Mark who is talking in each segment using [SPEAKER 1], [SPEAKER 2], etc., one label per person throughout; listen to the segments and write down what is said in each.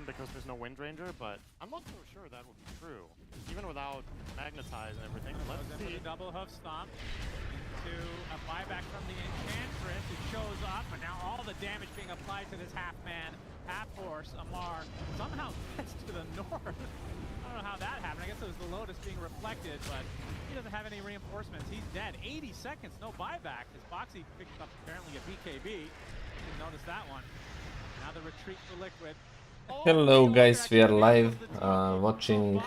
[SPEAKER 1] because there's no Wind Ranger, but I'm not so sure that would be true. Even without Magnetize and everything. Let's see.
[SPEAKER 2] The double hoof stomp to a buyback from the Enchantress, who shows up, but now all the damage being applied to this half-man, half-horse, Amar, somehow gets to the north. I don't know how that happened. I guess it was the Lotus being reflected, but he doesn't have any reinforcements. He's dead. 80 seconds, no buyback. His Boxy picked up apparently a BKB. Didn't notice that one. Now the retreat for Liquid.
[SPEAKER 3] Hello guys, we are live watching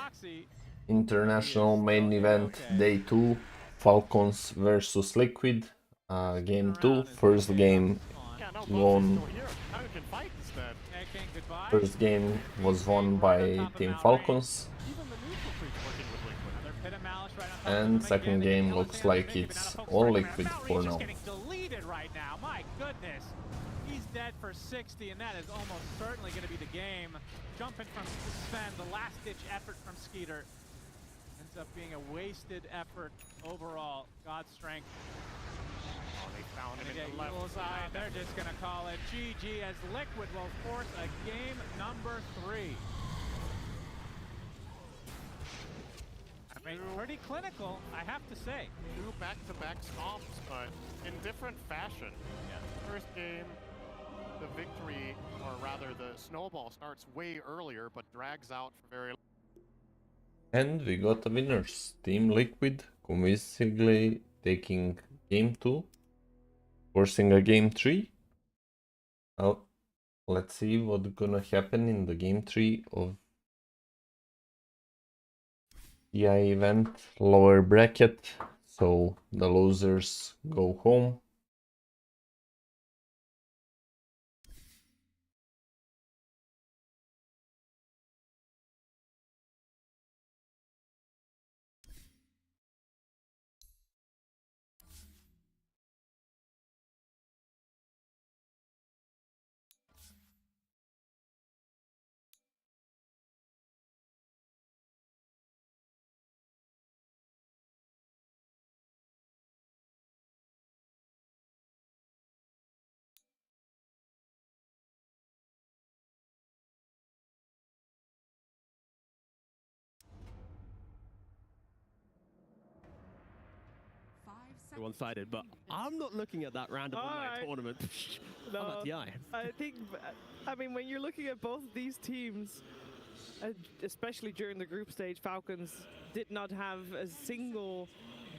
[SPEAKER 3] international main event day 2, Falcons versus Liquid, game 2, first game won. First game was won by Team Falcons, and second game looks like it's all Liquid for now.
[SPEAKER 2] He's dead for 60, and that is almost certainly going to be the game. Jumping from Sven, the last-ditch effort from Skeeter. Ends up being a wasted effort overall. God's strength.
[SPEAKER 1] Oh, they found him in the
[SPEAKER 2] left side. They're just going to call it GG as Liquid will force a game number 3. I mean, pretty clinical, I have to say.
[SPEAKER 1] 2 back-to-back stomps, but in different fashion. Yeah. First game, the victory, or rather the snowball, starts way earlier but drags out for very long.
[SPEAKER 3] And we got the winners. Team Liquid convincingly taking game 2, forcing a game 3. Well, let's see what's gonna happen in the game 3 of the event, lower bracket, so the losers go home.
[SPEAKER 4] One-sided, but I'm not looking at that round of online tournament.
[SPEAKER 5] No, I think, I mean, when you're looking at both these teams, especially during the group stage, Falcons did not have a single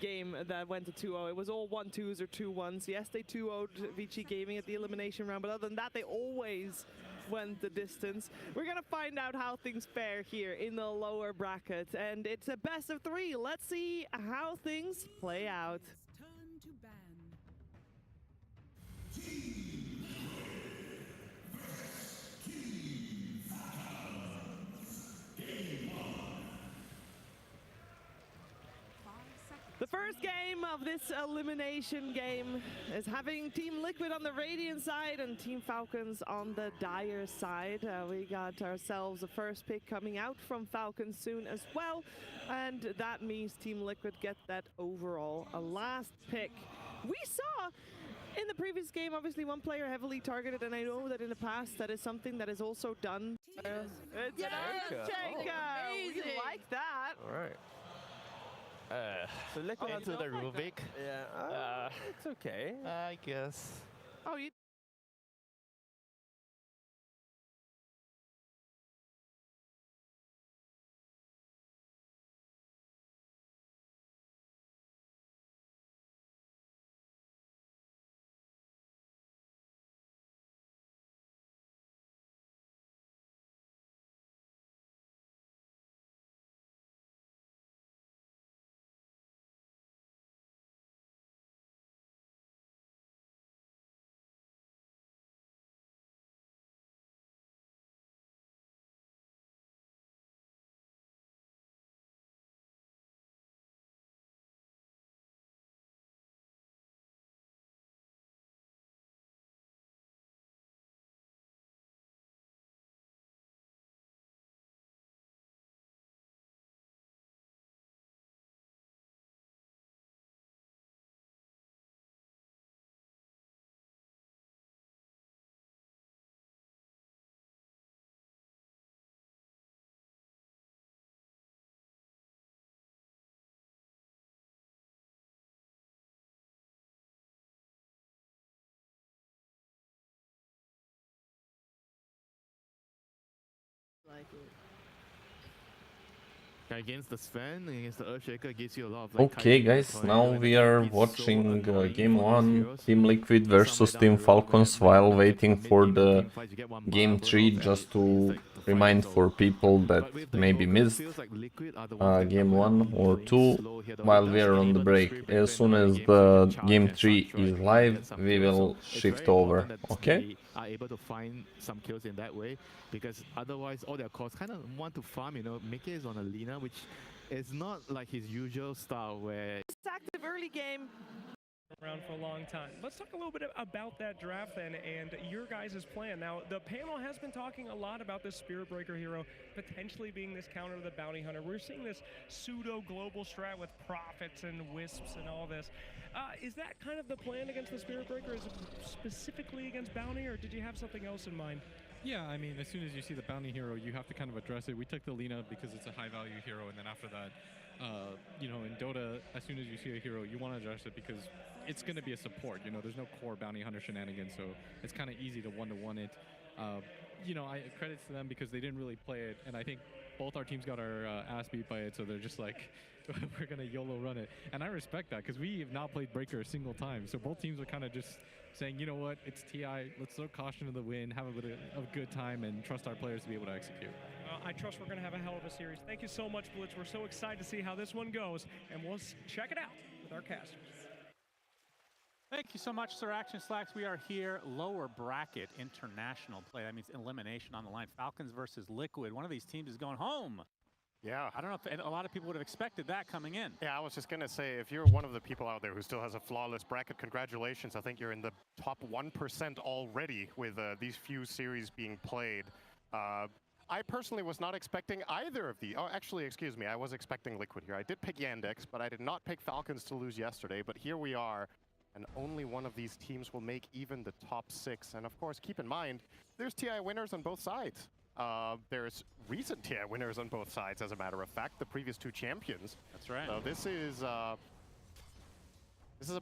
[SPEAKER 5] game that went to 2-0. It was all 1-2s or 2-1s. Yes, they 2-0'd Vici Gaming at the elimination round, but other than that, they always went the distance. We're gonna find out how things fare here in the lower bracket, and it's a best of 3. Let's see how things play out. The first game of this elimination game is having Team Liquid on the Radiant side and Team Falcons on the Dire side. We got ourselves a first pick coming out from Falcons soon as well, and that means Team Liquid get that overall last pick. We saw in the previous game, obviously, one player heavily targeted, and I know that in the past that is something that is also done. It's we like that.
[SPEAKER 6] All right. So Liquid onto the Rubik. Yeah. It's okay. I guess.
[SPEAKER 5] Oh, you
[SPEAKER 6] Against the Sven, against the Earthshaker, gives you a lot of like,
[SPEAKER 3] Okay guys, now we are watching Game 1, Team Liquid versus Team Falcons, while waiting for the Game 3, just to remind for people that maybe missed Game 1 or 2 while we are on the break. As soon as the Game 3 is live, we will shift over, okay?
[SPEAKER 6] Are able to find some kills in that way, because otherwise all their cores kind of want to farm, you know. Mickey is on a Lina, which is not like his usual style where...
[SPEAKER 5] Active early game.
[SPEAKER 7] Around for a long time. Let's talk a little bit about that draft then and your guys' plan. Now, the panel has been talking a lot about this Spirit Breaker hero potentially being this counter to the Bounty Hunter. We're seeing this pseudo-global strat with Prophets and Wisps and all this. Is that kind of the plan against the Spirit Breaker? Is it specifically against Bounty, or did you have something else in mind?
[SPEAKER 8] Yeah, I mean, as soon as you see the Bounty hero, you have to kind of address it. We took the Lina because it's a high-value hero, and then after that, you know, in Dota, as soon as you see a hero, you want to address it because it's going to be a support. You know, there's no core Bounty Hunter shenanigans, so it's kind of easy to one-to-one it. You know, I credits to them because they didn't really play it, and I think both our teams got our ass beat by it, so they're just like, we're going to YOLO run it. And I respect that because we have not played Breaker a single time, so both teams are kind of just saying, you know what, it's TI, let's throw caution to the wind, have a bit of a good time, and trust our players to be able to execute.
[SPEAKER 7] I trust we're going to have a hell of a series. Thank you so much, Blitz. We're so excited to see how this one goes, and we'll check it out with our casters.
[SPEAKER 2] Thank you so much, Sir Action Slacks. We are here, lower bracket international play. That means elimination on the line. Falcons versus Liquid. One of these teams is going home.
[SPEAKER 1] Yeah.
[SPEAKER 2] I don't know if a lot of people would have expected that coming in.
[SPEAKER 1] Yeah, I was just going to say, if you're one of the people out there who still has a flawless bracket, congratulations. I think you're in the top 1% already with these few series being played. I personally was not expecting either of the... Oh, actually, excuse me, I was expecting Liquid here. I did pick Yandex, but I did not pick Falcons to lose yesterday. But here we are, and only one of these teams will make even the top 6. And of course, keep in mind, there's TI winners on both sides. There's recent TI winners on both sides, as a matter of fact, the previous 2 champions.
[SPEAKER 2] That's right.
[SPEAKER 1] So this is a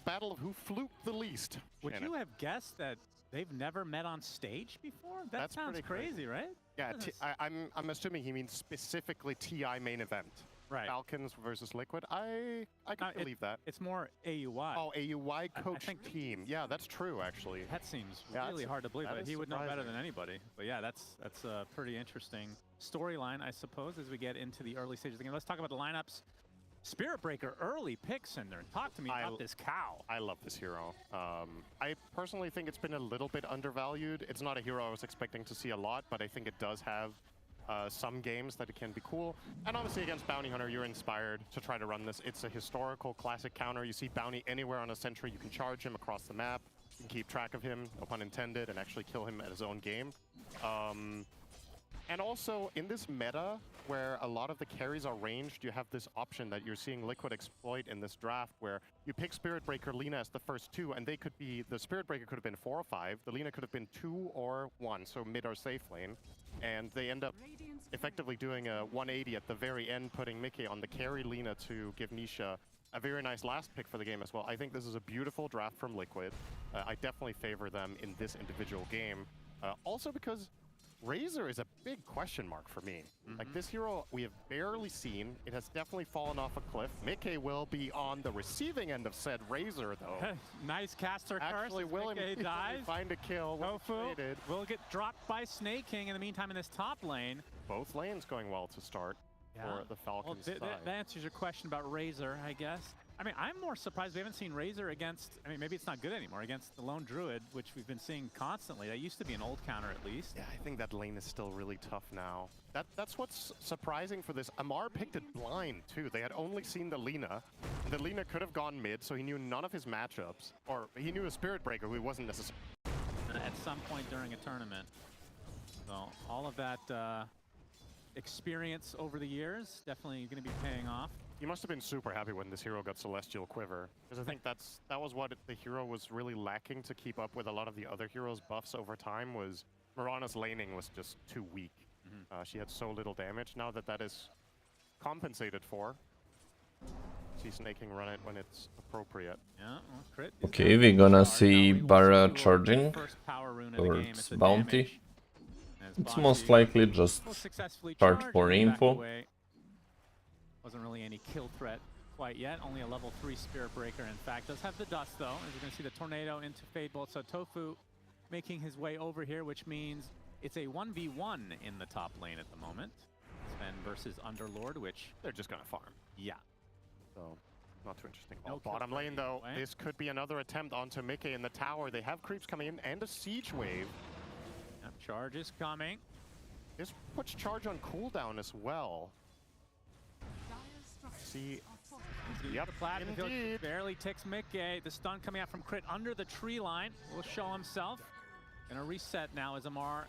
[SPEAKER 1] battle of who fluked the least.
[SPEAKER 2] Would you have guessed that they've never met on stage before? That sounds crazy, right?
[SPEAKER 1] Yeah, I'm assuming he means specifically TI main event.
[SPEAKER 2] Right.
[SPEAKER 1] Falcons versus Liquid. I can believe that.
[SPEAKER 2] It's more AUI.
[SPEAKER 1] Oh, AUI coach team. Yeah, that's true, actually.
[SPEAKER 2] That seems really hard to believe. But he would know better than anybody. But yeah, that's a pretty interesting storyline, I suppose, as we get into the early stages of the game. Let's talk about the lineups. Spirit Breaker, early picks in there. Talk to me about this cow.
[SPEAKER 1] I love this hero. I personally think it's been a little bit undervalued. It's not a hero I was expecting to see a lot, but I think it does have some games that it can be cool. And obviously against Bounty Hunter, you're inspired to try to run this. It's a historical classic counter. You see Bounty anywhere on a sentry, you can charge him across the map. You can keep track of him, no pun intended, and actually kill him at his own game. And also, in this meta, where a lot of the carries are ranged, you have this option that you're seeing Liquid exploit in this draft, where you pick Spirit Breaker, Lina as the first 2, and they could be, the Spirit Breaker could have been 4 or 5, the Lina could have been 2 or 1, so mid or safe lane. And they end up effectively doing a 180 at the very end, putting Mickey on the carry Lina to give Nisha a very nice last pick for the game as well. I think this is a beautiful draft from Liquid. I definitely favor them in this individual game. Also because Razor is a big question mark for me. Like, this hero we have barely seen. It has definitely fallen off a cliff. Mickey will be on the receiving end of said Razor, though.
[SPEAKER 2] Nice caster curse.
[SPEAKER 1] Actually, will
[SPEAKER 2] dies.
[SPEAKER 1] Find a kill.
[SPEAKER 2] Tofu will get dropped by Snake King in the meantime in this top lane.
[SPEAKER 1] Both lanes going well to start for the Falcons side.
[SPEAKER 2] That answers your question about Razor, I guess. I mean, I'm more surprised we haven't seen Razor against, I mean, maybe it's not good anymore, against the Lone Druid, which we've been seeing constantly. That used to be an old counter at least.
[SPEAKER 1] Yeah, I think that lane is still really tough now. That's what's surprising for this. Amar picked it blind, too. They had only seen the Lina. The Lina could have gone mid, so he knew none of his matchups. Or he knew a Spirit Breaker who he wasn't necessarily...
[SPEAKER 2] At some point during a tournament. So all of that experience over the years definitely going to be paying off.
[SPEAKER 1] You must have been super happy when this hero got Celestial Quiver, because I think that was what the hero was really lacking to keep up with a lot of the other heroes' buffs over time. Was Mirana's laning was just too weak. She had so little damage. Now that is compensated for, see Snake King run it when it's appropriate.
[SPEAKER 2] Yeah, well, crit.
[SPEAKER 3] Okay, we're gonna see Bara charging
[SPEAKER 2] First power rune
[SPEAKER 3] towards Bounty. It's most likely just charge for info.
[SPEAKER 2] Wasn't really any kill threat quite yet. Only a level 3 Spirit Breaker, in fact. Does have the dust, though. As you're going to see the Tornado into Fade Bolt. So Tofu making his way over here, which means it's a 1v1 in the top lane at the moment. Sven versus Underlord, which
[SPEAKER 1] They're just going to farm.
[SPEAKER 2] Yeah.
[SPEAKER 1] So, not too interesting.
[SPEAKER 2] No
[SPEAKER 1] Bottom lane, though,
[SPEAKER 2] anyway.
[SPEAKER 1] this could be another attempt onto Mickey in the tower. They have creeps coming in and a siege wave.
[SPEAKER 2] Yep, charge is coming.
[SPEAKER 1] This puts charge on cooldown as well. See, yep,
[SPEAKER 2] The Plasma Field
[SPEAKER 1] indeed.
[SPEAKER 2] barely ticks Mickey. The stun coming out from Crit under the tree line will show himself. Gonna reset now as Amar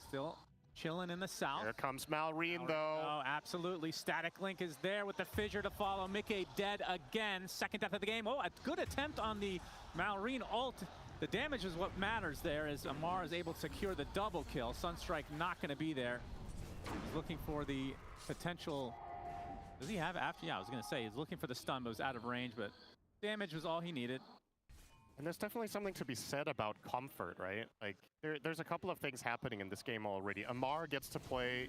[SPEAKER 2] still chilling in the south.
[SPEAKER 1] Here comes Malrine, though.
[SPEAKER 2] Oh, absolutely. Static Link is there with the fissure to follow. Mickey dead again. Second death of the game. Oh, a good attempt on the Malrine ult. The damage is what matters there as Amar is able to secure the double kill. Sunstrike not going to be there. He's looking for the potential. Does he have after? Yeah, I was going to say he's looking for the stun, but was out of range, but damage was all he needed.
[SPEAKER 1] And there's definitely something to be said about comfort, right? Like, there's a couple of things happening in this game already. Amar gets to play,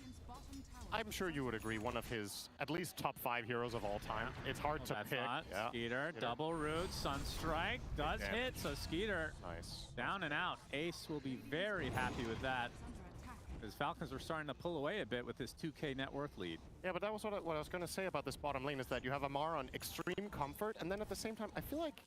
[SPEAKER 1] I'm sure you would agree, one of his at least top 5 heroes of all time. It's hard to pick. Yeah.
[SPEAKER 2] Skeeter, double root, Sunstrike does hit, so Skeeter
[SPEAKER 1] Nice.
[SPEAKER 2] down and out. Ace will be very happy with that. Because Falcons were starting to pull away a bit with this 2K net worth lead.
[SPEAKER 1] Yeah, but that was what I was going to say about this bottom lane is that you have Amar on extreme comfort, and then at the same time, I feel like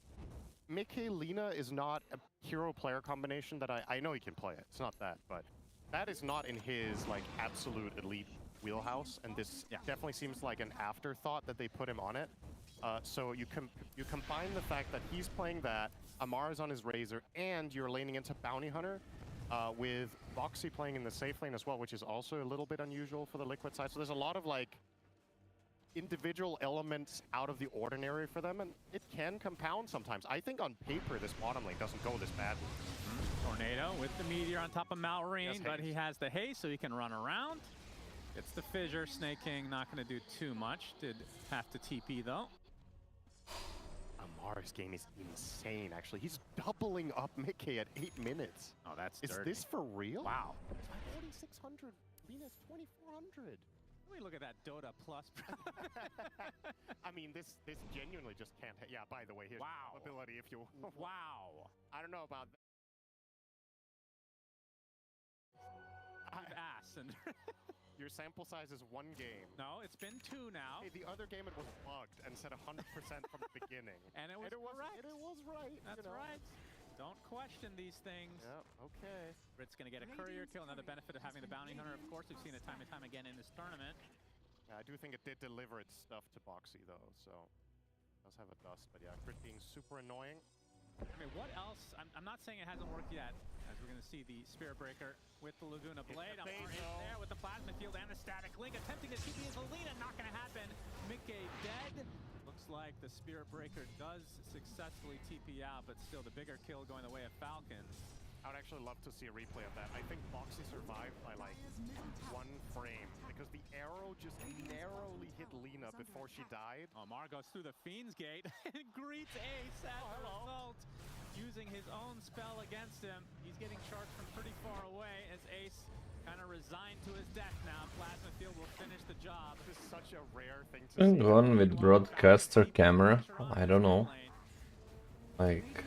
[SPEAKER 1] Mickey Lina is not a hero-player combination that I know he can play it. It's not that, but that is not in his like absolute elite wheelhouse, and this definitely seems like an afterthought that they put him on it. So you combine the fact that he's playing that, Amar is on his Razor, and you're laning into Bounty Hunter, with Boxy playing in the safe lane as well, which is also a little bit unusual for the Liquid side. So there's a lot of like individual elements out of the ordinary for them, and it can compound sometimes. I think on paper this bottom lane doesn't go this badly.
[SPEAKER 2] Tornado with the Meteor on top of Malrine, but he has the haste so he can run around. It's the fissure. Snake King not going to do too much. Did have to TP though.
[SPEAKER 1] Amar's game is insane, actually. He's doubling up Mickey at 8 minutes.
[SPEAKER 2] Oh, that's
[SPEAKER 1] Is
[SPEAKER 2] dirty.
[SPEAKER 1] this for real?
[SPEAKER 2] Wow.
[SPEAKER 1] 4,600. Venus 2,400.
[SPEAKER 2] Let me look at that Dota Plus.
[SPEAKER 1] I mean, this genuinely just can't. Yeah. By the way, here's ability if you.
[SPEAKER 2] Wow.
[SPEAKER 1] I don't know about that.
[SPEAKER 2] Ass and
[SPEAKER 1] Your sample size is 1 game.
[SPEAKER 2] no, it's been 2 now.
[SPEAKER 1] Hey, the other game it was bugged and said 100% from the beginning.
[SPEAKER 2] And it was correct.
[SPEAKER 1] It was right.
[SPEAKER 2] That's right. Don't question these things.
[SPEAKER 1] Yep. Okay.
[SPEAKER 2] Brit's going to get a courier kill. Another benefit of having the Bounty Hunter. Of course, we've seen it time and time again in this tournament.
[SPEAKER 1] Yeah, I do think it did deliver its stuff to Boxy though, so it does have a dust. But yeah, Crit being super annoying.
[SPEAKER 2] I mean, what else? I'm not saying it hasn't worked yet, as we're going to see the Spirit Breaker with the Laguna Blade. Amar is there with the Plasma Field and the Static Link. Attempting to TP his Alina, not going to happen. Mickey dead. Looks like the Spirit Breaker does successfully TP out, but still the bigger kill going the way of Falcons.
[SPEAKER 1] I would actually love to see a replay of that. I think Boxy survived by like 1 frame because the arrow just narrowly hit Lina before she died.
[SPEAKER 2] Amar goes through the Fiend's Gate and greets Ace as a result. Using his own spell against him. He's getting charged from pretty far away as Ace kind of resigned to his death now. Plasma Field will finish the job.
[SPEAKER 1] This is such a rare thing to
[SPEAKER 3] I'm
[SPEAKER 1] see.
[SPEAKER 3] going with broadcaster camera. I don't know. Like,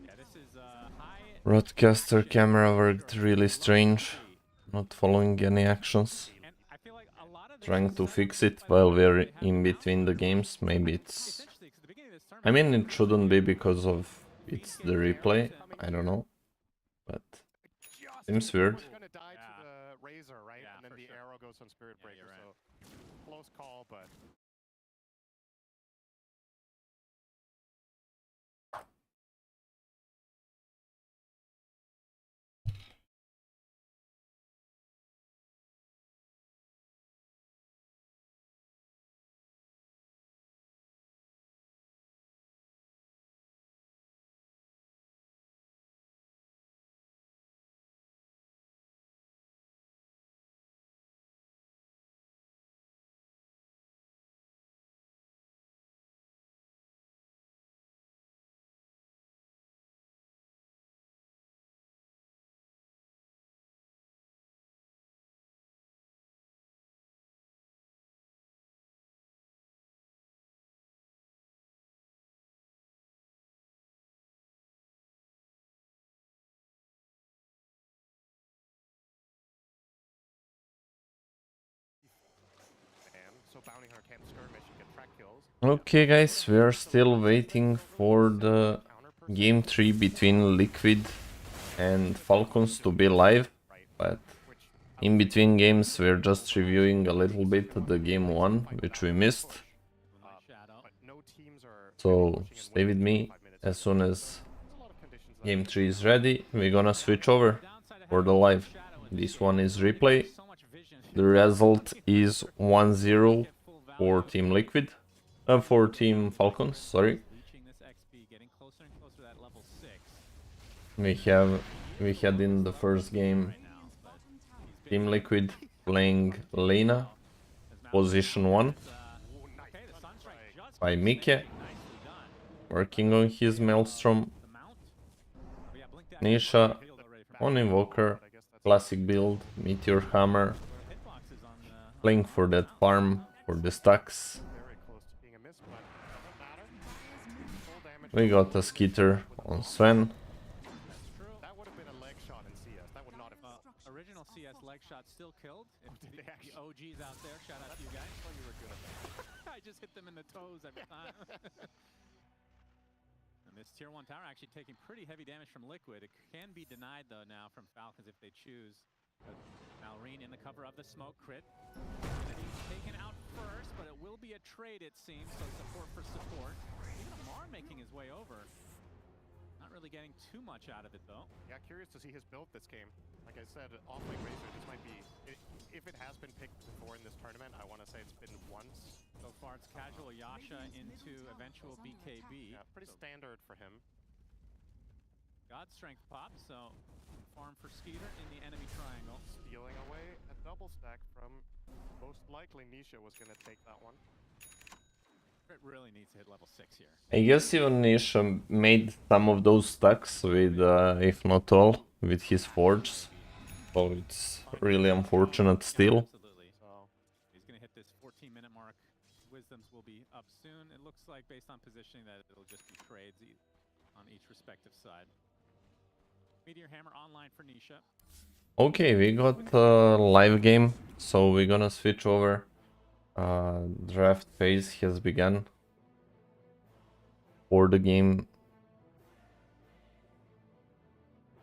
[SPEAKER 2] Yeah, this is high.
[SPEAKER 3] broadcaster camera worked really strange. Not following any actions.
[SPEAKER 2] And I feel like a lot of this
[SPEAKER 3] Trying
[SPEAKER 2] is
[SPEAKER 3] to
[SPEAKER 2] something
[SPEAKER 3] fix
[SPEAKER 2] that
[SPEAKER 3] it
[SPEAKER 2] players
[SPEAKER 3] while we're
[SPEAKER 2] really have
[SPEAKER 3] in
[SPEAKER 2] a
[SPEAKER 3] between the
[SPEAKER 2] problem with.
[SPEAKER 3] games. Maybe
[SPEAKER 2] It's
[SPEAKER 3] it's...
[SPEAKER 2] interesting 'cause at the beginning of this
[SPEAKER 3] I
[SPEAKER 2] tournament,
[SPEAKER 3] mean, it shouldn't be because of it's the replay. I don't know. But seems weird.
[SPEAKER 1] We're gonna die to the Razor, right?
[SPEAKER 2] Yeah,
[SPEAKER 1] and then
[SPEAKER 2] for
[SPEAKER 1] the
[SPEAKER 2] sure.
[SPEAKER 1] arrow goes on Spirit
[SPEAKER 2] Yeah,
[SPEAKER 1] Breaker.
[SPEAKER 2] you're right.
[SPEAKER 1] So close call, but
[SPEAKER 3] Okay guys, we are still waiting for the game 3 between Liquid and Falcons to be live, but in between games we're just reviewing a little bit the game 1, which we missed. So stay with me. As soon as game 3 is ready, we're gonna switch over for the live. This one is replay. The result is 1-0 for Team Liquid. For Team Falcons, sorry. We had in the first game Team Liquid playing Lena, position 1 by Mike, working on his Maelstrom. Nisha on Invoker, classic build, Meteor Hammer, playing for that farm, for the stacks. We got a Skitter on Sven.
[SPEAKER 2] Original CS leg shot still killed. If the OGs out there, shout out to you guys. Oh, you were good. I just hit them in the toes every time. And this tier 1 tower actually taking pretty heavy damage from Liquid. It can be denied though now from Falcons if they choose. But Malrine in the cover of the smoke crit. And he's taken out first, but it will be a trade it seems. So support for support. Even MMR making his way over. Not really getting too much out of it though.
[SPEAKER 1] Yeah, curious to see his build this game. Like I said, off-lane Razor, this might be, if it has been picked before in this tournament, I want to say it's been once.
[SPEAKER 2] So far it's casual Yasha into eventual BKB.
[SPEAKER 1] Yeah, pretty standard for him.
[SPEAKER 2] God Strength pop, so farm for Skeeter in the enemy triangle.
[SPEAKER 1] Stealing away a double stack from, most likely Nisha was going to take that one.
[SPEAKER 2] It really needs to hit level 6 here.
[SPEAKER 3] I guess even Nisha made some of those stacks with, if not all, with his forges. So it's really unfortunate still.
[SPEAKER 2] Absolutely. So he's going to hit this 14-minute mark. Wisdoms will be up soon. It looks like, based on positioning, that it'll just be trades on each respective side. Meteor Hammer online for Nisha.
[SPEAKER 3] Okay, we got a live game, so we're gonna switch over. Draft phase has begun for the game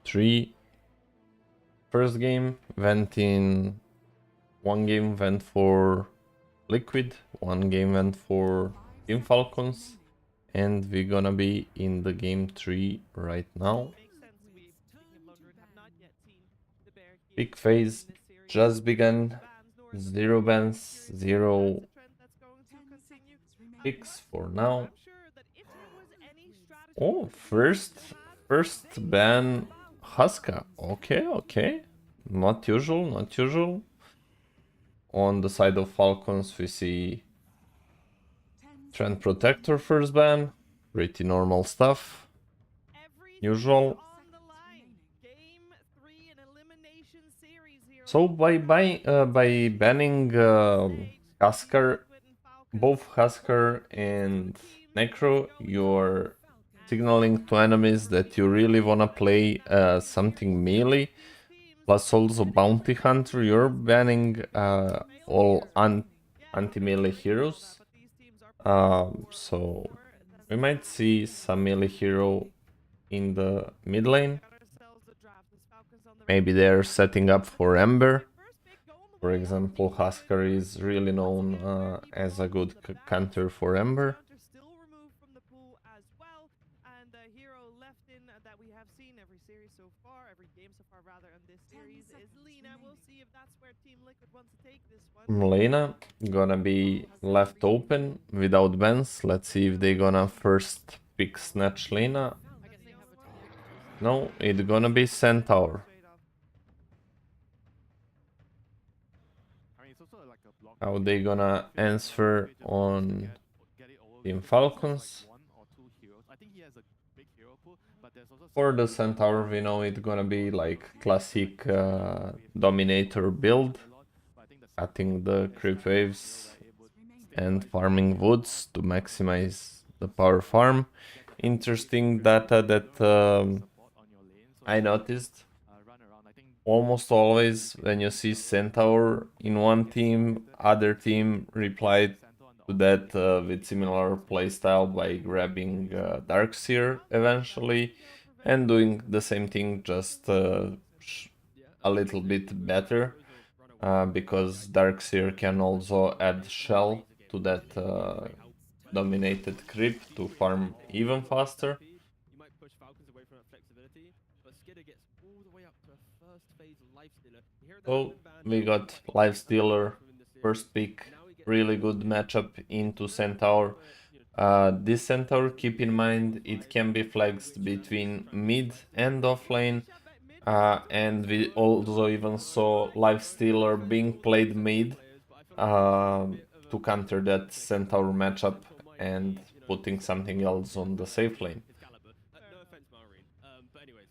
[SPEAKER 3] 3. First game went in, one game went for Liquid, one game went for Team Falcons, and we're gonna be in the game 3 right now. Big phase just began. 0 bans, 0 picks for now. Oh, first ban Huska. Okay. Not usual. On the side of Falcons we see Trend Protector first ban. Pretty normal stuff. Usual. So by banning Husker, both Husker and Necro, you're signaling to enemies that you really wanna play something melee, plus also Bounty Hunter. You're banning all anti-melee heroes. So we might see some melee hero in the mid lane. Maybe they're setting up for Ember. For example, Husker is really known as a good counter for Ember. Lena gonna be left open without bans. Let's see if they gonna first pick Snatch Lena. No, it's gonna be Centaur. How they gonna answer on Team Falcons? For the Centaur, we know it's gonna be like classic Dominator build, cutting the creep waves and farming woods to maximize the power farm. Interesting data that I noticed. Almost always when you see Centaur in one team, other team replied to that with similar playstyle by grabbing Darkseer eventually and doing the same thing, just a little bit better, because Darkseer can also add Shell to that dominated creep to farm even faster.
[SPEAKER 4] You might push Falcons away from that flexibility, but Skidder gets all the way up to a first phase Lifestealer.
[SPEAKER 3] So we got Lifestealer, first pick, really good matchup into Centaur. This Centaur, keep in mind, it can be flexed between mid and offlane, and we also even saw Lifestealer being played mid to counter that Centaur matchup and putting something else on the safe lane.
[SPEAKER 4] No offense, Maureen. But anyways,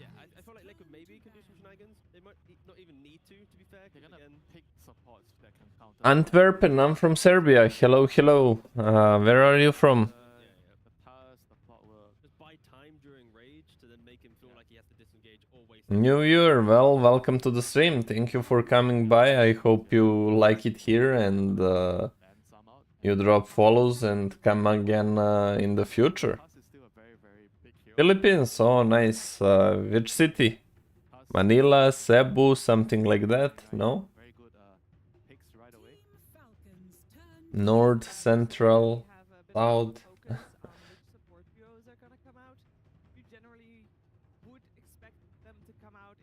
[SPEAKER 4] yeah, I feel like Liquid maybe can do some shenanigans. They might not even need to be fair.
[SPEAKER 6] They're gonna pick supports that can counter.
[SPEAKER 3] Antwerpen, I'm from Serbia. Hello, hello. Where are you from?
[SPEAKER 6] The pass, the plot work.
[SPEAKER 4] Just buy time during Rage to then make him feel like he has to disengage or waste.
[SPEAKER 3] New Year, well, welcome to the stream. Thank you for coming by. I hope you like it here and you drop follows and come again in the future.
[SPEAKER 6] Pass is still a very, very big hero.
[SPEAKER 3] Philippines, oh nice. Which city? Manila, Cebu, something like that? No?
[SPEAKER 6] Very good picks right away.
[SPEAKER 3] North, Central, South.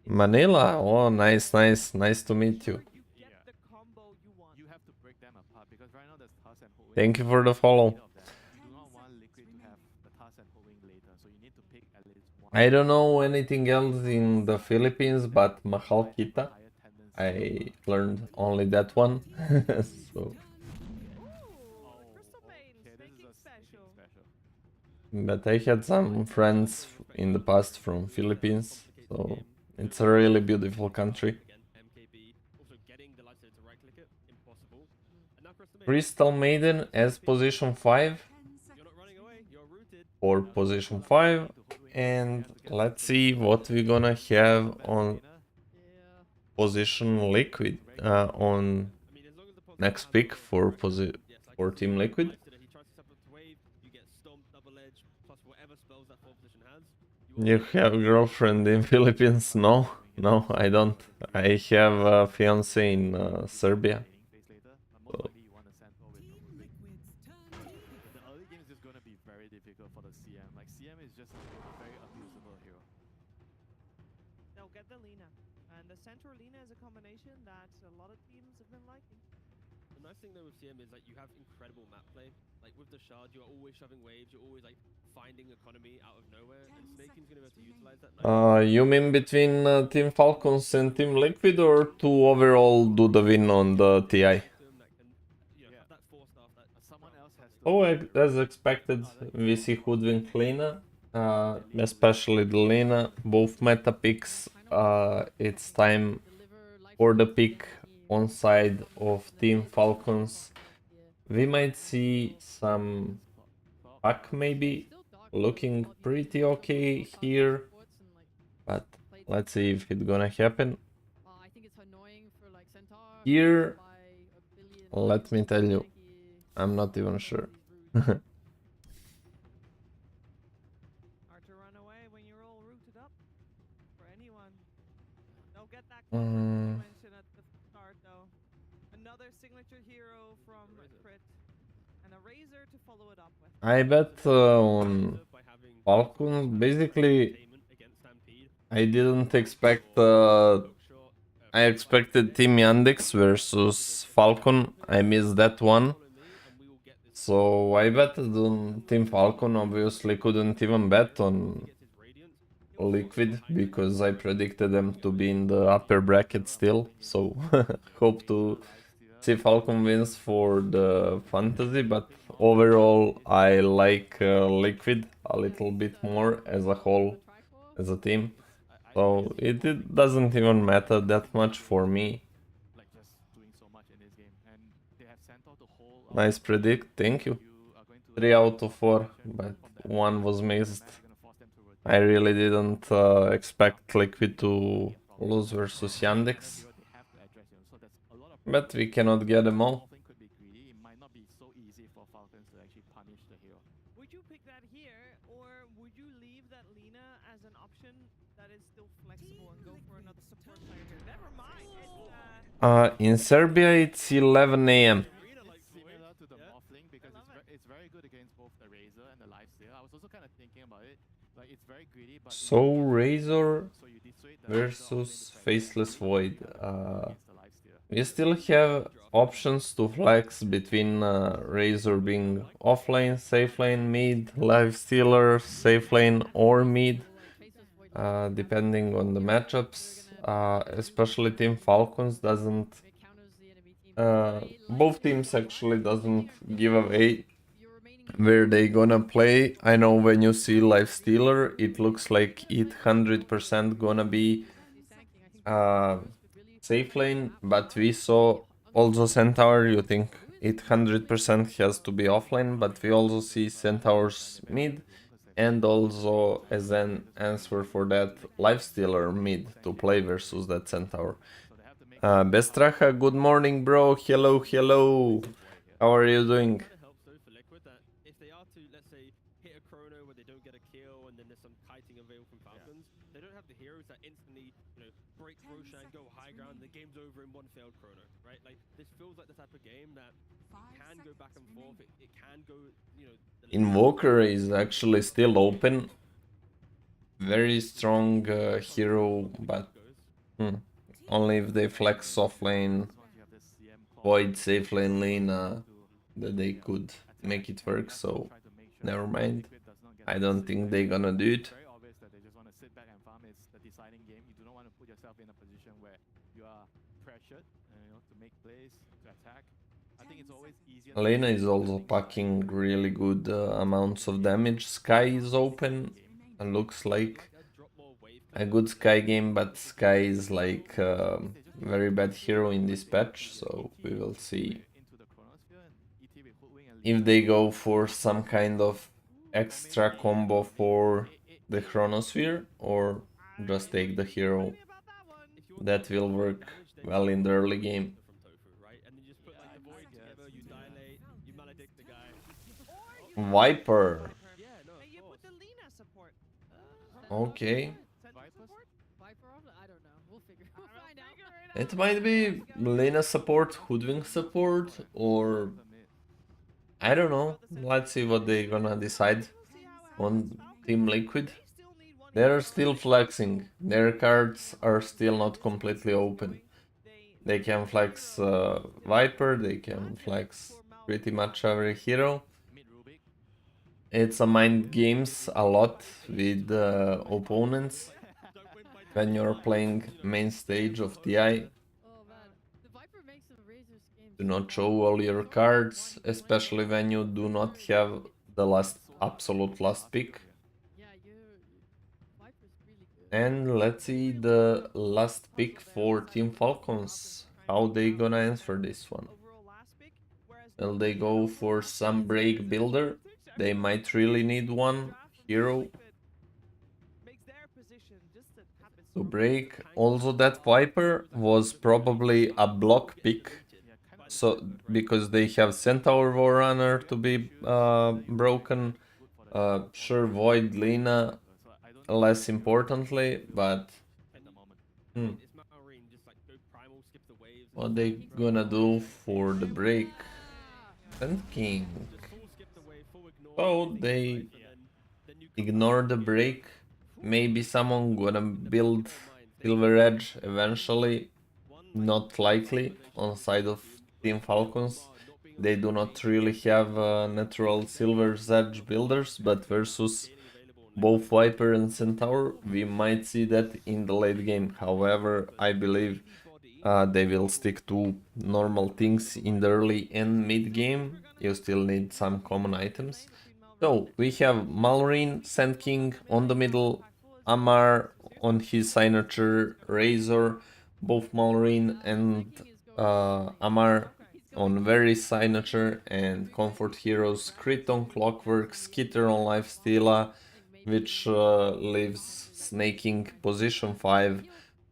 [SPEAKER 3] Manila, oh nice, nice, nice to meet you.
[SPEAKER 6] You have to break them apart because right now there's Task and Holdwing.
[SPEAKER 3] Thank you for the follow.
[SPEAKER 6] You do not want Liquid to have the Task and Holdwing later, so you need to pick at least one.
[SPEAKER 3] I don't know anything else in the Philippines but Mahal Kita.
[SPEAKER 6] Higher tendency.
[SPEAKER 3] I learned only that one. So,
[SPEAKER 6] Okay, this is a special.
[SPEAKER 3] but I had some friends in the past from Philippines, so it's a really beautiful country.
[SPEAKER 4] MKB also getting the Lifestealer to right click it, impossible. And now Crystal Maiden,
[SPEAKER 3] Crystal Maiden as position 5
[SPEAKER 4] you're not running away, you're rooted.
[SPEAKER 3] or position 5, and let's see what we're gonna have on position Liquid on
[SPEAKER 4] I mean, as long as the Pokemon
[SPEAKER 3] next
[SPEAKER 4] have
[SPEAKER 3] pick
[SPEAKER 4] the
[SPEAKER 3] for
[SPEAKER 4] right-
[SPEAKER 3] for Team Liquid.
[SPEAKER 4] Lifestealer, he tries to step up to wave, you get stomped, double edge, plus whatever spells that 4th position has.
[SPEAKER 3] You have a girlfriend in Philippines? No, no, I don't. I have a fiance in Serbia.
[SPEAKER 6] Most likely you want to send over with the early game is just going to be very difficult for the CM. Like CM is just a very abusable hero.
[SPEAKER 5] They'll get the Lina. And the Centaur Lina is a combination that a lot of teams have been liking.
[SPEAKER 4] The nice thing though with CM is like you have incredible map play. Like with the shard, you're always shoving waves, you're always like finding economy out of nowhere, and Snake Team's gonna be able to utilize that.
[SPEAKER 3] You mean between Team Falcons and Team Liquid, or to overall do the win on the TI?
[SPEAKER 6] Someone else has to.
[SPEAKER 3] Oh, as expected, we see Hoodwink Lina, especially the Lina, both meta picks. It's time for the pick on side of Team Falcons. We might see some pack maybe looking pretty okay here, but let's see if it's gonna happen. Here, let me tell you, I'm not even sure.
[SPEAKER 5] Hard to run away when you're all rooted up. For anyone. They'll get that mention at the start though. Another signature hero from Crit. And a Razor to follow it up with.
[SPEAKER 3] I bet on Falcons, basically, I didn't expect... I expected Team Yandex versus Falcon, I missed that one. So I betted on Team Falcon, obviously couldn't even bet on Liquid, because I predicted them to be in the upper bracket still. So hope to see Falcon wins for the fantasy, but overall I like Liquid a little bit more as a whole, as a team. So it doesn't even matter that much for me.
[SPEAKER 6] Like just doing so much in this game, and they have Centaur to hold.
[SPEAKER 3] Nice predict, thank you.
[SPEAKER 6] You are going to
[SPEAKER 3] 3 out of 4, but 1 was missed. I really didn't expect Liquid to lose versus Yandex, but we cannot get them all.
[SPEAKER 5] as an option that is still flexible and go for another support player here. Never mind.
[SPEAKER 3] In Serbia, it's 11 a.m.
[SPEAKER 6] Similar to the Morphling because it's very good against both the Razor and the Lifesteal. I was also kind of thinking about it. Like it's very greedy, but
[SPEAKER 3] So Razor
[SPEAKER 6] so you dissuade the Razor
[SPEAKER 3] versus
[SPEAKER 6] offlane defender
[SPEAKER 3] Faceless Void.
[SPEAKER 6] against the Lifesteal.
[SPEAKER 3] We still have options to flex between Razor being offlane, safe lane, mid, lifestealer, safe lane or mid, depending on the matchups. Especially Team Falcons doesn't. Both teams actually doesn't give away where they gonna play. I know when you see Lifestealer, it looks like it 100% gonna be safe lane, but we saw also Centaur. You think it 100% has to be offlane, but we also see Centaur's mid, and also as an answer for that, Lifestealer mid to play versus that Centaur. Bestraha, good morning, bro. Hello, hello. How are you doing?
[SPEAKER 4] Kind of helps though for Liquid that if they are to, let's say, hit a chrono where they don't get a kill and then there's some kiting available from Falcons, they don't have the heroes that instantly, break Roshan, go high ground, the game's over in one failed chrono, right? Like this feels like the type of game that can go back and forth. It can go,
[SPEAKER 3] Invoker is actually still open. Very strong hero, but only if they flex off lane, Void, safe lane, Lena, that they could make it work, so never mind. I don't think they're gonna do it.
[SPEAKER 6] Very obvious that they just want to sit back and farm. It's the deciding game. You do not want to put yourself in a position where you are pressured, to make plays, to attack. I think it's always easier.
[SPEAKER 3] Lena is also packing really good amounts of damage. Sky is open and looks like a good Sky game, but Sky is like very bad hero in this patch, so we will see if they go for some kind of extra combo for the Chronosphere or just take the hero. That will work well in the early game. Viper. Okay. It might be Lena support, Hoodwink support, or I don't know. Let's see what they're gonna decide on Team Liquid. They're still flexing. Their cards are still not completely open. They can flex Viper, they can flex pretty much every hero. It's a mind games a lot with opponents when you're playing main stage of TI. Do not show all your cards, especially when you do not have the absolute last pick. And let's see the last pick for Team Falcons. How they gonna answer this one? Will they go for some break builder? They might really need one hero to break. Also, that Viper was probably a block pick, so because they have Centaur War Runner to be broken. Sure, Void, Lena, less importantly, but what they gonna do for the break? Sand King. So they ignore the break. Maybe someone gonna build Silver Edge eventually. Not likely on side of Team Falcons. They do not really have natural Silver's Edge builders, but versus both Viper and Centaur, we might see that in the late game. However, I believe they will stick to normal things in the early and mid game. You still need some common items. So we have Malrine, Sand King on the middle, Amar on his signature, Razor, both Malrine and Amar on very signature, and comfort heroes Kriton, Clockwork, Skitter on Lifesteal, which leaves snaking position 5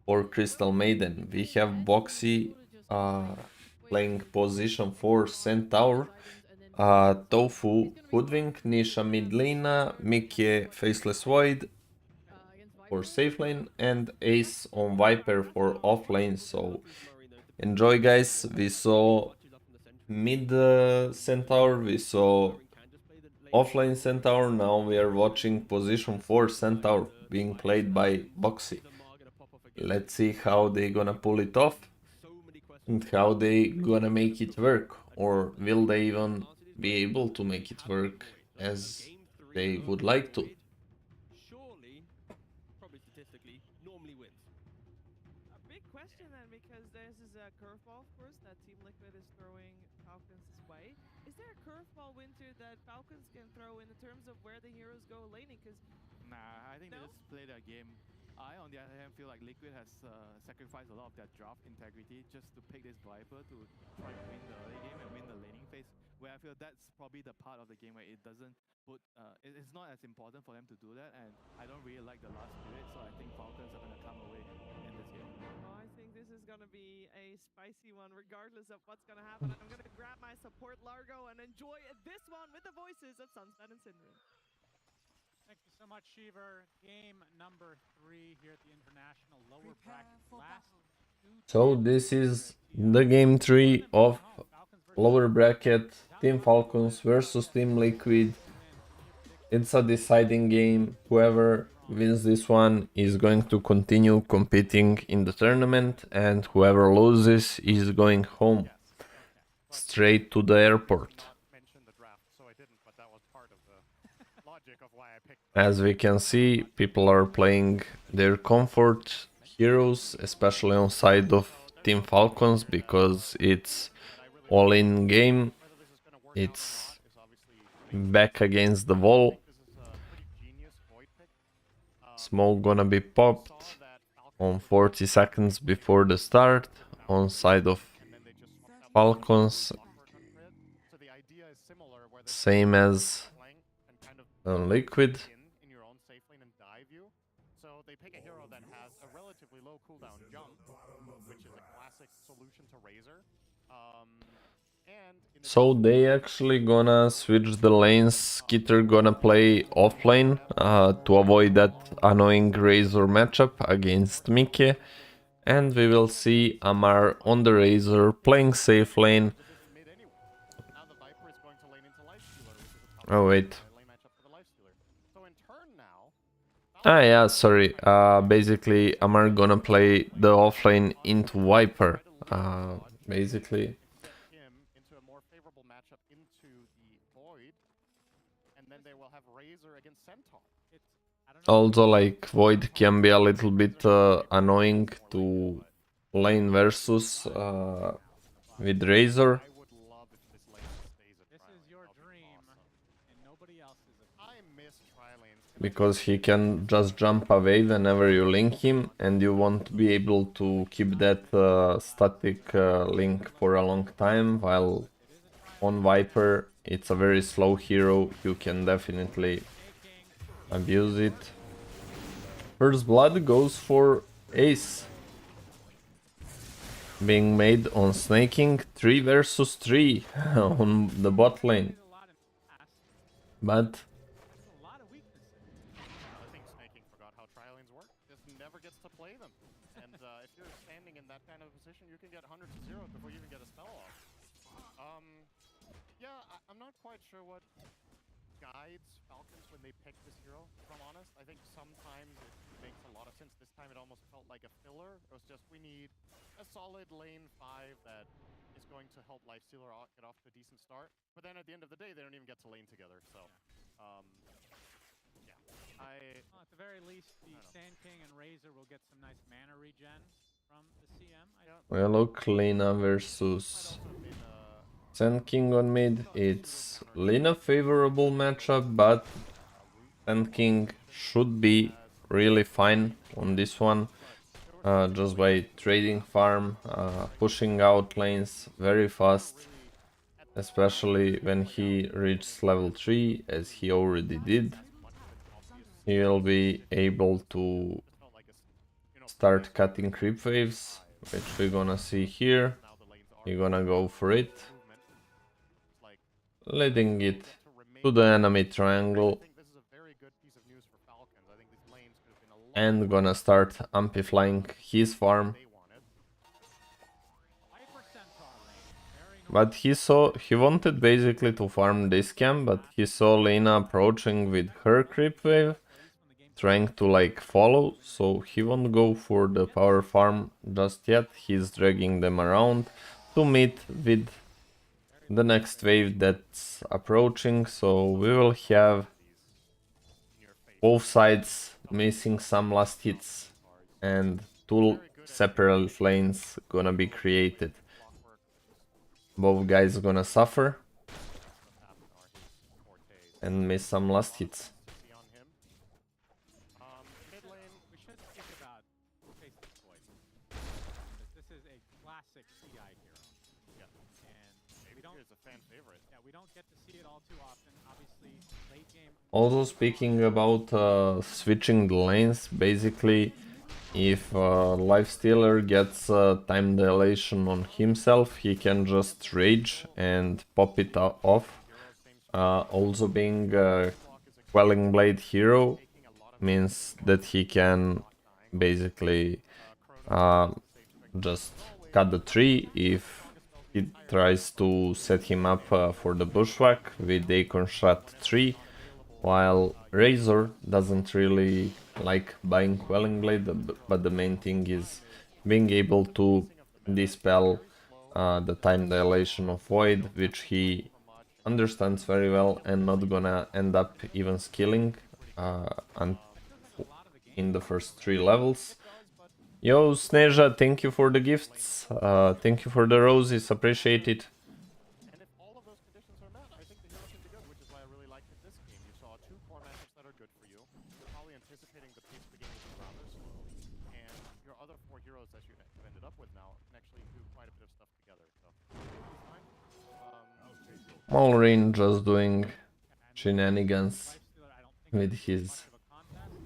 [SPEAKER 3] for Crystal Maiden. We have Boxy playing position 4 Centaur, Tofu, Hoodwink, Nisha mid Lena, Mickey Faceless Void, for safe lane and Ace on Viper for off lane. So enjoy, guys. We saw mid Centaur, we saw offlane Centaur, now we are watching position 4 Centaur being played by Boxy. Let's see how they gonna pull it off and how they gonna make it work, or will they even be able to make it work as they would like to.
[SPEAKER 4] Surely, probably statistically, normally wins.
[SPEAKER 5] A big question then, because this is a curveball, of course, that Team Liquid is throwing Falcons' way. Is there a curveball, Winter, that Falcons can throw in terms of where the heroes go laning? Because
[SPEAKER 6] Nah, I think they just play their game. I, on the other hand, feel like Liquid has sacrificed a lot of their draft integrity just to pick this Viper to try to win the early game and win the laning phase, where I feel that's probably the part of the game where it doesn't put, it's not as important for them to do that, and I don't really like the last spirit, so I think Falcons are going to come away in this game.
[SPEAKER 5] oh, I think this is going to be a spicy one, regardless of what's going to happen. I'm going to grab my support Largo and enjoy this one with the voices of Sunspot and Syndrome.
[SPEAKER 2] Thank you so much, Sheever. Game number 3 here at the International lower bracket. Last
[SPEAKER 3] So this is the game 3 of lower bracket, Team Falcons versus Team Liquid. It's a deciding game. Whoever wins this one is going to continue competing in the tournament, and whoever loses is going home straight to the airport. As we can see, people are playing their comfort heroes, especially on side of Team Falcons, because it's all in game. It's back against the wall. Smoke gonna be popped on 40 seconds before the start on side of Falcons. Same as Liquid.
[SPEAKER 1] So they pick a hero that has a relatively low cooldown jump, which is a classic solution to Razor.
[SPEAKER 3] So they actually gonna switch the lanes. Skitter gonna play offlane to avoid that annoying Razor matchup against Mickey. And we will see Amar on the Razor playing safe lane. Oh wait. Ah yeah, sorry. Basically Amar gonna play the offlane into Viper. Basically.
[SPEAKER 1] Into a more favorable matchup into the Void, and then they will have Razor against Centaur.
[SPEAKER 3] Also, like, Void can be a little bit annoying to lane versus with Razor. Because he can just jump away whenever you link him, and you won't be able to keep that static link for a long time, while on Viper it's a very slow hero, you can definitely abuse it. First blood goes for Ace. Being made on snaking 3 versus 3 on the bot lane. But
[SPEAKER 1] you can get 100 to 0 before you even get a spell off. Yeah, I'm not quite sure what guides Falcons when they pick this hero, if I'm honest. I think sometimes it makes a lot of sense. This time it almost felt like a filler. It was just, we need a solid lane 5 that is going to help Lifestealer get off to a decent start. But then at the end of the day, they don't even get to lane together, so... yeah.
[SPEAKER 2] Well, at the very least, the Sand King and Razor will get some nice mana regen from the CM.
[SPEAKER 3] Well, look, Lina versus Sand King on mid. It's Lina favorable matchup, but Sand King should be really fine on this one. Just by trading farm, pushing out lanes very fast, especially when he reaches level 3, as he already did. He will be able to start cutting creep waves, which we're gonna see here. You're gonna go for it, leading it to the enemy triangle. and gonna start amplifying his farm. But he wanted basically to farm this camp, but he saw Lena approaching with her creep wave, trying to like follow, so he won't go for the power farm just yet. He's dragging them around to meet with the next wave that's approaching, so we will have both sides missing some last hits and two separate lanes gonna be created. Both guys gonna suffer and miss some last hits.
[SPEAKER 2] We should think about face the choice. This is a classic CI hero. And we don't,
[SPEAKER 1] It's a fan favorite.
[SPEAKER 2] yeah, we don't get to see it all too often. Obviously, late game.
[SPEAKER 3] Also speaking about switching the lanes, basically if Lifestealer gets time dilation on himself, he can just rage and pop it off. Also being Quelling Blade hero means that he can basically just cut the tree if he tries to set him up for the bushwhack with Acorn Shot 3, while Razor doesn't really like buying Quelling Blade, but the main thing is being able to dispel the time dilation of Void, which he understands very well and not gonna end up even skilling in the first 3 levels. Yo, Sneja, thank you for the gifts. Thank you for the roses, appreciate it.
[SPEAKER 1] And if all of those conditions are met, I think the hero can be good, which is why I really liked it this game. You saw 2 core matchups that are good for you. You're probably anticipating the pace of the game is rather slow. And your other 4 heroes that you ended up with now can actually do quite a bit of stuff together. So,
[SPEAKER 3] Maureen just doing shenanigans with his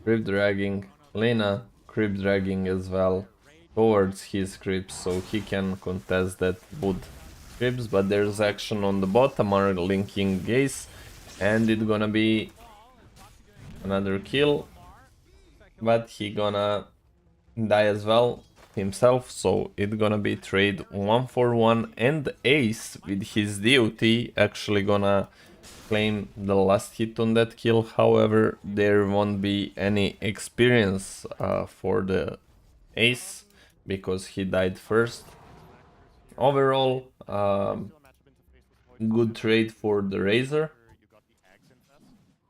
[SPEAKER 3] creep dragging. Lena creep dragging as well towards his creeps, so he can contest that wood creeps, but there's action on the bottom, are linking Gaze, and it's gonna be another kill, but he gonna die as well himself, so it's gonna be trade 1-for-1, and Ace with his DOT actually gonna claim the last hit on that kill. However, there won't be any experience for the Ace because he died first. Overall, good trade for the Razor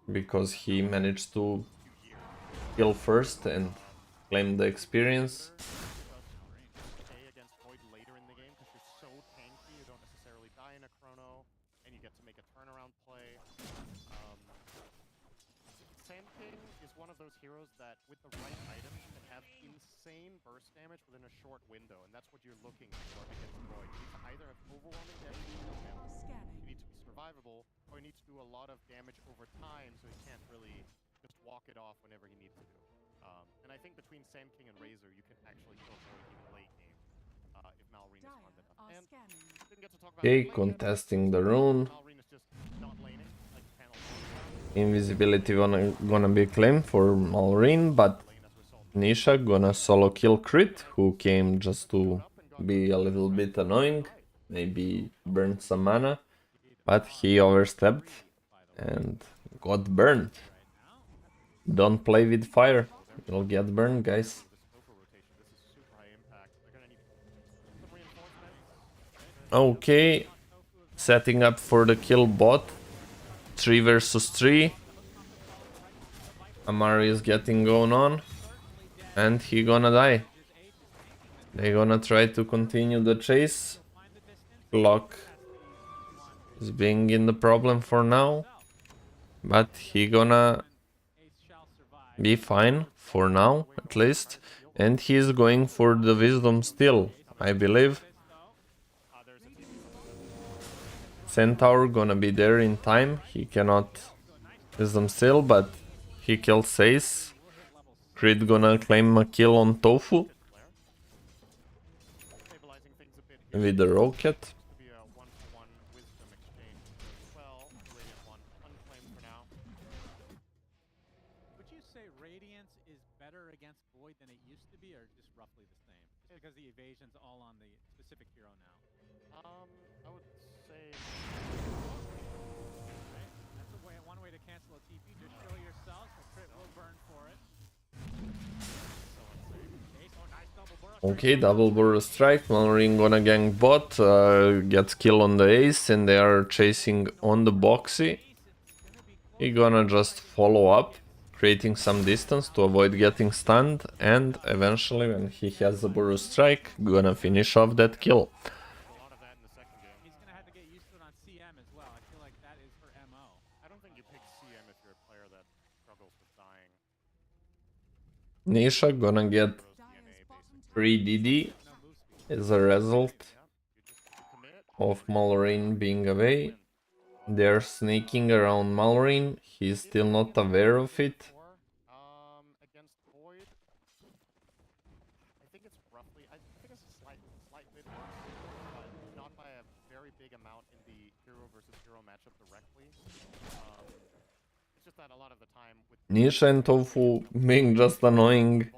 [SPEAKER 3] because he managed to kill first and claim the experience.
[SPEAKER 1] against Void later in the game because you're so tanky, you don't necessarily die in a chrono, and you get to make a turnaround play. Sand King is one of those heroes that, with the right items, can have insane burst damage within a short window, and that's what you're looking for against Void. You need to either have overwhelming damage to kill him, you need to be survivable, or you need to do a lot of damage over time so he can't really just walk it off whenever he needs to. And I think between Sand King and Razor, you can actually kill Void even late game if Malrine is farmed enough. And didn't get to talk about
[SPEAKER 3] Okay,
[SPEAKER 1] the lane.
[SPEAKER 3] contesting the rune.
[SPEAKER 1] Malrine is just not laning, like the panel.
[SPEAKER 3] Invisibility gonna be claimed for Malrine, but Nisha gonna solo kill Crit, who came just to be a little bit annoying, maybe burn some mana, but he overstepped and got burned. Don't play with fire, you'll get burned, guys. Okay, setting up for the kill bot. 3 versus 3. Amari is getting going on, and he gonna die. They gonna try to continue the chase. Clock is being in the problem for now, but he gonna be fine for now, at least. And he's going for the wisdom still, I believe. Centaur gonna be there in time. He cannot wisdom still, but he kills Ace. Crit gonna claim a kill on Tofu with the rocket.
[SPEAKER 2] Would you say Radiance is better against Void than it used to be, or just roughly the same? Just because the evasion's all on the specific hero now.
[SPEAKER 1] I would say
[SPEAKER 2] Right? That's one way to cancel a TP. Just show yourself. The crit will burn for it.
[SPEAKER 3] Okay, double burst strike. Mallory gonna gank bot, gets kill on the ace, and they are chasing on the boxy. He gonna just follow up, creating some distance to avoid getting stunned, and eventually when he has the burst strike, gonna finish off that kill.
[SPEAKER 1] a lot of that in the second game.
[SPEAKER 2] He's gonna have to get used to it on CM as well. I feel like that is her MO.
[SPEAKER 1] I don't think you pick CM if you're a player that struggles with dying.
[SPEAKER 3] Nisha gonna get free DD as a result of Malorine being away. They're sneaking around Malorine. He's still not aware of it.
[SPEAKER 1] Against Void, I think it's roughly. I think it's a slight bit worse, but not by a very big amount in the hero versus hero matchup directly. It's just that a lot of the time with
[SPEAKER 3] Nisha and Tofu being just annoying,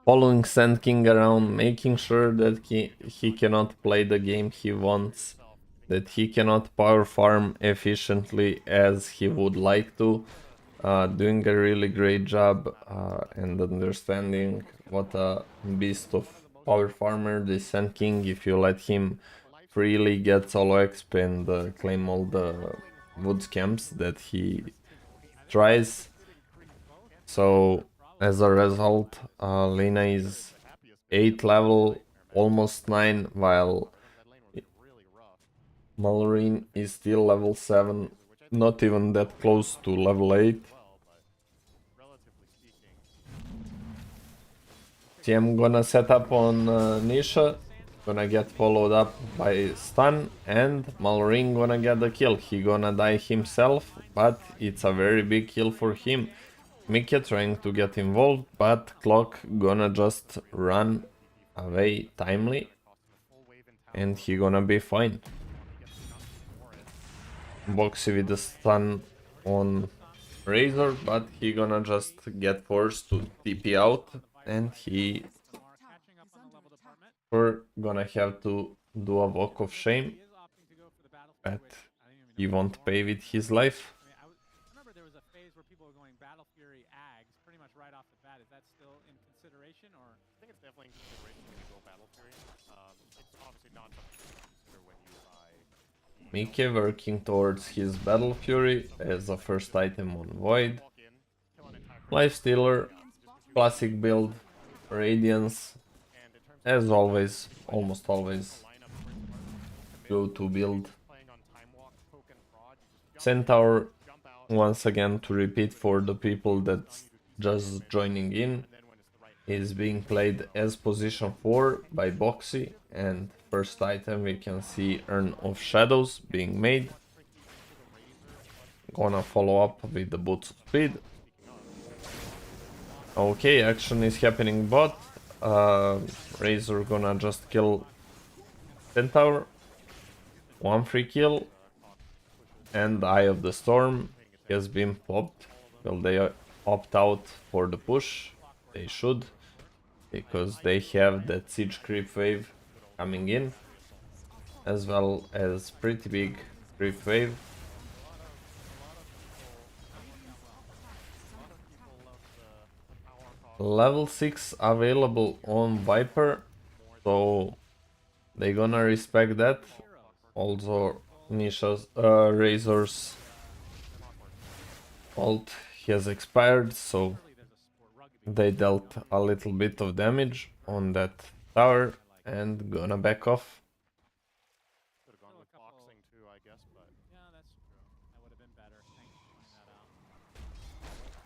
[SPEAKER 3] following Sand King around, making sure that he cannot play the game he wants, that he cannot power farm efficiently as he would like to, doing a really great job and understanding what a beast of power farmer this Sand King. If you let him freely get solo exp and claim all the wood scams that he tries. So as a result, Lina is 8 level, almost 9, while Malorine is still level 7, not even that close to level 8. TM gonna set up on Nisha, gonna get followed up by stun, and Malorine gonna get the kill. He gonna die himself, but it's a very big kill for him. Mickey trying to get involved, but Clock gonna just run away timely, and he gonna be fine. Boxy with the stun on Razor, but he gonna just get forced to TP out, and we're gonna have to do a walk of shame, but he won't pay with his life.
[SPEAKER 2] I remember there was a phase where people were going Battle Fury Ags pretty much right off the bat. Is that still in consideration, or?
[SPEAKER 1] I think it's definitely in consideration when you go Battle Fury. It's obviously not something you consider when you buy.
[SPEAKER 3] Mickey working towards his Battle Fury as a first item on Void. Lifestealer, classic build, Radiance, as always, almost always, go to build. Centaur, once again to repeat for the people that's just joining in, is being played as position 4 by Boxy, and first item we can see Urn of Shadows being made. Gonna follow up with the Boots of Speed. Okay, action is happening bot. Razor gonna just kill Centaur. One free kill. And Eye of the Storm has been popped. Will they opt out for the push? They should, because they have that siege creep wave coming in, as well as pretty big creep wave. Level 6 available on Viper, so they gonna respect that. Also, Nisha's Razor's ult has expired, so they dealt a little bit of damage on that tower and gonna back off.
[SPEAKER 1] Could have gone with boxing too, I guess, but
[SPEAKER 2] Yeah, that's true. That would have been better. Thanks for pointing that out.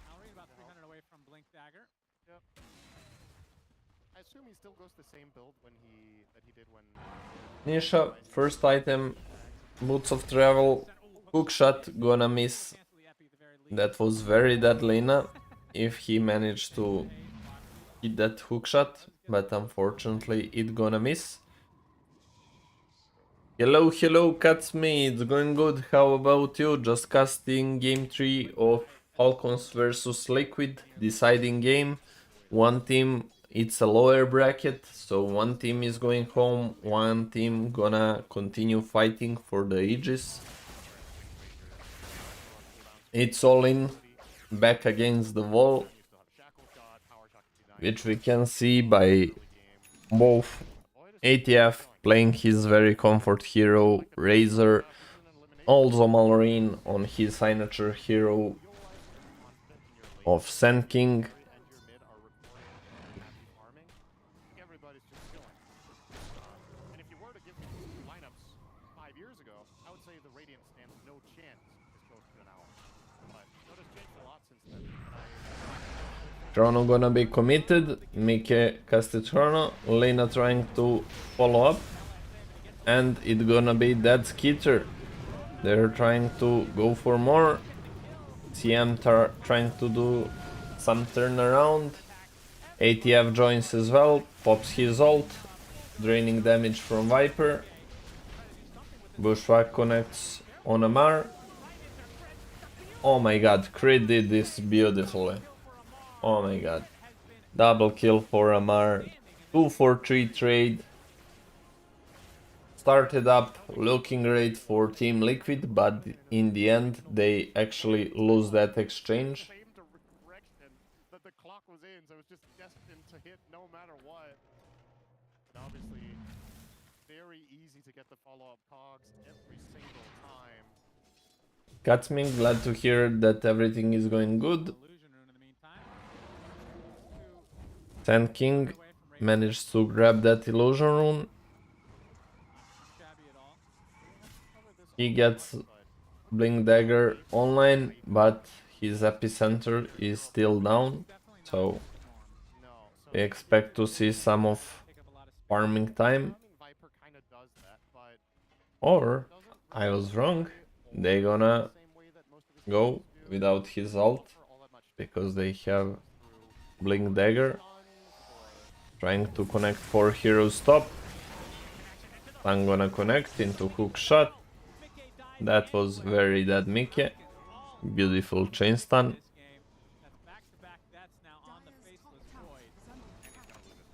[SPEAKER 2] Now we're about 300 away from Blink Dagger.
[SPEAKER 1] yep. I assume he still goes the same build when he did when.
[SPEAKER 3] Nisha, first item, Boots of Travel, hookshot, gonna miss. That was very dead Lina if he managed to hit that hookshot, but unfortunately it gonna miss. Hello, hello, Catsme, it's going good. How about you? Just casting game 3 of Falcons versus Liquid, deciding game. One team, it's a lower bracket, so one team is going home, one team gonna continue fighting for the Aegis. It's all in, back against the wall, which we can see by both ATF playing his very comfort hero, Razor, also Malorine on his signature hero of Sand King. Chrono gonna be committed, Mike casted Chrono, Lena trying to follow up, and it's gonna be that Skitter. They're trying to go for more, CM trying to do some turnaround, ATF joins as well, pops his ult, draining damage from Viper, Bushwhack connects on MMR. Oh my god, Creed did this beautifully. Oh my god. Double kill for MMR. 2 for 3 trade. Started up looking great for Team Liquid, but in the end they actually lose that exchange.
[SPEAKER 1] The clock was in, so it was just destined to hit no matter what. But obviously, very easy to get the follow-up cogs every single time.
[SPEAKER 3] Katsming, glad to hear that everything is going good. Sand King managed to grab that illusion rune. He gets Blink Dagger online, but his epicenter is still down, so we expect to see some of farming time. Or, I was wrong, they gonna go without his ult, because they have Blink Dagger. Trying to connect 4 heroes top. I'm gonna connect into hook shot. That was very dead Mickey. Beautiful chain stun.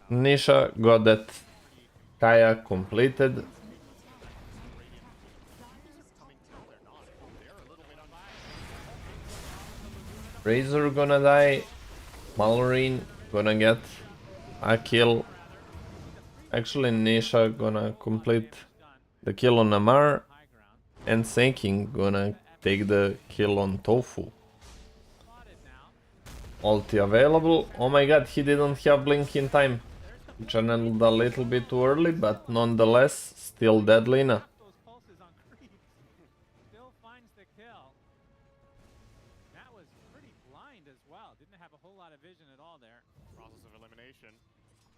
[SPEAKER 3] Nisha got that Kaya completed. Razor gonna die. Malorine gonna get a kill. Actually, Nisha gonna complete the kill on MMR, and Sanking gonna take the kill on Tofu. Ulti available. Oh my god, he didn't have blink in time. Channeled a little bit too early, but nonetheless, still dead Lina.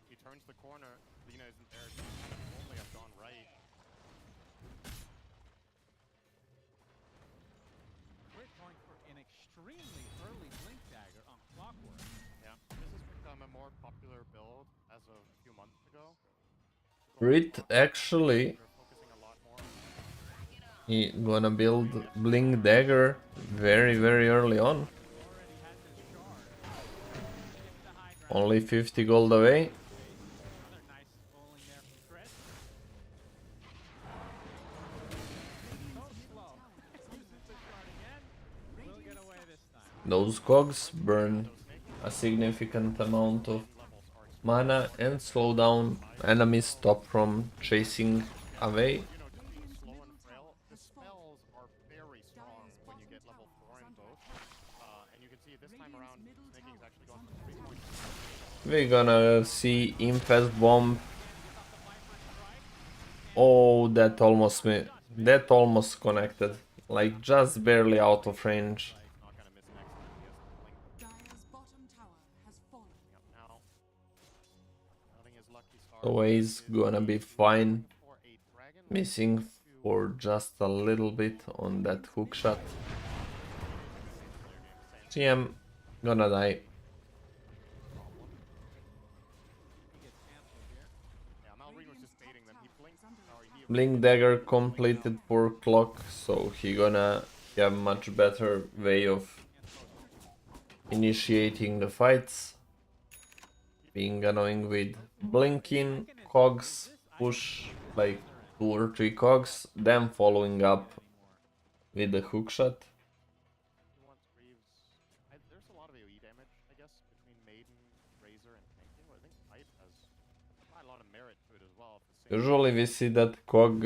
[SPEAKER 1] He turns the corner, Lina isn't there, she kind of only have gone right.
[SPEAKER 2] We're going for an extremely early Blink Dagger on Clockwork.
[SPEAKER 1] Yeah, this has become a more popular build as of a few months ago.
[SPEAKER 3] Rit actually, he gonna build Blink Dagger very early on. Only 50 gold away. Those cogs burn a significant amount of mana and slow down enemies stop from chasing away.
[SPEAKER 1] The spells are very strong when you get level 4 in both. And you can see this time around, Snaking is actually going for 3 points.
[SPEAKER 3] We're gonna see Infest Bomb. Oh, that almost connected. Like just barely out of range. So he's gonna be fine. Missing for just a little bit on that hook shot. CM gonna die. Blink Dagger completed for Clock, so he gonna have much better way of initiating the fights, being annoying with blinking, cogs, push like 2 or 3 cogs, then following up with the hookshot.
[SPEAKER 1] He wants Greaves. There's a lot of AoE damage, I guess, between Maiden, Razor, and tanking. I think Fight has quite a lot of merit to it as well.
[SPEAKER 3] Usually we see that cog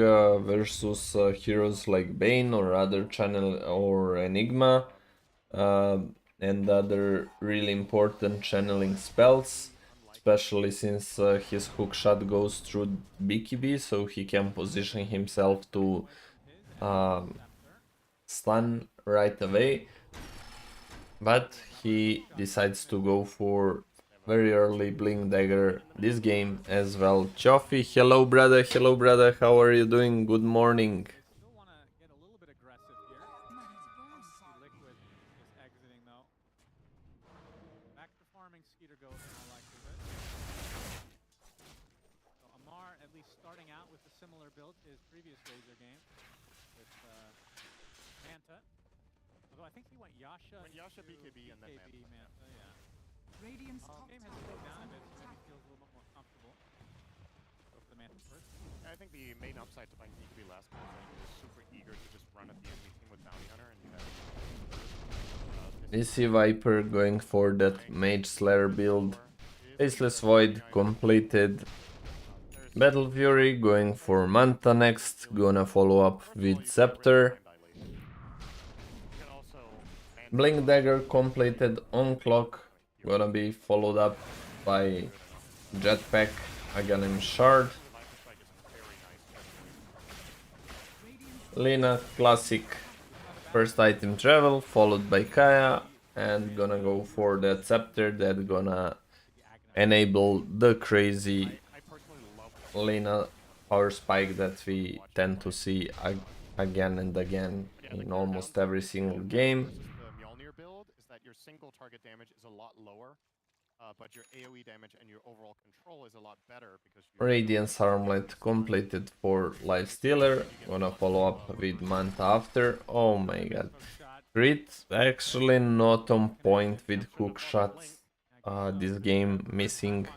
[SPEAKER 3] versus heroes like Bane or other channel or Enigma and other really important channeling spells, especially since his hookshot goes through BKB, so he can position himself to stun right away. But he decides to go for very early Blink Dagger this game as well. Choffy, hello brother, how are you doing? Good morning.
[SPEAKER 2] Still want to get a little bit aggressive here. Liquid is exiting though. Back to farming Skeeter goes in all likelihood. So Amar at least starting out with a similar build to his previous Razor game with Manta. Although I think he went Yasha.
[SPEAKER 1] BKB and then
[SPEAKER 2] Manta. Yeah.
[SPEAKER 9] Radiant's top
[SPEAKER 2] Game has slowed down a bit, so maybe feels a little bit more comfortable. Go for the Manta first.
[SPEAKER 1] I think the main upside to playing BKB last game is that he was super eager to just run at the enemy team with Bounty Hunter, and you have
[SPEAKER 3] We see Viper going for that Mage Slayer build. Faceless Void completed. Battle Fury going for Manta next, gonna follow up with Scepter. Blink Dagger completed on clock, gonna be followed up by Jetpack, Aghanim Shard. Lina, classic first item travel, followed by Kaya, and gonna go for that Scepter that gonna enable the crazy Lina power spike that we tend to see again and again in almost every single game.
[SPEAKER 1] the Mjolnir build is that your single target damage is a lot lower, but your AoE damage and your overall control is a lot better because
[SPEAKER 3] Radiance Armlet completed for Lifestealer. Gonna follow up with Manta after. Oh my god. Crit actually not on point with hook shots. This game missing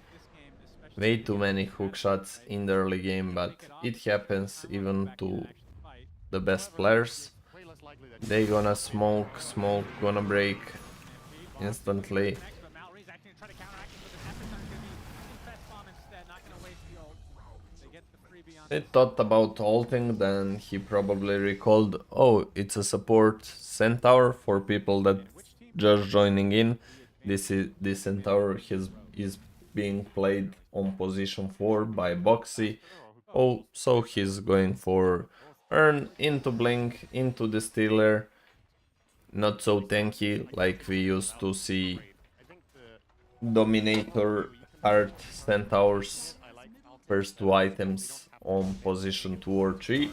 [SPEAKER 3] way too many hook shots in the early game, but it happens even to the best players. They gonna smoke, gonna break instantly. He thought about ulting, then he probably recalled, oh, it's a support centaur for people that just joining in. This centaur is being played on position 4 by Boxy. Oh, so he's going for Earn into Blink, into the Stealer. Not so tanky like we used to see Dominator Heart Centaurs first 2 items on position 2 or 3.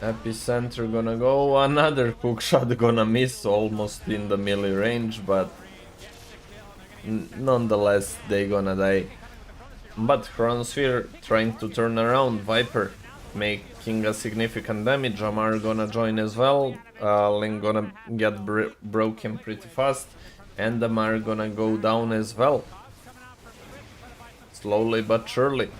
[SPEAKER 3] Epicenter gonna go, another hookshot gonna miss almost in the melee range, but nonetheless they gonna die. But Chronosphere trying to turn around Viper, making a significant damage. Amar gonna join as well. Link gonna get broken pretty fast, and Amar gonna go down as well. Slowly but surely.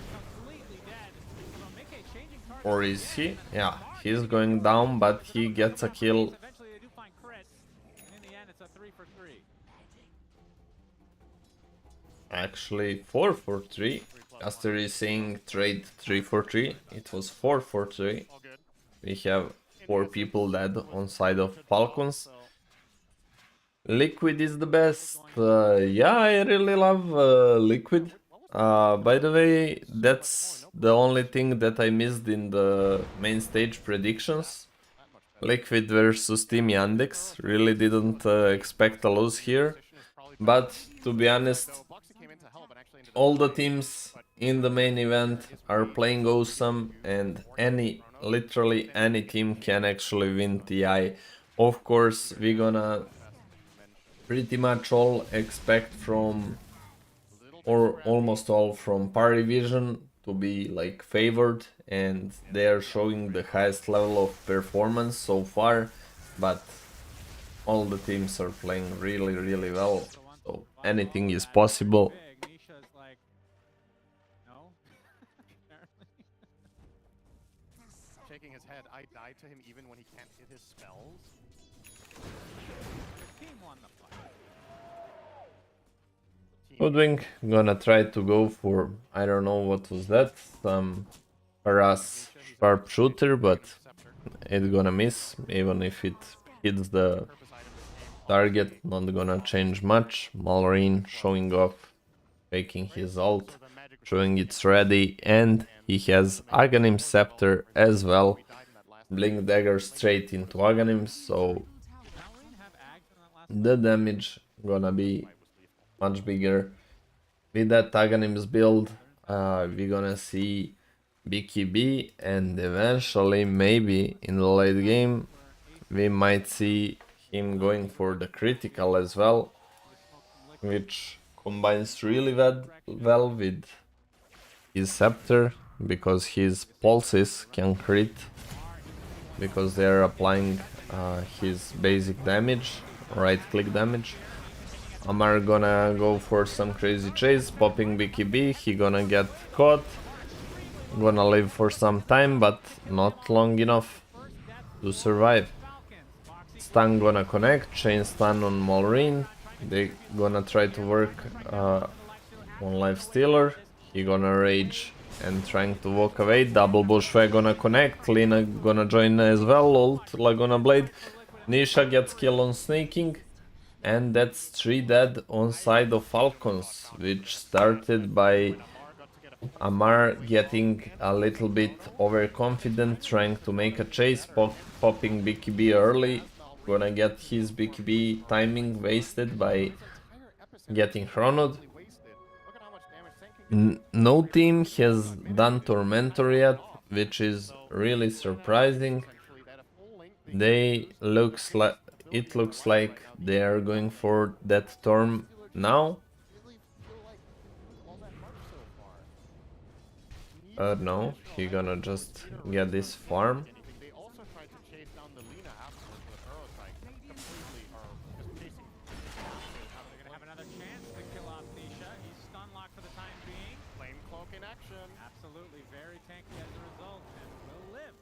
[SPEAKER 3] Or is he? Yeah, he's going down, but he gets a kill. Actually 4 for 3. Caster is saying trade 3 for 3. It was 4 for 3. We have 4 people dead on side of Falcons. Liquid is the best. Yeah, I really love Liquid. By the way, that's the only thing that I missed in the main stage predictions. Liquid versus Team Yandex. Really didn't expect a lose here. But to be honest, all the teams in the main event are playing awesome, and literally any team can actually win TI. Of course, we're gonna pretty much all expect from, or almost all from Party Vision to be like favored, and they are showing the highest level of performance so far, but all the teams are playing really, really well, so anything is possible.
[SPEAKER 2] Nisha's like, no. Apparently.
[SPEAKER 1] Shaking his head, I die to him even when he can't hit his spells.
[SPEAKER 2] Team won the fight.
[SPEAKER 3] Hoodwink gonna try to go for, I don't know what was that, some harass sharpshooter, but it's gonna miss, even if it hits the target, not gonna change much. Malrine showing off, faking his ult, showing it's ready, and he has Aghanim Scepter as well. Blink Dagger straight into Aghanim, so the damage gonna be much bigger. With that Aghanim's build, we're gonna see BKB, and eventually, maybe in the late game, we might see him going for the critical as well, which combines really well with his scepter, because his pulses can crit, because they are applying his basic damage, right click damage. Amar gonna go for some crazy chase, popping BKB, he gonna get caught, gonna live for some time, but not long enough to survive. Stun gonna connect, chain stun on Malrine, they gonna try to work on Life Stealer, he gonna rage and trying to walk away, double bushwhack gonna connect, Lina gonna join as well, ult Laguna Blade, Nisha gets kill on snaking, and that's 3 dead on side of Falcons, which started by Amar getting a little bit overconfident, trying to make a chase, popping BKB early, gonna get his BKB timing wasted by getting chronoed. No team has done Tormentor yet, which is really surprising. It looks like they are going for that Storm now. No, he gonna just get this farm.
[SPEAKER 1] They also tried to chase down the Lina afterwards with arrows, like completely or just chasing.
[SPEAKER 2] They're gonna have another chance to kill off Nisha. He's stun locked for the time being.
[SPEAKER 1] Flame cloak in action.
[SPEAKER 2] Absolutely very tanky as a result, and will live.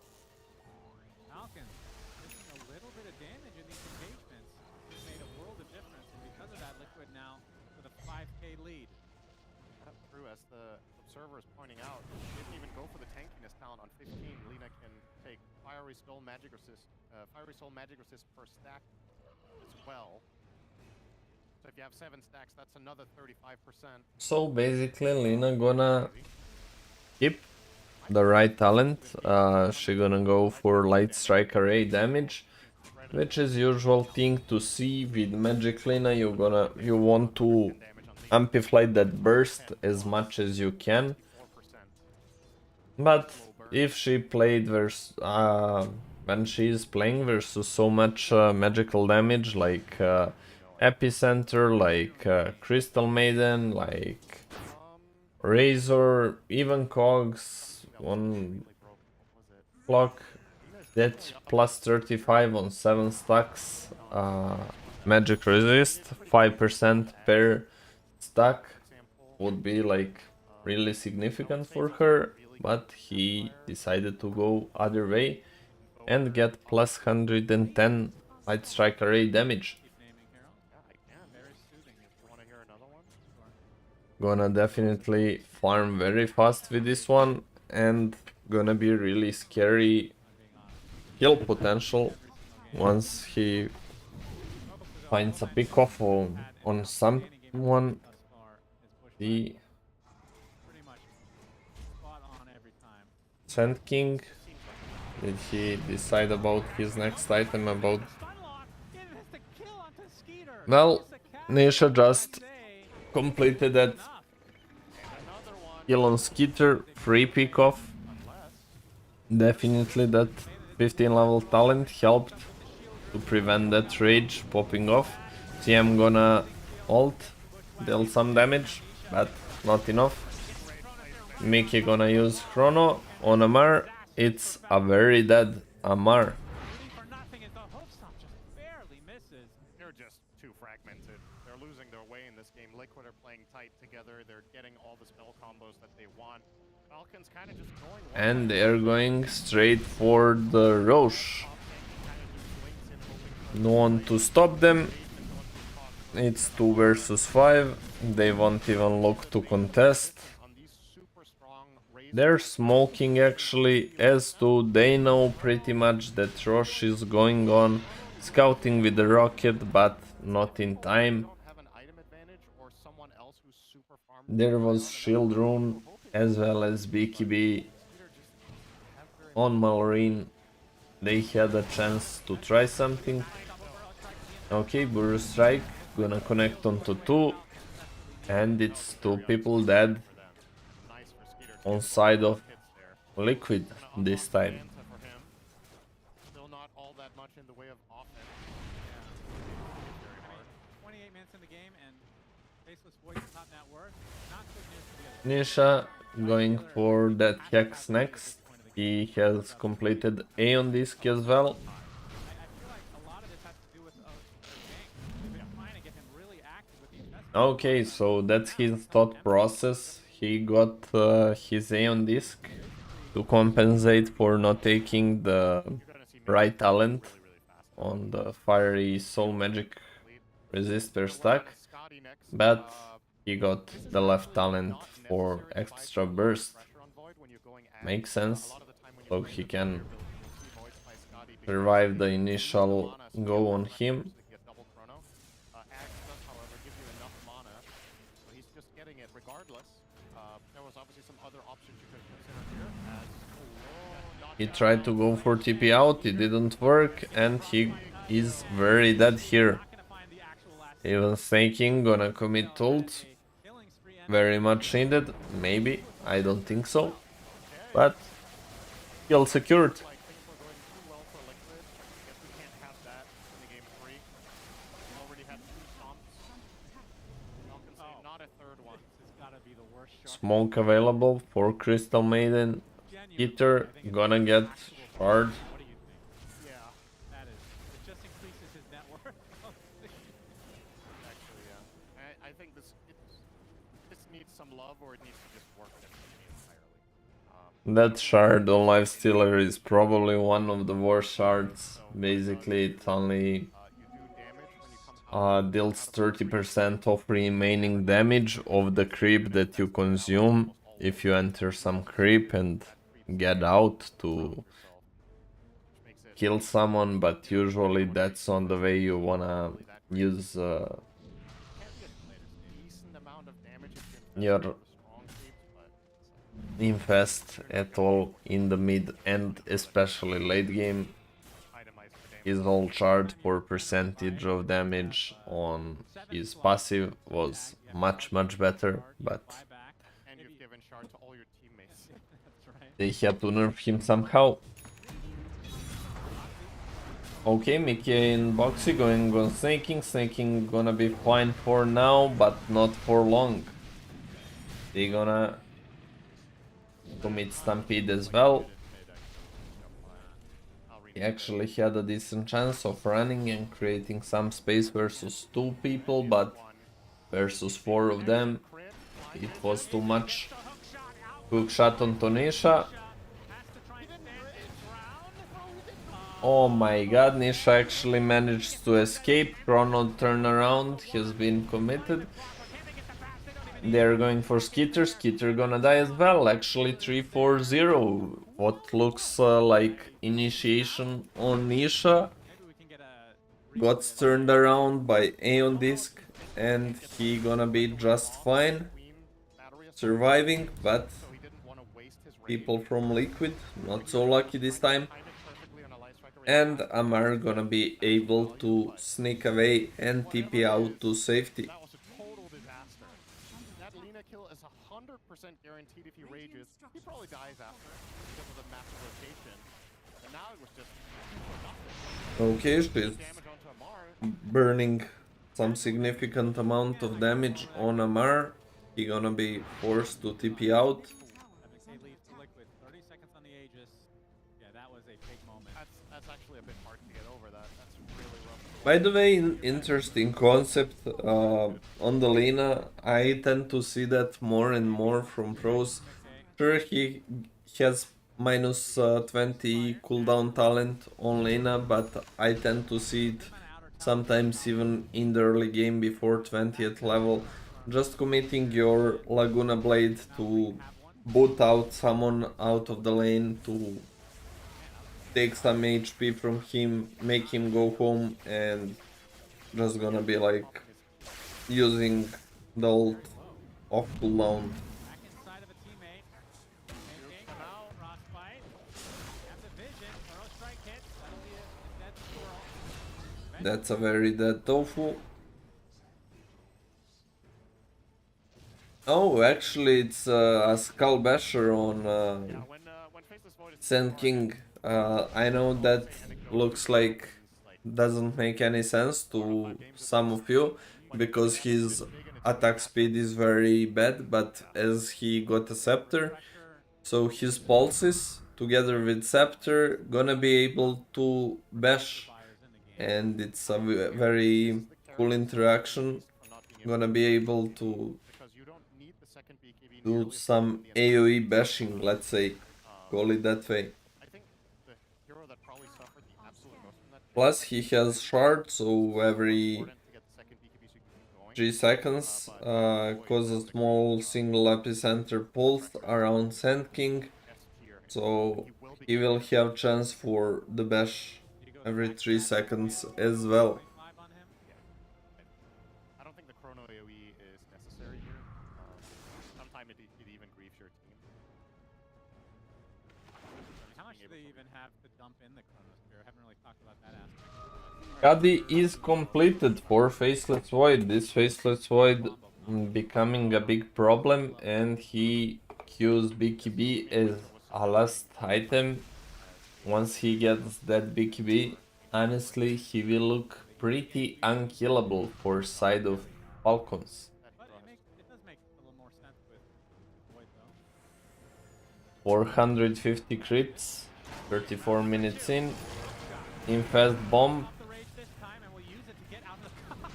[SPEAKER 2] Falcons missing a little bit of damage in these engagements. It's made a world of difference, and because of that, Liquid now with a 5k lead.
[SPEAKER 1] True, as the observer is pointing out, didn't even go for the tankiness talent on 15. Lina can take Fiery Soul Magic Resist per stack as well. So if you have 7 stacks, that's another 35%.
[SPEAKER 3] So basically Lina gonna keep the right talent, she gonna go for Light Strike Array damage, which is usual thing to see with Magic Lina. You want to amplify that burst as much as you can, but if she played versus when she is playing versus so much magical damage like Epicenter, like Crystal Maiden, like Razor, even Cogs, one clock, that plus 35 on 7 stacks, magic resist, 5% per stack would be like really significant for her, but he decided to go other way and get plus 110 Light Strike Array damage. Gonna definitely farm very fast with this one, and gonna be really scary kill potential once he finds a pick off on someone. The Sand King, did he decide about his next item? Well, Nisha just completed that kill on Skeeter, free pick off. Definitely that 15 level talent helped to prevent that rage popping off. TM gonna ult, deal some damage, but not enough. Mickey gonna use Chrono on Amar. It's a very dead Amar.
[SPEAKER 1] losing their way in this game. Liquid are playing tight together. They're getting all the spell combos that they want. Falcons kind of just going.
[SPEAKER 3] And they're going straight for the Roche. No one to stop them. It's 2 versus 5. They won't even look to contest. They're smoking actually, as do they know pretty much that Roche is going on scouting with the rocket, but not in time. There was Shield Rune as well as BKB on Malorine. They had a chance to try something. Okay, Burrow Strike gonna connect onto 2, and it's 2 people dead on side of Liquid this time.
[SPEAKER 1] Still not all that much in the way of offense.
[SPEAKER 2] 28 minutes in the game and Faceless Voice top net worth. Not good news for the other.
[SPEAKER 3] Nisha going for that Hex next. He has completed A on disc as well.
[SPEAKER 2] I feel like a lot of this has to do with Gank. They're trying to get him really active with the investment.
[SPEAKER 3] Okay, so that's his thought process. He got his A on disc to compensate for not taking the right talent on the Fiery Soul Magic resistor stack, but he got the left talent for extra burst. Makes sense, so he can survive the initial go on him. He tried to go for TP out, it didn't work, and he is very dead here. Even thinking, gonna commit ult. Very much needed, maybe, I don't think so. But kill secured. Smoke available for Crystal Maiden. Hitter gonna get hard.
[SPEAKER 2] Yeah, that is. It just increases his net worth.
[SPEAKER 1] Actually, yeah. I think this needs some love, or it needs to just work differently entirely.
[SPEAKER 3] That shard on Lifestealer is probably one of the worst shards. Basically, it only deals 30% of remaining damage of the creep that you consume if you enter some creep and get out to kill someone, but usually that's not the way you wanna use your infest at all in the mid and especially late game. His whole chart for percentage of damage on his passive was much better, but they had to nerf him somehow. Okay, Mickey and Boxy going on snaking. Snaking gonna be fine for now, but not for long. They gonna commit Stampede as well. He actually had a decent chance of running and creating some space versus 2 people, but versus 4 of them, it was too much. Hook shot on Nisha. Oh my god, Nisha actually managed to escape. Chrono turnaround has been committed. They're going for Skitter. Skitter gonna die as well. Actually 3-4-0. What looks like initiation on Nisha got turned around by Aeon Disc, and he gonna be just fine surviving, but people from Liquid not so lucky this time. And Amar gonna be able to sneak away and TP out to safety.
[SPEAKER 1] That was a total disaster. That Lina kill is 100% guaranteed if he rages. He probably dies after because of the massive rotation. And now it was just nothing.
[SPEAKER 3] Okay, she's burning some significant amount of damage on Amar. He gonna be forced to TP out. By the way, interesting concept on the Lena. I tend to see that more and more from pros. Sure, he has minus 20 cooldown talent on Lena, but I tend to see it sometimes even in the early game before 20th level. Just committing your Laguna Blade to boot out someone out of the lane to take some HP from him, make him go home, and just gonna be like using the ult off cooldown.
[SPEAKER 2] Back inside of a teammate. Thinking, now Frostbite. Have the vision. Throw strike hit. That'll be a dead squirrel.
[SPEAKER 3] That's a very dead tofu. Oh, actually, it's a Skull Basher on Sand King. I know that looks like doesn't make any sense to some of you because his attack speed is very bad, but as he got a scepter, so his pulses together with scepter gonna be able to bash, and it's a very cool interaction. Gonna be able to do some AoE bashing, let's say, call it that way. Plus he has shard, so every 3 seconds cause a small single epicenter pulse around Sand King, so he will have chance for the bash every 3 seconds as well.
[SPEAKER 1] I don't think the chrono AoE is necessary here. Sometimes it even grieves your team.
[SPEAKER 2] How much do they even have to dump in the Chronosphere? I haven't really talked about that aspect.
[SPEAKER 3] Kadi is completed for Faceless Void. This Faceless Void becoming a big problem, and he queues BKB as a last item. Once he gets that BKB, honestly, he will look pretty unkillable for side of Falcons.
[SPEAKER 2] But it does make a little more sense with Void though.
[SPEAKER 3] 450 crits, 34 minutes in fast bomb.
[SPEAKER 2] Off the rage this time, and we'll use it to get out of the now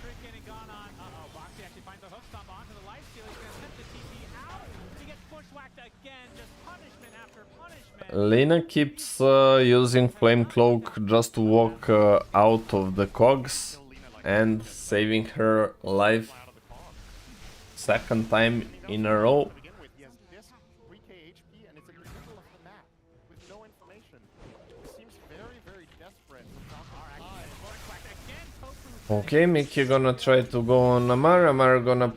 [SPEAKER 2] Trick getting gone on. Boxy actually finds a hook stop onto the lifesteal. He's gonna send the TP out. He gets bushwhacked again. Just punishment after punishment.
[SPEAKER 3] Lena keeps using Flame Cloak just to walk out of the cogs and saving her life second time in a row.
[SPEAKER 1] He has this 3k HP and it's in the middle of the map with no information. It seems very, very desperate.
[SPEAKER 3] Okay, Mickey gonna try to go on Amar. Amar gonna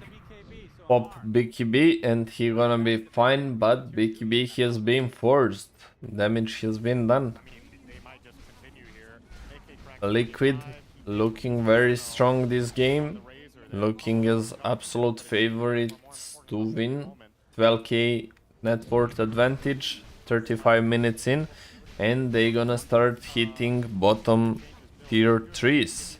[SPEAKER 3] pop BKB and he gonna be fine, but BKB has been forced. Damage has been done. Liquid looking very strong this game. Looking as absolute favorites to win. 12k net worth advantage, 35 minutes in, and they gonna start hitting bottom tier 3s.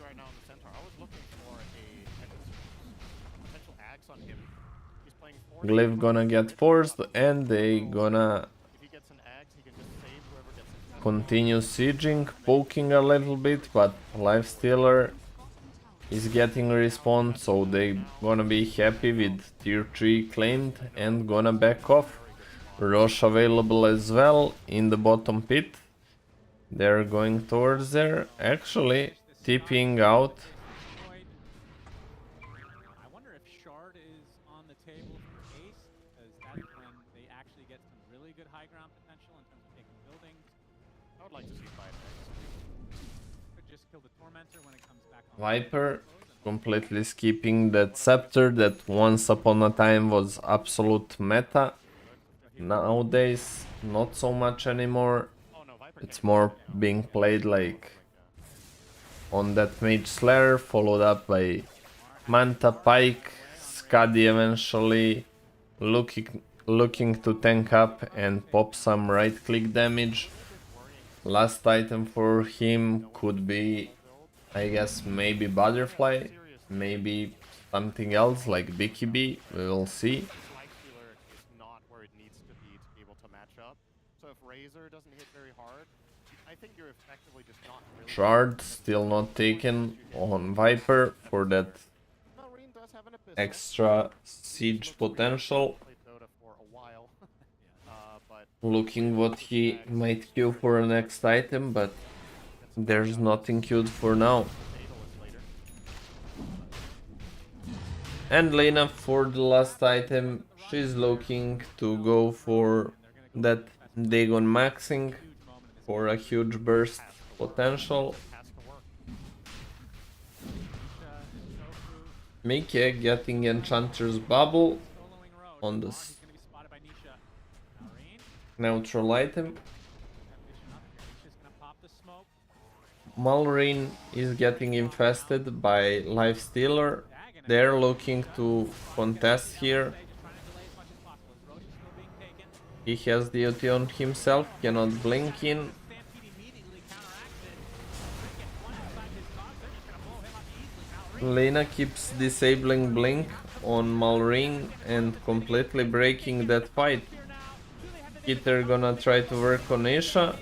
[SPEAKER 3] Glyph gonna get forced and they gonna continue sieging, poking a little bit, but Lifestealer is getting respawn, so they gonna be happy with tier 3 claimed and gonna back off. Roche available as well in the bottom pit. They're going towards there, actually TPing out.
[SPEAKER 2] I wonder if Shard is on the table for Ace, because that's when they actually get some really good high ground potential in terms of taking buildings.
[SPEAKER 1] I would like to see 5x.
[SPEAKER 2] Could just kill the Tormentor when it comes back on.
[SPEAKER 3] Viper completely skipping that scepter that once upon a time was absolute meta. Nowadays, not so much anymore. It's more being played like on that Mage Slayer, followed up by Manta Pike, Skadi eventually looking to tank up and pop some right click damage. Last item for him could be, I guess, maybe Butterfly, maybe something else like BKB, we will see.
[SPEAKER 1] So if Razor doesn't hit very hard, I I think you're effectively just not really
[SPEAKER 3] Shard still not taken on Viper for that
[SPEAKER 1] Marine does have an Abyssal.
[SPEAKER 3] extra siege potential.
[SPEAKER 1] Played Dota for a while. But
[SPEAKER 3] Looking what he might queue for the next item, but there's nothing queued for now.
[SPEAKER 1] Fatalist later.
[SPEAKER 3] And Lena for the last item, she's looking to go for that Dagon maxing for a huge burst potential.
[SPEAKER 1] Has to work.
[SPEAKER 3] Mickey getting Enchanter's Bubble on the neutral item. Malrine is getting infested by Lifestealer. They're looking to contest here. He has the ulti on himself, cannot blink in. Lena keeps disabling blink on Malrine and completely breaking that fight. Hitter gonna try to work on Isha.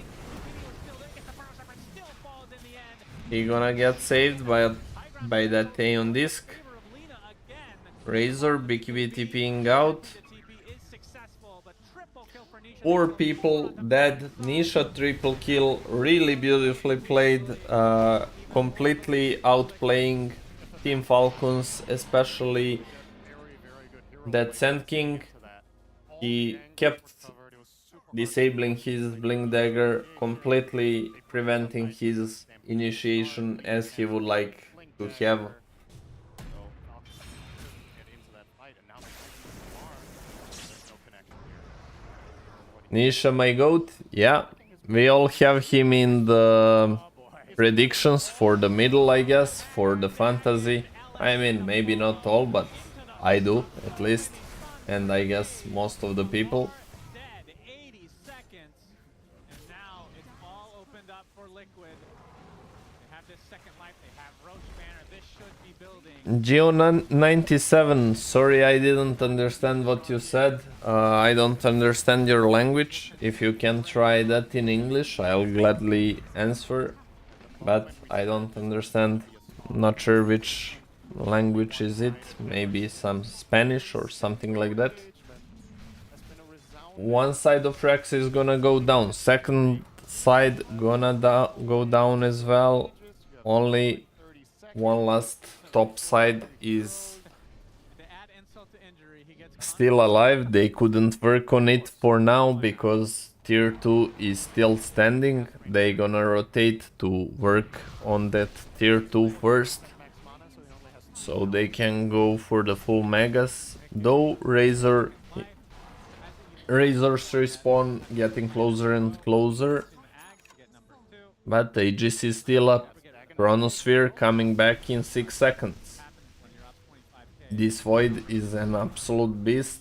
[SPEAKER 3] He gonna get saved by that Aeon disc. Razor, BKB TPing out. 4 people dead. Nisha triple kill, really beautifully played, completely outplaying Team Falcons, especially that Sand King. He kept disabling his Blink Dagger, completely preventing his initiation as he would like to have. Nisha, my goat, yeah, we all have him in the predictions for the middle, I guess, for the fantasy. I mean, maybe not all, but I do, at least, and I guess most of the people. Geo97, sorry I didn't understand what you said. I don't understand your language. If you can try that in English, I'll gladly answer. But I don't understand. Not sure which language is it. Maybe some Spanish or something like that. One side of Rex is gonna go down. Second side gonna go down as well. Only one last top side is still alive. They couldn't work on it for now because tier 2 is still standing. They gonna rotate to work on that tier 2 first, so they can go for the full megas. Though Razor's respawn getting closer and closer, but Aegis is still up. Chronosphere coming back in 6 seconds. This Void is an absolute beast.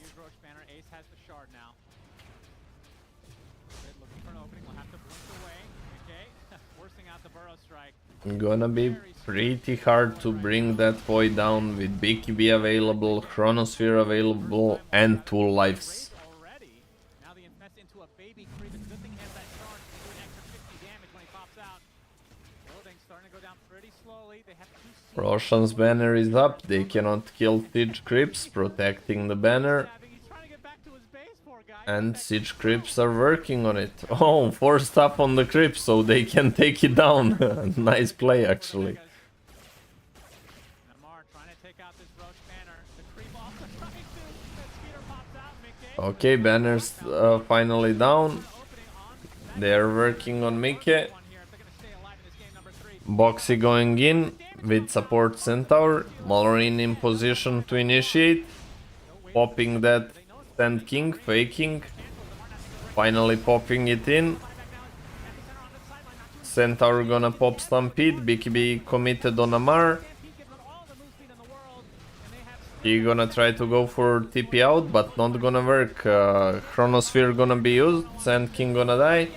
[SPEAKER 3] Gonna be pretty hard to bring that Void down with BKB available, Chronosphere available, and 2 lives. Roshan's banner is up, they cannot kill Siege Creeps, protecting the banner. And Siege Creeps are working on it. Oh, forced up on the Creeps so they can take it down. Nice play actually. Okay, banner's finally down. They are working on Mickey. Boxy going in with support Centaur. Malrine in position to initiate. Popping that Sand King, faking. Finally popping it in. Centaur gonna pop Stampede. BKB committed on Amar. He gonna try to go for TP out, but not gonna work. Chronosphere gonna be used. Sand King gonna die.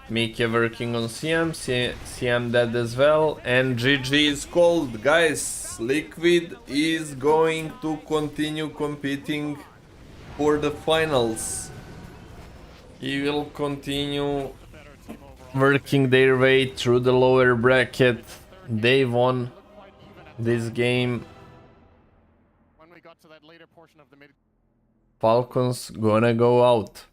[SPEAKER 3] Mickey working on CM, CM dead as well, and GG is called. Guys, Liquid is going to continue competing for the finals. He will continue working their way through the lower bracket. They won this game.
[SPEAKER 1] When we got to that later portion of the mid,
[SPEAKER 3] Falcons gonna go out.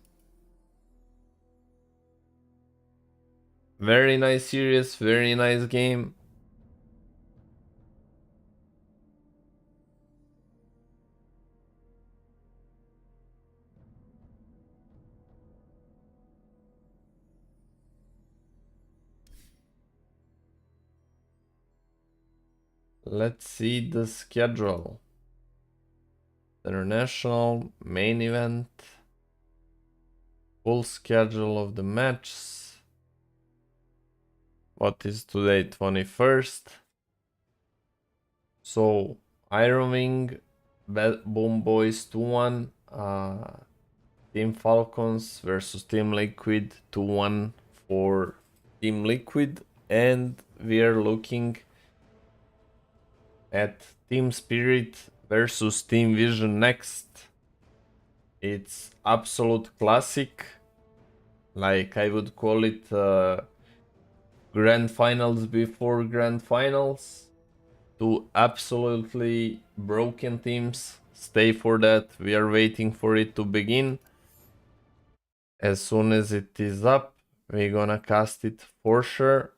[SPEAKER 3] Very nice series, very nice game. Let's see the schedule. International, main event, full schedule of the matches. What is today, 21st? So, Iron Wing, Boom Boys 2-1, Team Falcons versus Team Liquid 2-1 for Team Liquid, and we are looking at Team Spirit versus Team Vision next. It's absolute classic, like I would call it grand finals before grand finals. Two absolutely broken teams. Stay for that. We are waiting for it to begin. As soon as it is up, we're gonna cast it for sure.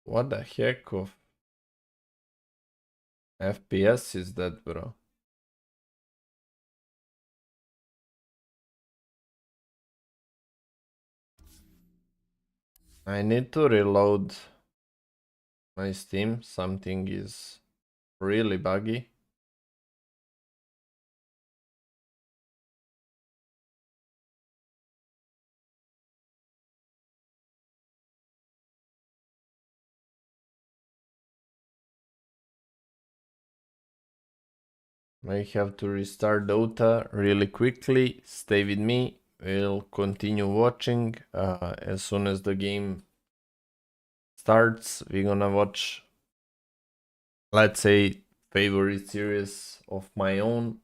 [SPEAKER 3] What the heck of FPS is that, bro? I need to reload my Steam. Something is really buggy. I have to restart Dota really quickly. Stay with me. We'll continue watching. As soon as the game starts, we're gonna watch, let's say, favorite series of my own.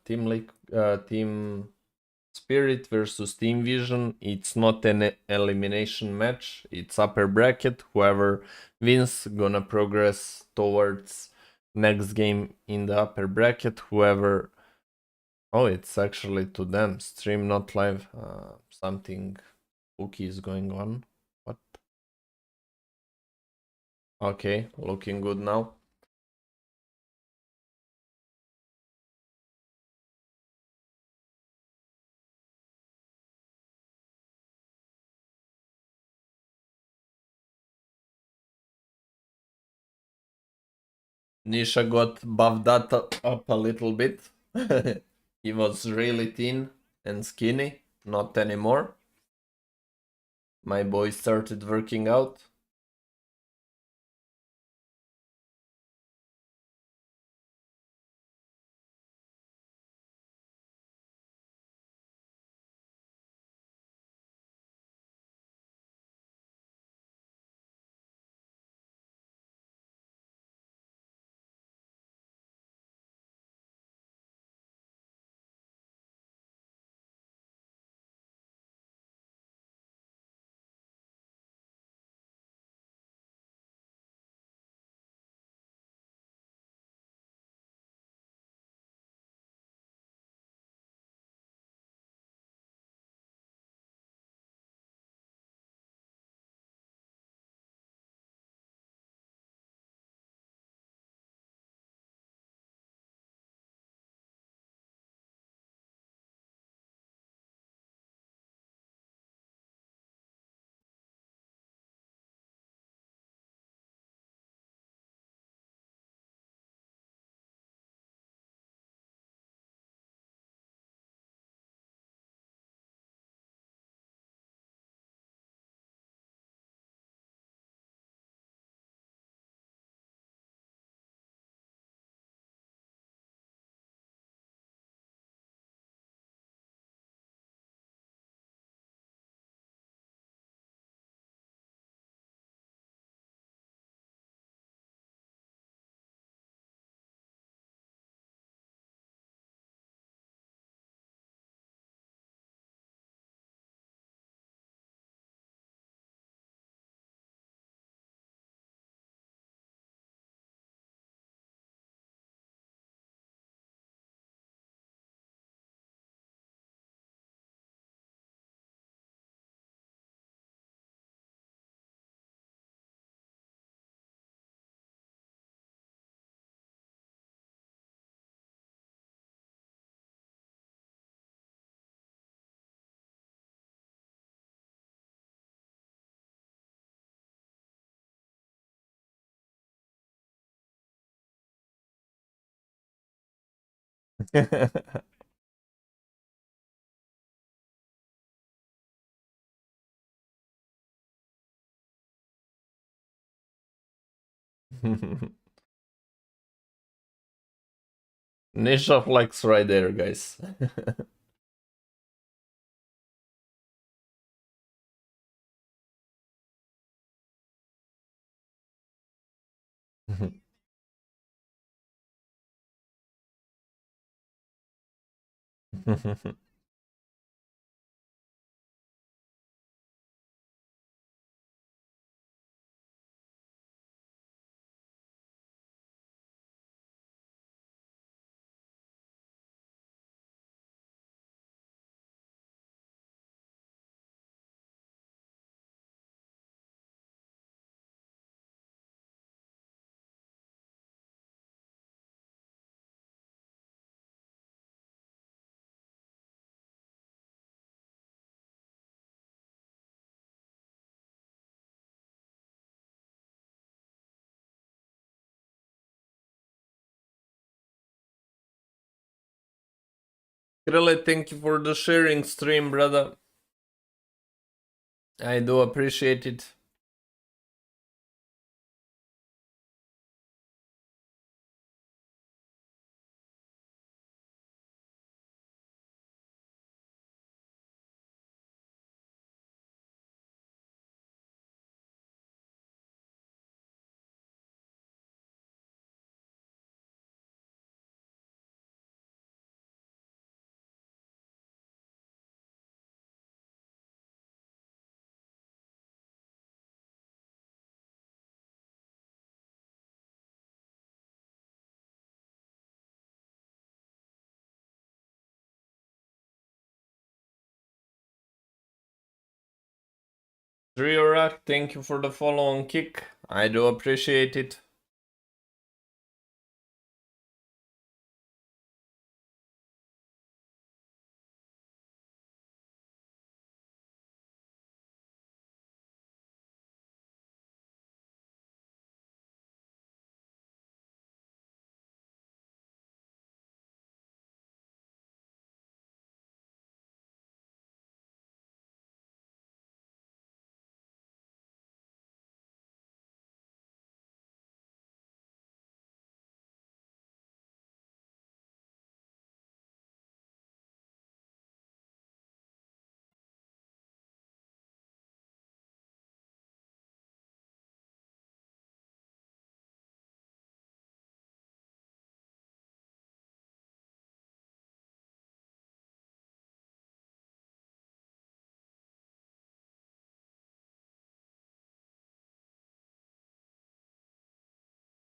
[SPEAKER 3] Team Spirit versus Team Vision. It's not an elimination match. It's upper bracket. Whoever wins gonna progress towards next game in the upper bracket. Whoever... Oh, it's actually to them. Stream not live. Something spooky is going on. What? Okay, looking good now. Nisha got buffed that up a little bit. He was really thin and skinny. Not anymore. My boy started working out. Ninja flex right there, guys. Krille, thank you for the sharing stream, brother. I do appreciate it. Triorak, thank you for the follow on Kick. I do appreciate it.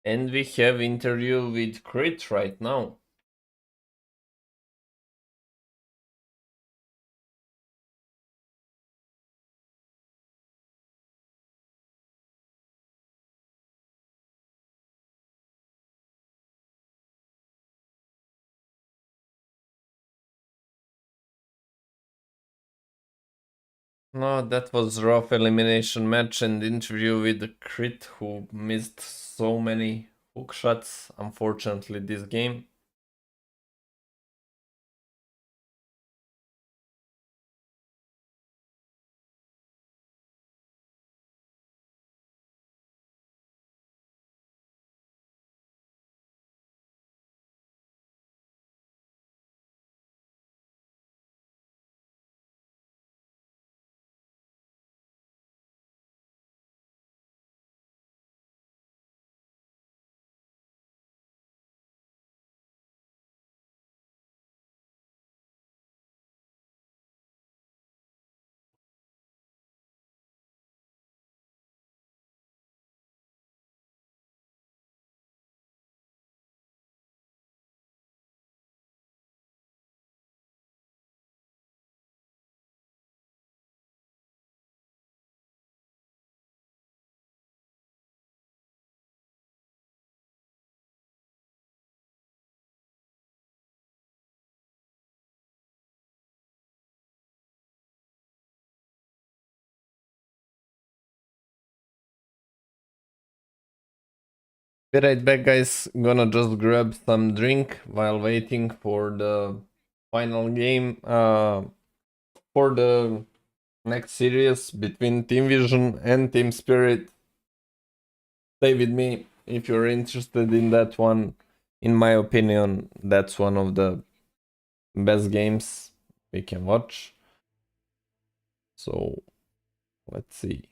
[SPEAKER 3] And we have interview with Crit right now. No, that was rough elimination match and interview with the Crit who missed so many hook shots, unfortunately, this game. Be right back, guys. Gonna just grab some drink while waiting for the final game for the next series between Team Vision and Team Spirit. Stay with me if you're interested in that one. In my opinion, that's one of the best games we can watch. So let's see.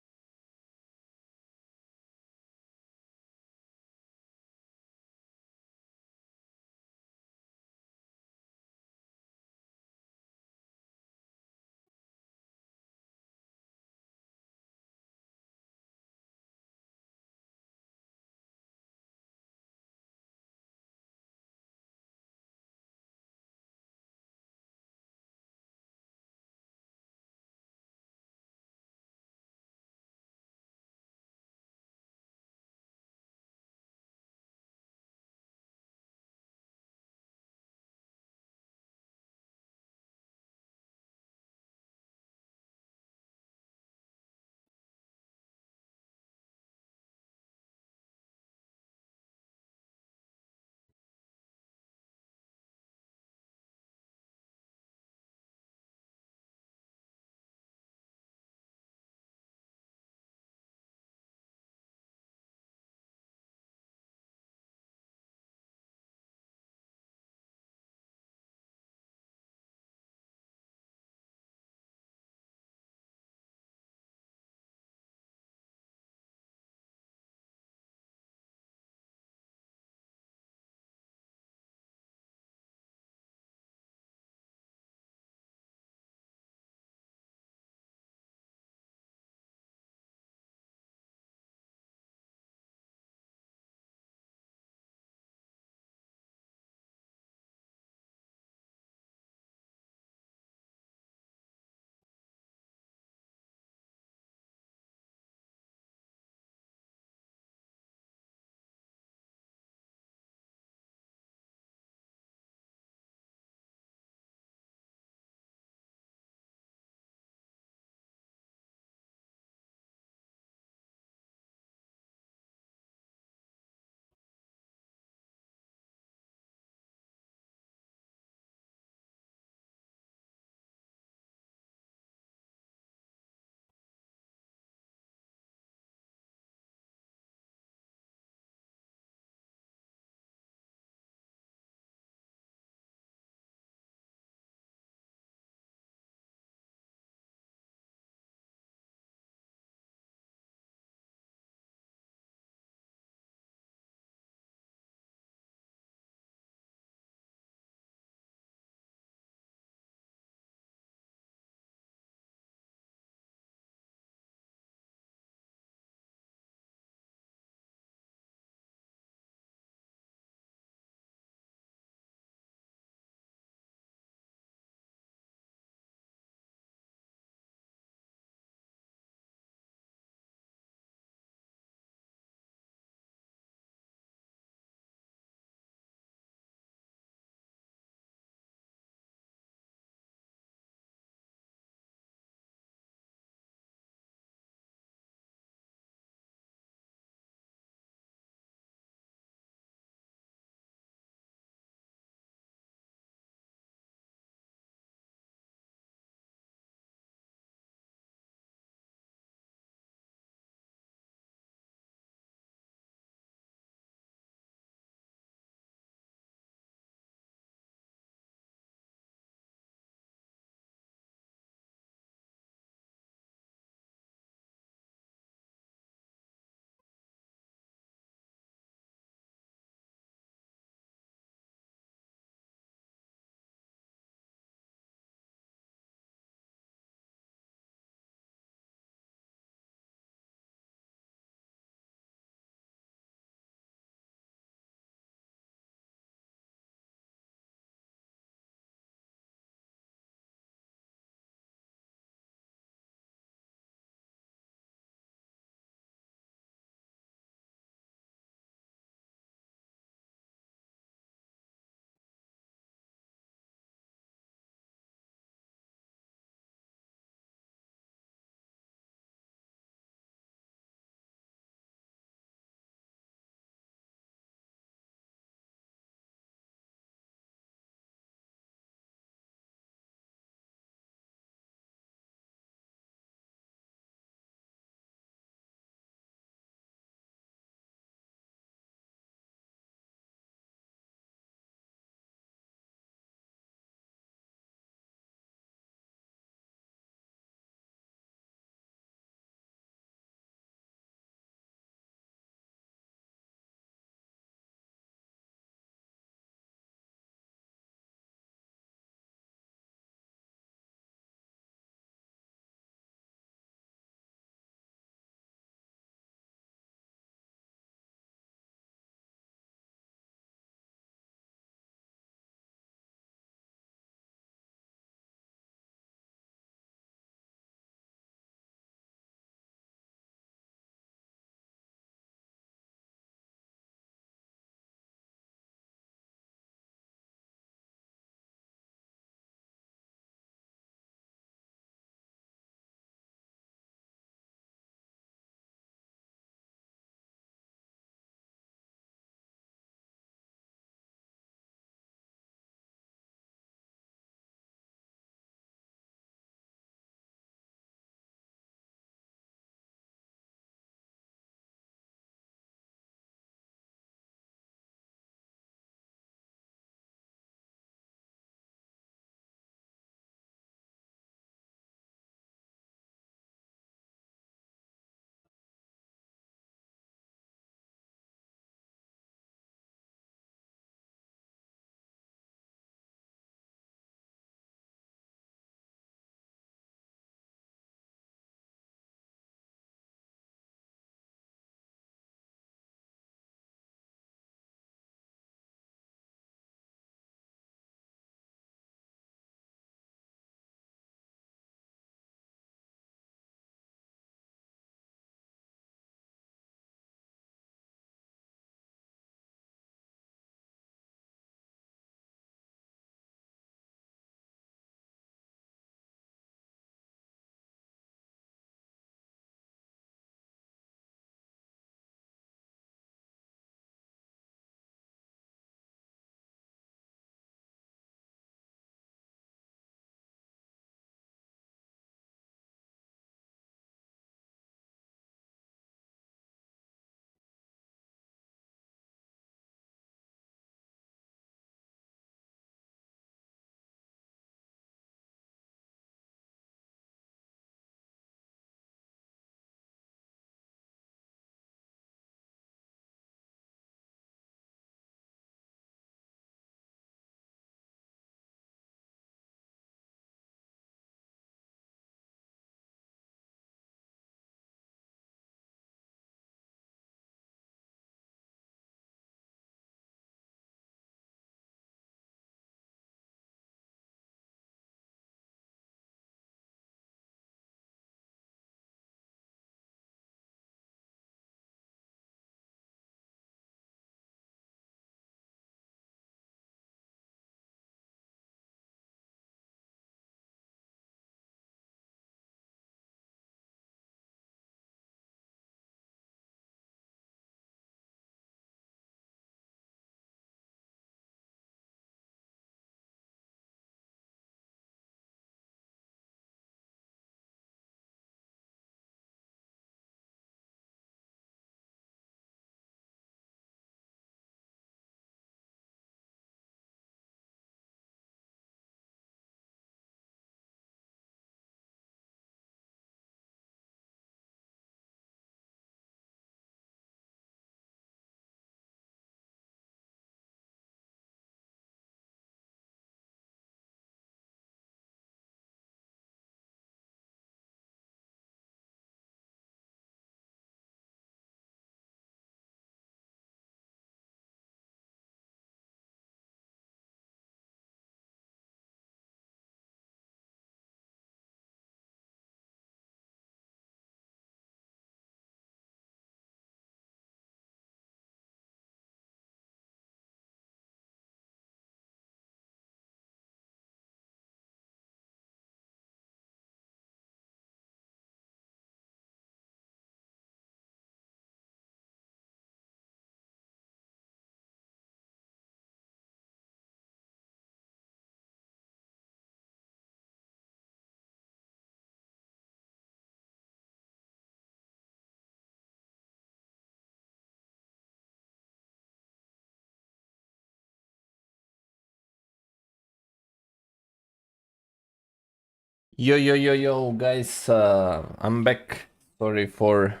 [SPEAKER 3] Yo yo yo yo guys, I'm back. Sorry for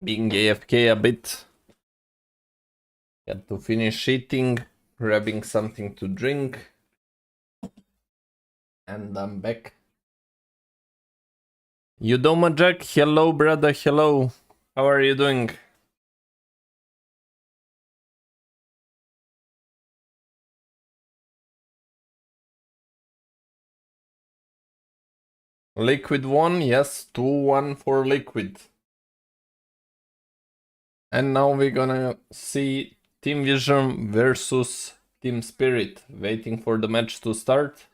[SPEAKER 3] being AFK a bit. Had to finish eating, grabbing something to drink, and I'm back. Yudoma Jack, hello brother, hello. How are you doing? Liquid won, yes, 2-1 for Liquid. And now we're gonna see Team Vision versus Team Spirit. Waiting for the match to start.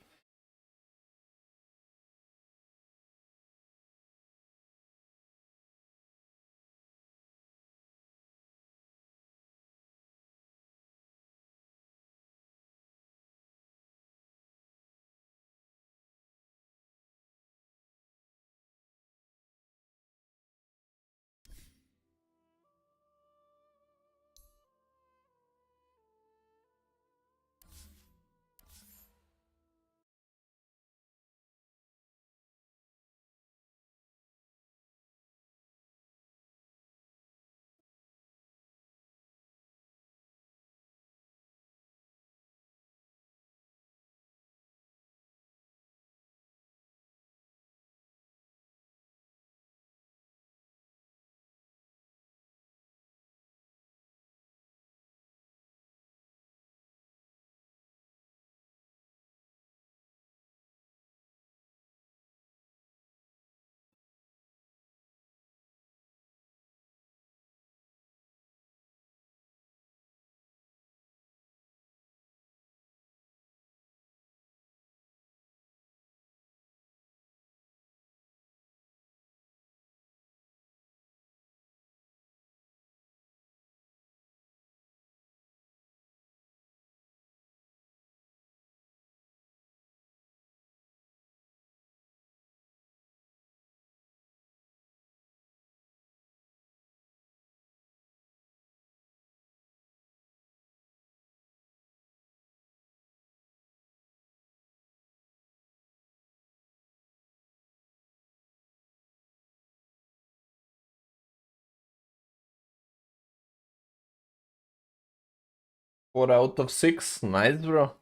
[SPEAKER 3] Four out of 6, nice bro.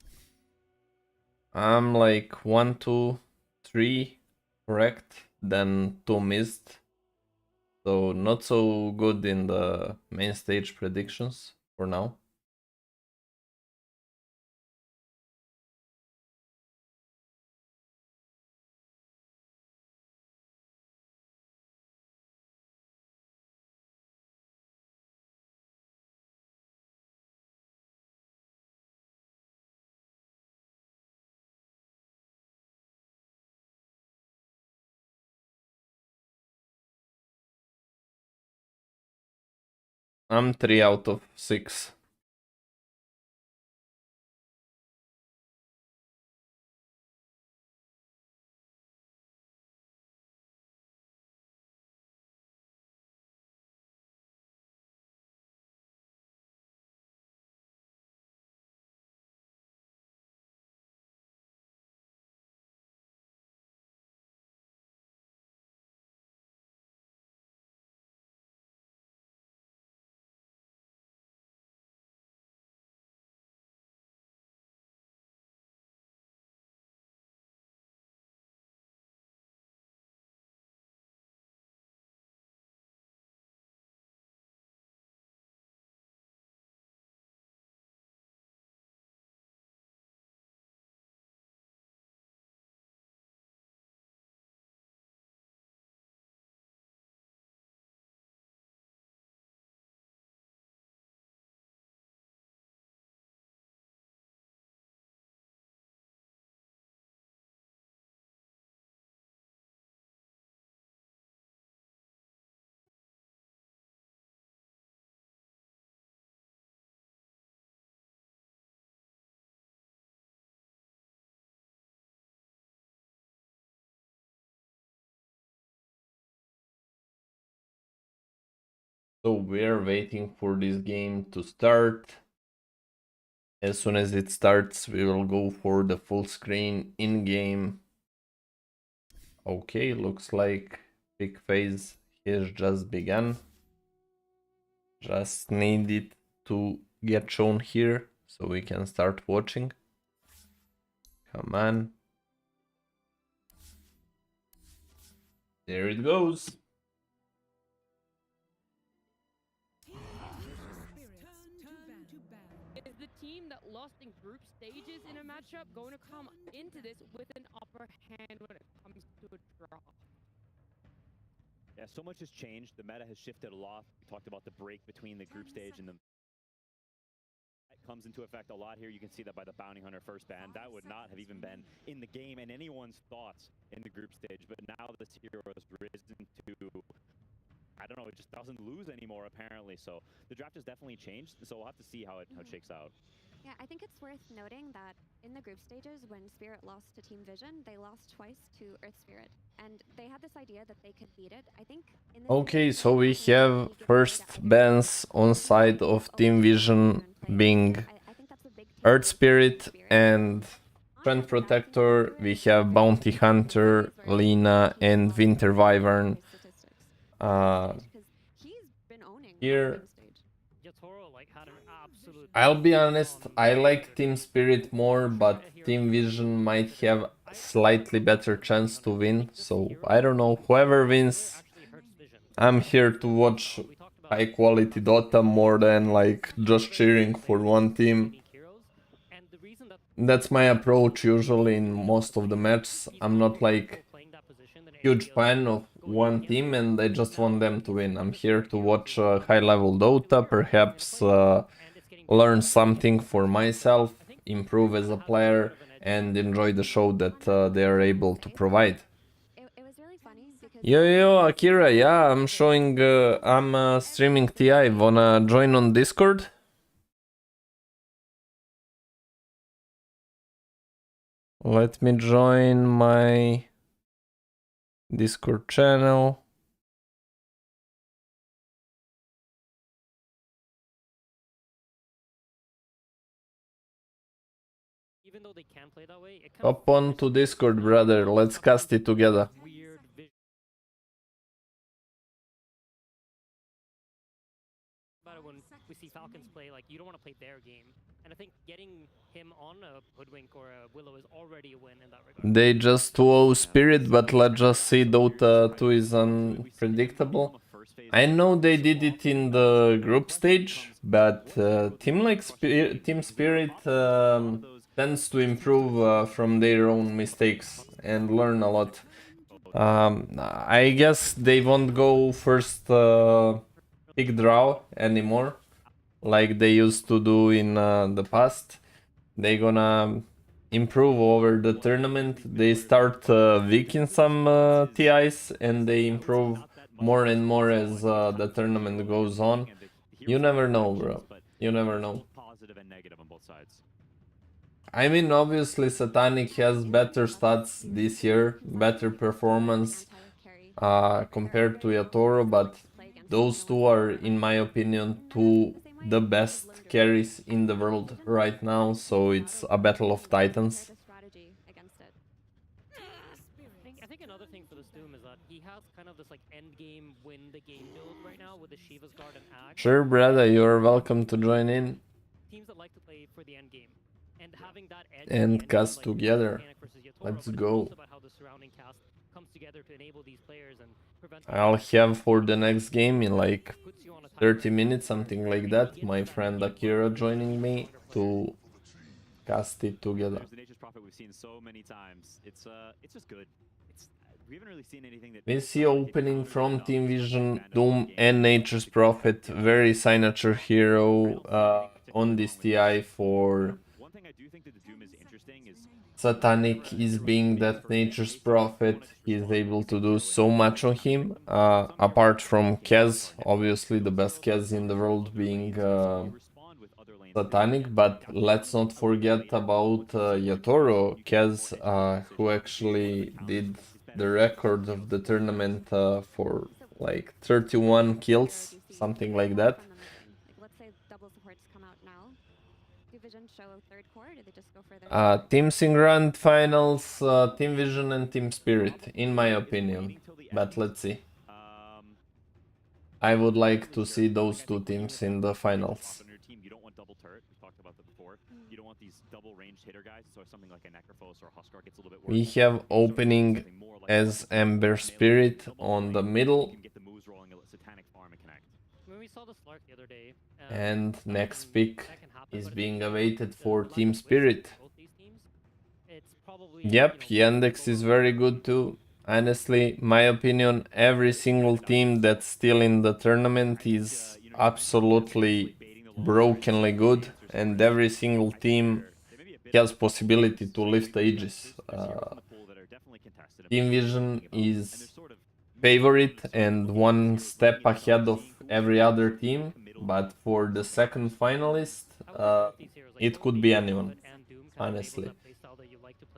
[SPEAKER 3] I'm like 1, 2, 3 correct, then 2 missed. So not so good in the main stage predictions for now. I'm 3 out of 6. So we're waiting for this game to start. As soon as it starts, we will go for the full screen in-game. Okay, looks like big phase has just begun. Just need it to get shown here so we can start watching. Come on. There it goes.
[SPEAKER 9] Is the team that lost in group stages in a matchup going to come into this with an upper hand when it comes to a draw?
[SPEAKER 10] Yeah, so much has changed. The meta has shifted a lot. We talked about the break between the group stage and the... That comes into effect a lot here. You can see that by the Bounty Hunter first ban. That would not have even been in the game and anyone's thoughts in the group stage. But now this hero has risen to... I don't know, it just doesn't lose anymore, apparently. So the draft has definitely changed. So we'll have to see how it shakes out.
[SPEAKER 11] Yeah, I think it's worth noting that in the group stages, when Spirit lost to Team Vision, they lost twice to Earth Spirit. And they had this idea that they could beat it. I think in this
[SPEAKER 3] Okay,
[SPEAKER 11] case,
[SPEAKER 3] so we have first bans on side of Team Vision being
[SPEAKER 11] I think that's a big
[SPEAKER 3] Earth Spirit and Trend Protector. We have Bounty Hunter, Lina, and Winter Wyvern. Here, I'll be honest, I like Team Spirit more, but Team Vision might have slightly better chance to win. So I don't know, whoever wins, I'm here to watch high quality Dota more than like just cheering for one team. That's my approach usually in most of the matches. I'm not like huge fan of one team and I just want them to win. I'm here to watch high level Dota, perhaps learn something for myself, improve as a player, and enjoy the show that they are able to provide. Yo, Akira, yeah, I'm showing, I'm streaming TI. Wanna join on Discord? Let me join my Discord channel.
[SPEAKER 9] Even though they can play that way, it kind
[SPEAKER 3] Hop on to Discord, brother. Let's cast it together.
[SPEAKER 9] about it when we see Falcons play, like, you don't want to play their game. And I think getting him on a Hoodwink or a Willow is already a win in that regard.
[SPEAKER 3] They just 2-0 Spirit, but let's just see Dota 2 is unpredictable. I know they did it in the group stage, but Team Spirit tends to improve from their own mistakes and learn a lot. I guess they won't go first pick draw anymore, like they used to do in the past. They gonna improve over the tournament. They start weak in some TIs and they improve more and more as the tournament goes on. You never know, bro. You never know. I mean, obviously Satanic has better stats this year, better performance compared to Yatoro, but those two are, in my opinion, two the best carries in the world right now, so it's a battle of titans.
[SPEAKER 9] I think another thing for this Doom is that he has kind of this like end game win the game build right now with the Shiva's Guard and Ag.
[SPEAKER 3] Sure, brother, you're welcome to join in.
[SPEAKER 9] Teams that like to play for the end game. And having that edge
[SPEAKER 3] and cast together. Let's go. I'll have for the next game in like 30 minutes, something like that, my friend Akira joining me to cast it together.
[SPEAKER 10] We've seen so many times. It's just good. We haven't really seen anything that
[SPEAKER 3] we see opening from Team Vision, Doom and Nature's Prophet, very signature hero on this TI for Satanic is being that Nature's Prophet. He is able to do so much on him, apart from Kez, obviously the best Kez in the world being Satanic, but let's not forget about Yatoro, Kez, who actually did the record of the tournament for like 31 kills, something like that.
[SPEAKER 11] do Vision show third core, or do they just go for their
[SPEAKER 3] Teams in Grand Finals, Team Vision and Team Spirit, in my opinion. But let's see. I would like to see those two teams in the finals.
[SPEAKER 10] You don't want double turret. We talked about that before. You don't want these double ranged hitter guys. So something like a Necrophos or a Huskar gets a little bit worse.
[SPEAKER 3] We have opening as Ember Spirit on the middle.
[SPEAKER 10] You can get the moves rolling, a Satanic Farm and connect.
[SPEAKER 9] When we saw the Slark the other day,
[SPEAKER 3] And next pick is being awaited for Team Spirit. Yep, Yandex is very good too. Honestly, my opinion, every single team that's still in the tournament is absolutely brokenly good, and every single team has possibility to lift Aegis. Team Vision is favorite and one step ahead of every other team, but for the second finalist, it could be anyone, honestly.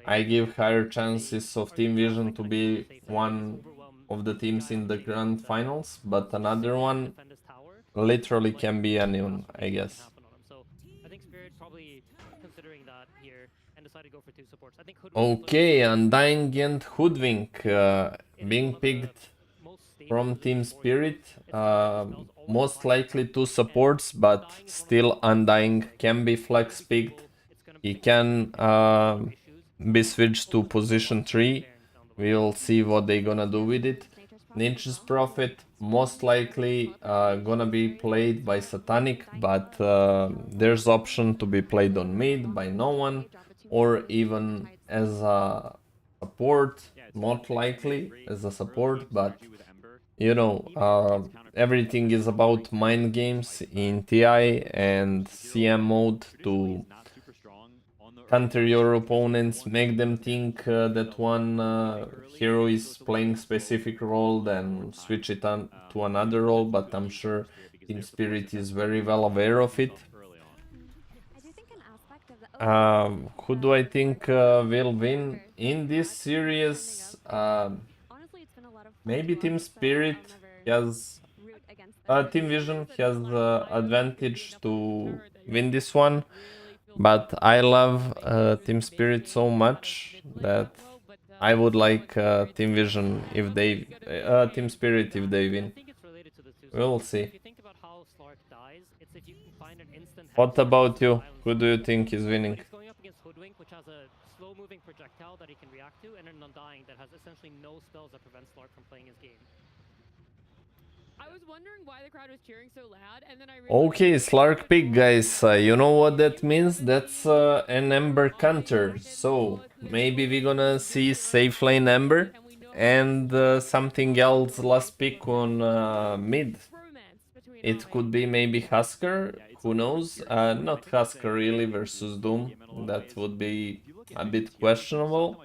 [SPEAKER 3] I give higher chances of Team Vision to be one of the teams in the grand finals, but another one literally can be anyone, I guess. Okay, Undying and Hoodwink being picked from Team Spirit. Most likely two supports, but still Undying can be flex picked. He can be switched to position 3. We'll see what they're gonna do with it. Nature's Prophet most likely gonna be played by Satanic, but there's option to be played on mid by no one, or even as a support, not likely as a support, but you know, everything is about mind games in TI and CM mode to counter your opponents, make them think that one hero is playing specific role, then switch it on to another role, but I'm sure Team Spirit is very well aware of it. Who do I think will win in this series? Maybe Team Spirit has... Team Vision has advantage to win this one. But I love Team Spirit so much that I would like Team Vision if they... Team Spirit if they win. We'll see. What about you? Who do you think is winning?
[SPEAKER 9] It's going up against Hoodwink, which has a slow-moving projectile that he can react to, and an Undying that has essentially no spells that prevent Slark from playing his game.
[SPEAKER 12] I was wondering why the crowd was cheering so loud, and then I realized...
[SPEAKER 3] Okay, Slark pick, guys. You know what that means? That's an Ember counter. So, maybe we're gonna see safe lane Ember and something else last pick on mid. It could be maybe Huskar, who knows? Not Huskar really versus Doom. That would be a bit questionable.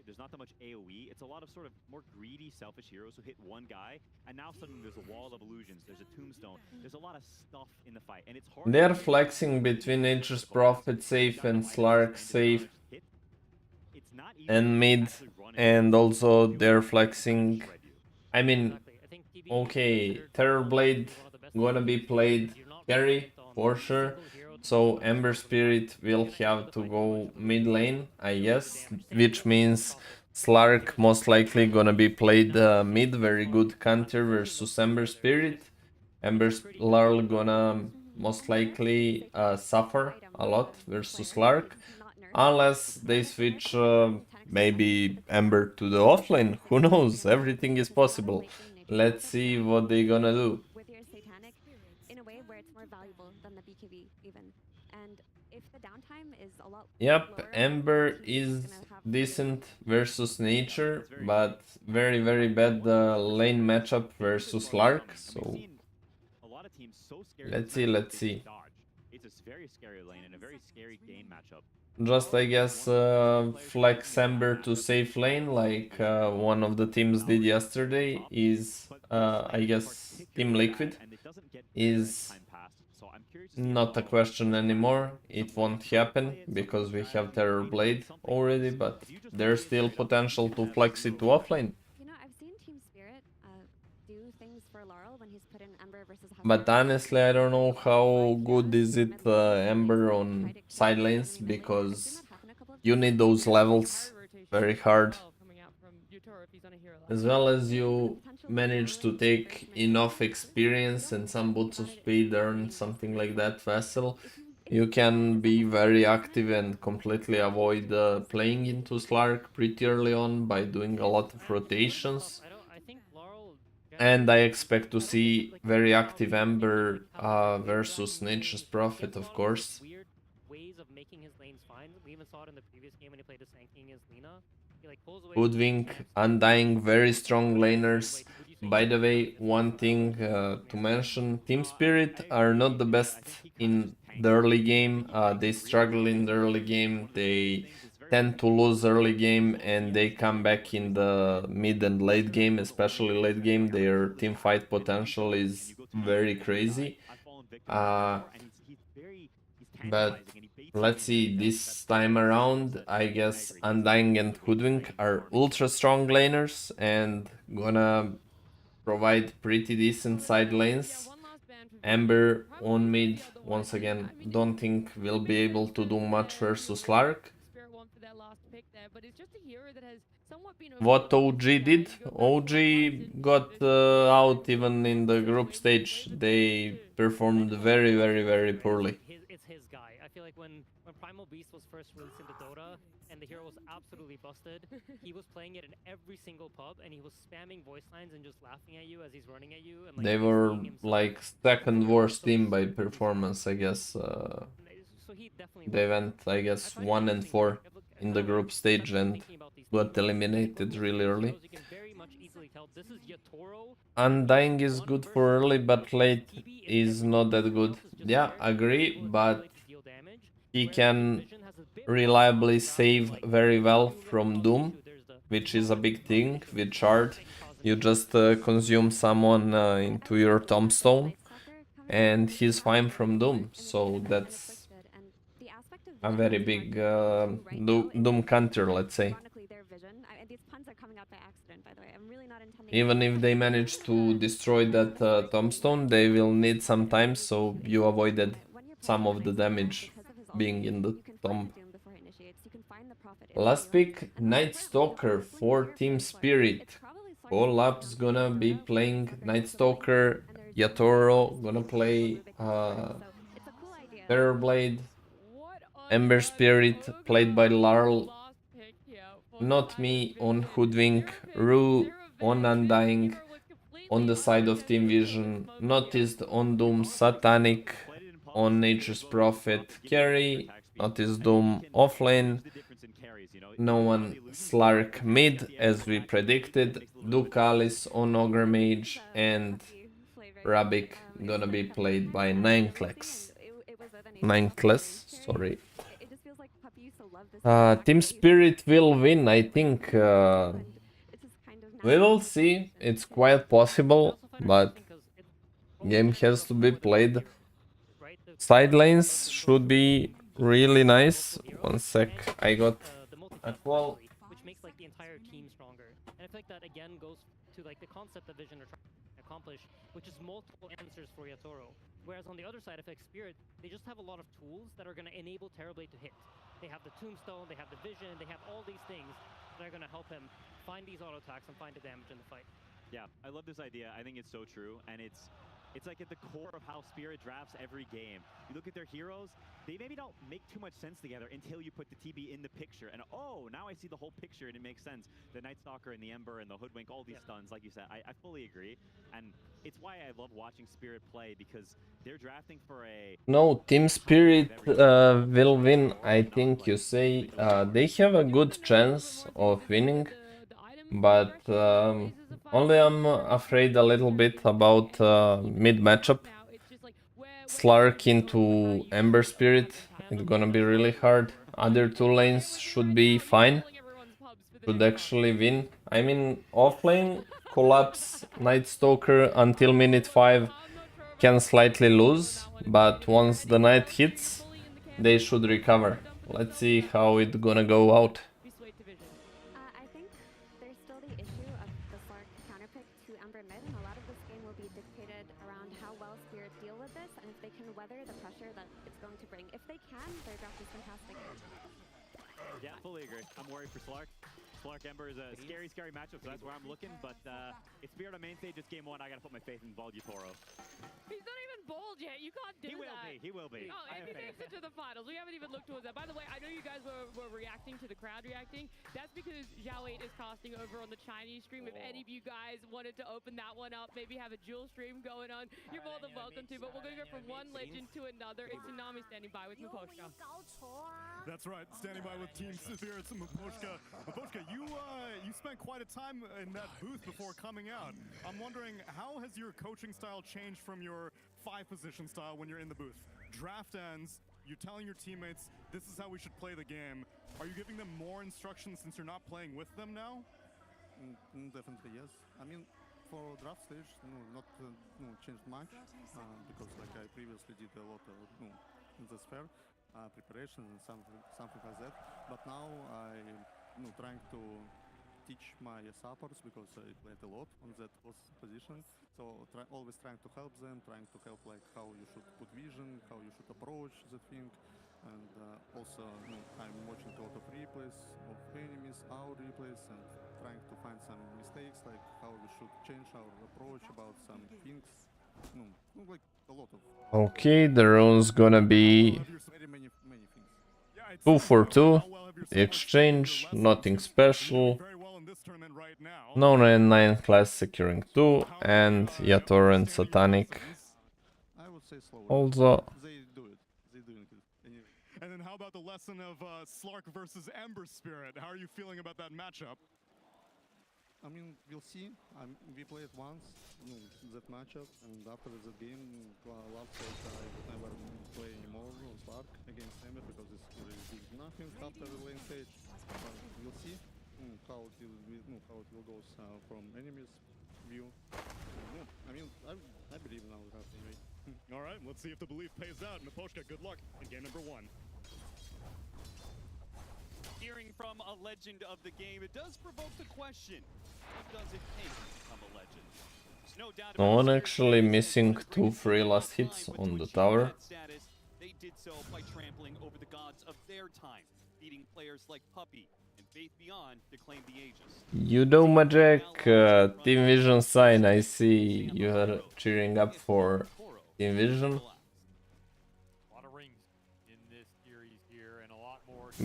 [SPEAKER 10] There's not that much AoE. It's a lot of sort of more greedy, selfish heroes who hit one guy, and now suddenly there's a wall of illusions, there's a tombstone, there's a lot of stuff in the fight, and it's hard.
[SPEAKER 3] They're flexing between Nature's Prophet safe and Slark safe and mid, and also they're flexing. I mean, okay, Terrorblade gonna be played carry for sure. So Ember Spirit will have to go mid lane, I guess, which means Slark most likely gonna be played mid, very good counter versus Ember Spirit. Ember Slark gonna most likely suffer a lot versus Slark, unless they switch maybe Ember to the offlane, who knows, everything is possible. Let's see what they gonna do. Yep, Ember is decent versus Nature, but very, very bad lane matchup versus Lark, so let's see, let's see.
[SPEAKER 10] It's a very scary lane and a very scary game matchup.
[SPEAKER 3] Just, I guess, flex Ember to safe lane, like one of the teams did yesterday, is, I guess, Team Liquid, is not a question anymore. It won't happen, because we have Terrorblade already, but there's still potential to flex it to offlane.
[SPEAKER 11] You know, I've seen Team Spirit do things for Laurel when he's put in Ember versus
[SPEAKER 3] But honestly, I don't know how good is it Ember on side lanes, because you need those levels very hard. As well as you manage to take enough experience and some boots of speed, earn something like that vessel, you can be very active and completely avoid playing into Slark pretty early on by doing a lot of rotations. And I expect to see very active Ember versus Nature's Prophet, of course.
[SPEAKER 9] Weird ways of making his lanes fine. We even saw it in the previous game when he played the Sand King as Lina. He like pulls away.
[SPEAKER 3] Hoodwink, Undying, very strong laners. By the way, one thing to mention, Team Spirit are not the best in the early game. They struggle in the early game. They tend to lose early game and they come back in the mid and late game, especially late game. Their team fight potential is very crazy. But let's see, this time around, I guess Undying and Hoodwink are ultra strong laners and gonna provide pretty decent side lanes. Ember on mid, once again, don't think we'll be able to do much versus Lark. What OG did? OG got out even in the group stage. They performed very poorly.
[SPEAKER 9] It's his guy. I feel like when Primal Beast was first released into Dota and the hero was absolutely busted, he was playing it in every single pub and he was spamming voice lines and just laughing at you as he's running at you. And, like,
[SPEAKER 3] they were like second worst team by performance, I guess. They went, I guess, 1 and 4 in the group stage and got eliminated really early. Undying is good for early, but late is not that good. Yeah, agree, but he can reliably save very well from Doom, which is a big thing. With Shard, you just consume someone into your tombstone, and he's fine from Doom, so that's a very big Doom counter, let's say. Even if they manage to destroy that tombstone, they will need some time, so you avoided some of the damage being in the tomb. Last pick, Night Stalker for Team Spirit. Collap's gonna be playing Night Stalker, Yatoro gonna play Terrorblade, Ember Spirit played by Larl, not me on Hoodwink, Rue on Undying, on the side of Team Vision, Noticed on Doom, Satanic on Nature's Prophet, Carry, Noticed Doom offlane, no one Slark mid as we predicted, Ducalis on Ogre Mage, and Rabik gonna be played by Nineclex, sorry. Team Spirit will win, I think. We will see. It's quite possible, but game has to be played. Side lanes should be really nice. One sec, I got a call.
[SPEAKER 9] Which makes like the entire team stronger. And I feel like that again goes to like the concept that Vision are trying to accomplish, which is multiple answers for Yatoro. Whereas on the other side, Effect Spirit, they just have a lot of tools that are going to enable Terrorblade to hit. They have the Tombstone, they have the Vision, they have all these things that are going to help him find these auto attacks and find the damage in the fight.
[SPEAKER 10] Yeah, I love this idea. I think it's so true, and it's like at the core of how Spirit drafts every game. You look at their heroes, they maybe don't make too much sense together until you put the TB in the picture. And oh, now I see the whole picture and it makes sense. The Night Stalker and the Ember and the Hoodwink, all these stuns, like you said, I fully agree. And it's why I love watching Spirit play, because they're drafting for a...
[SPEAKER 3] No, Team Spirit will win, I think you say. They have a good chance of winning, but only I'm afraid a little bit about mid matchup. Slark into Ember Spirit, it's gonna be really hard. Other two lanes should be fine, should actually win. I mean, offlane, Collapse, Night Stalker until minute 5 can slightly lose, but once the night hits, they should recover. Let's see how it's gonna go out.
[SPEAKER 11] I think there's still the issue of the Slark counterpick to Ember mid, and a lot of this game will be dictated around strong to bring. If they can, their draft is fantastic.
[SPEAKER 10] Yeah, fully agree. I'm worried for Slark. Slark Ember is a scary, scary matchup, so that's where I'm looking. But it's Spirit on main stage, it's game 1. I gotta put my faith in Volgutoro.
[SPEAKER 12] He's not even bold yet. You can't do that.
[SPEAKER 10] He will be.
[SPEAKER 12] Oh, and he makes it to the finals. We haven't even looked towards that. By the way, I know you guys were reacting to the crowd reacting. That's because Zhao8 is casting over on the Chinese stream. If any of you guys wanted to open that one up, maybe have a dual stream going on, you're more than welcome to. But we're going to go from one legend to another. It's Tsunami standing by with Miposhka.
[SPEAKER 13] That's right, standing by with Team Spirits and Miposhka. Miposhka, you spent quite a time in that booth before coming out. I'm wondering, how has your coaching style changed from your 5-position style when you're in the booth? Draft ends, you're telling your teammates, this is how we should play the game. Are you giving them more instructions since you're not playing with them now?
[SPEAKER 14] Definitely yes. I mean, for draft stage, not changed much because like I previously did a lot of in the sphere preparation and something like that. But now I trying to teach my supports because I played a lot on that position. So always trying to help them, trying to help like how you should put vision, how you should approach the thing. And also I'm watching a lot of replays of enemies, our replays, and trying to find some mistakes, like how we should change our approach about some things. Like a lot of.
[SPEAKER 3] Okay, the rune's gonna be
[SPEAKER 14] Very many things.
[SPEAKER 3] 2 for 2. The exchange, nothing special. No 9 class securing 2, and Yator and Satanic.
[SPEAKER 14] I would say slowly.
[SPEAKER 3] Also,
[SPEAKER 14] They do it. They're doing it. Anyway.
[SPEAKER 13] And then how about the lesson of Slark versus Ember Spirit? How are you feeling about that matchup?
[SPEAKER 14] I mean, we'll see. We played once, that matchup, and after the game, last stage I would never play anymore on Slark against Ember because it's really big nothing after the lane stage. But we'll see how it will go from enemies' view. I mean, I believe in our draft anyway.
[SPEAKER 13] All right, let's see if the belief pays out. Miposhka, good luck in game number 1.
[SPEAKER 15] Hearing from a legend of the game, it does provoke the question: what does it take to become a legend? There's no doubt
[SPEAKER 3] no one actually missing 2 free last hits on the tower.
[SPEAKER 15] They did so by trampling over the gods of their time, beating players like Puppey and Faith Beyond to claim the Aegis.
[SPEAKER 3] You know, Magic, Team Vision sign, I see you are cheering up for Team Vision.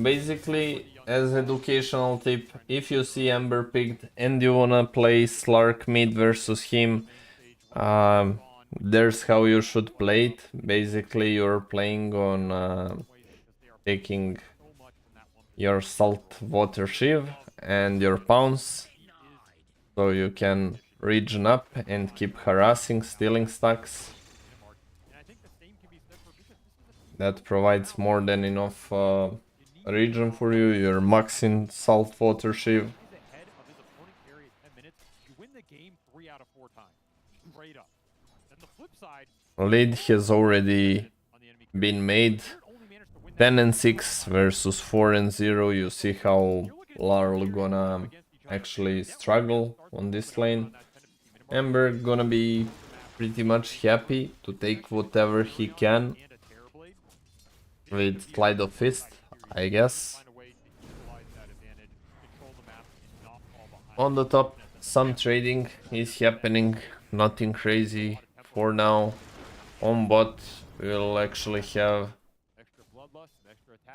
[SPEAKER 3] Basically, as educational tip, if you see Ember picked and you wanna play Slark mid versus him, there's how you should play it. Basically, you're playing on taking your salt water shiv and your pounce, so you can regen up and keep harassing, stealing stacks. That provides more than enough regen for you. You're maxing salt water shiv. Lead has already been made. 10 and 6 versus 4 and 0. You see how Larl gonna actually struggle on this lane. Ember gonna be pretty much happy to take whatever he can with Slide of Fist, I guess. On the top, some trading is happening, nothing crazy for now. On bot, we'll actually have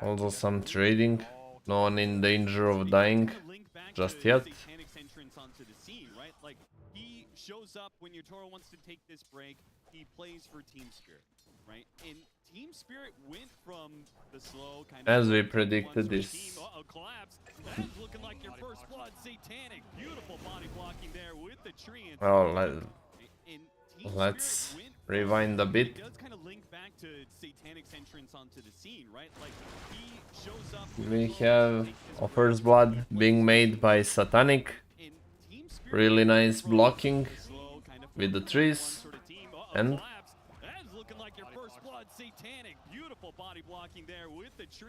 [SPEAKER 3] also some trading. No one in danger of dying just yet.
[SPEAKER 15] He shows up when Yotaro wants to take this break. He plays for Team Spirit, right? And Team Spirit went from the slow kind of,
[SPEAKER 3] as we predicted, this
[SPEAKER 15] collapse. That is looking like your first blood. Satanic, beautiful body blocking there with the tree.
[SPEAKER 3] well, let's rewind a bit.
[SPEAKER 15] It does kind of link back to Satanic's entrance onto the scene, right? Like he shows up.
[SPEAKER 3] We have a first blood being made by Satanic. Really nice blocking with the trees. And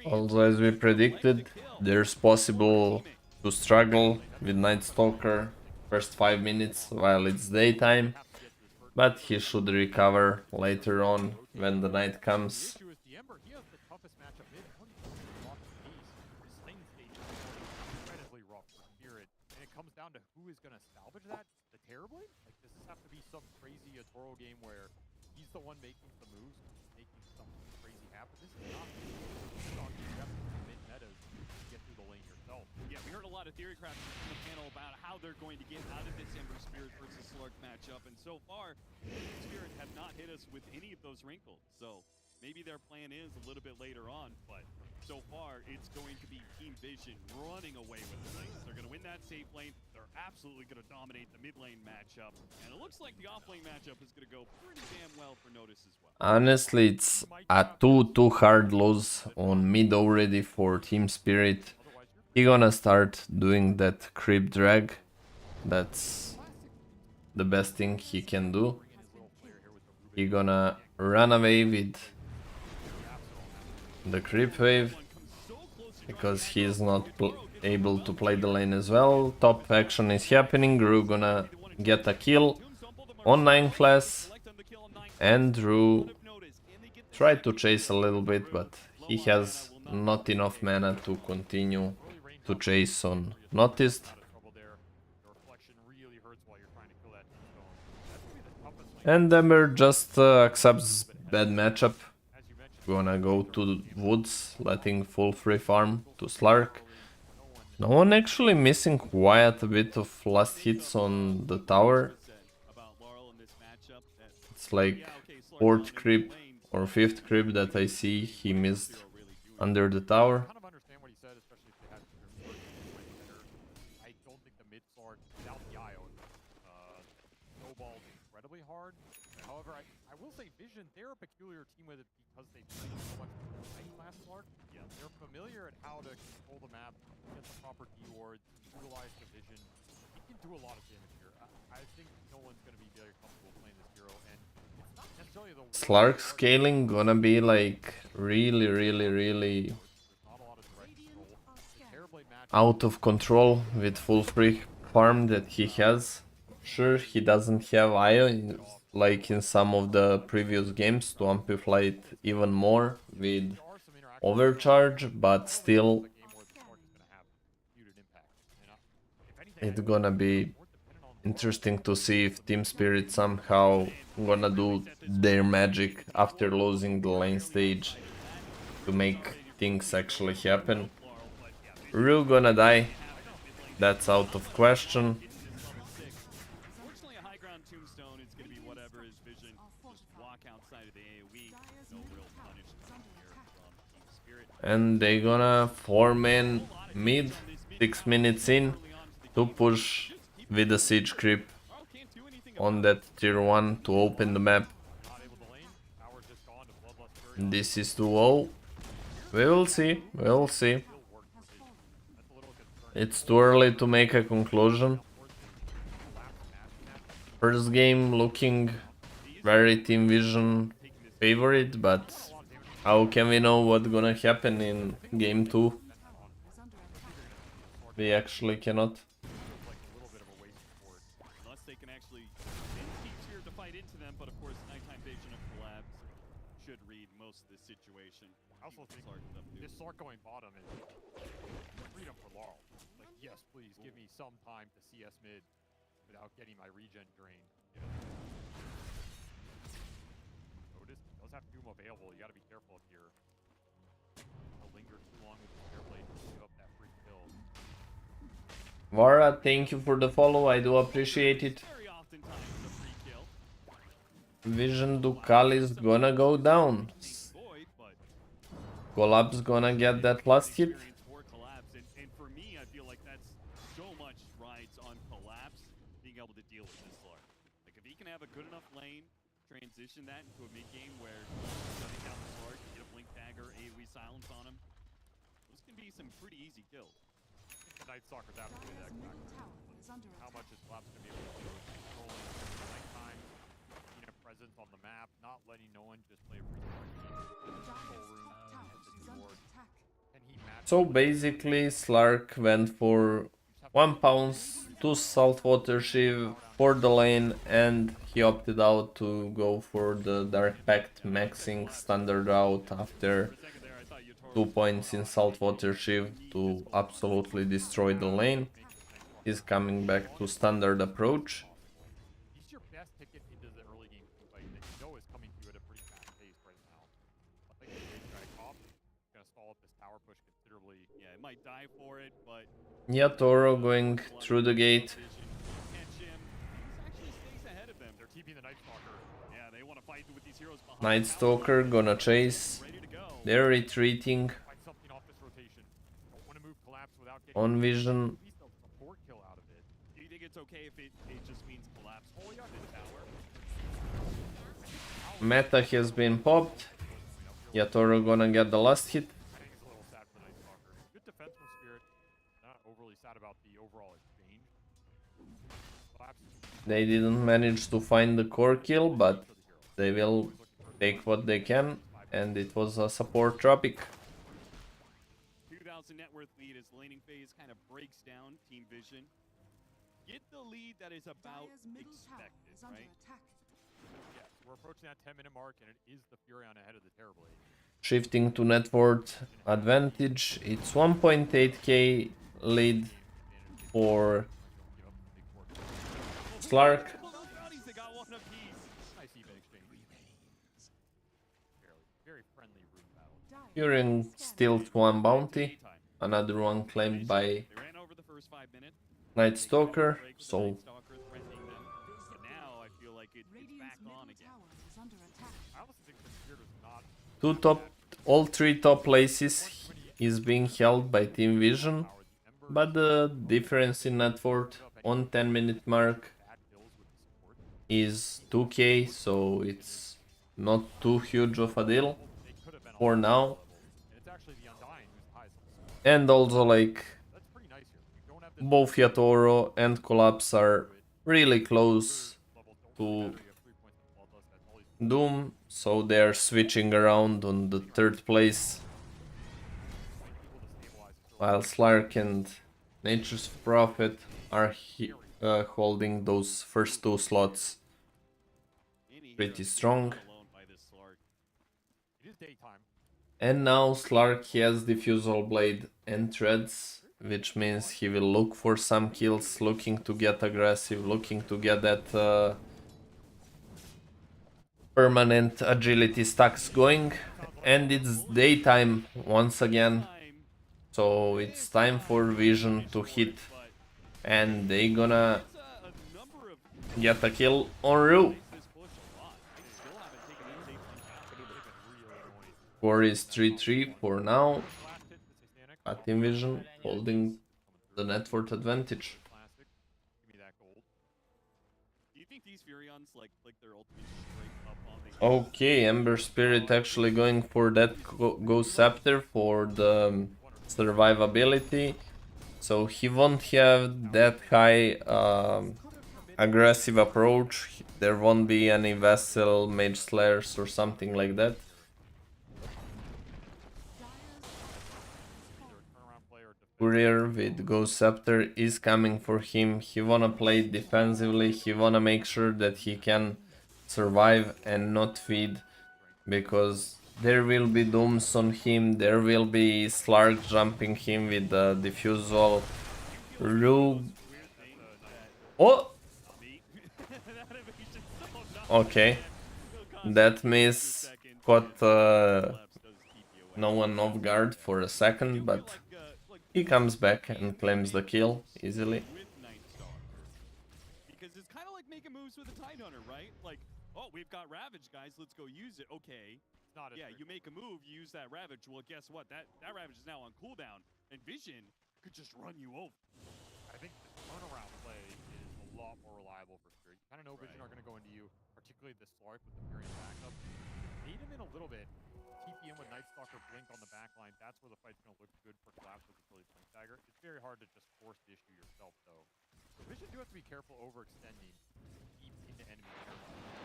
[SPEAKER 3] also, as we predicted, there's possible to struggle with Night Stalker first 5 minutes while it's daytime, but he should recover later on when the night comes.
[SPEAKER 16] the Ember, he has the toughest matchup mid. How do you block the base? This lane stage is incredibly rough for Spirit, and it comes down to who is going to salvage that. The Terrorblade? Like, does this have to be some crazy Toro game where he's the one making some moves, making something crazy happen? This is not you have to mid metas to get through the lane yourself.
[SPEAKER 15] Yeah, we heard a lot of theory crafts in the panel about how they're going to get out of this Ember Spirit versus Slark matchup, and so far, Spirit have not hit us with any of those wrinkles. So maybe their plan is a little bit later on, but so far it's going to be Team Vision running away with the lanes. They're going to win that safe lane. They're absolutely going to dominate the mid lane matchup, and it looks like the off lane matchup is going to go pretty damn well for Notice as well.
[SPEAKER 3] Honestly, it's a two hard loss on mid already for Team Spirit. He gonna start doing that creep drag. That's the best thing he can do. He gonna run away with the creep wave because he is not able to play the lane as well. Top action is happening. Drew gonna get a kill on 9 class, and Drew tried to chase a little bit, but he has not enough mana to continue to chase on Noticed. And Ember just accepts bad matchup. Gonna go to woods, letting full free farm to Slark. No one actually missing quite a bit of last hits on the tower. It's like 4th creep or 5th creep that I see he missed under the tower.
[SPEAKER 16] However, I will say Vision, they're a peculiar team with it because they play so much high-class Slark. Yeah, they're familiar at how to control the map, get the proper D-wards, utilize the Vision. He can do a lot of damage here. I think no one's going to be very comfortable playing this hero, and it's not necessarily the
[SPEAKER 3] Slark scaling gonna be like really out of control with full free farm that he has. Sure, he doesn't have IO like in some of the previous games to amplify it even more with overcharge, but still it's gonna be interesting to see if Team Spirit somehow gonna do their magic after losing the lane stage to make things actually happen. Rue gonna die, that's out of question. And they gonna form in mid, 6 minutes in, to push with the siege creep on that tier 1 to open the map. This is 2-0. We will see, we'll see. It's too early to make a conclusion. First game looking very Team Vision favorite, but how can we know what's gonna happen in game 2? We actually cannot.
[SPEAKER 15] Unless they can actually teach here to fight into them, but of course nighttime vision of collabs should read most of the situation.
[SPEAKER 16] I also think this Slark going bottom is freedom for Laurel. Like, yes, please give me some time to CS mid without getting my regen drained. You know? Notice does have Doom available. You got to be careful if you're linger too long with the Airblade to give up that free kill.
[SPEAKER 3] Vara, thank you for the follow. I do appreciate it. Vision Ducal is gonna go down. Collapse gonna get that last hit.
[SPEAKER 15] And for me, I feel like that's so much rides on Collapse being able to deal with this Slark. Like, if he can have a good enough lane, transition that into a mid game where he's shutting down the Slark, get a blink dagger, AoE silence on him. Those can be some pretty easy kills.
[SPEAKER 16] The Night Stalker's absolutely that exactly. How much is Collapse going to be able to do? Controlling the nighttime, being a presence on the map, not letting no one just play a free control room.
[SPEAKER 3] So basically Slark went for 1 pounce to Saltwater Shiv for the lane, and he opted out to go for the Dark Pact maxing standard route after 2 points in Saltwater Shiv to absolutely destroy the lane. He's coming back to standard approach.
[SPEAKER 16] He's your best ticket into the early game team fight that you know is coming to you at a pretty fast pace right now. I think the drag off is gonna stall up this tower push considerably.
[SPEAKER 15] Yeah, it might die for it, but
[SPEAKER 3] Yatoro going through the gate.
[SPEAKER 16] They're TPing the Night Stalker.
[SPEAKER 15] Yeah, they want to fight with these heroes behind.
[SPEAKER 3] Night Stalker gonna chase. They're retreating.
[SPEAKER 16] Find something off this rotation. Don't want to move collapse without getting
[SPEAKER 3] On vision.
[SPEAKER 16] support kill out of it.
[SPEAKER 15] Do you think it's okay if it just means collapse? Oh, yeah, the tower.
[SPEAKER 3] Meta has been popped. Yatoro gonna get the last hit.
[SPEAKER 16] I think it's a little sad for the Night Stalker. Good defense from Spirit. Not overly sad about the overall exchange. Collapse.
[SPEAKER 3] They didn't manage to find the core kill, but they will take what they can, and it was a support tropic.
[SPEAKER 15] 2,000 net worth lead as the laning phase kind of breaks down Team Vision. Get the lead that is about expected, right?
[SPEAKER 16] Yes, we're approaching that 10-minute mark, and it is the Furion ahead of the Terrorblade.
[SPEAKER 3] Shifting to net worth advantage. It's 1.8k lead for Slark. Furion still 1 bounty. Another one claimed by Night Stalker. So all three top places is being held by Team Vision, but the difference in net worth on 10-minute mark is 2k, so it's not too huge of a deal for now. And also, like, both Yatoro and Collapse are really close to Doom, so they're switching around on the 3rd place, while Slark and Nature's Prophet are holding those first 2 slots pretty strong. And now Slark has Diffusal Blade and Treads, which means he will look for some kills, looking to get aggressive, looking to get that permanent agility stacks going. And it's daytime once again, so it's time for Vision to hit, and they gonna get a kill on Rue. Score is 3-3 for now. Team Vision holding the net worth advantage. Okay, Ember Spirit actually going for that Ghost Scepter for the survivability. So he won't have that high aggressive approach. There won't be any Vessel, Mage Slayers or something like that. Courier with Ghost Scepter is coming for him. He wanna play defensively, he wanna make sure that he can survive and not feed, because there will be Dooms on him, there will be Slark jumping him with the Diffusal. Rue. Oh! Okay. That miss caught no one off guard for a second, but he comes back and claims the kill easily.
[SPEAKER 15] Because it's kind of like making moves with a Tidehunter, right? Like, oh, we've got Ravage, guys, let's go use it. Okay. Yeah, you make a move, you use that Ravage. Well, guess what? That Ravage is now on cooldown, and Vision could just run you over.
[SPEAKER 16] I think the turnaround play is a lot more reliable for Spirit. You kind of know Vision are going to go into you, particularly the Slark with the Furion backup. Bait him in a little bit. TP in with Night Stalker Blink on the backline. That's where the fight's going to look good for Collapse with the Achilles Blink Dagger. It's very hard to just force the issue yourself, though. So Vision do have to be careful overextending deep into enemy territory.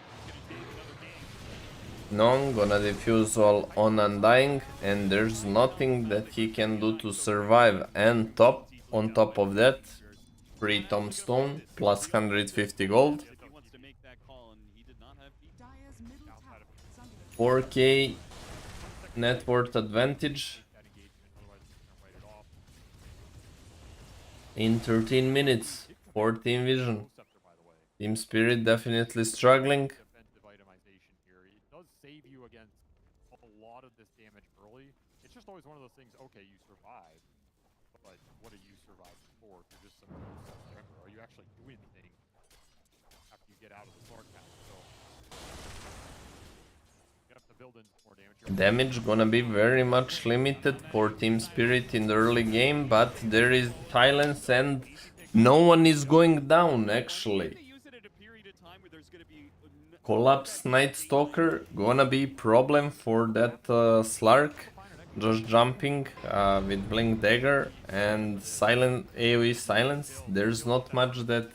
[SPEAKER 3] Nong gonna defuse all on Undying, and there's nothing that he can do to survive. And on top of that, Free tombstone, plus 150 gold. 4k net worth advantage in 13 minutes. 14 vision. Team Spirit definitely struggling.
[SPEAKER 16] Defensive itemization here. It does save you against a lot of this damage early. It's just always one of those things, okay, you survive, but what are you surviving for? Through just some self-remember. Are you actually doing anything after you get out of the Slark pack? So you have to build in more damage.
[SPEAKER 3] Damage gonna be very much limited for Team Spirit in the early game, but there is silence and no one is going down actually. Collapse Night Stalker gonna be problem for that Slark. Just jumping with Blink Dagger and silent AoE silence. There's not much that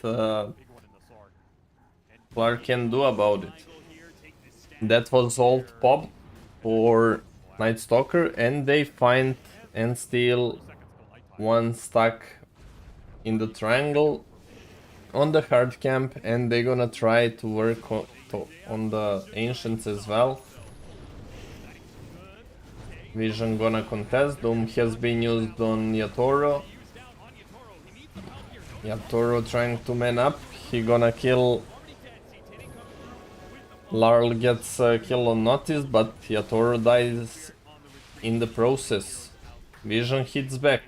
[SPEAKER 3] Slark can do about it. That was ult pop for Night Stalker, and they find and steal one stack in the triangle on the hard camp, and they're gonna try to work on the ancients as well. Vision gonna contest. Doom has been used on Yatoro. Yatoro trying to man up. He gonna kill. Larl gets a kill on notice, but Yatoro dies in the process. Vision hits back,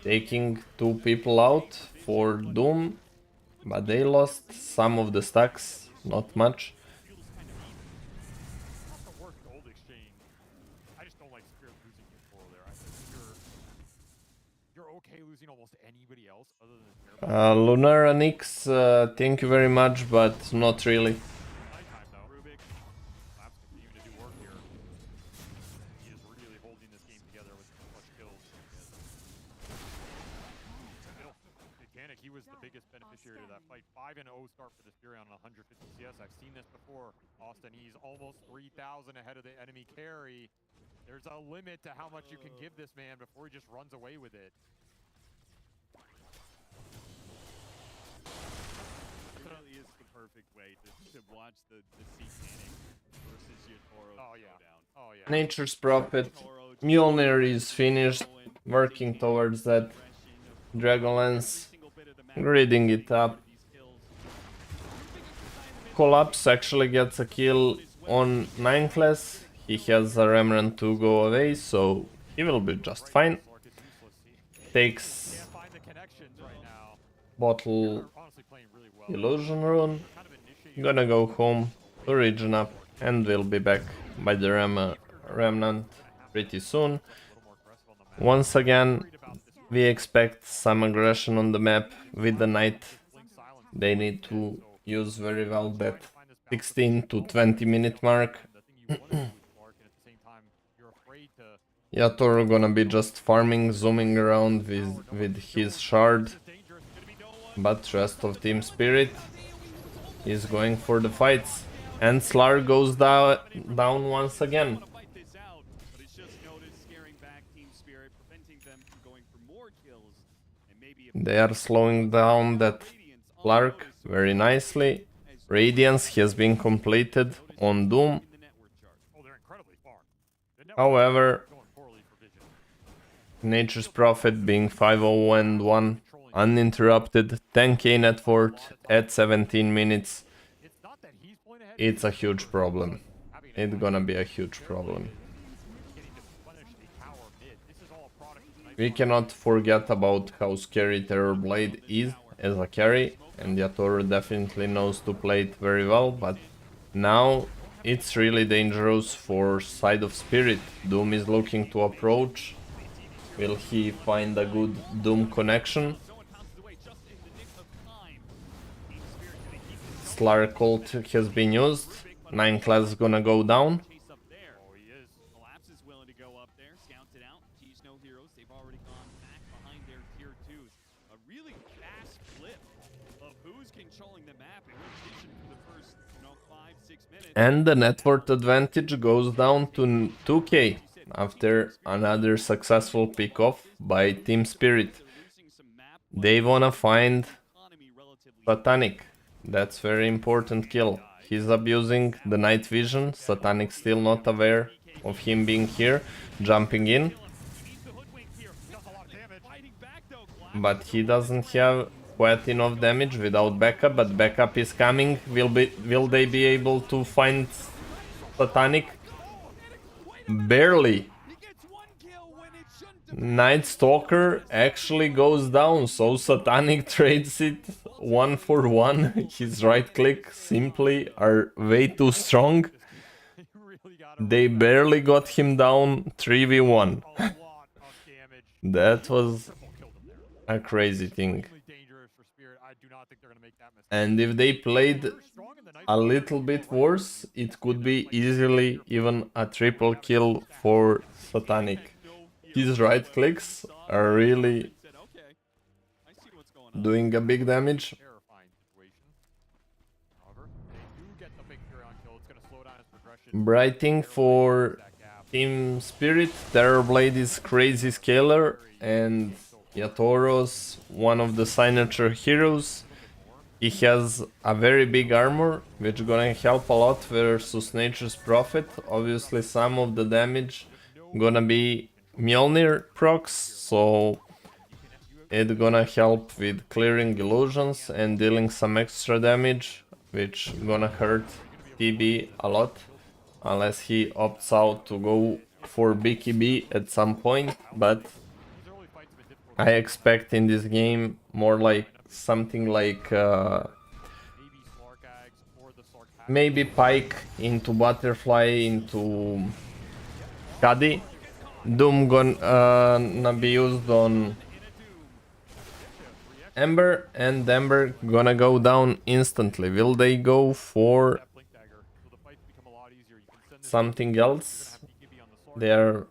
[SPEAKER 3] taking 2 people out for Doom, but they lost some of the stacks, not much. Lunar Nix, thank you very much, but not really.
[SPEAKER 16] He was the biggest beneficiary of that fight. 5-0 start for the Fury on 150 CS. I've seen this before. Austin, he's almost 3,000 ahead of the enemy carry. There's a limit to how much you can give this man before he just runs away with it.
[SPEAKER 15] It really is the perfect way to watch the Satanic versus Yatoro go down.
[SPEAKER 16] Oh yeah.
[SPEAKER 3] Nature's Prophet. Mjolnir is finished. Working towards that. Dragonlance. Grading it up. Collapse actually gets a kill on 9 class. He has a Remnant to go away, so he will be just fine. Takes bottle illusion rune. Gonna go home to regen up and we'll be back by the Remnant pretty soon. Once again, we expect some aggression on the map with the Knight. They need to use very well that 16 to 20 minute mark. Yatoro gonna be just farming, zooming around with his shard. But rest of Team Spirit is going for the fights. And Slar goes down once again. They are slowing down that Clark very nicely. Radiance has been completed on Doom. However, Nature's Prophet being 5-0 and 1 uninterrupted, 10k net worth at 17 minutes. It's a huge problem. It's gonna be a huge problem. We cannot forget about how scary Terrorblade is as a carry, and Yatoro definitely knows to play it very well, but now it's really dangerous for side of Spirit. Doom is looking to approach. Will he find a good Doom connection? Slar Cult has been used. 9 class is gonna go down. And the net worth advantage goes down to 2k after another successful pick-off by Team Spirit. they wanna find Satanic. That's very important kill. He's abusing the night vision. Satanic still not aware of him being here, jumping in. But he doesn't have quite enough damage without backup, but backup is coming. Will they be able to find Satanic? Barely. Night Stalker actually goes down, so Satanic trades it 1-for-1. His right click simply are way too strong. They barely got him down 3v1. That was a crazy thing. And if they played a little bit worse, it could be easily even a triple kill for Satanic. His right clicks are really doing a big damage. Brighting for Team Spirit. Terrorblade is crazy scaler and Yatoro's one of the signature heroes. He has a very big armor, which gonna help a lot versus Nature's Prophet. Obviously some of the damage gonna be Mjolnir procs, so it's gonna help with clearing illusions and dealing some extra damage, which gonna hurt TB a lot, unless he opts out to go for BKB at some point, but I expect in this game more like something like maybe Pike into Butterfly into Cuddy. Doom gonna be used on Ember, and Ember gonna go down instantly. Will they go for something else? They are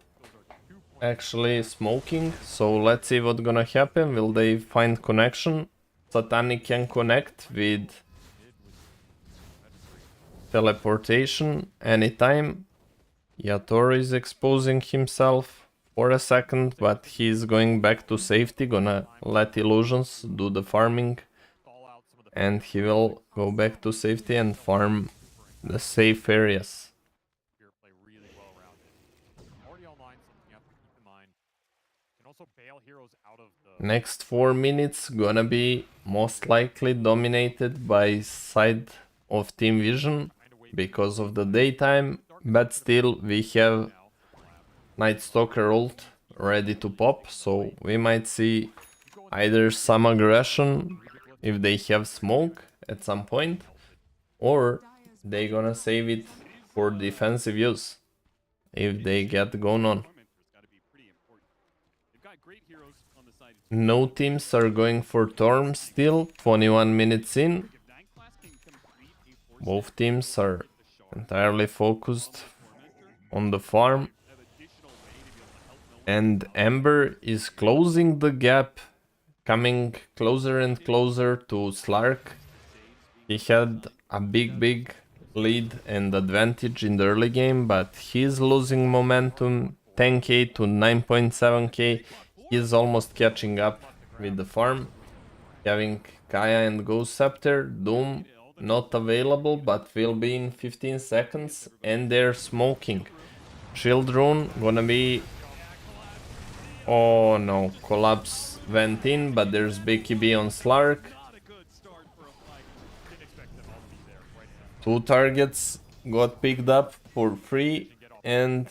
[SPEAKER 3] actually smoking, so let's see what's gonna happen. Will they find connection? Satanic can connect with teleportation anytime. Yatoro is exposing himself for a second, but he's going back to safety, gonna let illusions do the farming, and he will go back to safety and farm the safe areas. Next 4 minutes gonna be most likely dominated by side of Team Vision because of the daytime, but still we have Night Stalker ult ready to pop, so we might see either some aggression if they have smoke at some point, or they gonna save it for defensive use if they get going on. No teams are going for Torm still, 21 minutes in. Both teams are entirely focused on the farm. And Ember is closing the gap, coming closer and closer to Slark. He had a big lead and advantage in the early game, but he's losing momentum, 10k to 9.7k. He's almost catching up with the farm, having Kaya and Ghost Scepter. Doom not available, but will be in 15 seconds, and they're smoking. Shield Rune gonna be... Oh no, Collapse went in, but there's BKB on Slark. 2 targets got picked up for free, and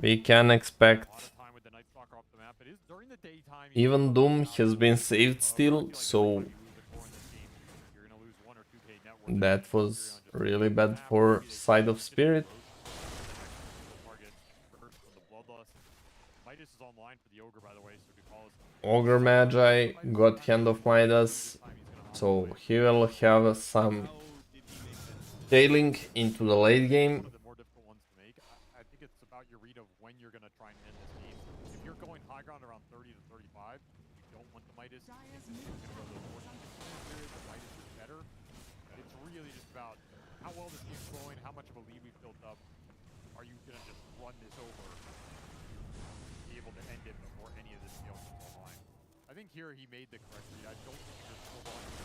[SPEAKER 3] we can expect... Even Doom has been saved still, so that was really bad for side of Spirit. Ogre Magi got Hand of Midas, so he will have some tailing into the late game.
[SPEAKER 16] I think it's about your read of when you're going to try and end this game. If you're going high ground around 30 to 35, you don't want the Midas. You're going to go to the 14 period, the Midas is better. It's really just about how well this game's flowing, how much of a lead we've built up. Are you going to just run this over, be able to end it before any of this deal comes online? I I think here he made the correct read. I don't think you're still going to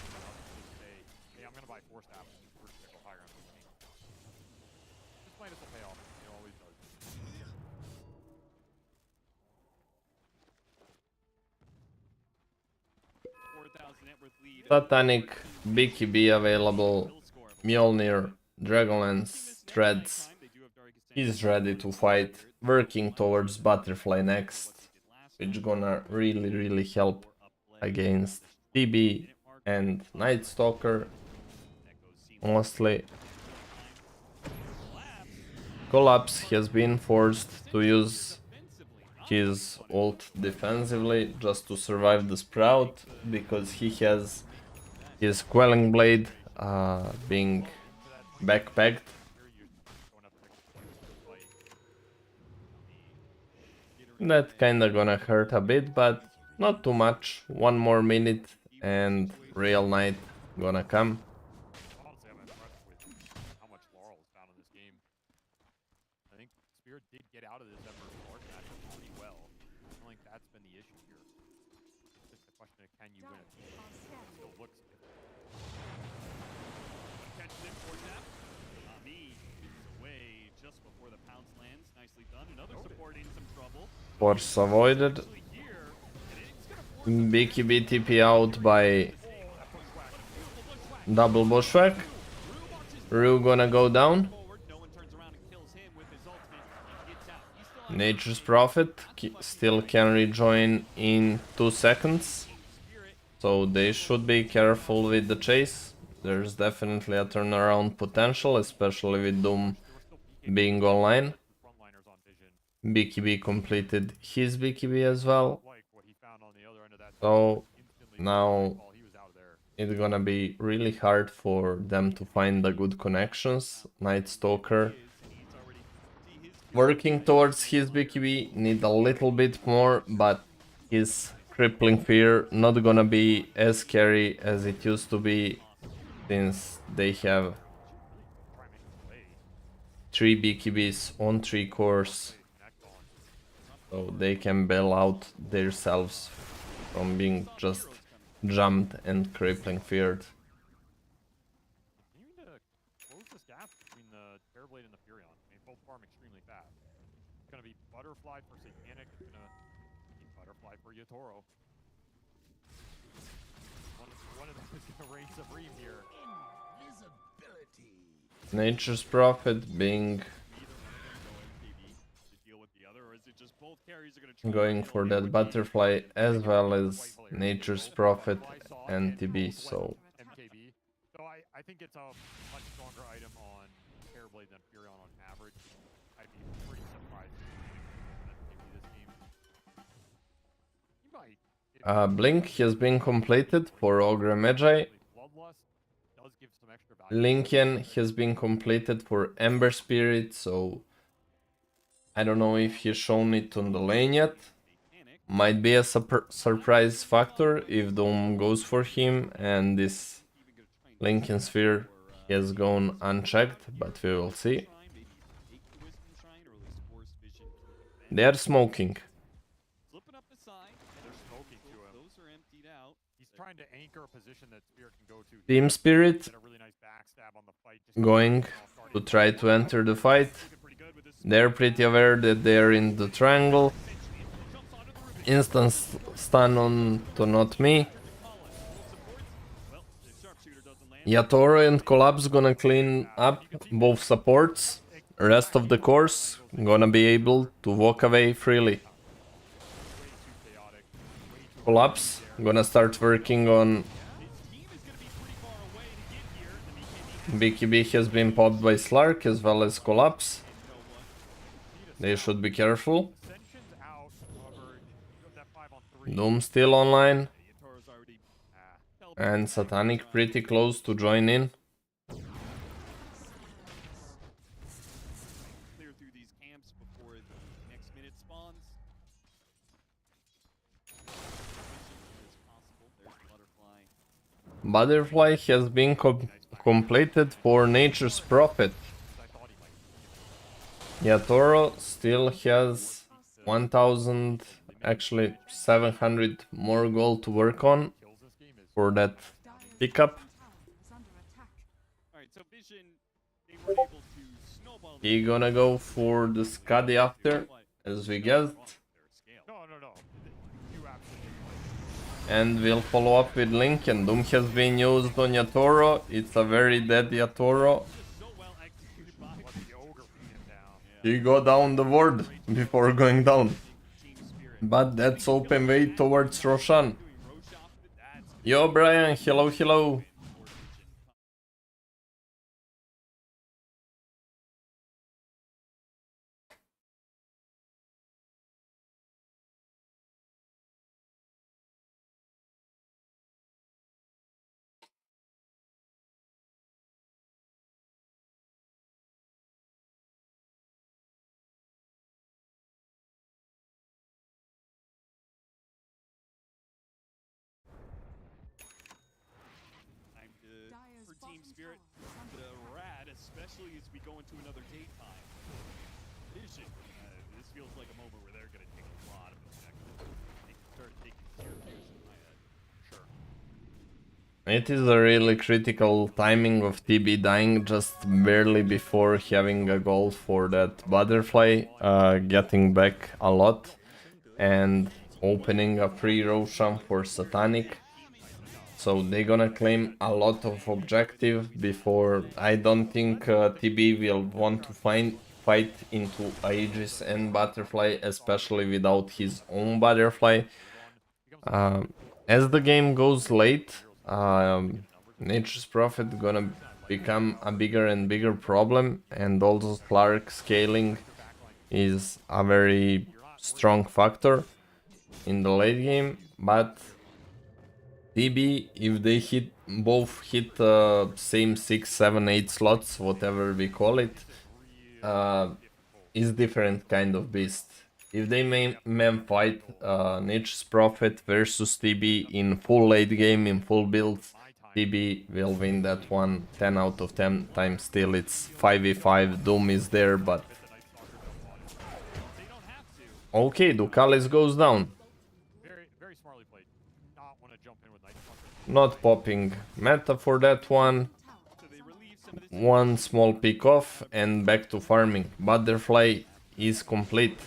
[SPEAKER 16] say, hey, I'm going to buy 4 staff and we're going to go higher on this game. This minus will pay off. It always does.
[SPEAKER 3] Satanic, BKB available, Mjolnir, Dragonlance, Threads. He's ready to fight, working towards Butterfly next, which gonna really help against TB and Night Stalker mostly. Collapse has been forced to use his ult defensively just to survive the Sprout, because he has his Quelling Blade being backpacked. That kinda gonna hurt a bit, but not too much. 1 more minute and Real Knight gonna come.
[SPEAKER 16] Honestly, I'm impressed with how much Laurel is found in this game. I think Spirit did get out of this Ember Lord match pretty well. I don't think that's been the issue here. It's just a question of can you win it. It still looks different.
[SPEAKER 15] Catches him for tap. Ami gets away just before the pounce lands. Nicely done. Another support in some trouble.
[SPEAKER 3] Force avoided. BKB TP out by double bushwhack. Rue gonna go down. Nature's Prophet still can rejoin in 2 seconds. So they should be careful with the chase. There's definitely a turnaround potential, especially with Doom being online. BKB completed his BKB as well. So now it's gonna be really hard for them to find the good connections. Night Stalker working towards his BKB, need a little bit more, but his Crippling Fear not gonna be as scary as it used to be, since they have 3 BKBs on 3 cores. So they can bail out themselves from being just jumped and Crippling Feared.
[SPEAKER 16] Continuing to close this gap between the Terrorblade and the Furion. I mean, both farm extremely fast. It's going to be Butterfly for Satanic. It's going to be Butterfly for Yatoro. One of them is going to reign supreme here.
[SPEAKER 3] Nature's Prophet being going for that Butterfly, as well as Nature's Prophet and TB, so
[SPEAKER 16] MKB. So I think it's a much stronger item on Terrorblade than Furion on average. I'd be pretty surprised if this game. He might.
[SPEAKER 3] Blink has been completed for Ogre Magi. Lincoln has been completed for Ember Spirit, so I don't know if he's shown it on the lane yet. Might be a surprise factor if Doom goes for him and this Lincoln Sphere has gone unchecked, but we will see. They are smoking.
[SPEAKER 16] Trying to anchor a position that Spirit can go to.
[SPEAKER 3] Team Spirit going to try to enter the fight. They're pretty aware that they're in the triangle. Instant stun on to not me. Yatoro and Collapse gonna clean up both supports. Rest of the course gonna be able to walk away freely. Collapse gonna start working on BKB has been popped by Slark as well as Collapse. They should be careful. Doom still online. And Satanic pretty close to join in. Butterfly has been completed for Nature's Prophet. Yatoro still has 1000 actually 700 more gold to work on for that pickup. He gonna go for the Scuddy after, as we guessed. And we'll follow up with Link, and Doom has been used on Yatoro. It's a very dead Yatoro. He go down the ward before going down. But that's open way towards Roshan. Yo Brian, hello, hello.
[SPEAKER 15] Spirit, the rad, especially as we go into another daytime. Vision, this feels like a moment where they're going to take a lot of objectives. They can start taking Syracuse in my head. Sure.
[SPEAKER 3] It is a really critical timing of TB dying just barely before having a goal for that butterfly, getting back a lot, and opening a free Roshan for Satanic. So they're gonna claim a lot of objective before. I don't think TB will want to fight into Aegis and Butterfly, especially without his own Butterfly. As the game goes late, Nature's Prophet gonna become a bigger and bigger problem, and also Clark scaling is a very strong factor in the late game, but TB, if they both hit same 6, 7, 8 slots, whatever we call it, is different kind of beast. If they main fight Nature's Prophet versus TB in full late game, in full builds, TB will win that one 10 out of 10 times. Still, it's 5v5, Doom is there, but... Okay, Ducalis goes down. Not popping meta for that one. One small pick off and back to farming. Butterfly is complete.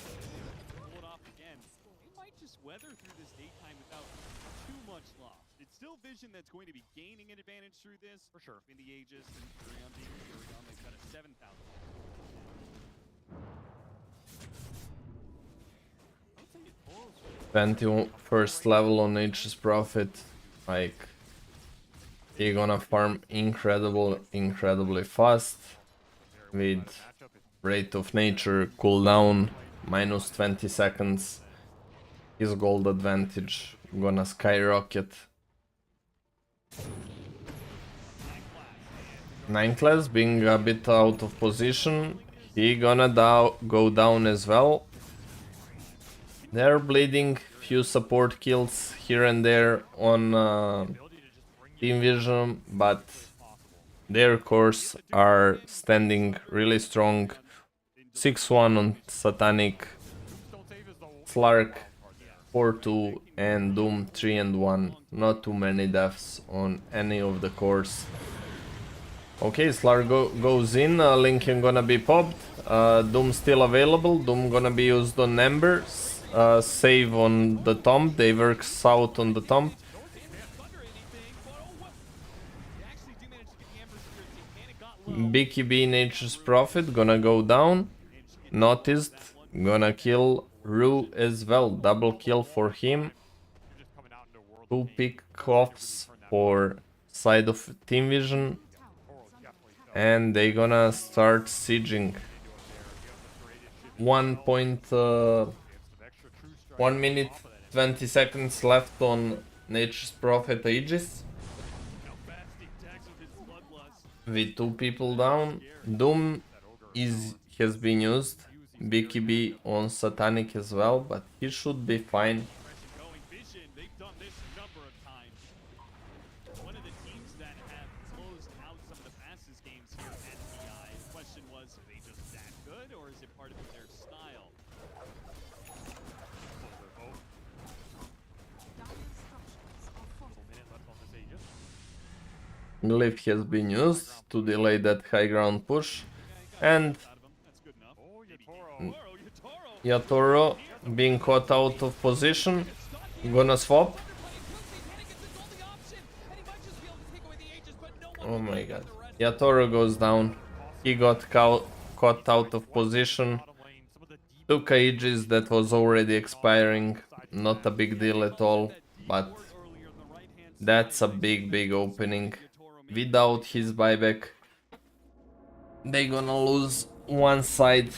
[SPEAKER 15] It's still Vision that's going to be gaining an advantage through this. For sure. In the Aegis and Furion being Furion, they've got a 7,000.
[SPEAKER 3] 21st level on Nature's Prophet. Like, you're gonna farm incredibly fast with rate of nature, cooldown, minus 20 seconds. His gold advantage gonna skyrocket. 9 class being a bit out of position. He gonna go down as well. They're bleeding, few support kills here and there on Team Vision, but their cores are standing really strong. 6-1 on Satanic, Slark 4-2 and Doom 3-1. Not too many deaths on any of the cores. Okay, Slark goes in, Lincoln gonna be popped, Doom still available, Doom gonna be used on Ember. Save on the tomb, they work south on the tomb. BKB Nature's Prophet gonna go down. Noticed, gonna kill Rue as well, double kill for him. 2 pick-offs for side of Team Vision. And they gonna start sieging. 1 minute 20 seconds left on Nature's Prophet Aegis. With 2 people down. Doom has been used. BKB on Satanic as well, but he should be fine. Glyph has been used to delay that high ground push, and Yatoro being caught out of position, gonna swap. Oh my god. Yatoro goes down. He got caught out of position. Took ages, that was already expiring. Not a big deal at all, but that's a big opening. Without his buyback, they gonna lose one side,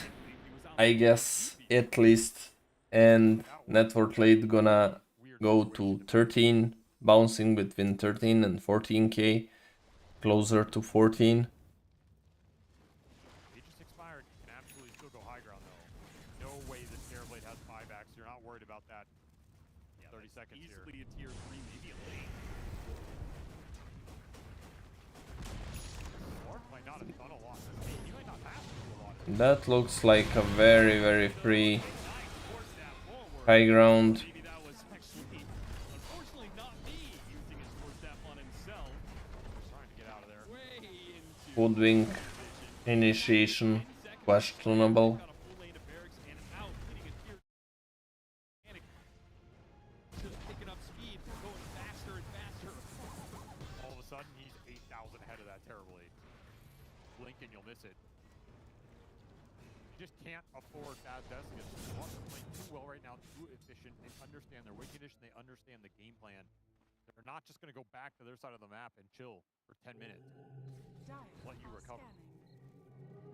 [SPEAKER 3] I guess, at least. And net worth rate gonna go to 13, bouncing between 13 and 14k, closer to 14.
[SPEAKER 16] They just expired. You can absolutely still go high ground though. No way this Terrorblade has buybacks. You're not worried about that. 30 seconds here.
[SPEAKER 15] Easily a tier 3, maybe a lane.
[SPEAKER 16] Mark might not have done a lot. He might not have to do a lot.
[SPEAKER 3] That looks like a very free high ground.
[SPEAKER 15] Maybe that was actually, unfortunately, not me using his force staff on himself.
[SPEAKER 16] Trying to get out of there.
[SPEAKER 15] Way into
[SPEAKER 3] Hoodwink initiation, questionable.
[SPEAKER 15] got a full lane of barracks and out, hitting a tier. Panic. Just picking up speed, going faster and faster.
[SPEAKER 16] All of a sudden, he's 8,000 ahead of that Terrorblade. Blink and you'll miss it. You just can't afford bad deaths because the Hawks are playing too well right now, too efficient. They understand their win condition, they understand the game plan. They're not just going to go back to their side of the map and chill for 10 minutes. Let you recover.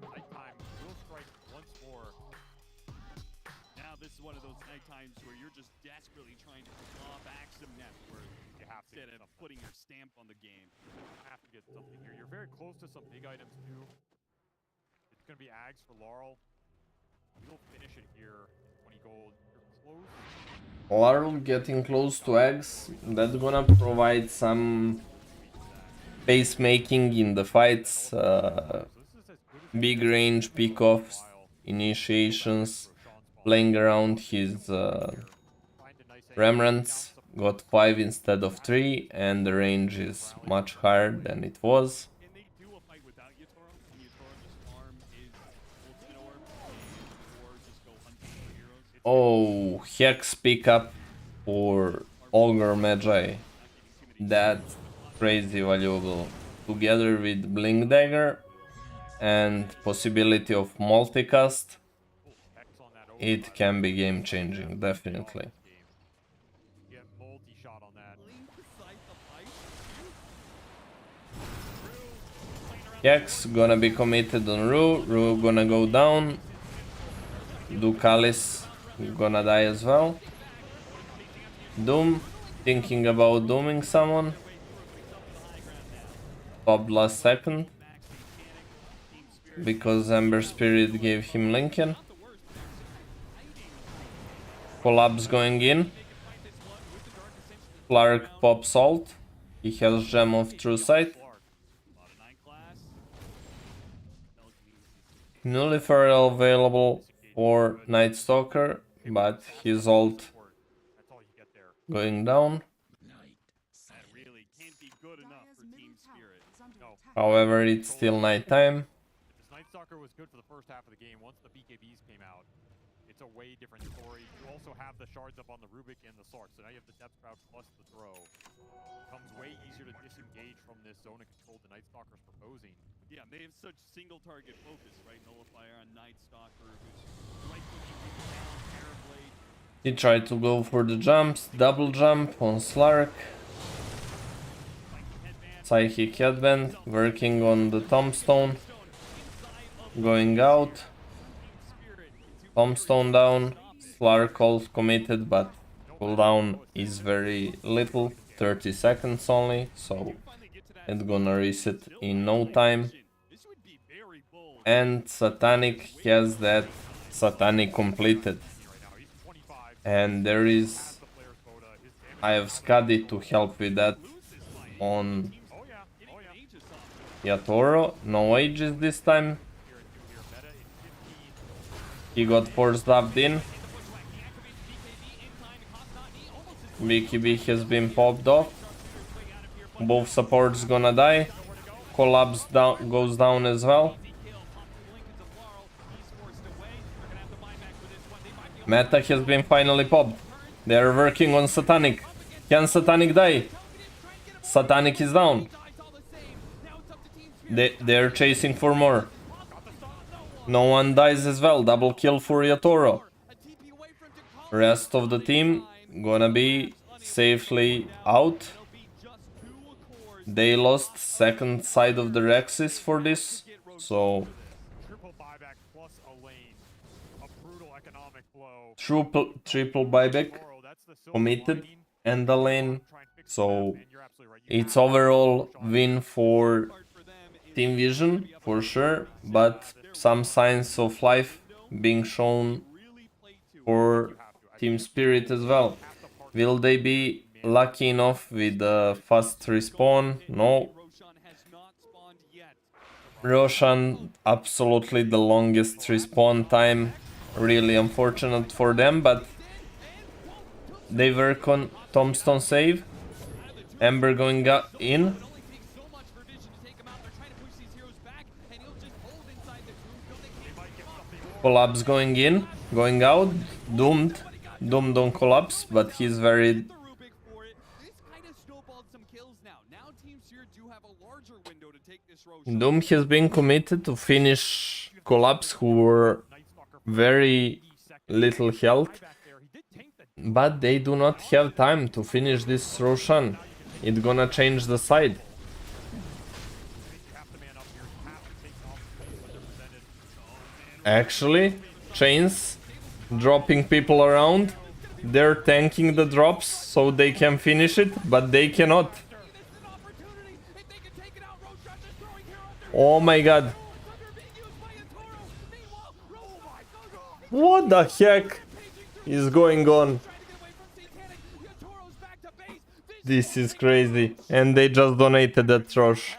[SPEAKER 16] Nighttime will strike once more.
[SPEAKER 15] Now this is one of those night times where you're just desperately trying to claw back some net worth.
[SPEAKER 16] You have to
[SPEAKER 15] Instead of putting your stamp on the game.
[SPEAKER 16] You have to get something here. You're very close to some big items too. It's going to be Ags for Laurel. We'll finish it here. 20 gold. You're close.
[SPEAKER 3] Laurel getting close to eggs. That's gonna provide some pace making in the fights. Big range pickoffs, initiations, playing around his remnants. Got 5 instead of 3, and the range is much higher than it was.
[SPEAKER 15] Can they do a fight without Yatoro? Can Yatoro just farm his ultimate orb or just go hunting for heroes?
[SPEAKER 3] Oh, Hex pickup for Ogre Magi. That's crazy valuable. Together with Blink Dagger and possibility of multicast, it can be game changing, definitely.
[SPEAKER 16] Get multi-shot on that.
[SPEAKER 3] Hex gonna be committed on Rue. Rue gonna go down. Ducalis gonna die as well. Doom, thinking about dooming someone. Popped last second because Ember Spirit gave him Lincoln. Collapse going in. Clark pops ult. He has Gem of True Sight. Nullifier available for Night Stalker, but his ult going down. However, it's still nighttime.
[SPEAKER 16] This Night Stalker was good for the first half of the game. Once the BKBs came out, it's a way different story. You also have the shards up on the Rubik and the Sark, so now you have the depth crouch plus the throw. Becomes way easier to disengage from this zone of control the Night Stalker's proposing.
[SPEAKER 15] Yeah, they have such single target focus, right? Nullifier on Night Stalker, who's right clicking down Terrorblade.
[SPEAKER 3] He tried to go for the jumps, double jump on Slark. Psychic Headband, working on the Tombstone. Going out. Tombstone down. Slark ult committed, but cooldown is very little, 30 seconds only, so it's gonna reset in no time. And Satanic has that Satanic completed. And there is... I have Skadi to help with that on Yatoro. No ages this time. He got forced up in. BKB has been popped off. Both supports gonna die. Collapse down, goes down as well. Meta has been finally popped. They are working on Satanic. Can Satanic die? Satanic is down. They're chasing for more. No one dies as well. Double kill for Yatoro. Rest of the team gonna be safely out. They lost second side of the Rexes for this, so triple buyback committed and the lane, so it's overall win for Team Vision for sure, but some signs of life being shown for Team Spirit as well. Will they be lucky enough with the fast respawn? No. Roshan, absolutely the longest respawn time. Really unfortunate for them, but they work on tombstone save. Ember going in. Collapse going in, going out. Doomed. Doomed on collapse, but he's very... Doom has been committed to finish Collapse, who were very little health, but they do not have time to finish this Roshan. It's gonna change the side. Actually, Chains dropping people around. They're tanking the drops so they can finish it, but they cannot. Oh my god. What the heck is going on? This is crazy. And they just donated that Rosh.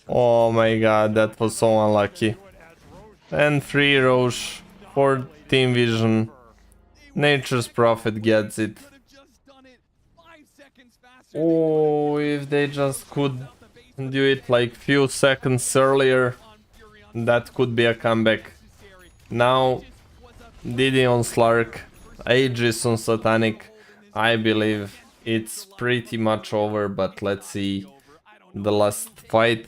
[SPEAKER 3] Oh my god, that was so unlucky. And 3 Rosh for Team Vision. Nature's Prophet gets it. Oh, if they just could do it like few seconds earlier, that could be a comeback. Now, Didi on Slark, Aegis on Satanic. I believe it's pretty much over, but let's see the last fight.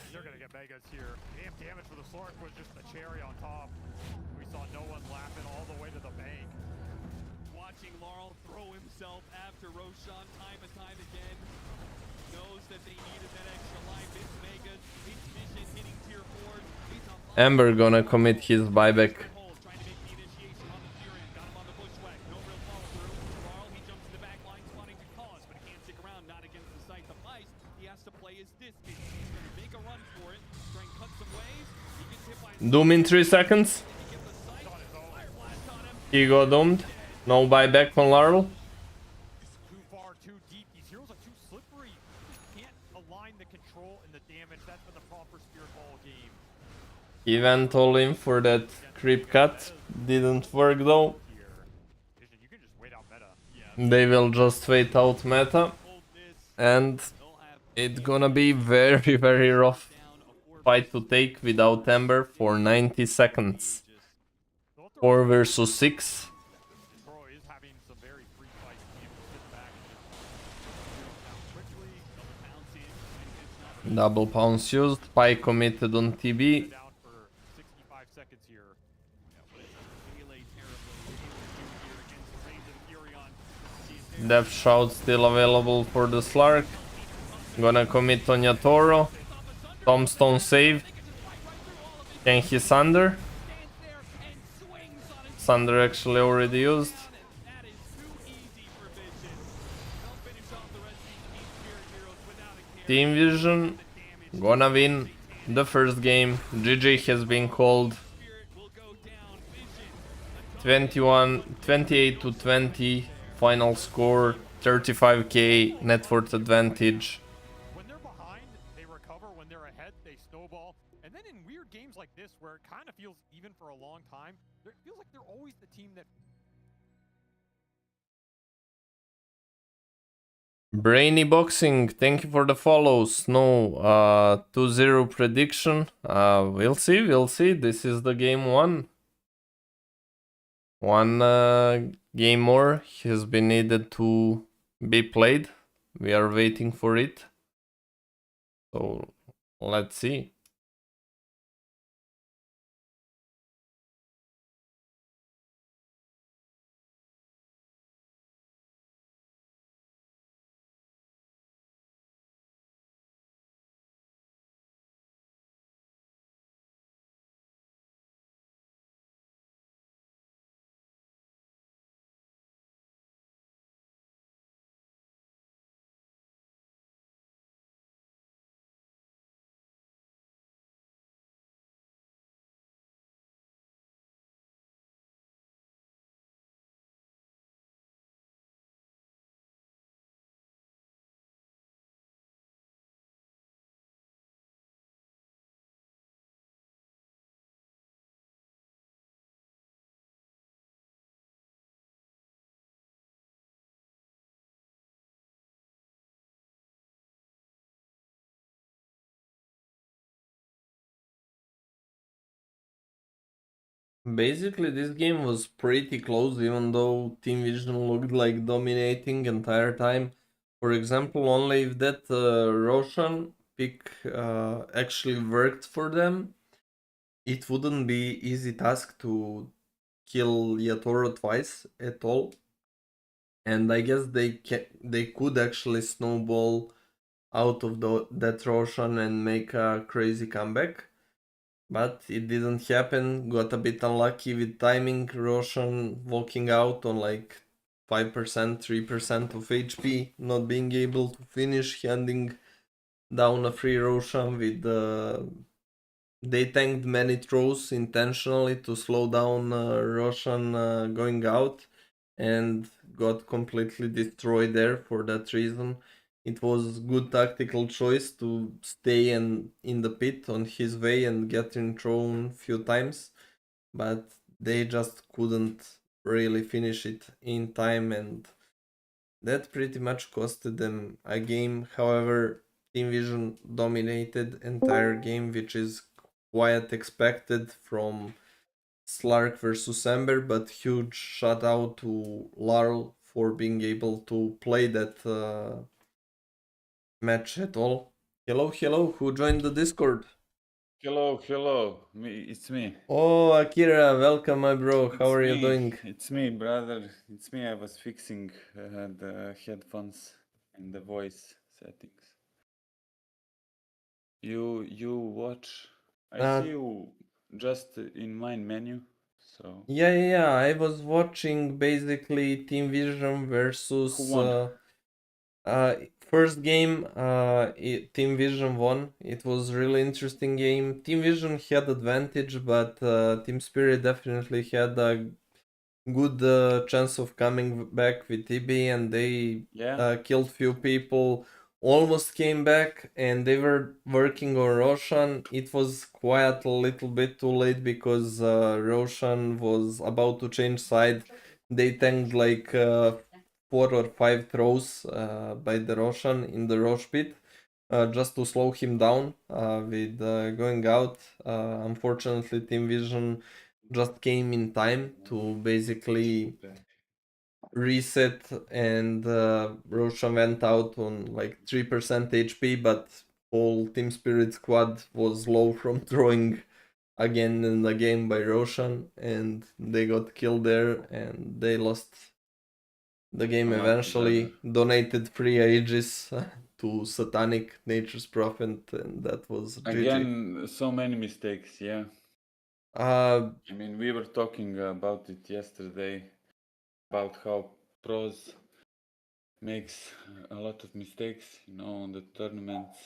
[SPEAKER 3] Ember gonna commit his buyback. Doom in 3 seconds. He got doomed. No buyback from Larl. He went all in for that creep cut. Didn't work though. They will just wait out meta. And it's gonna be very, very rough fight to take without Ember for 90 seconds. 4 versus 6. Double pounce used. Pie committed on TB. Death Shout still available for the Slark. Gonna commit on Yatoro. Tombstone save. Can he Sunder? Sunder actually already used. Team Vision gonna win the first game. GG has been called. 28 to 20. Final score 35k net worth advantage.
[SPEAKER 16] When they're behind, they recover. When they're ahead, they snowball. And then in weird games like this, where it kind of feels even for a long time, it feels like they're always the team that
[SPEAKER 3] Brainy Boxing, thank you for the follow. Snow, 2-0 prediction. We'll see. This is the game one. One game more has been needed to be played. We are waiting for it. So let's see. Basically, this game was pretty close, even though Team Vision looked like dominating entire time. For example, only if that Roshan pick actually worked for them, it wouldn't be easy task to kill Yatoro twice at all. And I guess they could actually snowball out of that Roshan and make a crazy comeback. But it didn't happen. Got a bit unlucky with timing. Roshan walking out on like 5%, 3% of HP, not being able to finish, handing down a free Roshan with they tanked many throws intentionally to slow down Roshan going out and got completely destroyed there for that reason. It was good tactical choice to stay in the pit on his way and getting thrown few times, but they just couldn't really finish it in time, and that pretty much costed them a game. However, Team Vision dominated entire game, which is quite expected from Slark versus Ember, but huge shout out to Larl for being able to play that match at all. Hello, who joined the Discord?
[SPEAKER 17] Hello, it's me.
[SPEAKER 3] Oh, Akira, welcome, my bro. How are you doing?
[SPEAKER 17] It's me, brother. It's me. I was fixing the headphones and the voice settings. You watch? I see you just in my menu. So
[SPEAKER 3] Yeah. I was watching basically Team Vision versus.
[SPEAKER 17] Who won?
[SPEAKER 3] First game, Team Vision won. It was really interesting game. Team Vision had advantage, but Team Spirit definitely had a good chance of coming back with TB, and they killed few people. Almost came back, and they were working on Roshan. It was quite a little bit too late because Roshan was about to change side. They tanked like 4 or 5 throws by the Roshan in the Rosh pit just to slow him down with going out. Unfortunately, Team Vision just came in time to basically reset, and Roshan went out on like 3% HP, but whole Team Spirit squad was low from throwing again and again by Roshan, and they got killed there and they lost the game eventually. Donated 3 Aegis to Satanic Nature's Prophet, and that was GG.
[SPEAKER 17] Again, so many mistakes. Yeah.
[SPEAKER 3] I
[SPEAKER 17] mean, we were talking about it yesterday, about how pros makes a lot of mistakes, on the tournaments.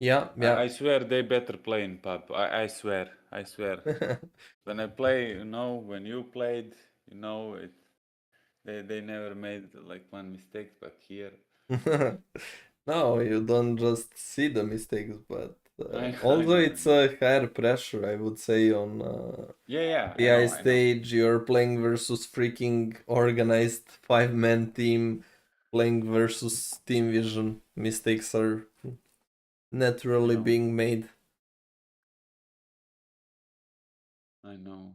[SPEAKER 3] Yeah.
[SPEAKER 17] I swear they better play in pub. I swear. When I play, when you played, they never made like one mistake, but here.
[SPEAKER 3] No, you don't just see the mistakes, but
[SPEAKER 17] I
[SPEAKER 3] although
[SPEAKER 17] know.
[SPEAKER 3] it's a higher pressure, I would say, on
[SPEAKER 17] I
[SPEAKER 3] stage, you're playing versus freaking organized 5-man team, playing versus Team Vision. Mistakes are naturally being made.
[SPEAKER 17] I know.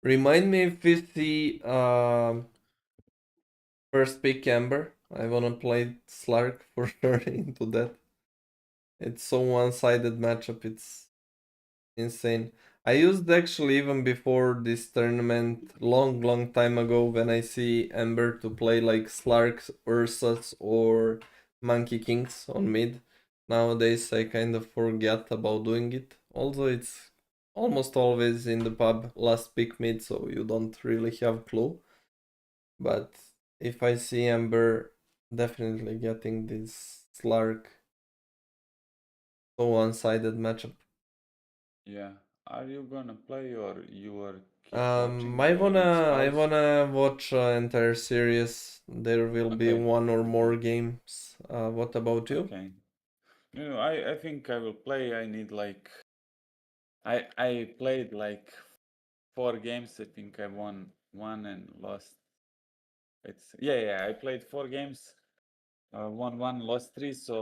[SPEAKER 3] Remind me if we see first pick Ember. I wanna play Slark for sure into that. It's so one-sided matchup, it's insane. I used actually even before this tournament, long time ago, when I see Ember to play like Slark, Ursas or Monkey Kings on mid. Nowadays I kind of forget about doing it. Although it's almost always in the pub last pick mid, so you don't really have clue. But if I see Ember, definitely getting this Slark. So one-sided matchup.
[SPEAKER 17] Yeah. Are you gonna play or you are keep watching
[SPEAKER 3] I
[SPEAKER 17] its pause?
[SPEAKER 3] wanna watch entire series. There will be
[SPEAKER 17] Okay.
[SPEAKER 3] one or more games. What about you?
[SPEAKER 17] Okay. You know, I think I will play. I need like I played like 4 games. I think I won 1 and lost. It's yeah. I played 4 games. Won 1, lost 3. So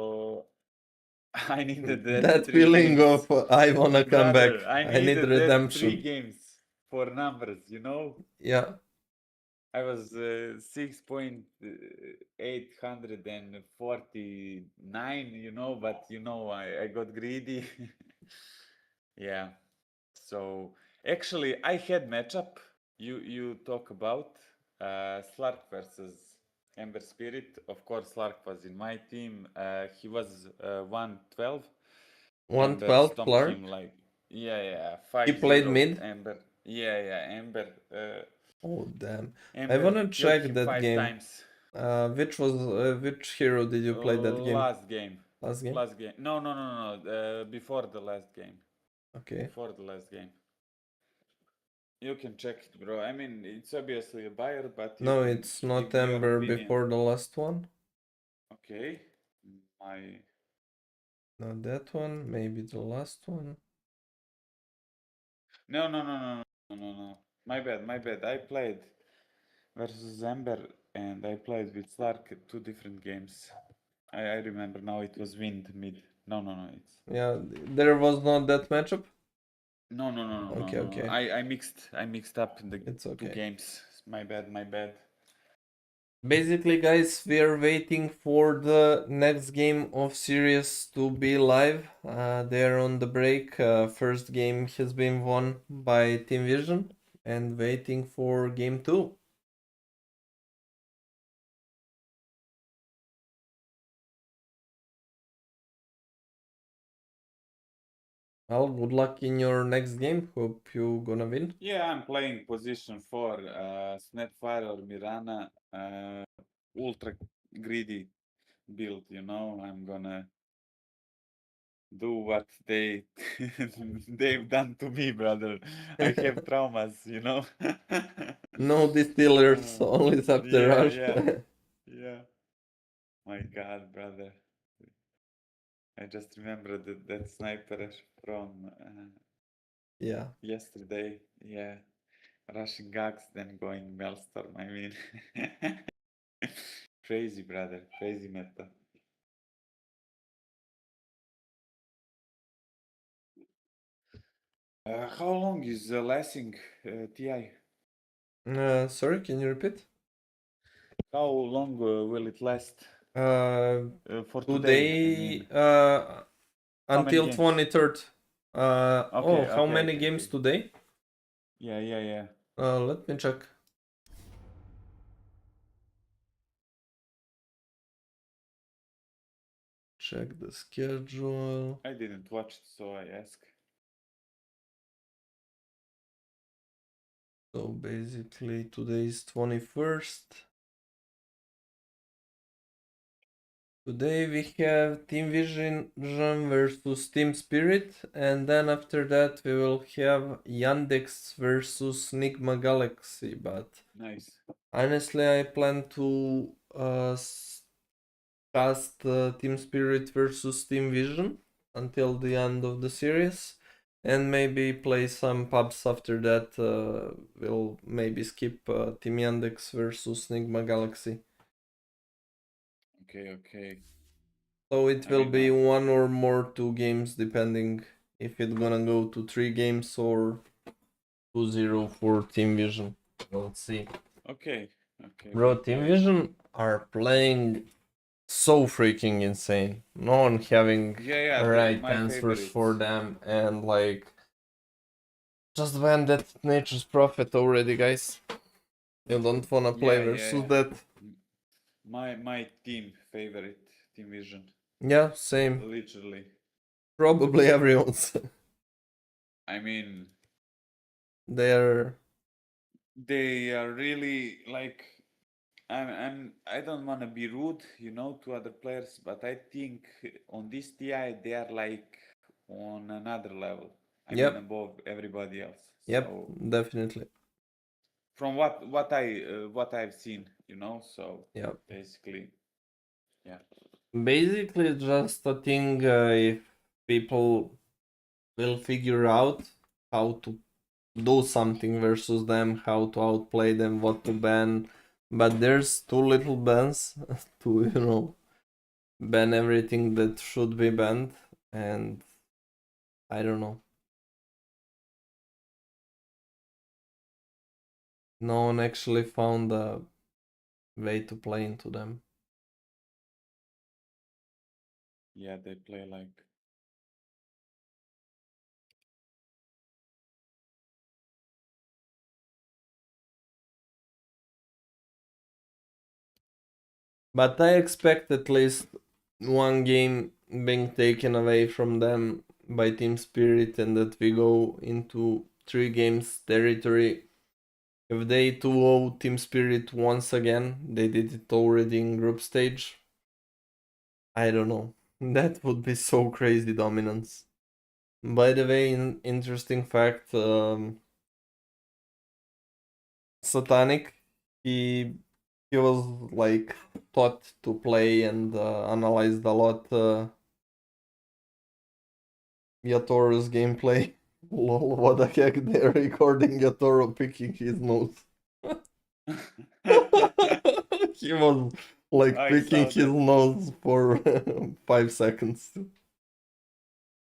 [SPEAKER 17] I needed that
[SPEAKER 3] That
[SPEAKER 17] 3
[SPEAKER 3] feeling
[SPEAKER 17] games.
[SPEAKER 3] of I wanna come back.
[SPEAKER 17] Brother, I
[SPEAKER 3] I need
[SPEAKER 17] needed that 3
[SPEAKER 3] redemption.
[SPEAKER 17] games for numbers, you know?
[SPEAKER 3] Yeah.
[SPEAKER 17] I was 6.849, you know, but you know, I got greedy. Yeah. So actually, I had matchup. You talk about Slark versus Ember Spirit. Of course, Slark was in my team. He was 112. Ember
[SPEAKER 3] 112
[SPEAKER 17] stomped
[SPEAKER 3] Clark.
[SPEAKER 17] him like yeah
[SPEAKER 3] He played
[SPEAKER 17] 5-0.
[SPEAKER 3] mid.
[SPEAKER 17] Ember Ember.
[SPEAKER 3] Oh damn! I
[SPEAKER 17] Ember
[SPEAKER 3] wanna
[SPEAKER 17] killed
[SPEAKER 3] check
[SPEAKER 17] him
[SPEAKER 3] that
[SPEAKER 17] 5
[SPEAKER 3] game.
[SPEAKER 17] times.
[SPEAKER 3] Which hero did you play that game?
[SPEAKER 17] Last game.
[SPEAKER 3] Last game.
[SPEAKER 17] Last game. No. Before the last game.
[SPEAKER 3] Okay.
[SPEAKER 17] Before the last game. You can check it, bro. I mean, it's obviously a buyer, but you
[SPEAKER 3] No,
[SPEAKER 17] can
[SPEAKER 3] it's not
[SPEAKER 17] give me your
[SPEAKER 3] Ember
[SPEAKER 17] opinion.
[SPEAKER 3] before the last one.
[SPEAKER 17] Okay.
[SPEAKER 3] Not that one. Maybe the last one.
[SPEAKER 17] No. My bad. I played versus Ember and I played with Slark 2 different games. I remember now it was Wind mid. No, it's...
[SPEAKER 3] Yeah, there was not that matchup?
[SPEAKER 17] No.
[SPEAKER 3] Okay.
[SPEAKER 17] I mixed up the
[SPEAKER 3] It's okay.
[SPEAKER 17] 2 games. My bad.
[SPEAKER 3] Basically, guys, we are waiting for the next game of series to be live. They are on the break. First game has been won by Team Vision and waiting for game 2. Well, good luck in your next game. Hope you gonna win.
[SPEAKER 17] Yeah, I'm playing position 4, Snapfire or Mirana, ultra greedy build, you know. I'm gonna do what they've done to me, brother. I have traumas, you know.
[SPEAKER 3] No distillers, only after rush.
[SPEAKER 17] Yeah. My God, brother. I just remember that sniper from
[SPEAKER 3] Yeah.
[SPEAKER 17] yesterday. Yeah. Rushing Gags, then going Maelstrom. I mean, crazy, brother. Crazy meta. How long is the lasting TI?
[SPEAKER 3] Sorry, can you repeat?
[SPEAKER 17] How long will it last? For
[SPEAKER 3] Today,
[SPEAKER 17] today, I mean.
[SPEAKER 3] until 23rd.
[SPEAKER 17] Okay,
[SPEAKER 3] how many games today?
[SPEAKER 17] Yeah.
[SPEAKER 3] Let me check. Check the schedule.
[SPEAKER 17] I didn't watch it, so I ask.
[SPEAKER 3] So basically today is 21st. Today we have Team Vision versus Team Spirit, and then after that we will have Yandex versus Nigma Galaxy. But
[SPEAKER 17] nice.
[SPEAKER 3] Honestly, I plan to cast Team Spirit versus Team Vision until the end of the series, and maybe play some pubs after that. We'll maybe skip Team Yandex versus Nigma Galaxy.
[SPEAKER 17] Okay.
[SPEAKER 3] So it
[SPEAKER 17] I
[SPEAKER 3] will
[SPEAKER 17] mean,
[SPEAKER 3] be one or more 2 games, depending if it's gonna go to 3 games or 2-0 for Team Vision. Let's see.
[SPEAKER 17] Okay.
[SPEAKER 3] Bro,
[SPEAKER 17] we'll
[SPEAKER 3] Team
[SPEAKER 17] play.
[SPEAKER 3] Vision are playing so freaking insane. No one having
[SPEAKER 17] Yeah,
[SPEAKER 3] right
[SPEAKER 17] my
[SPEAKER 3] answers
[SPEAKER 17] favorites.
[SPEAKER 3] for them, and like just ban that Nature's Prophet already, guys. You don't wanna play versus that.
[SPEAKER 17] My team favorite Team Vision.
[SPEAKER 3] Yeah, same.
[SPEAKER 17] Literally.
[SPEAKER 3] Probably everyone's.
[SPEAKER 17] I mean,
[SPEAKER 3] they are
[SPEAKER 17] really like. I don't want to be rude, to other players, but I think on this TI they are like on another level. I mean, above everybody else.
[SPEAKER 3] Yep,
[SPEAKER 17] So
[SPEAKER 3] definitely.
[SPEAKER 17] from what I've seen, so
[SPEAKER 3] Yep.
[SPEAKER 17] basically, yeah.
[SPEAKER 3] Basically, just a thing if people will figure out how to do something versus them, how to outplay them, what to ban. But there's too little bans to, ban everything that should be banned, and I don't know. No one actually found a way to play into them.
[SPEAKER 17] Yeah, they play like.
[SPEAKER 3] But I expect at least one game being taken away from them by Team Spirit, and that we go into 3 games territory. If they 2-0 Team Spirit once again, they did it already in group stage. I don't know. That would be so crazy dominance. By the way, interesting fact, Satanic, he was like taught to play and analyzed a lot Yatoro's gameplay. Lol, what the heck, they're recording Yatoro picking his nose. He was like picking his nose for 5 seconds.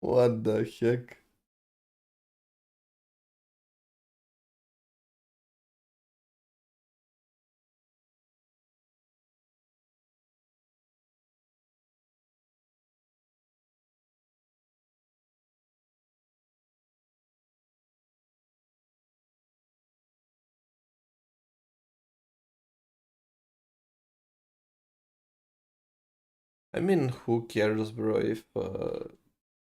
[SPEAKER 3] What the heck? I mean, who cares, bro, if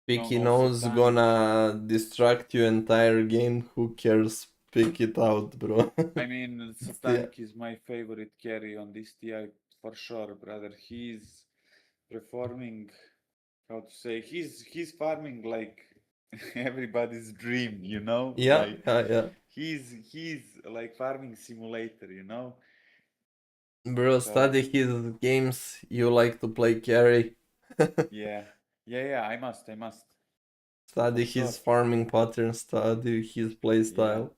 [SPEAKER 3] picky nose gonna distract you entire game, who cares? Pick it out, bro.
[SPEAKER 17] I mean, Satanic is my favorite carry on this TI for sure, brother. He's performing, how to say, he's farming like everybody's dream,
[SPEAKER 3] Yeah,
[SPEAKER 17] like
[SPEAKER 3] yeah.
[SPEAKER 17] he's like farming simulator,
[SPEAKER 3] Bro, study his games. You like to play carry.
[SPEAKER 17] yeah, I must.
[SPEAKER 3] Study
[SPEAKER 17] For
[SPEAKER 3] his
[SPEAKER 17] sure.
[SPEAKER 3] farming pattern, study his playstyle.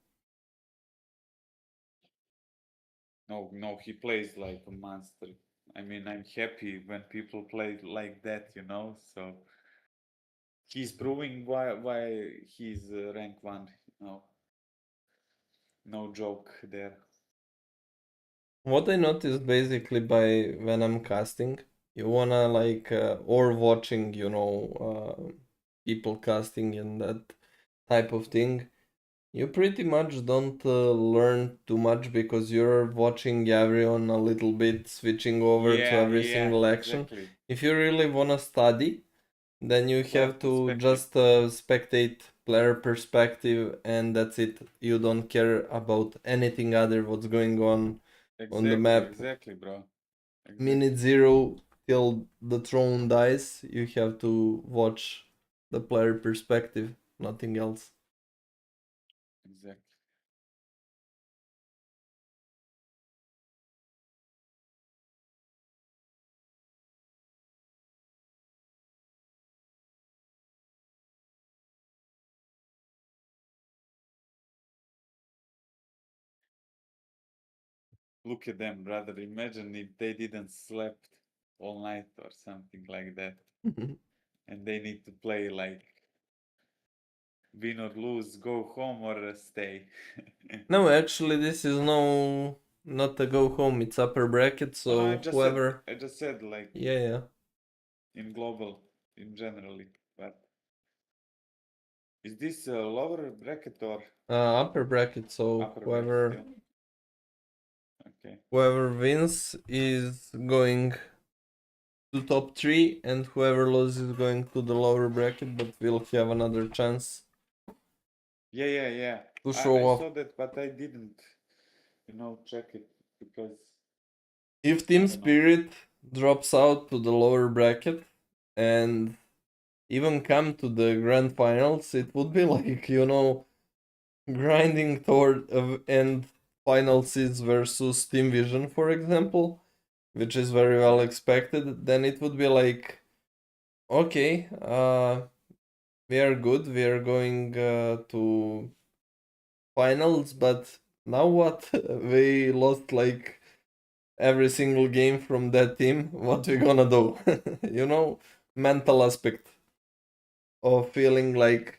[SPEAKER 17] No, he plays like a monster. I mean, I'm happy when people play like that, so he's proving why he's rank 1, no joke there.
[SPEAKER 3] What I noticed basically by when I'm casting, you wanna like or watching, people casting and that type of thing. You pretty much don't learn too much because you're watching everyone a little bit, switching over to every single action.
[SPEAKER 17] Exactly.
[SPEAKER 3] If you really wanna study, then you have to just spectate player perspective, and that's it. You don't care about anything other what's going on the map.
[SPEAKER 17] Exactly, bro.
[SPEAKER 3] Minute 0 till the throne dies, you have to watch the player perspective, nothing else.
[SPEAKER 17] Exactly. Look at them, brother. Imagine if they didn't slept all night or something like that. And they need to play like win or lose, go home or stay.
[SPEAKER 3] No, actually, this is not a go home. It's upper bracket,
[SPEAKER 17] No,
[SPEAKER 3] so whoever.
[SPEAKER 17] I just said like
[SPEAKER 3] Yeah.
[SPEAKER 17] in global, in generally. But is this a lower bracket or
[SPEAKER 3] Upper bracket, so
[SPEAKER 17] upper bracket
[SPEAKER 3] whoever
[SPEAKER 17] still? Okay.
[SPEAKER 3] whoever wins is going to top 3, and whoever loses is going to the lower bracket, but will have another chance
[SPEAKER 17] Yeah.
[SPEAKER 3] to show
[SPEAKER 17] I
[SPEAKER 3] off.
[SPEAKER 17] saw that, but I didn't, check it because
[SPEAKER 3] If Team Spirit drops out to the lower bracket and even come to the grand finals, it would be like, grinding toward end final seeds versus Team Vision, for example, which is very well expected. Then it would be like, okay, we are good, we are going to finals, but now what? We lost like every single game from that team. What we gonna do? Mental aspect of feeling like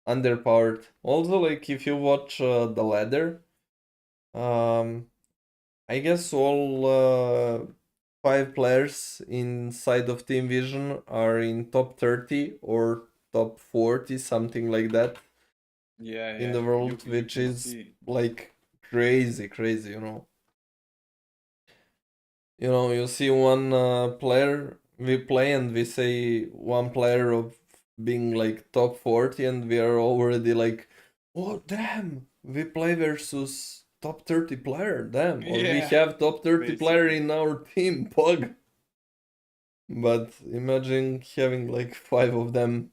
[SPEAKER 3] underpowered. Also, like if you watch the ladder, I guess all 5 players inside of Team Vision are in top 30 or top 40, something like that. In the world, which is like crazy, you see one player we play and we say one player of being like top 40 and we are already like, oh damn, we play versus top 30 player, damn, or we have top 30 player in our team, pug. But imagine having like 5 of them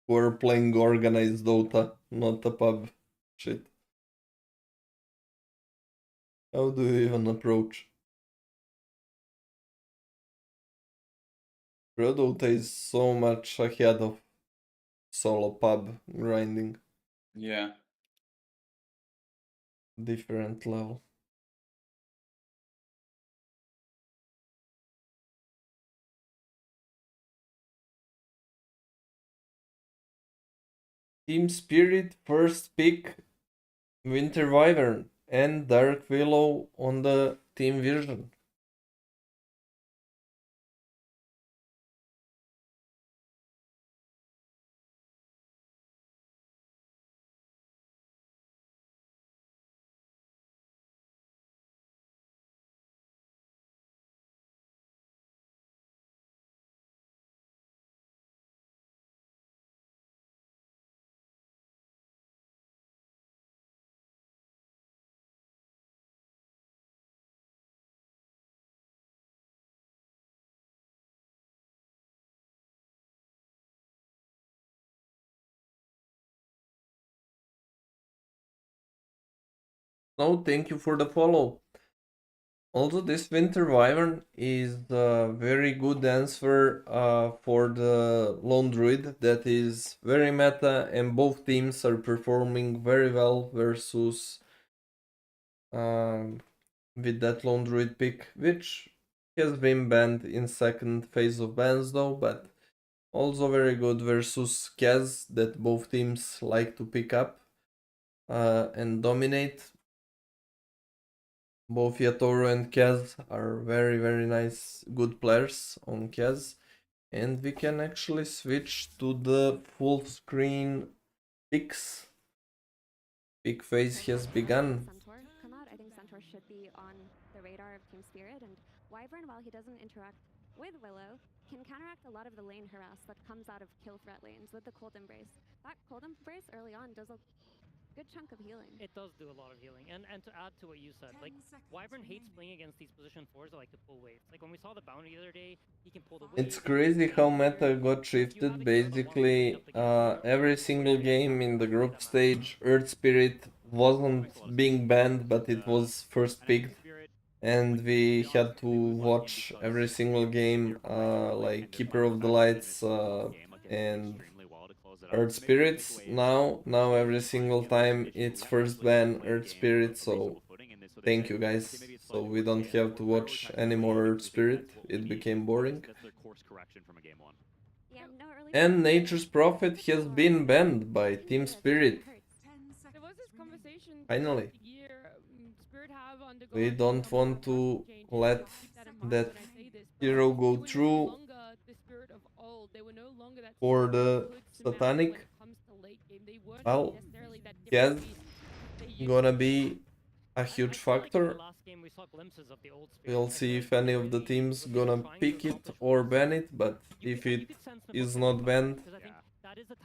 [SPEAKER 3] who are playing organized Dota, not a pub shit. How do you even approach? Pro Dota is so much ahead of solo pub grinding.
[SPEAKER 17] Yeah.
[SPEAKER 3] Different level. Team Spirit first pick Winter Wyvern and Dark Willow on the Team Vision. No, thank you for the follow. Also, this Winter Wyvern is a very good answer for the Lone Druid that is very meta and both teams are performing very well versus with that Lone Druid pick, which has been banned in second phase of bans though, but also very good versus Kaz that both teams like to pick up and dominate. Both Yatoro and Kaz are very nice, good players on Kaz. And we can actually switch to the full screen picks. Pick phase has begun.
[SPEAKER 11] I think Centaur should be on the radar of Team Spirit, and Wyvern, while he doesn't interact with Willow, can counteract a lot of the lane harass that comes out of kill threat lanes with the Cold Embrace. That Cold Embrace early on does a good chunk of healing.
[SPEAKER 9] It does do a lot of healing. And to add to what you said, like, Wyvern hates playing against these position 4s that like to pull waves. Like, when we saw the bounty the other day, he can pull the wave.
[SPEAKER 3] It's crazy how meta got shifted. Basically, every single game in the group stage, Earth Spirit wasn't being banned, but it was first picked. And we had to watch every single game, like Keeper of the Lights and Earth Spirits. Now every single time it's first ban Earth Spirit, so Thank you guys. So we don't have to watch any more Earth Spirit. It became boring.
[SPEAKER 10] That's their course correction from a game 1.
[SPEAKER 11] Yeah, no early
[SPEAKER 3] And Nature's Prophet has been banned by Team Spirit.
[SPEAKER 12] There was this conversation
[SPEAKER 3] Finally.
[SPEAKER 12] throughout the year. Spirit have undergone
[SPEAKER 3] We don't want to let that hero go through
[SPEAKER 12] the spirit of old. They were no longer that
[SPEAKER 3] for
[SPEAKER 12] spirit
[SPEAKER 3] the
[SPEAKER 12] that could surmount
[SPEAKER 3] Satanic.
[SPEAKER 12] when it comes to late game. They weren't
[SPEAKER 3] Well,
[SPEAKER 12] necessarily that
[SPEAKER 3] yes,
[SPEAKER 12] different beast they
[SPEAKER 3] gonna
[SPEAKER 12] used to
[SPEAKER 3] be a huge factor. We'll see if any of the teams gonna pick it or ban it, but if it is not banned,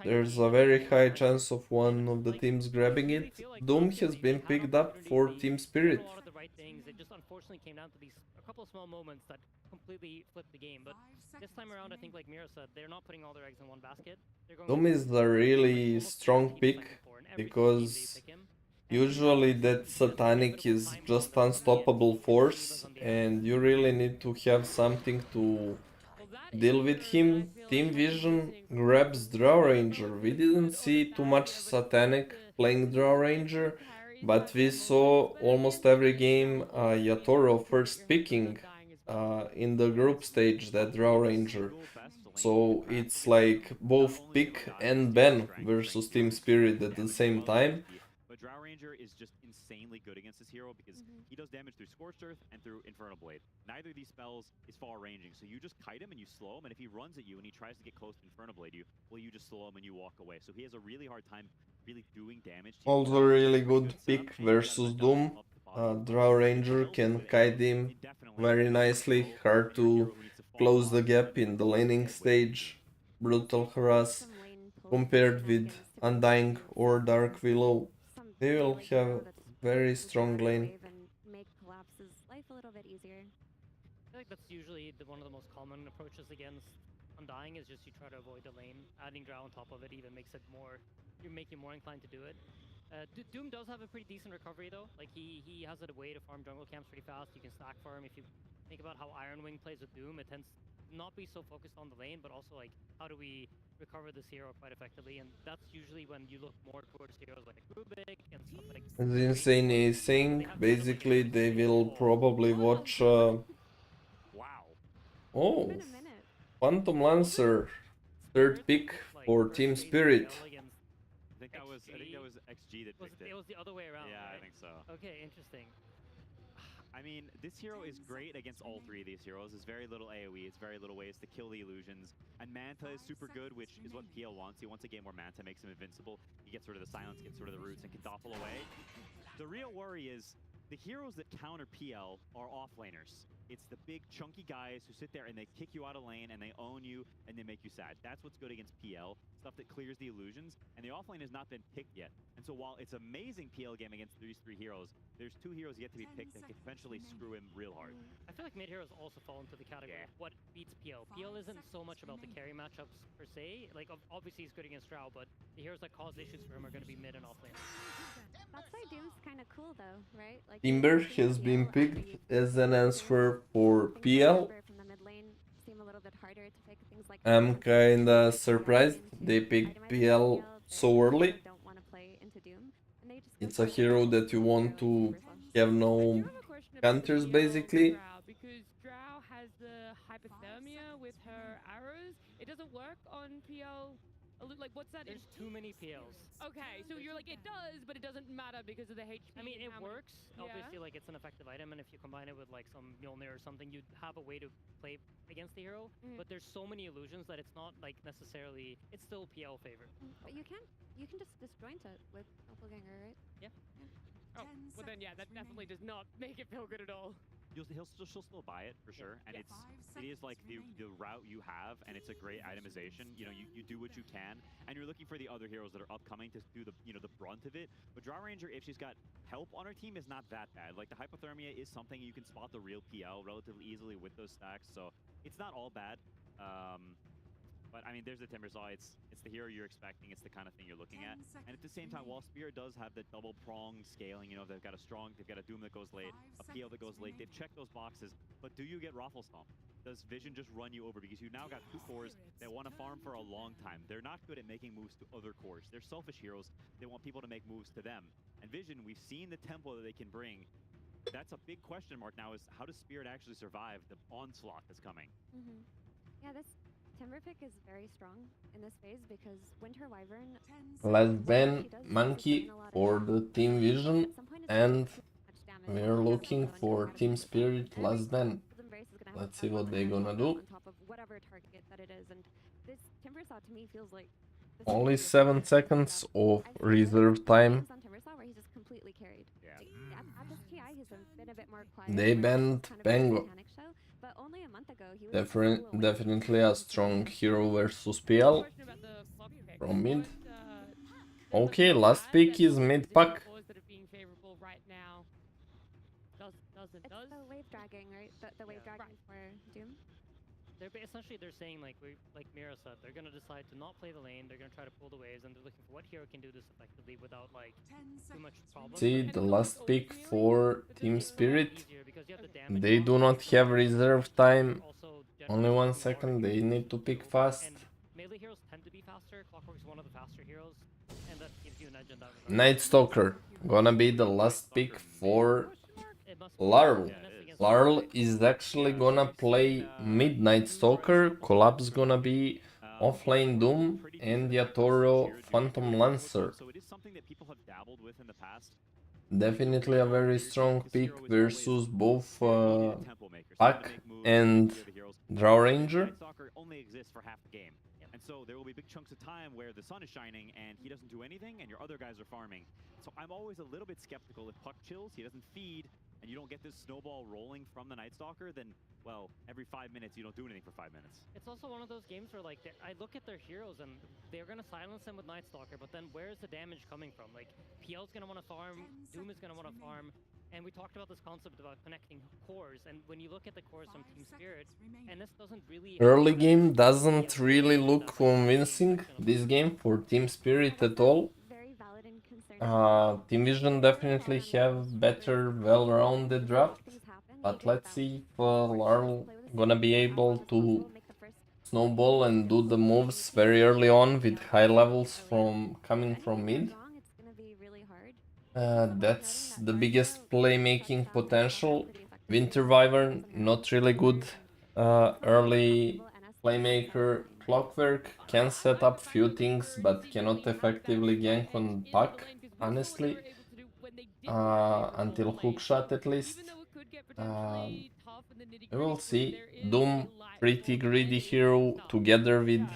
[SPEAKER 3] there's a very high chance of one of the teams grabbing it. Doom has been picked up for Team Spirit.
[SPEAKER 9] A lot of the right things. It just unfortunately came down to these a couple of small moments that completely flipped the game. But this time around, I think, like Mira said, they're not putting all their eggs in one basket. They're going
[SPEAKER 3] Doom is a really strong pick because usually that Satanic is just unstoppable force and you really need to have something to deal with him. Team Vision grabs Draw Ranger. We didn't see too much Satanic playing Draw Ranger, but we saw almost every game Yatoro first picking in the group stage that Draw Ranger. So it's like both pick and ban versus Team Spirit at the same time.
[SPEAKER 10] But Drow Ranger is just insanely good against this hero because he does damage through Scorched Earth and through Infernal Blade. Neither of these spells is far ranging, so you just kite him and you slow him, and if he runs at you and he tries to get close to Infernal Blade you, well, you just slow him and you walk away. So he has a really hard time really doing damage to you.
[SPEAKER 3] Also really good pick versus Doom. Draw Ranger can kite him very nicely, hard to close the gap in the laning stage. Brutal harass compared with Undying or Dark Willow. They will have very strong lane.
[SPEAKER 11] Make Collapse's life a little bit easier.
[SPEAKER 9] I feel like that's usually one of the most common approaches against Undying is just you try to avoid the lane. Adding Drow on top of it even makes it more, you make you more inclined to do it. Doom does have a pretty decent recovery though. Like he has a way to farm jungle camps pretty fast. You can stack farm. If you think about how Iron Wing plays with Doom, it tends to not be so focused on the lane, but also like how do we recover this hero quite effectively, and that's usually when you look more towards heroes like Rubik and stuff like that.
[SPEAKER 3] The insane is saying basically they will probably watch oh, Phantom Lancer, third pick for Team Spirit.
[SPEAKER 10] I think that was XG that picked it.
[SPEAKER 9] It was the other way around.
[SPEAKER 10] Yeah,
[SPEAKER 9] right?
[SPEAKER 10] I think so.
[SPEAKER 9] Okay, interesting.
[SPEAKER 10] I mean, this hero is great against all three of these heroes. There's very little AoE, it's very little ways to kill the illusions. And Manta is super good, which is what PL wants. He wants a game where Manta makes him invincible. He gets rid of the silence, gets rid of the roots, and can doppel away. The real worry is the heroes that counter PL are offlaners. It's the big chunky guys who sit there and they kick you out of lane and they own you and they make you sad. That's what's good against PL, stuff that clears the illusions, and the offlane has not been picked yet. And so while it's amazing PL game against these three heroes, there's two heroes yet to be picked that can potentially screw him real hard.
[SPEAKER 9] I feel like mid heroes also fall into the category of what beats PL. PL isn't so much about the carry matchups per se. Like obviously he's good against Drow, but the heroes that cause issues for him are going to be mid and offlane.
[SPEAKER 11] That's why Doom's kind of cool though, right? Like
[SPEAKER 3] Timber has been picked as an answer for PL.
[SPEAKER 11] from the mid lane seem a little bit harder to pick things like
[SPEAKER 3] I'm kinda surprised they picked PL so early.
[SPEAKER 11] don't want to play into Doom, and they just
[SPEAKER 3] It's a hero that you want to have no counters basically.
[SPEAKER 12] because Drow has the hypothermia with her arrows. It doesn't work on PL. Like, what's that?
[SPEAKER 9] There's too many PLs.
[SPEAKER 12] Okay, so you're like, it does, but it doesn't matter because of the HP.
[SPEAKER 9] I mean, it
[SPEAKER 12] and how many-
[SPEAKER 9] works.
[SPEAKER 12] Yeah.
[SPEAKER 9] Obviously, like, it's an effective item, and if you combine it with, like, some Mjolnir or something, you'd have a way to play against the hero. But there's so many illusions that it's not, like, necessarily... It's still PL favorite.
[SPEAKER 11] But you can just disjoint it with Doppelganger, right?
[SPEAKER 9] Yeah.
[SPEAKER 12] Oh, well then, yeah, that definitely does not make it feel good at all.
[SPEAKER 10] She'll still buy it for sure, and it is like the route you have, and it's a great itemization. You know, you do what you can, and you're looking for the other heroes that are upcoming to do the the brunt of it. But Drow Ranger, if she's got help on her team, is not that bad. Like the hypothermia is something you can spot the real PL relatively easily with those stacks, so it's not all bad. But I mean, there's the Timbersaw. It's the hero you're expecting. It's the kind of thing you're looking at. And at the same time, while Spirit does have the double prong scaling, you know, they've got a Doom that goes late, a PL that goes late. They've checked those boxes, but do you get Raffle Stomp? Does Vision just run you over? Because you now got two cores that want to farm for a long time. They're not good at making moves to other cores. They're selfish heroes. They want people to make moves to them. And Vision, we've seen the tempo that they can bring. that's a big question mark now, is how does Spirit actually survive the onslaught that's coming?
[SPEAKER 11] Yeah, this Timber pick is very strong in this phase because Winter Wyvern.
[SPEAKER 3] Let's ban Monkey for the Team Vision, and we're looking for Team Spirit last ban. Let's see what they're gonna do.
[SPEAKER 11] On top of whatever target that it is, and this Timbersaw to me feels like
[SPEAKER 3] Only 7 seconds of reserve time.
[SPEAKER 11] on Timbersaw where he's just completely carried.
[SPEAKER 10] Yeah.
[SPEAKER 11] At this TI, he's been a bit more quiet.
[SPEAKER 3] They
[SPEAKER 11] where
[SPEAKER 3] banned
[SPEAKER 11] it's kind of
[SPEAKER 3] Pango.
[SPEAKER 11] a mechanic show, but only a month ago he was
[SPEAKER 3] Definitely a strong hero versus PL from mid. Okay, last pick is mid pack.
[SPEAKER 11] It's the wave dragging, right? The wave dragging for Doom.
[SPEAKER 9] Essentially they're saying, like Mira said, they're gonna decide to not play the lane. They're gonna try to pull the waves, and they're looking for what hero can do this effectively without like too much problem.
[SPEAKER 3] See the last pick for Team Spirit. They do not have reserve time. Only 1 second. They need to pick fast.
[SPEAKER 9] Melee heroes tend to be faster. Clockwork is one of the faster heroes, and that gives you an edge in that regard.
[SPEAKER 3] Night Stalker gonna be the last pick for Larl. Larl is actually gonna play Midnight Stalker. Collapse gonna be offlane Doom, and Yatoro Phantom Lancer.
[SPEAKER 10] So it is something that people have dabbled with in the past.
[SPEAKER 3] Definitely a very strong pick versus both Pack and Draw Ranger.
[SPEAKER 10] Night Stalker only exists for half the game. And so there will be big chunks of time where the sun is shining and he doesn't do anything and your other guys are farming. So I'm always a little bit skeptical if Puck chills, he doesn't feed, and you don't get this snowball rolling from the Night Stalker, then, well, every 5 minutes you don't do anything for 5 minutes.
[SPEAKER 9] It's also one of those games where, like, I look at their heroes and they're gonna silence them with Night Stalker, but then where's the damage coming from? Like, PL's gonna want to farm, Doom is gonna want to farm, and we talked about this concept about connecting cores, and when you look at the cores from Team Spirit, and this doesn't really...
[SPEAKER 3] Early game doesn't really look convincing, this game, for Team Spirit at all. Team Vision definitely have better, well-rounded draft, but let's see if Larl gonna be able to snowball and do the moves very early on with high levels coming from mid. That's the biggest playmaking potential. Winter Wyvern, not really good early playmaker. Clockwork can set up few things, but cannot effectively gank on Puck, honestly. Until hookshot at least. We will see. Doom, pretty greedy hero together with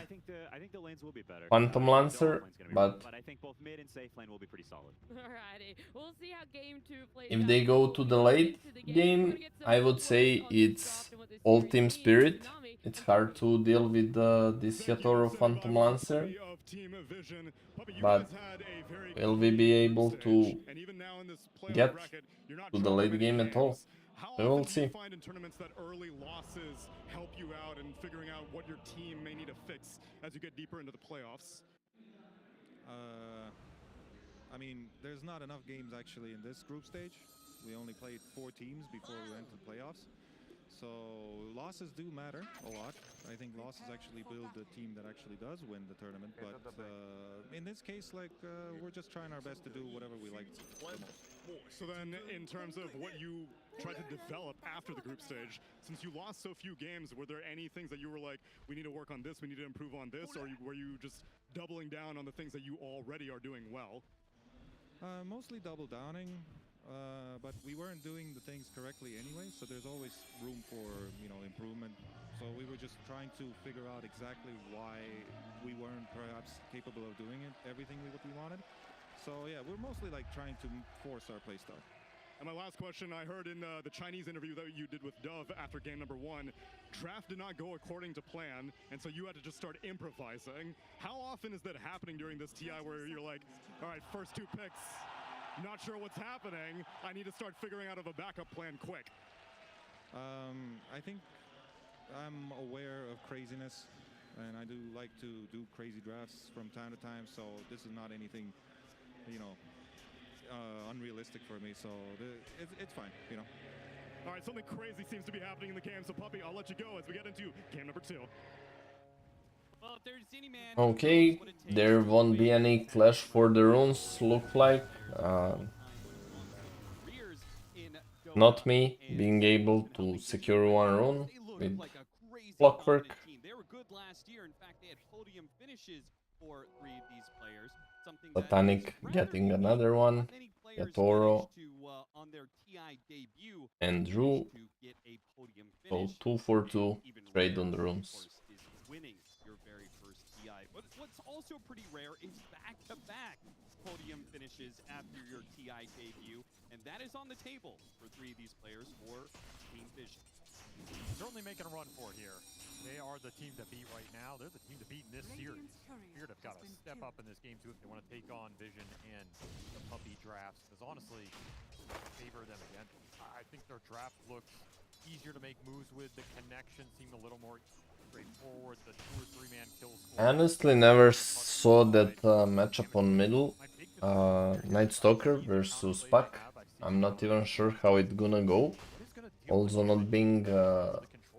[SPEAKER 3] Phantom Lancer, but
[SPEAKER 10] I think both mid and safe lane will be pretty solid.
[SPEAKER 12] Alrighty, we'll see how game 2 plays
[SPEAKER 3] if they go to the late game, I would say it's all Team Spirit. It's hard to deal with this Yatoro Phantom Lancer, but will we be able to get to the late game at all? We will see.
[SPEAKER 13] Find in tournaments that early losses help you out in figuring out what your team may need to fix as you get deeper into the playoffs.
[SPEAKER 18] I mean, there's not enough games actually in this group stage. We only played 4 teams before we went to the playoffs. So losses do matter a lot. I think losses actually build the team that actually does win the tournament. But in this case, like, we're just trying our best to do whatever we like the most.
[SPEAKER 13] So then, in terms of what you tried to develop after the group stage, since you lost so few games, were there any things that you were like, we need to work on this, we need to improve on this, or were you just doubling down on the things that you already are doing well?
[SPEAKER 18] Mostly double downing, but we weren't doing the things correctly anyway, so there's always room for, you know, improvement. So we were just trying to figure out exactly why we weren't perhaps capable of doing it, everything what we wanted. So yeah, we're mostly like trying to force our playstyle.
[SPEAKER 13] And my last question, I heard in the Chinese interview that you did with Dove after game number 1, draft did not go according to plan, and so you had to just start improvising. How often is that happening during this TI where you're like, all right, first 2 picks, not sure what's happening, I need to start figuring out of a backup plan quick?
[SPEAKER 18] I think I'm aware of craziness, and I do like to do crazy drafts from time to time, so this is not anything, you know, unrealistic for me, so it's fine, you know.
[SPEAKER 13] All right, something crazy seems to be happening in the game, so Puppy, I'll let you go as we get into game number 2.
[SPEAKER 15] Well, if there's any man
[SPEAKER 3] Okay, there won't be any clash for the runes, look like.
[SPEAKER 15] careers in
[SPEAKER 3] not me being able to secure one rune with Clockwork.
[SPEAKER 15] They were good last year. In fact, they had podium finishes for 3 of these players. Something
[SPEAKER 3] Satanic getting another one. Yatoro and Drew. So 2 for 2 trade on the runes.
[SPEAKER 15] Winning your very first TI. But what's also pretty rare is back-to-back podium finishes after your TI debut, and that is on the table for 3 of these players for Team Vision.
[SPEAKER 16] Certainly making a run for it here. They are the team to beat right now. They're the team to beat in this series. Spirit have got to step up in this game too if they want to take on Vision and the puppy drafts, because honestly, favor them again. I think their draft looks easier to make moves with. The connections seem a little more straightforward. The 2 or 3 man kill score.
[SPEAKER 3] I honestly never saw that matchup on middle. Night Stalker versus Puck. I'm not even sure how it's gonna go. Also not being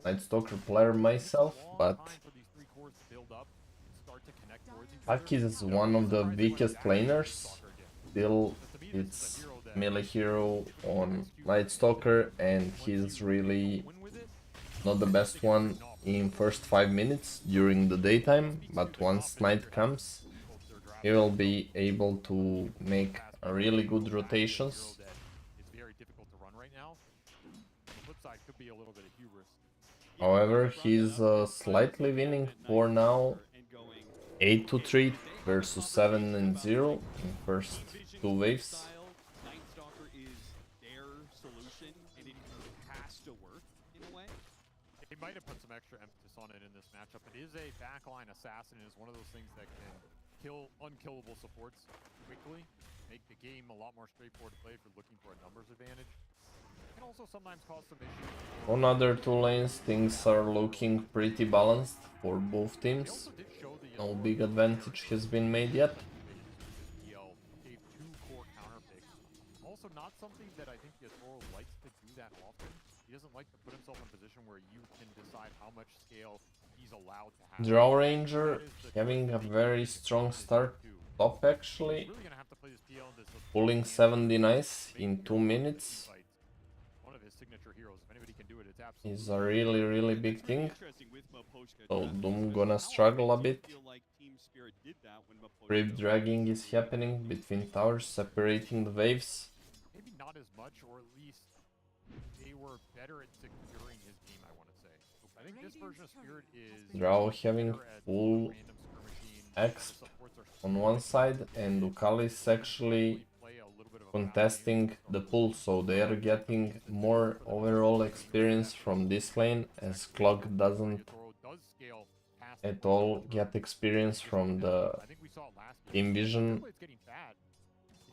[SPEAKER 3] Night Stalker player myself, but Puck is one of the weakest laners. Still, it's melee hero on Night Stalker, and he's really not the best one in first 5 minutes during the daytime, but once night comes, he will be able to make a really good rotations. However, he's slightly winning for now, 8-3 versus 7-0 in first 2 waves.
[SPEAKER 16] He might have put some extra emphasis on it in this matchup. It is a backline assassin. It is one of those things that can kill unkillable supports quickly, make the game a lot more straightforward to play if you're looking for a numbers advantage. It can also sometimes cause some issues.
[SPEAKER 3] On other 2 lanes, things are looking pretty balanced for both teams. No big advantage has been made yet.
[SPEAKER 16] Gave 2 core counter picks. Also not something that I think Yatoro likes to do that often. He doesn't like to put himself in a position where you can decide how much scale he's allowed to have.
[SPEAKER 3] Draw Ranger having a very strong start top actually. Pulling 7 denies in 2 minutes is a really big thing. So Doom gonna struggle a bit. Brave dragging is happening between towers, separating the waves.
[SPEAKER 16] Maybe not as much, or at least they were better at securing his game, I want to say. I think this version of Spirit is
[SPEAKER 3] Drow having full X on one side, and Ducalis actually contesting the pull, so they are getting more overall experience from this lane, as Clock doesn't at all get experience from the Team Vision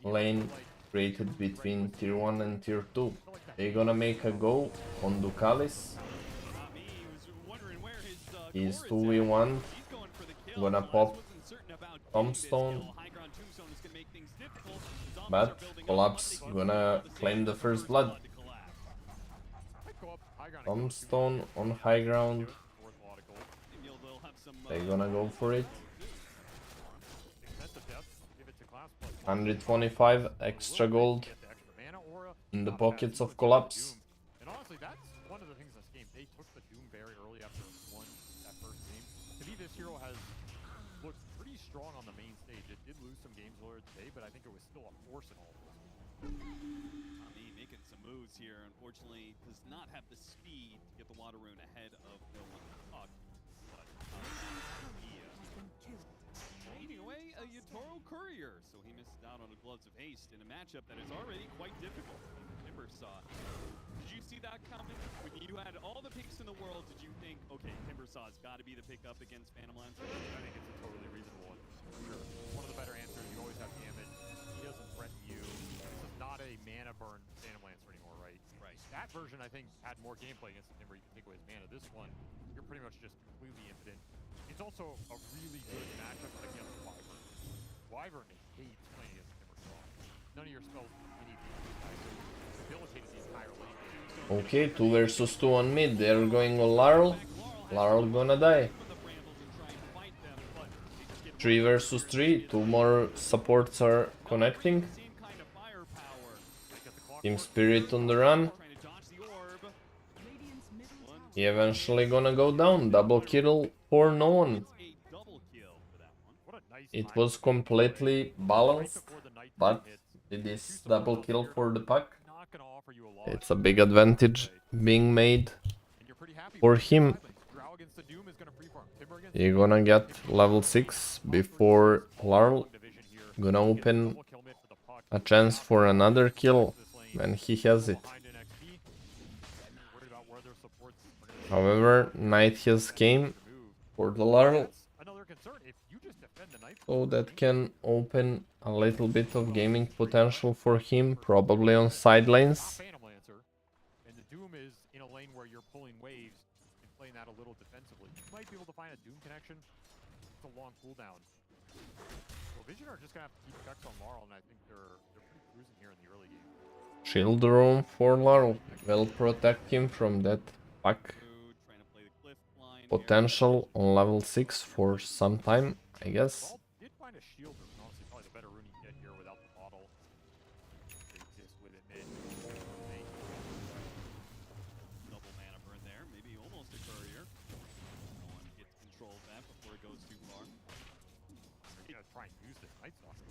[SPEAKER 3] lane created between tier 1 and tier 2. They're gonna make a go on Ducalis. He's 2v1, gonna pop Tombstone, but Collapse gonna claim the first blood. Tombstone on high ground. They're gonna go for it. 125 extra gold in the pockets of Collapse.
[SPEAKER 16] And honestly, that's one of the things in this game. They took the Doom very early after that first game. To me, this hero has looked pretty strong on the main stage. It did lose some games earlier today, but I think it was still a force in all of this.
[SPEAKER 15] Ami making some moves here. Unfortunately, does not have the speed to get the water rune ahead of no one Puck. But trading away a Yatoro Courier, so he misses out on the Gloves of Haste in a matchup that is already quite difficult. Timbersaw. Did you see that coming? When you had all the picks in the world, did you think, okay, Timbersaw's got to be the pickup against Phantom Lancer?
[SPEAKER 16] I think it's a totally reasonable one. Sure. One of the better answers. You always have Gambit. He doesn't threaten you. This is not a mana burn Phantom Lancer anymore, right? Right. That version, I think, had more gameplay against the Timber. You can take away his mana. This one, you're pretty much just completely impotent. It's also a really good matchup against Wyvern. Wyvern hates playing against Timbersaw. None of your spells do anything to this guy, so it's debilitated the entire lane.
[SPEAKER 3] Okay, 2 versus 2 on mid. They're going on Larl. Larl gonna die. 3 versus 3. 2 more supports are connecting. Team Spirit on the run. He eventually gonna go down. Double kill for no one. It was completely balanced, but it is double kill for the Puck. It's a big advantage being made for him. You're gonna get level 6 before Larl. Gonna open a chance for another kill when he has it. However, Knight has came for the Larl, so that can open a little bit of gaming potential for him, probably on side lanes.
[SPEAKER 16] And the Doom is in a lane where you're pulling waves and playing that a little defensively. You might be able to find a Doom connection. It's a long cooldown. Well, Vision are just gonna have to keep checks on Laurel, and I think they're pretty cruising here in the early game.
[SPEAKER 3] Shield roam for Laurel will protect him from that Puck potential on level 6 for some time, I guess.
[SPEAKER 16] Did find a shield room, honestly, probably the better rune you get here without the bottle. They exist with it mid.
[SPEAKER 15] Double mana burn there, maybe almost a courier. No one gets control of that before it goes too far.
[SPEAKER 16] They're gonna try and use this Night Stalker.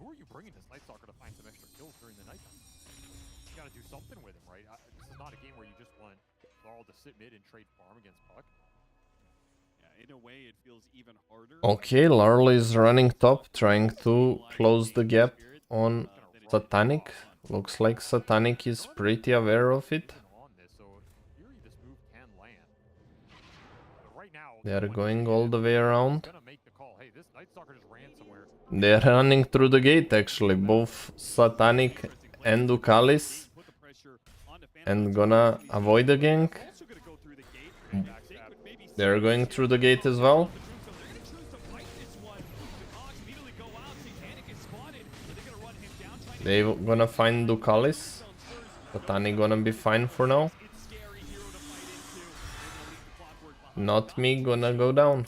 [SPEAKER 16] Who are you bringing this Night Stalker to find some extra kills during the nighttime? You gotta do something with him, right? This is not a game where you just want Laurel to sit mid and trade farm against Puck.
[SPEAKER 15] Yeah, in a way, it feels even harder.
[SPEAKER 3] Okay, Larl is running top, trying to close the gap on Satanic. Looks like Satanic is pretty aware of it. They are going all the way around. They are running through the gate actually, both Satanic and Ducalis. And gonna avoid the gank. They're going through the gate as well. They gonna find Ducalis. Satanic gonna be fine for now. Not me gonna go down.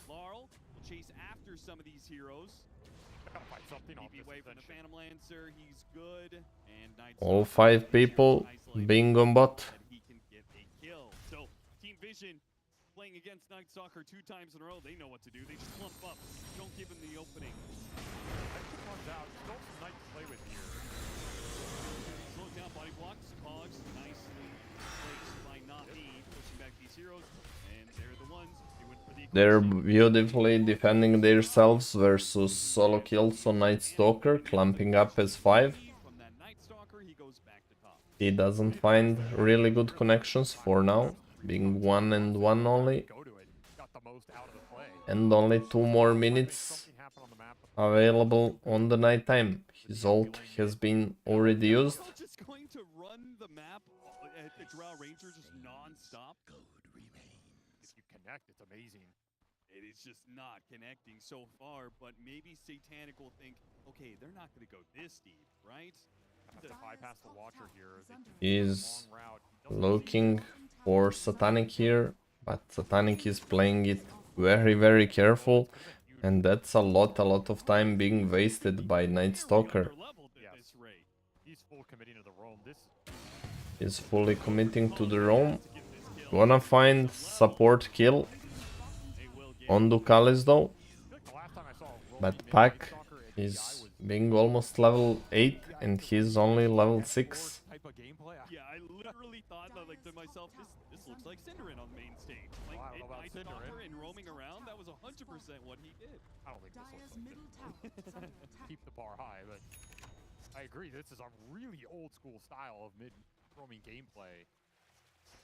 [SPEAKER 3] All 5 people being on bot.
[SPEAKER 15] So, Team Vision playing against Night Stalker 2 times in a row. They know what to do. They just clump up. Don't give him the opening.
[SPEAKER 16] Runs out. Still some Knight to play with here.
[SPEAKER 15] Slows down body blocks. Cogs nicely placed by Nahi, pushing back these heroes. And they're the ones. They went for the
[SPEAKER 3] They're beautifully defending themselves versus solo kills on Night Stalker, clumping up as 5. He doesn't find really good connections for now, being 1 and 1 only. And only 2 more minutes available on the night time. His ult has been already used.
[SPEAKER 15] Just going to run the map at the Drow Ranger just non-stop.
[SPEAKER 16] If you connect, it's amazing.
[SPEAKER 15] It is just not connecting so far, but maybe Satanic will think, okay, they're not going to go this deep, right?
[SPEAKER 16] Bypass the Watcher here.
[SPEAKER 3] He's looking for Satanic here, but Satanic is playing it very careful, and that's a lot of time being wasted by Night Stalker.
[SPEAKER 16] He's full committing to the roam.
[SPEAKER 3] He's fully committing to the roam. Gonna find support kill on Ducalis though, but Pac is being almost level 8 and he's only level 6.
[SPEAKER 15] Yeah, I literally thought like to myself, this looks like Cinderin on main stage. Like Night Stalker and roaming around, that was 100% what he did.
[SPEAKER 16] I don't think this looks like keep the bar high, but I agree. This is a really old school style of mid roaming gameplay.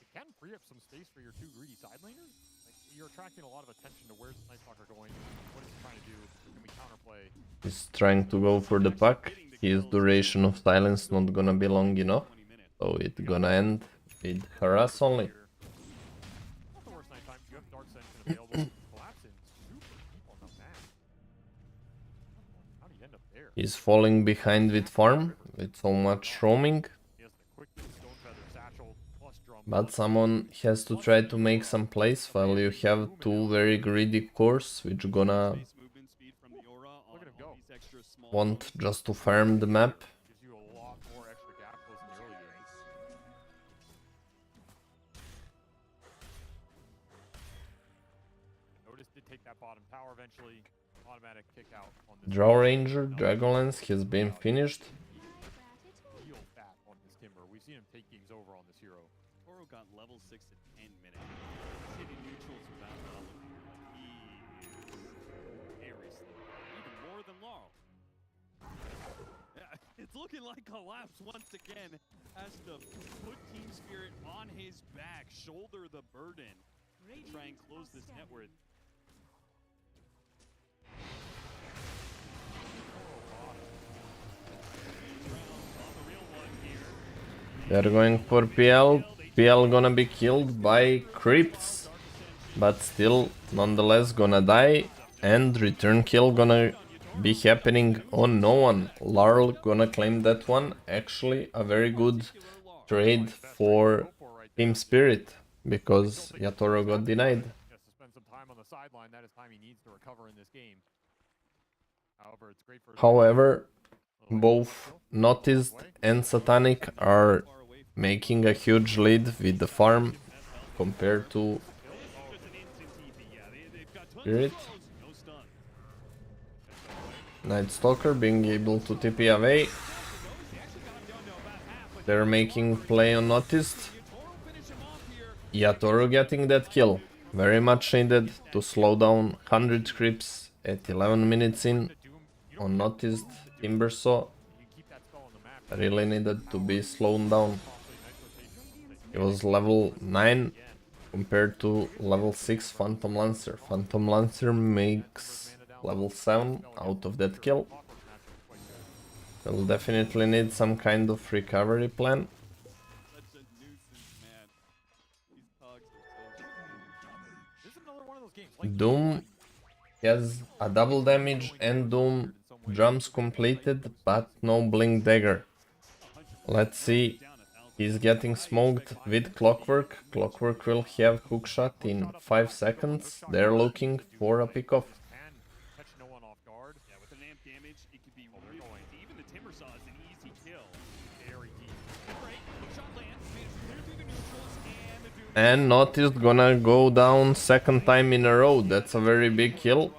[SPEAKER 16] It can free up some space for your 2 greedy side laners. Like, you're attracting a lot of attention to where's Night Stalker going, what is he trying to do, can we counterplay?
[SPEAKER 3] He's trying to go for the Puck. His duration of silence not gonna be long enough, so it's gonna end with harass only.
[SPEAKER 16] Not the worst nighttime. You have Dark Sense available. Collapsing super deep on the map. How do you end up there?
[SPEAKER 3] He's falling behind with farm, with so much roaming. But someone has to try to make some plays while you have 2 very greedy cores, which gonna want just to farm the map.
[SPEAKER 16] take that bottom tower eventually. Automatic kick out on this.
[SPEAKER 3] Draw Ranger, Dragonlance has been finished.
[SPEAKER 16] Real fat on this Timber. We've seen him take games over on this hero.
[SPEAKER 15] Toro got level 6 in 10 minutes. He's hitting neutrals without level. He is very slow. Even more than Laurel. Yeah, it's looking like Collapse once again has to put Team Spirit on his back, shoulder the burden, try and close this net worth.
[SPEAKER 3] They're going for PL. PL gonna be killed by creeps, but still, nonetheless, gonna die. And return kill gonna be happening on no one. Larl gonna claim that one. Actually, a very good trade for Team Spirit, because Yatoro got denied. However, both Noticed and Satanic are making a huge lead with the farm compared to Spirit. Night Stalker being able to TP away. They're making play on Noticed. Yatoro getting that kill. Very much needed to slow down 100 creeps at 11 minutes in on Noticed. Timbersaw really needed to be slowed down. It was level 9 compared to level 6 Phantom Lancer. Phantom Lancer makes level 7 out of that kill. We'll definitely need some kind of recovery plan. Doom has a double damage and Doom drums completed, but no Blink Dagger. Let's see. He's getting smoked with Clockwork. Clockwork will have hookshot in 5 seconds. They're looking for a pickoff. And Noticed gonna go down second time in a row. That's a very big kill.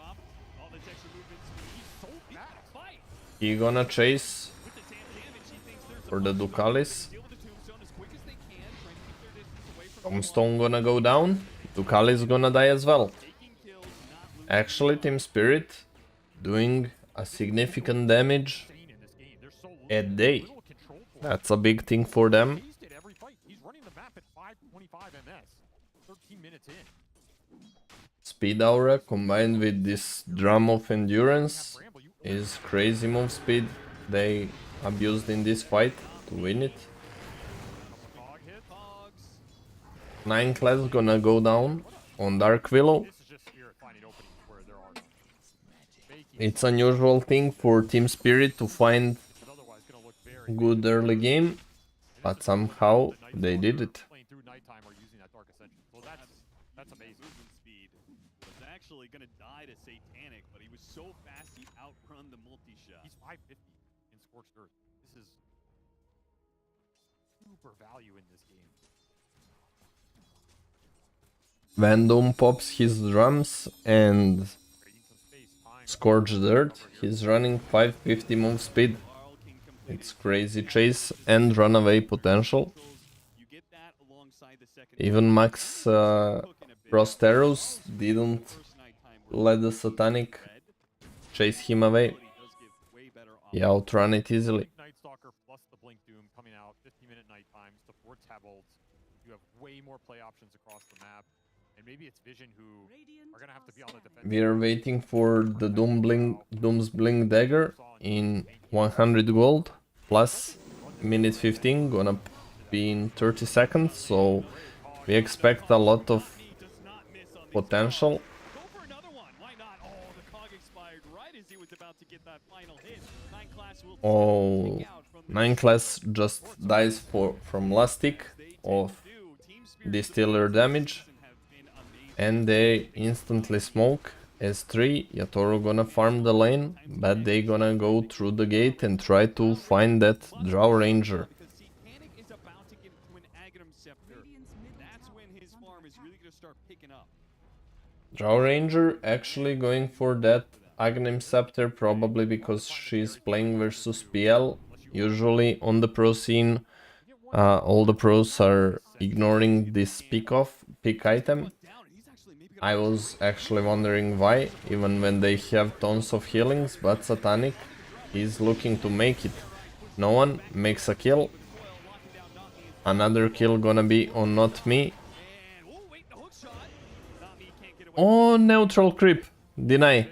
[SPEAKER 3] He gonna chase for the Ducalis. Tombstone gonna go down. Ducalis gonna die as well. Actually, Team Spirit doing a significant damage at day. That's a big thing for them. Speed Aura combined with this drum of endurance is crazy move speed they abused in this fight to win it. 9 class gonna go down on Dark Willow. It's an unusual thing for Team Spirit to find good early game, but somehow they did it.
[SPEAKER 15] Actually gonna die to Satanic, but he was so fast he outrun the multi-shot.
[SPEAKER 16] He's 550 in Scorched Earth. This is super value in this game.
[SPEAKER 3] Vandom pops his drums and Scorched Earth. He's running 550 move speed. It's crazy chase and runaway potential. Even Max Frost Arrows didn't let the Satanic chase him away. He outrun it easily.
[SPEAKER 16] Night Stalker plus the Blink Doom coming out, 50-minute night times to 4 Tabolds. You have way more play options across the map. And maybe it's Vision who are gonna have to be on the defense.
[SPEAKER 3] We are waiting for the Doom's Blink Dagger in 100 gold plus minute 15, gonna be in 30 seconds, so we expect a lot of potential. Oh, 9 class just dies from last tick of Distiller damage. And they instantly smoke S3. Yatoro gonna farm the lane, but they gonna go through the gate and try to find that Draw Ranger. Drow Ranger actually going for that Aghanim Scepter, probably because she's playing versus PL. Usually on the pro scene, all the pros are ignoring this pick item. I was actually wondering why, even when they have tons of healings, but Satanic is looking to make it. No one makes a kill. Another kill gonna be on Not Me. Oh, neutral creep. Deny.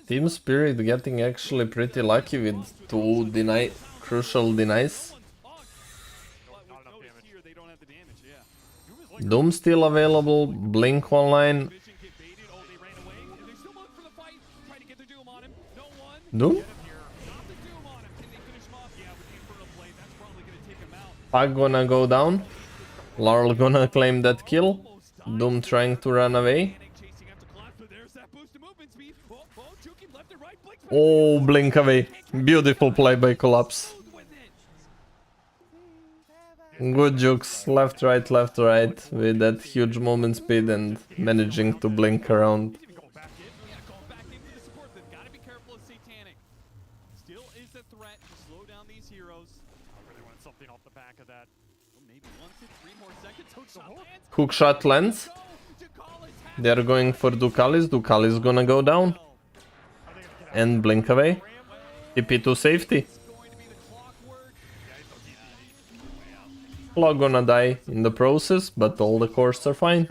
[SPEAKER 3] Team Spirit getting actually pretty lucky with 2 deny, crucial denies. Doom still available, Blink online. Doom? Pug gonna go down. Laurel gonna claim that kill. Doom trying to run away. Oh, blink away. Beautiful play by Collapse. Good jukes. Left, right, with that huge movement speed and managing to blink around. Hookshot lands. They're going for Ducalis. Ducalis gonna go down. And blink away. TP to safety. Log gonna die in the process, but all the cores are fine.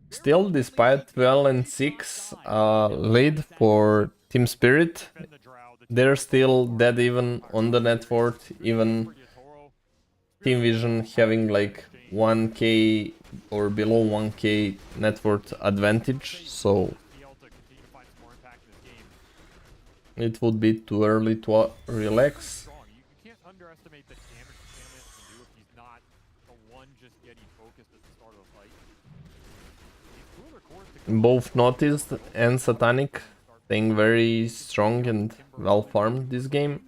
[SPEAKER 3] Still, despite 12 and 6 lead for Team Spirit, they're still dead even on the net worth, even Team Vision having like 1k or below 1k net worth advantage, so it would be too early to relax. Both Noticed and Satanic staying very strong and well farmed this game.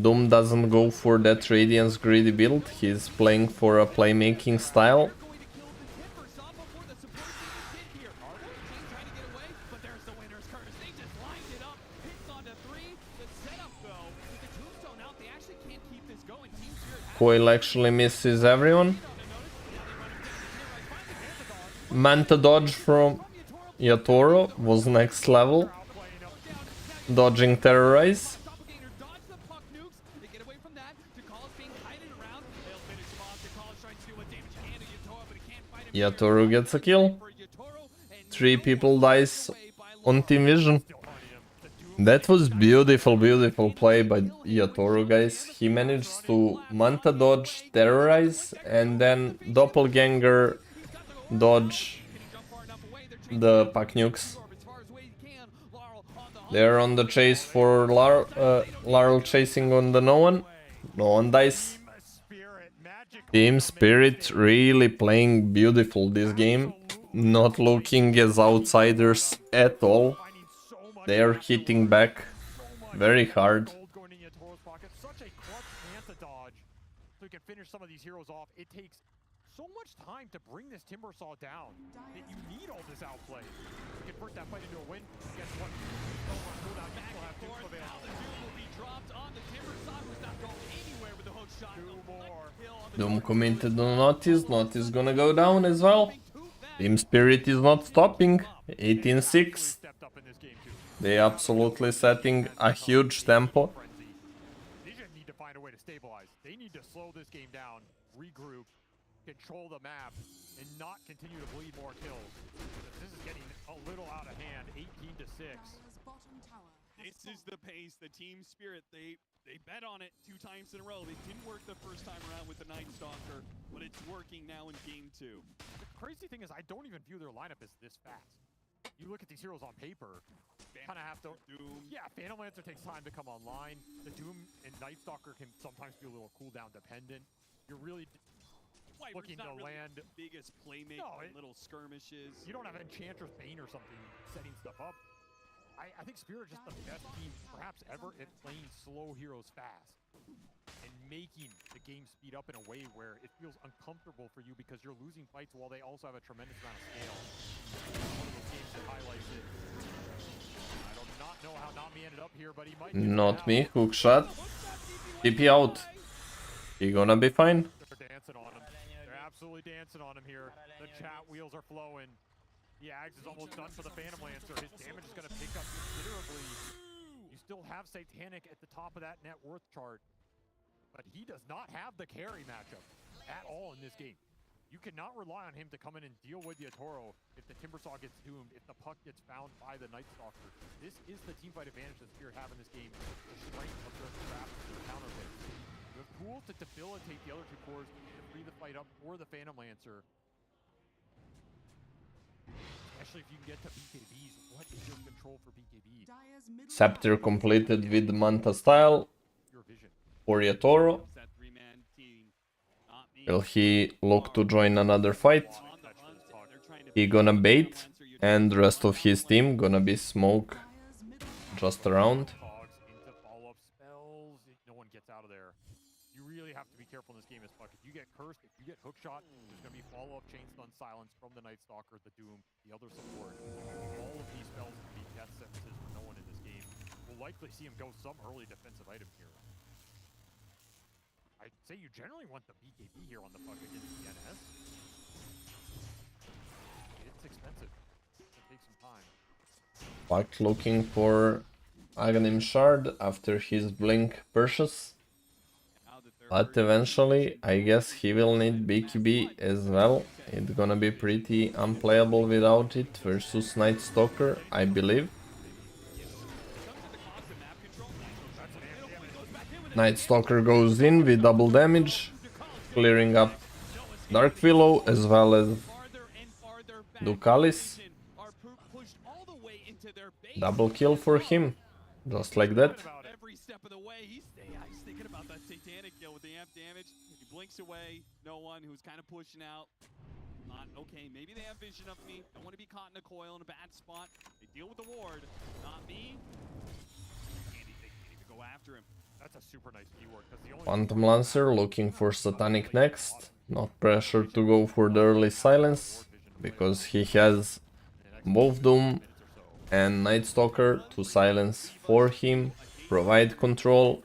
[SPEAKER 3] Doom doesn't go for that Radiance greedy build, he's playing for a playmaking style. Coil actually misses everyone. Manta dodge from Yatoro was next level. Dodging Terrorize. Yatoro gets a kill. 3 people dies on Team Vision. That was beautiful play by Yatoro, guys. He managed to Manta dodge, Terrorize, and then Doppelganger dodge the pack nukes. They're on the chase for Laurel chasing on the no one. No one dies. Team Spirit really playing beautiful this game. Not looking as outsiders at all. They are hitting back very hard.
[SPEAKER 16] So much time to bring this Timbersaw down that you need all this outplay to convert that fight into a win. Guess what?
[SPEAKER 3] Doom committed on Notice. Notice gonna go down as well. Team Spirit is not stopping. 18-6. They absolutely setting a huge tempo.
[SPEAKER 16] Vision need to find a way to stabilize. They need to slow this game down, regroup, control the map, and not continue to bleed more kills. This is getting a little out of hand, 18-6.
[SPEAKER 15] This is the pace, the Team Spirit, they bet on it 2 times in a row. It didn't work the first time around with the Night Stalker, but it's working now in game 2.
[SPEAKER 16] The crazy thing is I don't even view their lineup as this fast. You look at these heroes on paper, kind of have to...
[SPEAKER 15] Doom.
[SPEAKER 16] Yeah, Phantom Lancer takes time to come online. The Doom and Night Stalker can sometimes be a little cooldown dependent. You're really looking to land...
[SPEAKER 15] The biggest playmaker, little skirmishes.
[SPEAKER 16] You don't have Enchantress Bane or something setting stuff up. I think Spirit is just the best team, perhaps ever, at playing slow heroes fast. and making the game speed up in a way where it feels uncomfortable for you because you're losing fights while they also have a tremendous amount of scale. One of those games that highlights it. I do not know how Nami ended up here, but he might.
[SPEAKER 3] Not me. Hook shot. TP out. He gonna be fine.
[SPEAKER 16] They're dancing on him. They're absolutely dancing on him here. The chat wheels are flowing. The Ags is almost done for the Phantom Lancer. His damage is going to pick up considerably. You still have Satanic at the top of that net worth chart, but he does not have the carry matchup at all in this game. You cannot rely on him to come in and deal with the Yatoro if the Timbersaw gets doomed, if the puck gets found by the Night Stalker. This is the teamfight advantage that Spirit have in this game. The strength of their craft and their counter plays. You have tools to debilitate the other two cores to free the fight up for the Phantom Lancer. Especially if you can get to BKBs. What is your control for BKB?
[SPEAKER 3] Scepter completed with Manta style for Yatoro. Will he look to join another fight? He gonna bait, and the rest of his team gonna be smoke just around.
[SPEAKER 16] No one gets out of there. You really have to be careful in this game as fuck. If you get cursed, if you get hookshot, there's gonna be follow-up chain stun silence from the Night Stalker, the Doom, the other support. All of these spells can be death sentences for no one in this game. We'll likely see him go some early defensive item here. I'd say you generally want the BKB here on the puck against the NS. It's expensive. It'll take some time.
[SPEAKER 3] Puck looking for Aghanim Shard after his Blink purchase. But eventually, I guess he will need BKB as well. It's gonna be pretty unplayable without it versus Night Stalker, I believe. Night Stalker goes in with double damage, clearing up Dark Willow as well as Ducalis. Double kill for him, just like that.
[SPEAKER 15] Every step of the way, he's thinking about that Satanic kill with the amp damage. He blinks away. No one who's kind of pushing out. Okay, maybe they have vision of me. Don't want to be caught in a coil in a bad spot. They deal with the ward. Not me. They can't even go after him.
[SPEAKER 16] That's a super nice keyword.
[SPEAKER 3] Phantom Lancer looking for Satanic next. Not pressure to go for the early silence, because he has both Doom and Night Stalker to silence for him, provide control.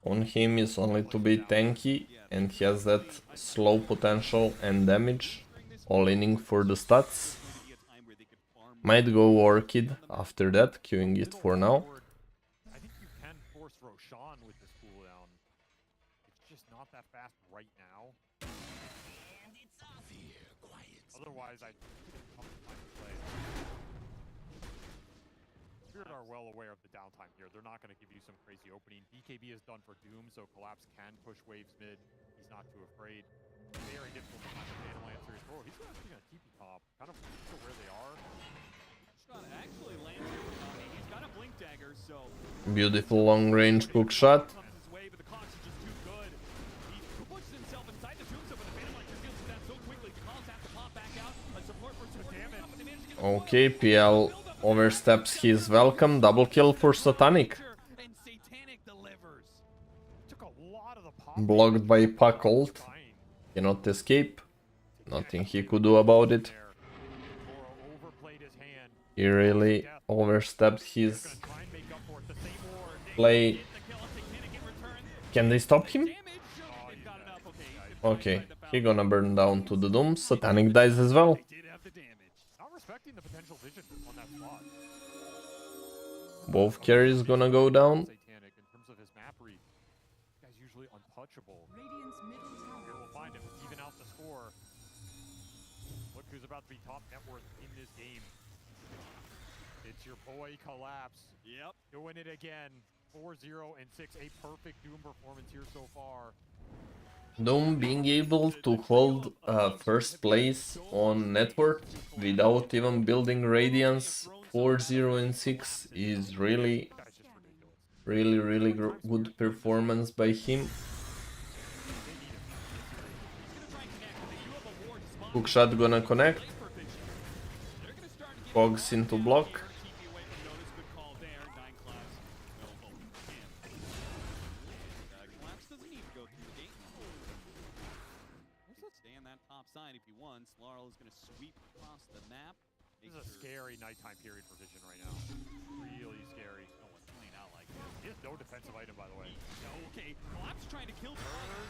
[SPEAKER 3] On him is only to be tanky, and he has that slow potential and damage, all inning for the stats. Might go Orchid after that, queuing it for now.
[SPEAKER 16] I think you can force Roshan with this cooldown. It's just not that fast right now. Otherwise, I think it's tough to find play. Spirit are well aware of the downtime here. They're not going to give you some crazy opening. BKB is done for Doom, so Collapse can push waves mid. He's not too afraid. Very difficult to find the Phantom Lancer. Oh, he's actually going to TP top, kind of where they are.
[SPEAKER 15] Actually lands here for Nami. He's got a blink dagger, so
[SPEAKER 3] Beautiful long range hook shot. Okay, PL oversteps his welcome. Double kill for Satanic. Blocked by Puck ult. Cannot escape. Nothing he could do about it. He really overstepped his play. Can they stop him? Okay, he gonna burn down to the Doom. Satanic dies as well. Both carries gonna go down.
[SPEAKER 16] Who's about to be top net worth in this game? It's your boy Collapse.
[SPEAKER 15] Yep.
[SPEAKER 16] Doing it again. 4-0 and 6. A perfect Doom performance here so far.
[SPEAKER 3] Doom being able to hold first place on network without even building Radiance 4-0 and 6 is really good performance by him. Hookshot gonna connect. Cogs into block.
[SPEAKER 15] sweep across the map.
[SPEAKER 16] This is a scary nighttime period for Vision right now. Really scary.
[SPEAKER 15] No one's playing out like this.
[SPEAKER 16] He has no defensive item, by the way.
[SPEAKER 15] Okay, Collapse trying to kill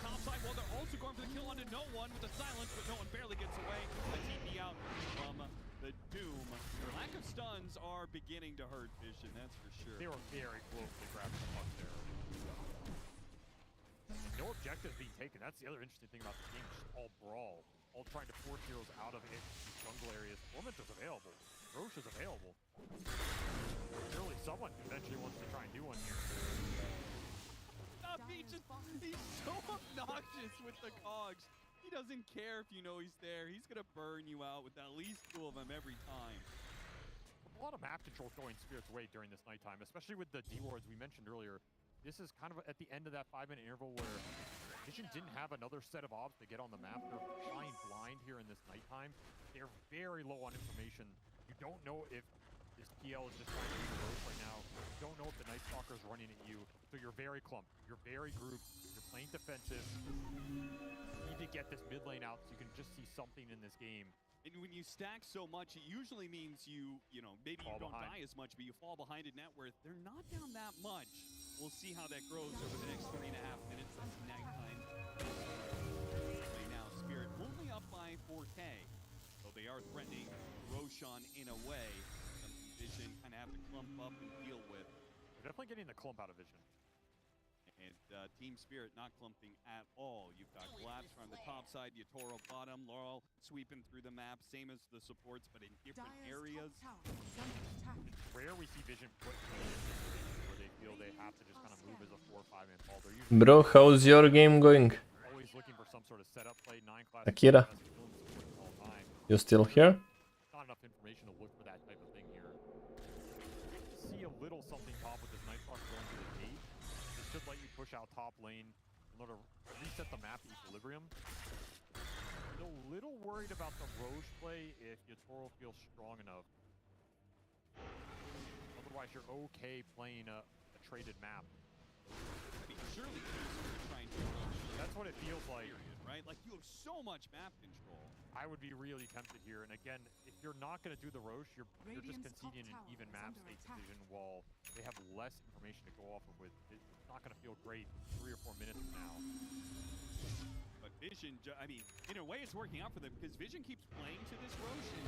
[SPEAKER 15] top side while they're also going for the kill onto no one with the silence, but no one barely gets away. A TP out from the Doom. Their lack of stuns are beginning to hurt Vision, that's for sure.
[SPEAKER 16] They were very close to grabbing the puck there. No objectives being taken. That's the other interesting thing about the game. Just all brawl. All trying to force heroes out of it. Jungle areas. Torment is available. Roche is available. Surely someone eventually wants to try and do one here.
[SPEAKER 15] He's so obnoxious with the cogs. He doesn't care if you know he's there. He's going to burn you out with at least 2 of them every time.
[SPEAKER 16] A lot of map control going Spirit's way during this nighttime, especially with the D-wards we mentioned earlier. This is kind of at the end of that 5-minute interval where Vision didn't have another set of obs to get on the map. They're flying blind here in this nighttime. They're very low on information. You don't know if this PL is just trying to use Roche right now. You don't know if the Night Stalker is running at you. So you're very clumped. You're very grouped. You're playing defensive. You need to get this mid lane out so you can just see something in this game.
[SPEAKER 15] And when you stack so much, it usually means you know, maybe you don't die as much, but you fall behind in net worth. They're not down that much. We'll see how that grows over the next 3.5 minutes. That's nighttime. Right now, Spirit only up by 4K. So they are threatening Roshan in a way. Something Vision kind of have to clump up and deal with.
[SPEAKER 16] They're definitely getting the clump out of Vision.
[SPEAKER 15] And Team Spirit not clumping at all. You've got Collapse from the top side, Yatoro bottom, Laurel sweeping through the map, same as the supports, but in different areas.
[SPEAKER 16] It's rare we see Vision put where they feel they have to just kind of move as a 4 or 5 man ball.
[SPEAKER 3] Bro, how's your game going?
[SPEAKER 16] Always looking for some sort of setup play. 9 class.
[SPEAKER 3] Akira, you still here?
[SPEAKER 16] Not enough information to look for that type of thing here. See a little something top with this Night Stalker going to the gate. This should let you push out top lane in order to reset the map equilibrium. Still a little worried about the Roche play if Yatoro feels strong enough. Otherwise, you're okay playing a traded map.
[SPEAKER 15] I mean, surely you're trying to
[SPEAKER 16] that's what it feels like.
[SPEAKER 15] Right? Like, you have so much map control.
[SPEAKER 16] I would be really tempted here. And again, if you're not going to do the Roche, you're just conceding an even map state decision while they have less information to go off of with. It's not going to feel great 3 or 4 minutes from now.
[SPEAKER 15] But Vision, I mean, in a way it's working out for them because Vision keeps playing to this Roche and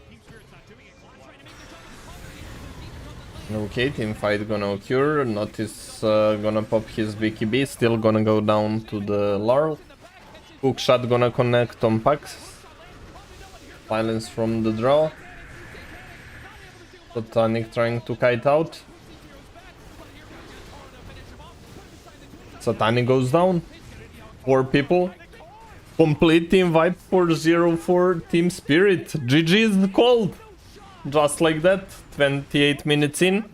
[SPEAKER 15] Team Spirit's not doing it. Collapse trying to make their job with the
[SPEAKER 3] Okay, team fight gonna occur. Notice gonna pop his BKB. Still gonna go down to the Laurel. Hookshot gonna connect on Pax. Silence from the draw. Botanic trying to kite out. Satanic goes down. 4 people. Complete team wipe for 0 for Team Spirit. GG is called. Just like that. 28 minutes in.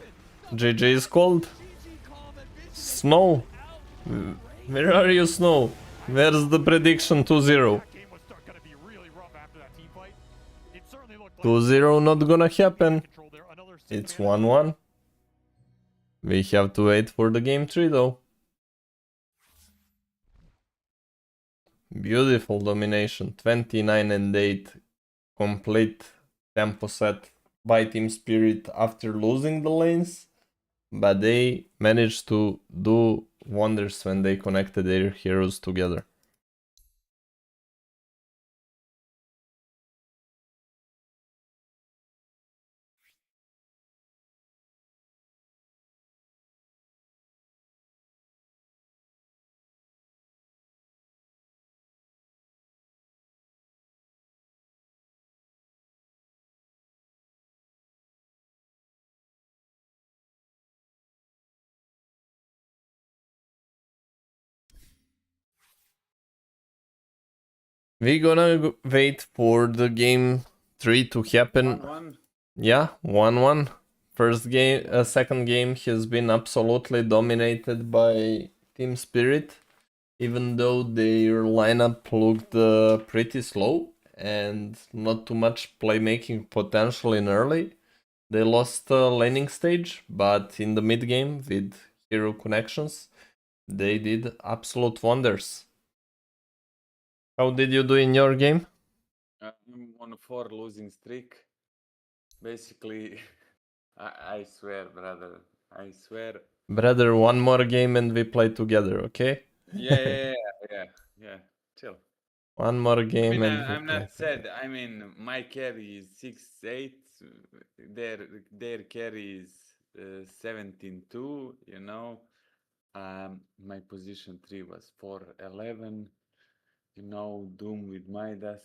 [SPEAKER 3] GG is called. Snow. Where are you, Snow? Where's the prediction 2-0? 2-0 not gonna happen. It's 1-1. We have to wait for the game 3 though. Beautiful domination. 29-8. Complete tempo set by Team Spirit after losing the lanes. But they managed to do wonders when they connected their heroes together. We're gonna wait for the game 3 to happen.
[SPEAKER 17] 1-1.
[SPEAKER 3] Yeah, 1-1. First game, second game has been absolutely dominated by Team Spirit, even though their lineup looked pretty slow and not too much playmaking potential in early. They lost laning stage, but in the mid game with hero connections, they did absolute wonders. How did you do in your game?
[SPEAKER 17] I'm on a 4 losing streak. Basically, I swear, brother. I swear.
[SPEAKER 3] Brother, one more game and we play together, okay?
[SPEAKER 17] Yeah. Chill.
[SPEAKER 3] One more
[SPEAKER 17] I
[SPEAKER 3] game
[SPEAKER 17] mean,
[SPEAKER 3] and we
[SPEAKER 17] I'm
[SPEAKER 3] play
[SPEAKER 17] not sad. I mean, my carry is 6-8. Their carry is 17-2. You know, my position 3 was 4-11. You know, Doom with Midas,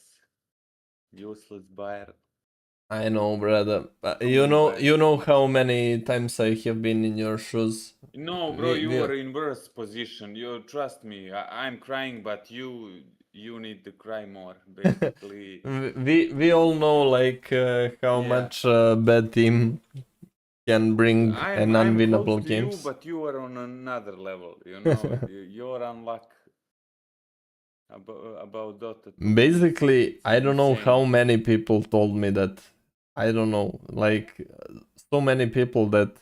[SPEAKER 17] useless buyer.
[SPEAKER 3] I know, brother. But
[SPEAKER 17] Come
[SPEAKER 3] you
[SPEAKER 17] on,
[SPEAKER 3] know,
[SPEAKER 17] guys.
[SPEAKER 3] you know how many times I have been in your shoes.
[SPEAKER 17] No, bro, you were in worse position. You trust me. I'm crying, but you need to cry more. Basically,
[SPEAKER 3] we all know like how
[SPEAKER 17] Yeah.
[SPEAKER 3] much bad team can bring an
[SPEAKER 17] I'm close
[SPEAKER 3] unwinnable
[SPEAKER 17] to you,
[SPEAKER 3] games.
[SPEAKER 17] but you are on another level. You know, your unluck about Dota 2
[SPEAKER 3] Basically, I don't know
[SPEAKER 17] insane.
[SPEAKER 3] how many people told me that. I don't know, like so many people that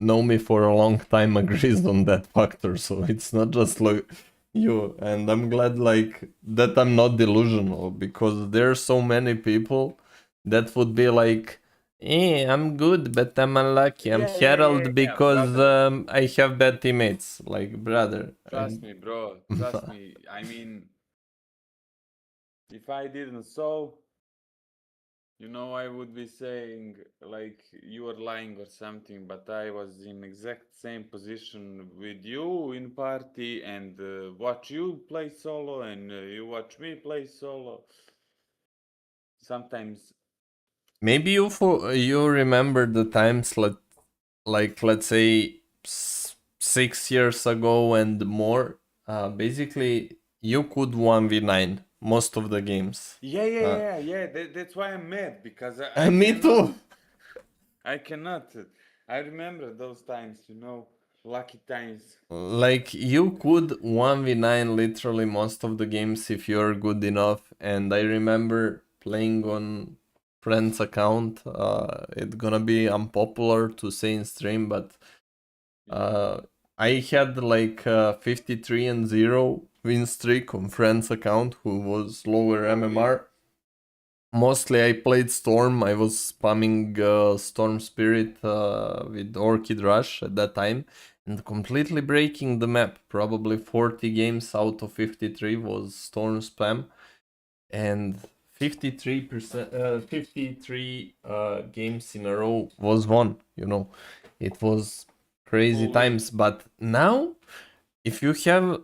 [SPEAKER 3] know me for a long time agrees on that factor. So it's not just like you, and I'm glad like that I'm not delusional, because there are so many people that would be like, I'm good, but I'm unlucky. I'm Herald because I have bad teammates. Like, brother.
[SPEAKER 17] Trust me, bro. Trust me. I mean, if I didn't so, you know, I would be saying like you are lying or something, but I was in exact same position with you in party and watch you play solo and you watch me play solo. Sometimes
[SPEAKER 3] Maybe you remember the times like let's say 6 years ago and more. Basically, you could 1v9 most of the games.
[SPEAKER 17] yeah. That's why I'm mad because I
[SPEAKER 3] Me
[SPEAKER 17] cannot,
[SPEAKER 3] too.
[SPEAKER 17] I cannot. I remember those times, you know, lucky times.
[SPEAKER 3] Like you could 1v9 literally most of the games if you're good enough, and I remember playing on friend's account. It's gonna be unpopular to say in stream, but I had like 53-0 win streak on friend's account who was lower MMR. Mostly I played Storm. I was spamming Storm Spirit with Orchid Rush at that time and completely breaking the map. Probably 40 games out of 53 was Storm spam, and 53 games in a row was won. You know, it was crazy times. But now, if you have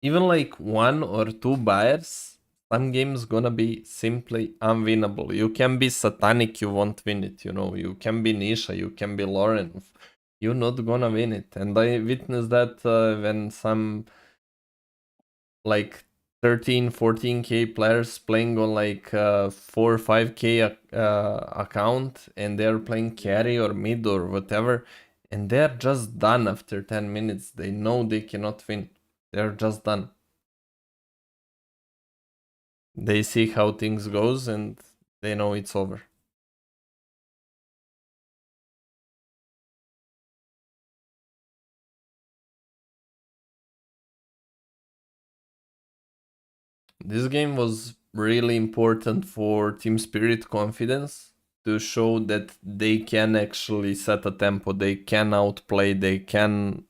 [SPEAKER 3] even like 1 or 2 buyers, some games gonna be simply unwinnable. You can be Satanic, you won't win it, you know. You can be Nisha, you can be Lauren. You're not gonna win it. And I witnessed that when some like 13, 14k players playing on like 4 or 5k account, and they're playing carry or mid or whatever, and they're just done after 10 minutes. They know they cannot win. They're just done. They see how things goes and they know it's over. This game was really important for Team Spirit confidence, to show that they can actually set a tempo, they can outplay, they can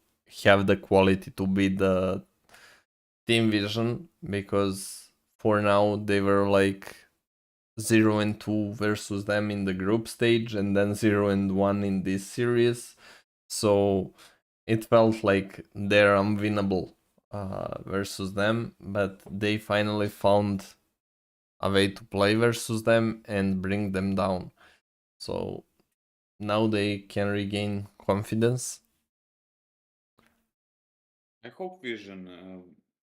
[SPEAKER 3] have the quality to beat the Team Vision, because for now they were like 0-2 versus them in the group stage and then 0-1 in this series. So it felt like they're unwinnable versus them, but they finally found a way to play versus them and bring them down. So now they can regain confidence.
[SPEAKER 17] I hope Vision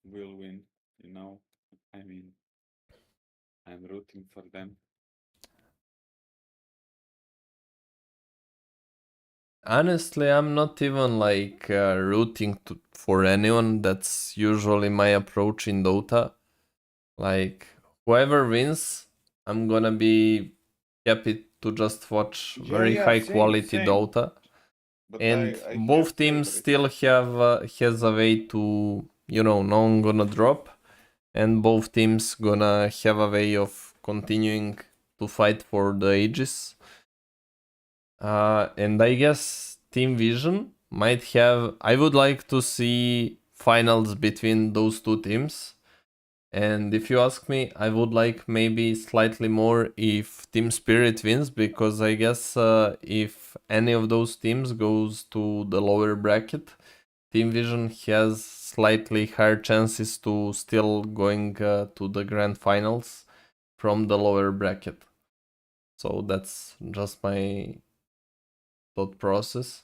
[SPEAKER 17] will win, you know. I mean, I'm rooting for them.
[SPEAKER 3] Honestly, I'm not even like rooting for anyone. That's usually my approach in Dota. Like, whoever wins, I'm gonna be happy to just watch very high quality Dota.
[SPEAKER 17] But
[SPEAKER 3] And
[SPEAKER 17] I
[SPEAKER 3] both
[SPEAKER 17] have
[SPEAKER 3] teams
[SPEAKER 17] favorites.
[SPEAKER 3] still have has a way to, you know, no one gonna drop. and both teams gonna have a way of continuing to fight for the ages. And I guess Team Vision might have... I would like to see finals between those two teams. And if you ask me, I would like maybe slightly more if Team Spirit wins, because I guess if any of those teams goes to the lower bracket, Team Vision has slightly higher chances to still going to the grand finals from the lower bracket. So that's just my thought process.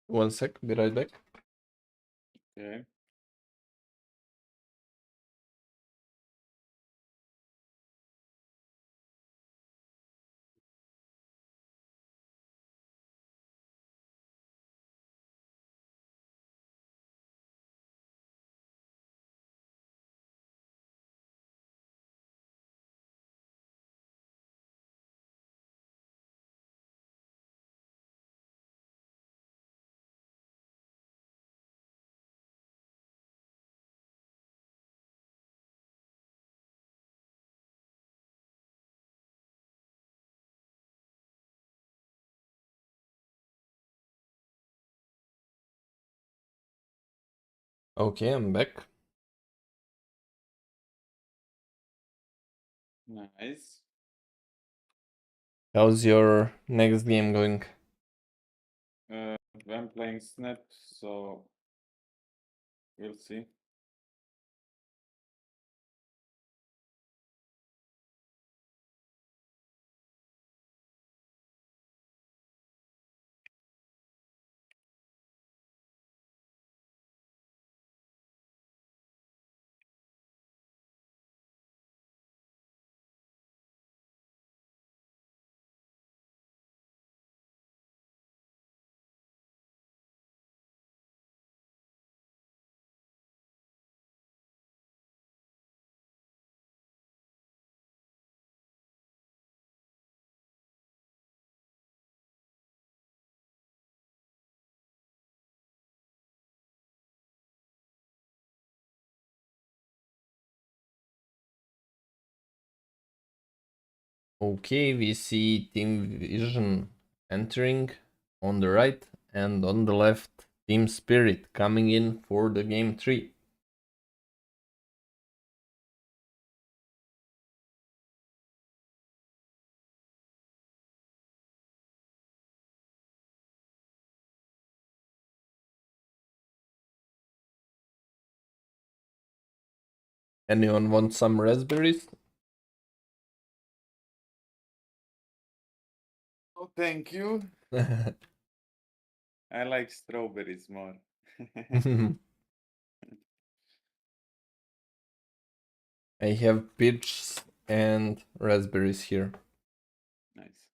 [SPEAKER 3] One sec, be right back.
[SPEAKER 17] Okay.
[SPEAKER 3] Okay, I'm back.
[SPEAKER 17] Nice.
[SPEAKER 3] How's your next game going?
[SPEAKER 17] I'm playing Snap, so we'll see.
[SPEAKER 3] Okay, we see Team Vision entering on the right, and on the left, Team Spirit coming in for the game 3. Anyone want some raspberries?
[SPEAKER 17] Oh, thank you. I like strawberries more.
[SPEAKER 3] I have peaches and raspberries here.
[SPEAKER 17] Nice.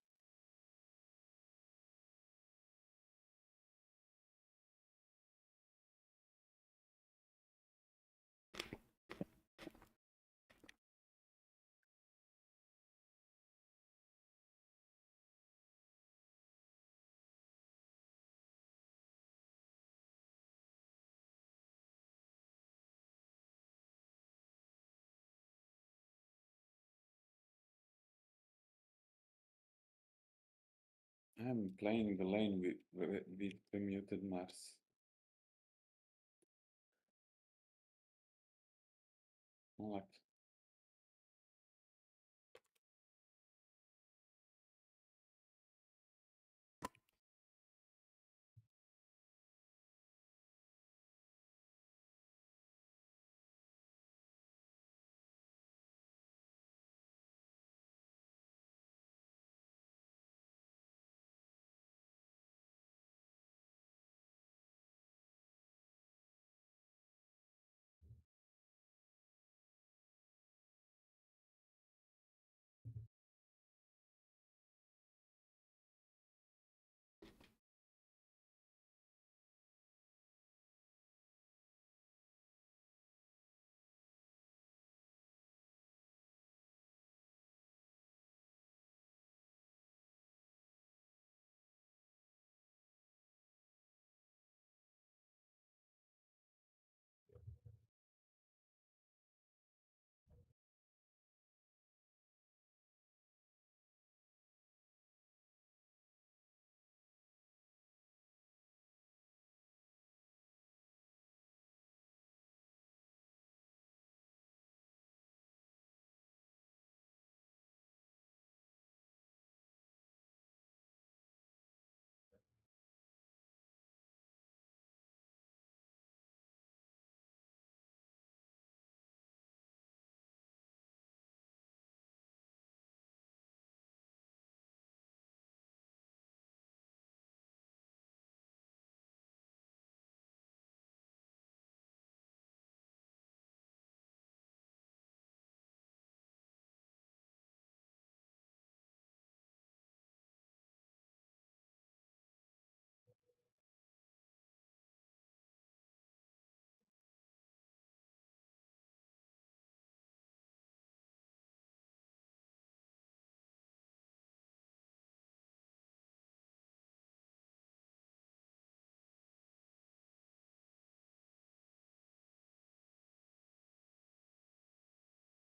[SPEAKER 17] I'm playing the lane with the muted Mars. What?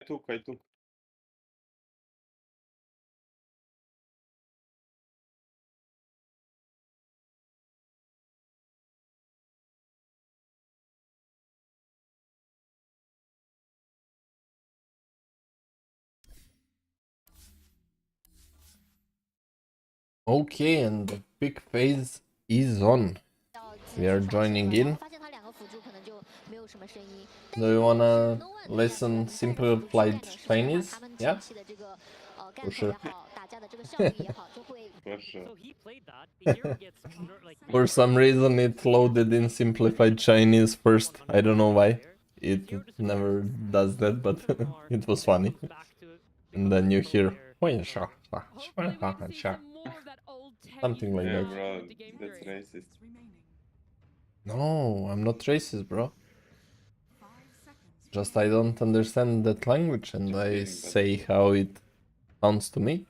[SPEAKER 17] I took.
[SPEAKER 3] Okay, and the big phase is on. We are joining in. Do you wanna listen simplified Chinese? Yeah? For sure.
[SPEAKER 17] For sure.
[SPEAKER 3] For some reason it loaded in simplified Chinese first. I don't know why. It never does that, but it was funny. And then you hear something like
[SPEAKER 17] Yeah,
[SPEAKER 3] that.
[SPEAKER 17] bro, that's racist.
[SPEAKER 3] No, I'm not racist, bro. Just I don't understand that language and
[SPEAKER 17] Just
[SPEAKER 3] I
[SPEAKER 17] kidding,
[SPEAKER 3] say how it sounds to me.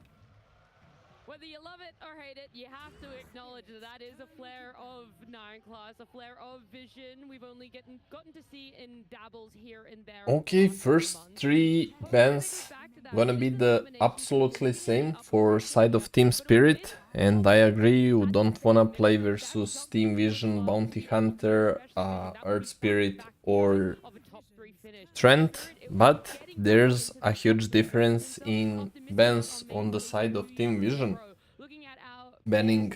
[SPEAKER 12] Whether you love it or hate it, you have to acknowledge that that is a flare of Nine Claws, a flare of vision. We've only gotten to see in dabbles here and there.
[SPEAKER 3] Okay, first 3 bans gonna be the absolutely same for side of Team Spirit, and I agree you don't wanna play versus Team Vision, Bounty Hunter, Earth Spirit or Trent, but there's a huge difference in bans on the side of Team Vision. Banning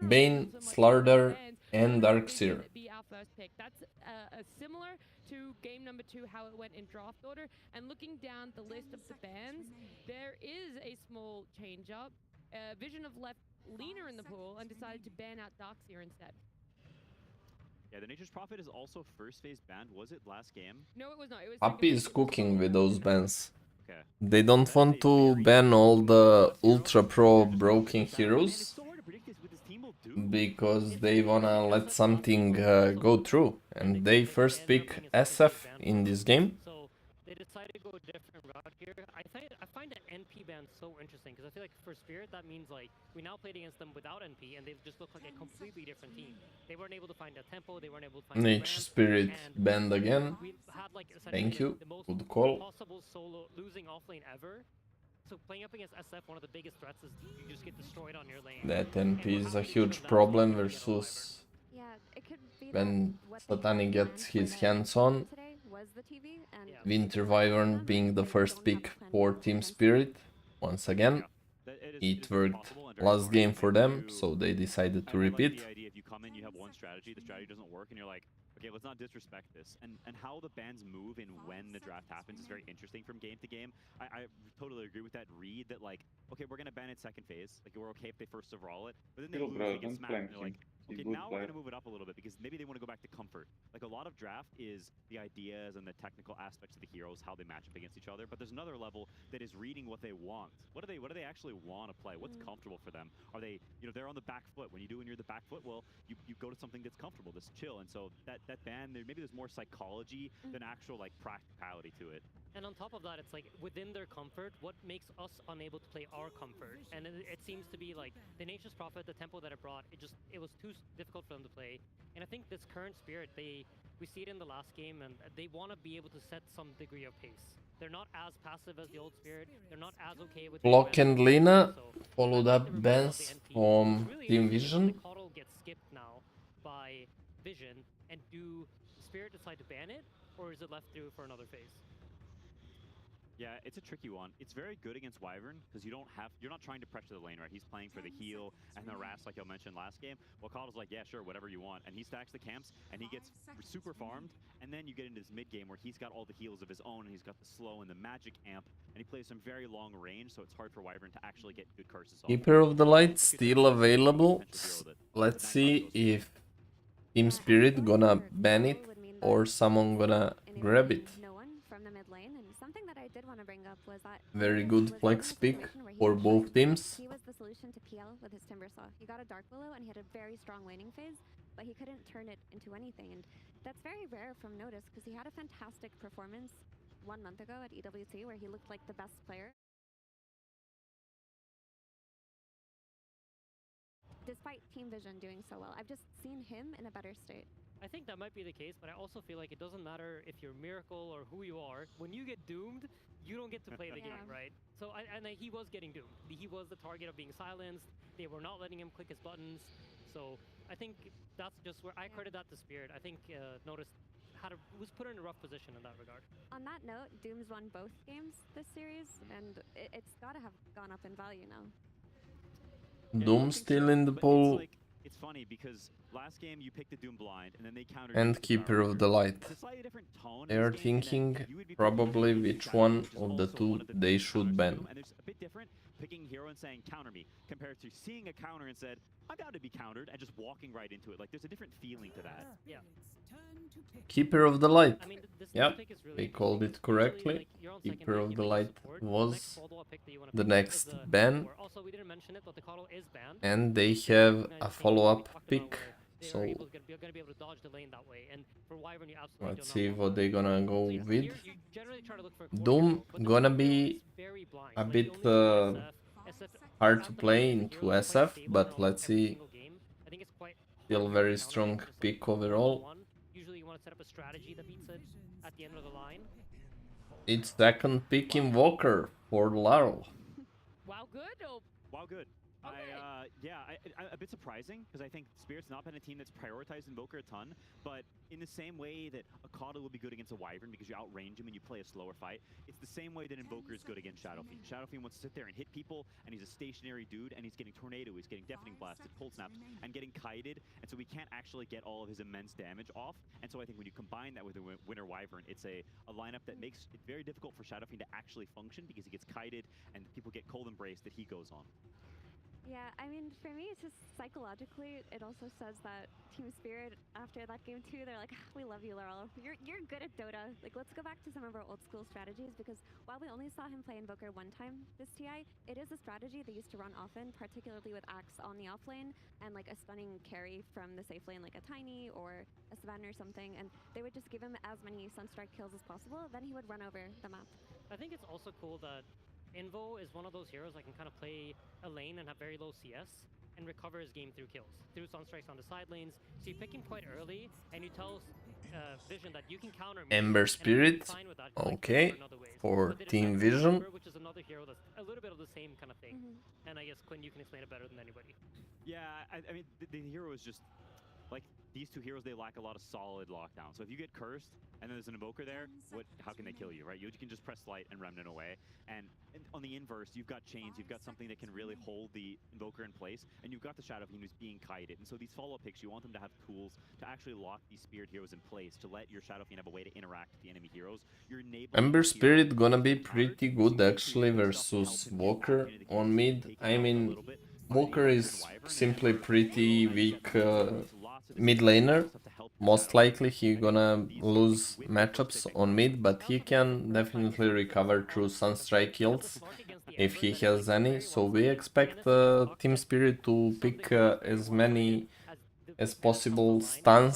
[SPEAKER 3] Bane, Slardar and Darkseer.
[SPEAKER 12] That's similar to game number 2, how it went in draft order. And looking down the list of the bans, there is a small change up. Vision have left Lina in the pool and decided to ban out Darkseer instead.
[SPEAKER 10] Yeah, the Nature's Prophet is also first phase banned. Was it last game?
[SPEAKER 12] No, it was not. It was
[SPEAKER 3] Happy is cooking with those bans.
[SPEAKER 10] Okay.
[SPEAKER 3] They don't want to ban all the ultra pro broken heroes because they wanna let something go through, and they first pick SF in this game.
[SPEAKER 9] They decided to go a different route here. I find an NP ban so interesting because I feel like for Spirit that means like we now played against them without NP and they've just looked like a completely different team. They weren't able to find a tempo, they weren't able to find
[SPEAKER 3] Nature Spirit banned again. Thank you.
[SPEAKER 9] the most
[SPEAKER 3] Good call.
[SPEAKER 9] possible solo losing offlane ever. So playing up against SF, one of the biggest threats is you just get destroyed on your lane.
[SPEAKER 3] That NP is a huge problem versus when Satani gets his hands on. Winter Wyvern being the first pick for Team Spirit. Once again, it worked last game for them, so they decided to repeat.
[SPEAKER 10] The idea if you come in, you have one strategy, the strategy doesn't work, and you're like, okay, let's not disrespect this. And how the bans move and when the draft happens is very interesting from game to game. I totally agree with that read that like, okay, we're gonna ban it second phase. Like we're okay if they first overall it, but then they lose, they get smacked, and they're like, okay, now we're gonna move it up a little bit because maybe they want to go back to comfort. Like a lot of draft is the ideas and the technical aspects of the heroes, how they match up against each other. But there's another level that is reading what they want. What do they actually want to play? What's comfortable for them? Are they, they're on the back foot. When you're the back foot, well, you go to something that's comfortable, that's chill. And so that ban, maybe there's more psychology than actual like practicality to it.
[SPEAKER 9] And on top of that, it's like within their comfort, what makes us unable to play our comfort? And it seems to be like the Nature's Prophet, the tempo that it brought, it was too difficult for them to play. And I think this current Spirit, we see it in the last game, and they want to be able to set some degree of pace. They're not as passive as the old Spirit. They're not as okay with
[SPEAKER 3] Block and Lina followed up bans from Team Vision.
[SPEAKER 9] The Coddle gets skipped now by Vision, and do Spirit decide to ban it, or is it left through for another phase?
[SPEAKER 10] Yeah, it's a tricky one. It's very good against Wyvern because you're not trying to pressure the lane, right? He's playing for the heal and the harass like I mentioned last game. Well, Coddle's like, yeah, sure, whatever you want. And he stacks the camps and he gets super farmed. And then you get into this mid game where he's got all the heals of his own and he's got the slow and the magic amp. And he plays some very long range, so it's hard for Wyvern to actually get good curses off.
[SPEAKER 3] Keeper of the Light still available. Let's see if Team Spirit gonna ban it or someone gonna grab it. Very good flex pick for both teams.
[SPEAKER 11] He was the solution to PL with his Timbersaw. He got a Dark Willow and he had a very strong laning phase, but he couldn't turn it into anything. And that's very rare from Notice because he had a fantastic performance 1 month ago at EWC where he looked like the best player. Despite Team Vision doing so well, I've just seen him in a better state.
[SPEAKER 9] I think that might be the case, but I also feel like it doesn't matter if you're Miracle or who you are. When you get doomed, you don't get to play the game, right? So, he was getting doomed. He was the target of being silenced. They were not letting him click his buttons. So, I think that's just where I credit that to Spirit. I think Notice was put in a rough position in that regard.
[SPEAKER 11] On that note, Doom's won both games this series, and it's got to have gone up in value now.
[SPEAKER 3] Doom still in the pool.
[SPEAKER 10] It's funny because last game you picked the Doom blind and then they countered
[SPEAKER 3] And Keeper of the Light. They are thinking probably which one of the two they should ban.
[SPEAKER 10] And there's a bit different picking hero and saying counter me compared to seeing a counter and said I'm down to be countered and just walking right into it. Like there's a different feeling to that.
[SPEAKER 9] Yeah.
[SPEAKER 3] Keeper of the Light.
[SPEAKER 9] I mean,
[SPEAKER 3] Yep, they called it correctly. Keeper of the Light was the next ban.
[SPEAKER 9] Also, we didn't mention it, but the Coddle is banned.
[SPEAKER 3] And they have a follow-up pick. So let's see what they're gonna go with. Doom gonna be a bit hard to play into SF, but let's see. Still very strong pick overall.
[SPEAKER 9] Usually you want to set up a strategy that beats it at the end of the line.
[SPEAKER 3] It's second pick Invoker for Laurel.
[SPEAKER 12] Wow, good. Oh.
[SPEAKER 10] Wow, good. I'm a bit surprising because I think Spirit's not been a team that's prioritized Invoker a ton, but in the same way that a Coddle will be good against a Wyvern because you outrange him and you play a slower fight, it's the same way that Invoker is good against Shadowfiend. Shadowfiend wants to sit there and hit people, and he's a stationary dude, and he's getting Tornado, he's getting Deafening Blasted, Cold Snaps, and getting kited, and so we can't actually get all of his immense damage off, and so I think when you combine that with a Winter Wyvern, it's a lineup that makes it very difficult for Shadowfiend to actually function because he gets kited, and people get Cold Embrace that he goes on.
[SPEAKER 11] Yeah, I mean, for me, it's just psychologically, it also says that Team Spirit, after that game 2, they're like, we love you, Laurel. You're good at Dota. Like, let's go back to some of our old school strategies, because while we only saw him play Invoker one time this TI, it is a strategy they used to run often, particularly with Axe on the offlane, and like a stunning carry from the safe lane, like a Tiny or a Savannah or something, and they would just give him as many Sunstrike kills as possible, then he would run over the map.
[SPEAKER 9] I think it's also cool that Invo is one of those heroes that can kind of play a lane and have very low CS and recover his game through kills, through Sunstrikes on the side lanes. So you pick him quite early and you tell Vision that you can counter me.
[SPEAKER 3] Ember Spirit, okay, for Team Vision.
[SPEAKER 9] Which is another hero that's a little bit of the same kind of thing. And I guess, Quinn, you can explain it better than anybody.
[SPEAKER 10] Yeah, I mean, the hero is just, like, these two heroes, they lack a lot of solid lockdown. So if you get cursed and then there's an Invoker there, how can they kill you, right? You can just press Light and Remnant away. And on the inverse, you've got Chains, you've got something that can really hold the Invoker in place, and you've got the Shadowfiend who's being kited. And so these follow-up picks, you want them to have tools to actually lock these Spirit heroes in place, to let your Shadowfiend have a way to interact with the enemy heroes. You're enabling
[SPEAKER 3] Ember Spirit gonna be pretty good actually versus Walker on mid. I mean, Walker is simply pretty weak mid laner. Most likely he gonna lose matchups on mid, but he can definitely recover through Sunstrike kills if he has any. So we expect Team Spirit to pick as many as possible stun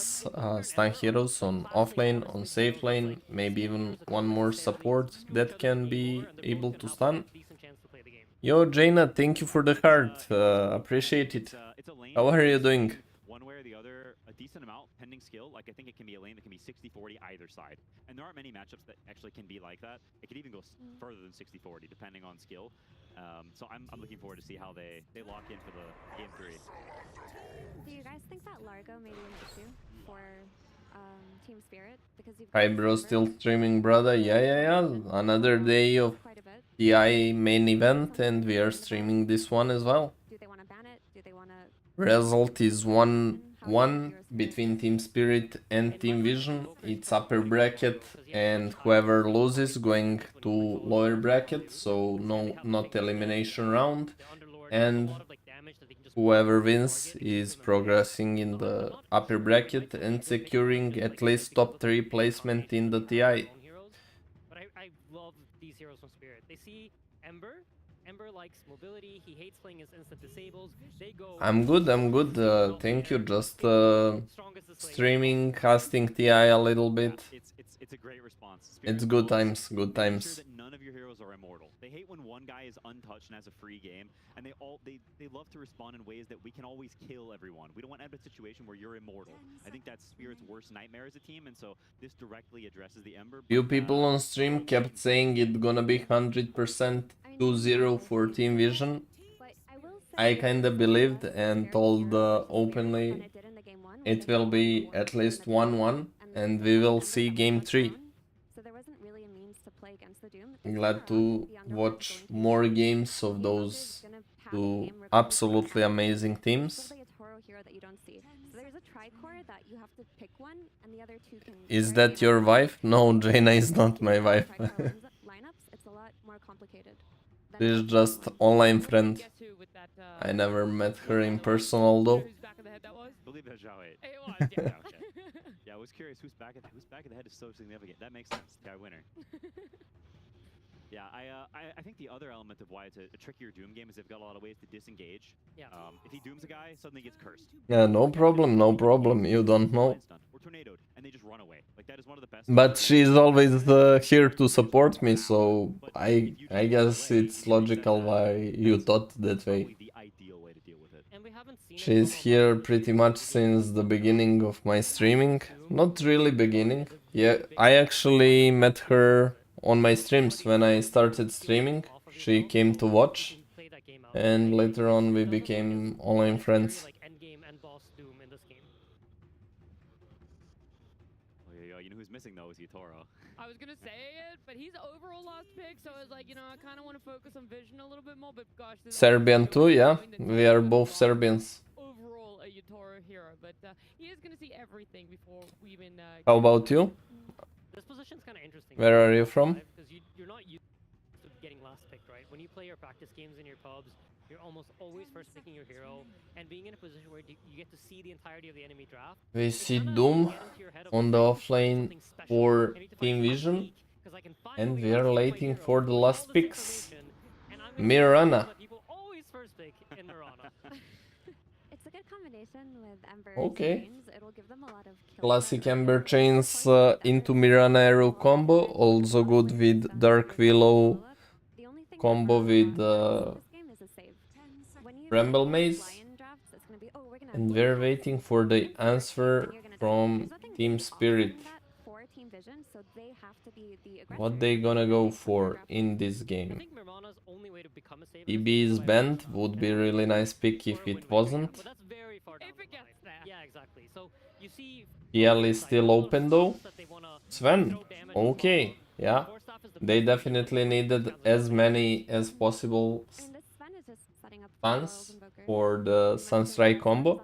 [SPEAKER 3] heroes on offlane, on safe lane, maybe even one more support that can be able to stun. Yo, Jaina, thank you for the heart. Appreciate it. How are you doing?
[SPEAKER 10] One way or the other, a decent amount, pending skill. Like, I think it can be a lane that can be 60-40 either side. And there aren't many matchups that actually can be like that. It could even go further than 60-40, depending on skill. So I'm looking forward to see how they lock in for the game 3.
[SPEAKER 11] Do you guys think that Largo may be an issue for Team Spirit? Because you've
[SPEAKER 3] Hi bro, still streaming brother. Yeah. Another day of TI main event and we are streaming this one as well.
[SPEAKER 11] Do they want to ban it? Do they want to...
[SPEAKER 3] Result is 1-1 between Team Spirit and Team Vision. It's upper bracket and whoever loses going to lower bracket, so not elimination round. And whoever wins is progressing in the upper bracket and securing at least top 3 placement in the TI.
[SPEAKER 9] But I love these heroes from Spirit. They see Ember. Ember likes mobility, he hates playing his instant disables. They go...
[SPEAKER 3] I'm good. Thank you. Just streaming, casting TI a little bit.
[SPEAKER 10] It's a great response.
[SPEAKER 3] It's good times, good
[SPEAKER 10] Make
[SPEAKER 3] times.
[SPEAKER 10] sure that none of your heroes are immortal. They hate when one guy is untouched and has a free game, and they love to respond in ways that we can always kill everyone. We don't want to have a situation where you're immortal. I think that's Spirit's worst nightmare as a team, and so this directly addresses the Ember.
[SPEAKER 3] Few people on stream kept saying it's gonna be 100% 2-0 for Team Vision. I kinda believed and told openly it will be at least 1-1 and we will see game 3. Glad to watch more games of those to absolutely amazing teams.
[SPEAKER 11] a Toro hero that you don't see. So there's a tricore that you have to pick one, and the other two can.
[SPEAKER 3] Is that your wife? No, Jaina is not my wife.
[SPEAKER 11] Lineups, it's a lot more complicated.
[SPEAKER 3] She's just online friend. I never met her in person, although.
[SPEAKER 10] I believe that's Zhao 8.
[SPEAKER 12] It was, yeah.
[SPEAKER 10] Yeah, I was curious who's back of the head is so significant. That makes sense. Guy winner. Yeah, I think the other element of why it's a trickier Doom game is they've got a lot of ways to disengage.
[SPEAKER 9] Yeah.
[SPEAKER 10] If he dooms a guy, suddenly gets cursed.
[SPEAKER 3] Yeah, no problem, no problem. You don't know.
[SPEAKER 10] Or tornadoed, and they just run away. Like that is one of the best.
[SPEAKER 3] But she's always here to support me, so I guess it's logical why you thought that way. She's here pretty much since the beginning of my streaming. Not really beginning. Yeah, I actually met her on my streams when I started streaming. She came to watch, and later on we became online friends.
[SPEAKER 10] You know who's missing though is Yatoro.
[SPEAKER 12] I was gonna say it, but he's overall last pick, so I was like, you know, I kind of want to focus on Vision a little bit more. But gosh,
[SPEAKER 3] Serbian too, yeah. We are both Serbians.
[SPEAKER 12] Overall, a Yatoro hero, but he is gonna see everything before we even.
[SPEAKER 3] How about you?
[SPEAKER 9] This position's kind of interesting.
[SPEAKER 3] Where are you from?
[SPEAKER 9] Because you're not used to getting last picked, right? When you play your practice games in your pubs, you're almost always first picking your hero, and being in a position where you get to see the entirety of the enemy draft.
[SPEAKER 3] We see Doom on the offlane for Team Vision, and we are waiting for the last picks. Mirana.
[SPEAKER 11] It's a good combination with Ember.
[SPEAKER 3] Okay.
[SPEAKER 11] It'll give them a lot of
[SPEAKER 3] Classic Ember Chains into Mirana Arrow combo, also good with Dark Willow combo with Bramble Maze. And we're waiting for the answer from Team Spirit. What they gonna go for in this game? EB is banned, would be really nice pick if it wasn't.
[SPEAKER 9] Yeah, exactly. So you see
[SPEAKER 3] PL is still open though. Sven, okay, yeah. They definitely needed as many as possible stuns for the Sunstrike combo.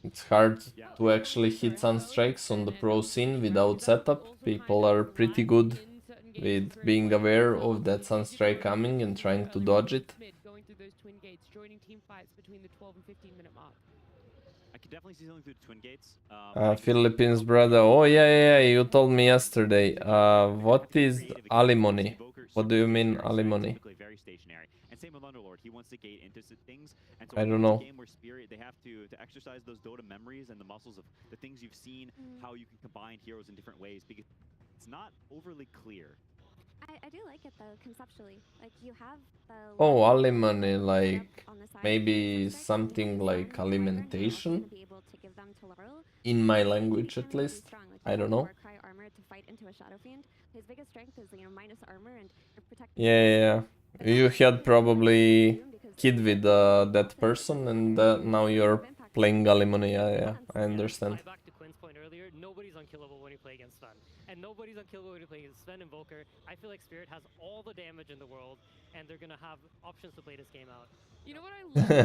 [SPEAKER 3] It's hard to actually hit Sunstrikes on the pro scene without setup. People are pretty good with being aware of that Sunstrike coming and trying to dodge it.
[SPEAKER 10] I could definitely see something through the twin gates.
[SPEAKER 3] Philippines brother. Oh yeah, you told me yesterday. What is alimony? What do you mean alimony?
[SPEAKER 10] Very stationary. And same with Underlord. He wants to gate into things. And so
[SPEAKER 3] I don't know.
[SPEAKER 10] Game where Spirit, they have to exercise those Dota memories and the muscles of the things you've seen, how you can combine heroes in different ways, because it's not overly clear.
[SPEAKER 11] I do like it though, conceptually. Like you have the.
[SPEAKER 3] Oh, alimony, like maybe something like alimentation. In my language, at least. I don't know. Yeah. You had probably kid with that person, and now you're playing alimony. Yeah, I understand.
[SPEAKER 9] Back to Quinn's point earlier, nobody's unkillable when you play against Sven. And nobody's unkillable when you play against Sven and Volker. I feel like Spirit has all the damage in the world, and they're gonna have options to play this game out.
[SPEAKER 12] You know what I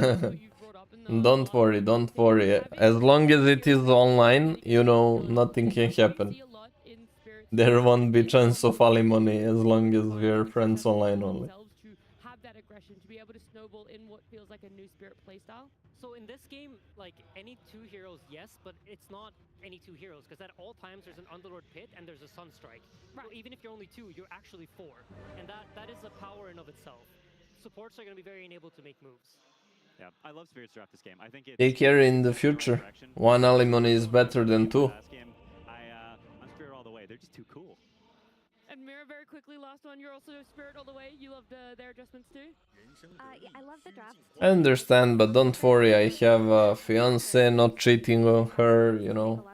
[SPEAKER 12] love what you brought up in the
[SPEAKER 3] Don't worry. As long as it is online, you know, nothing can happen. There won't be chance of alimony as long as we're friends online only.
[SPEAKER 12] Have that aggression to be able to snowball in what feels like a new Spirit playstyle.
[SPEAKER 9] So in this game, like any two heroes, yes, but it's not any two heroes, because at all times there's an Underlord pit and there's a Sunstrike. Right. So even if you're only two, you're actually four, and that is a power in of itself. Supports are going to be very enabled to make moves.
[SPEAKER 10] Yeah, I love Spirit's draft this game. I think it's
[SPEAKER 3] Take care in the future. One alimony is better than two.
[SPEAKER 10] I'm Spirit all the way. They're just too cool.
[SPEAKER 12] And Mira, very quickly, last one. You're also Spirit all the way. You love their adjustments too?
[SPEAKER 11] Yeah, I love the draft.
[SPEAKER 3] I understand, but don't worry, I have a fiance, not cheating on her, you know,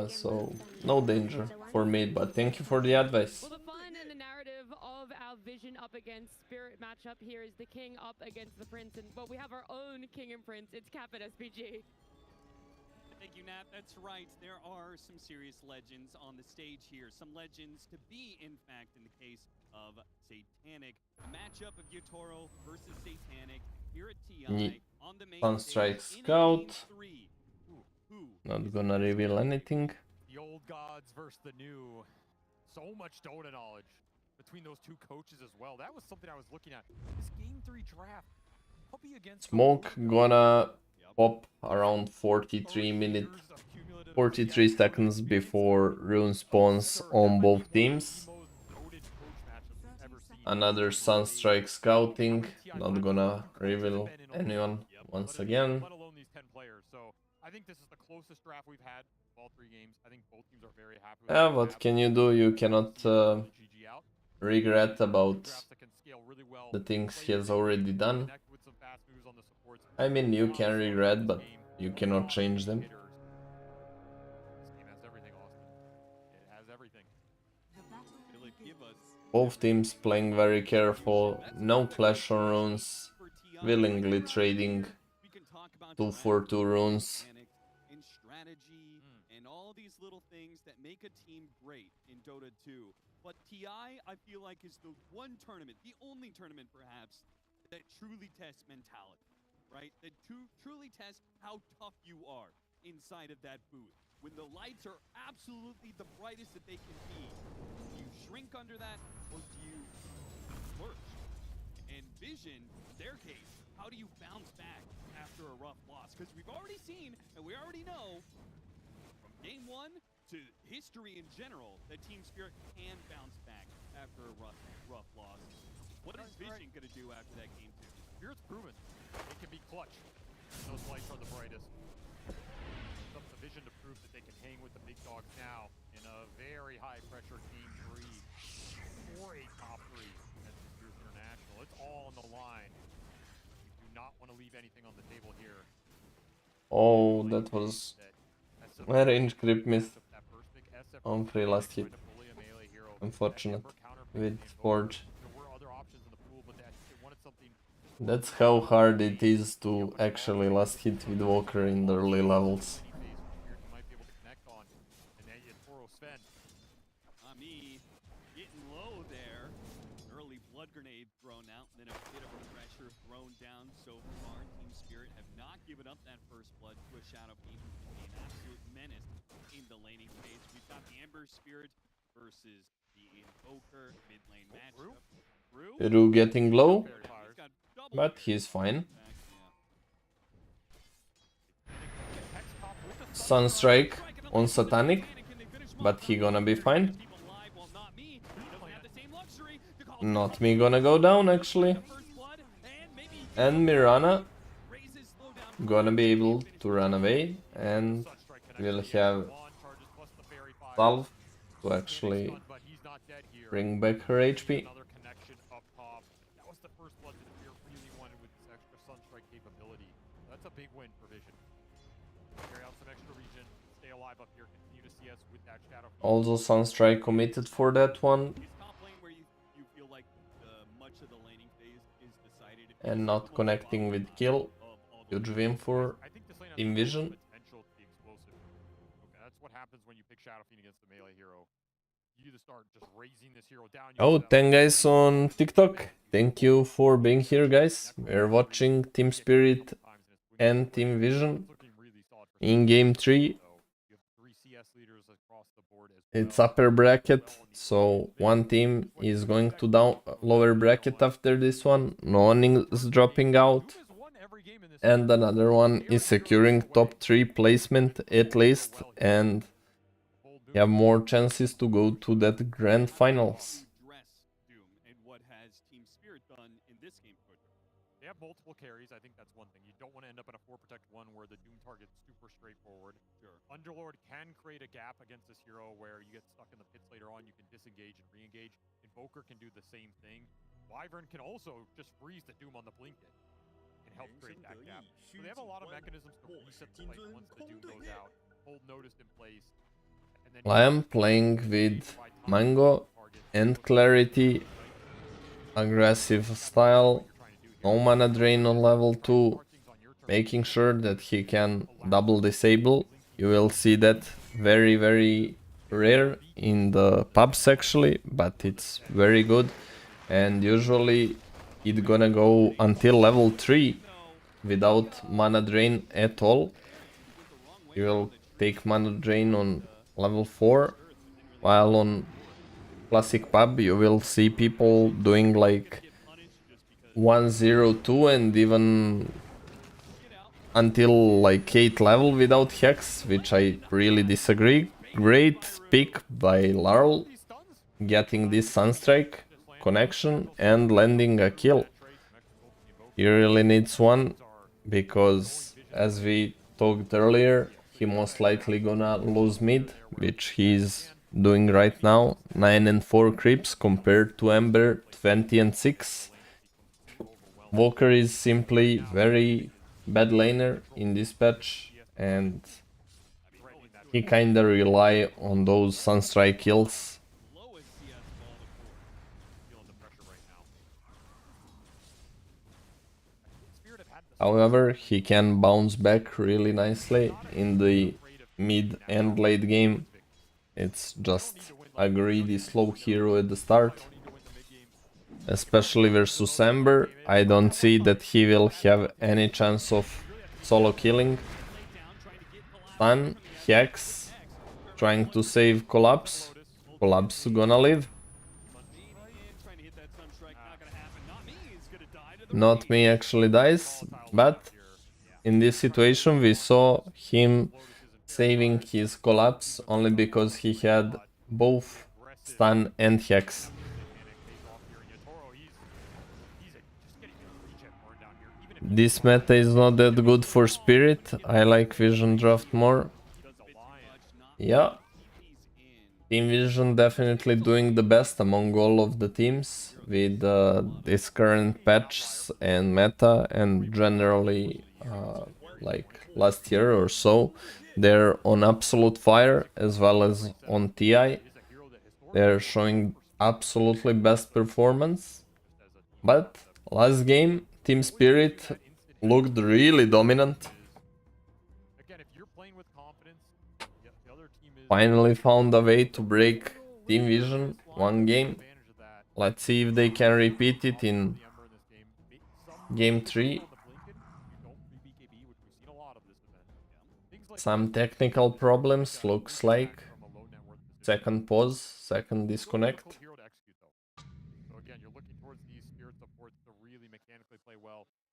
[SPEAKER 3] so no danger for me, but thank you for the advice.
[SPEAKER 12] Well, the fun and the narrative of our Vision up against Spirit matchup here is the King up against the Prince, and well, we have our own King and Prince. It's Cap at SPG.
[SPEAKER 15] Thank you, Nat. That's right. There are some serious legends on the stage here. Some legends to be, in fact, in the case of Satanic. A matchup of Yotoro versus Satanic here at
[SPEAKER 3] Yeah.
[SPEAKER 15] TI on the main
[SPEAKER 3] Sunstrike
[SPEAKER 15] stage in
[SPEAKER 3] Scout.
[SPEAKER 15] Game 3.
[SPEAKER 3] Not gonna reveal anything.
[SPEAKER 16] The old gods versus the new. So much Dota knowledge between those two coaches as well. That was something I was looking at. This Game 3 draft. Puppy against
[SPEAKER 3] Smoke gonna pop around 43 seconds before rune spawns on both teams. Another Sunstrike scouting, not gonna reveal anyone once again.
[SPEAKER 16] I think this is the closest draft we've had of all 3 games. I think both teams are very happy with
[SPEAKER 3] Yeah, what can you do? You cannot regret about the things he has already done. I mean, you can regret, but you cannot change them. Both teams playing very careful, no clash on runes, willingly trading 2 for 2 runes.
[SPEAKER 15] In strategy and all these little things that make a team great in Dota 2. But TI, I feel like, is the one tournament, the only tournament perhaps, that truly tests mentality, right? That truly tests how tough you are inside of that booth. When the lights are absolutely the brightest that they can be, do you shrink under that or do you flourish? And Vision, in their case, how do you bounce back after a rough loss? Because we've already seen, and we already know, from game 1 to history in general, that Team Spirit can bounce back after a rough loss. What is Vision going to do after that game 2?
[SPEAKER 16] Spirit's proven it can be clutch. Those lights are the brightest. It's up to Vision to prove that they can hang with the big dogs now in a very high pressure game 3 or a top 3 at the Spirit International. It's all on the line. We do not want to leave anything on the table here.
[SPEAKER 3] Oh, that was a range creep miss on free last hit. Unfortunate with Forge. That's how hard it is to actually last hit with Walker in the early levels.
[SPEAKER 15] Ami getting low there. Early blood grenade thrown out, and then a bit of a pressure thrown down so far. Team Spirit have not given up that first blood to a Shadow Fiend, who can be an absolute menace in the laning phase. We've got the Ember Spirit versus the Invoker mid lane matchup.
[SPEAKER 3] Ru getting low, but he's fine. Sunstrike on Satanic, but he gonna be fine. Not me gonna go down actually. And Mirana gonna be able to run away, and we'll have Salve to actually bring back her HP.
[SPEAKER 16] That's a big win for Vision. Carry out some extra regen, stay alive up here, continue to see us with that Shadow.
[SPEAKER 3] Also Sunstrike committed for that one. And not connecting with kill. Huge win for Team Vision.
[SPEAKER 16] That's what happens when you pick Shadow Fiend against the melee hero. You either start just raising this hero down.
[SPEAKER 3] Oh, 10 guys on TikTok. Thank you for being here, guys. We're watching Team Spirit and Team Vision in game 3. It's upper bracket, so one team is going to down lower bracket after this one. No one is dropping out. And another one is securing top 3 placement at least, and have more chances to go to that grand finals.
[SPEAKER 16] They have multiple carries. I think that's one thing. You don't want to end up in a 4 protect 1 where the Doom target's super straightforward. Sure. Underlord can create a gap against this hero where you get stuck in the pits later on. You can disengage and re-engage. Invoker can do the same thing. Wyvern can also just freeze the Doom on the blink hit and help create that gap. So they have a lot of mechanisms to reset the fight once the Doom goes out. Hold Noticed in place.
[SPEAKER 3] I am playing with Mango and Clarity. Aggressive style. No mana drain on level 2, making sure that he can double disable. You will see that very rare in the pubs actually, but it's very good. And usually it's gonna go until level 3 without mana drain at all. You will take mana drain on level 4, while on classic pub you will see people doing like 102 and even until like 8 level without hex, which I really disagree. Great pick by Larl, getting this Sunstrike connection and landing a kill. He really needs one, because as we talked earlier, he most likely gonna lose mid, which he's doing right now. 9 and 4 creeps compared to Ember 20 and 6. Walker is simply very bad laner in this patch, and he kinda rely on those Sunstrike kills. However, he can bounce back really nicely in the mid and late game. It's just a greedy slow hero at the start. Especially versus Ember, I don't see that he will have any chance of solo killing. Stun, Hex, trying to save Collapse. Collapse gonna live. Not me actually dies, but in this situation we saw him saving his Collapse only because he had both Stun and Hex. This meta is not that good for Spirit. I like Vision draft more. Yeah. Team Vision definitely doing the best among all of the teams with this current patches and meta, and generally like last year or so. They're on absolute fire as well as on TI. They're showing absolutely best performance. But last game, Team Spirit looked really dominant. Finally found a way to break Team Vision one game. Let's see if they can repeat it in game 3. Some technical problems, looks like. Second pause, second disconnect.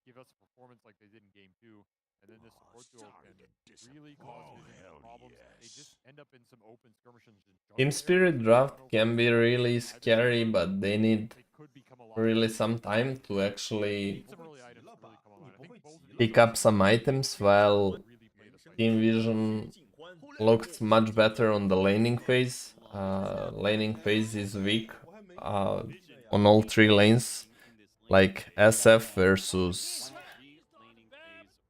[SPEAKER 16] Give us a performance like they did in game 2, and then this support duo can really cause Vision problems. They just end up in some open skirmishes.
[SPEAKER 3] Team Spirit draft can be really scary, but they need really some time to actually pick up some items, while Team Vision looked much better on the laning phase. Laning phase is weak on all 3 lanes, like SF versus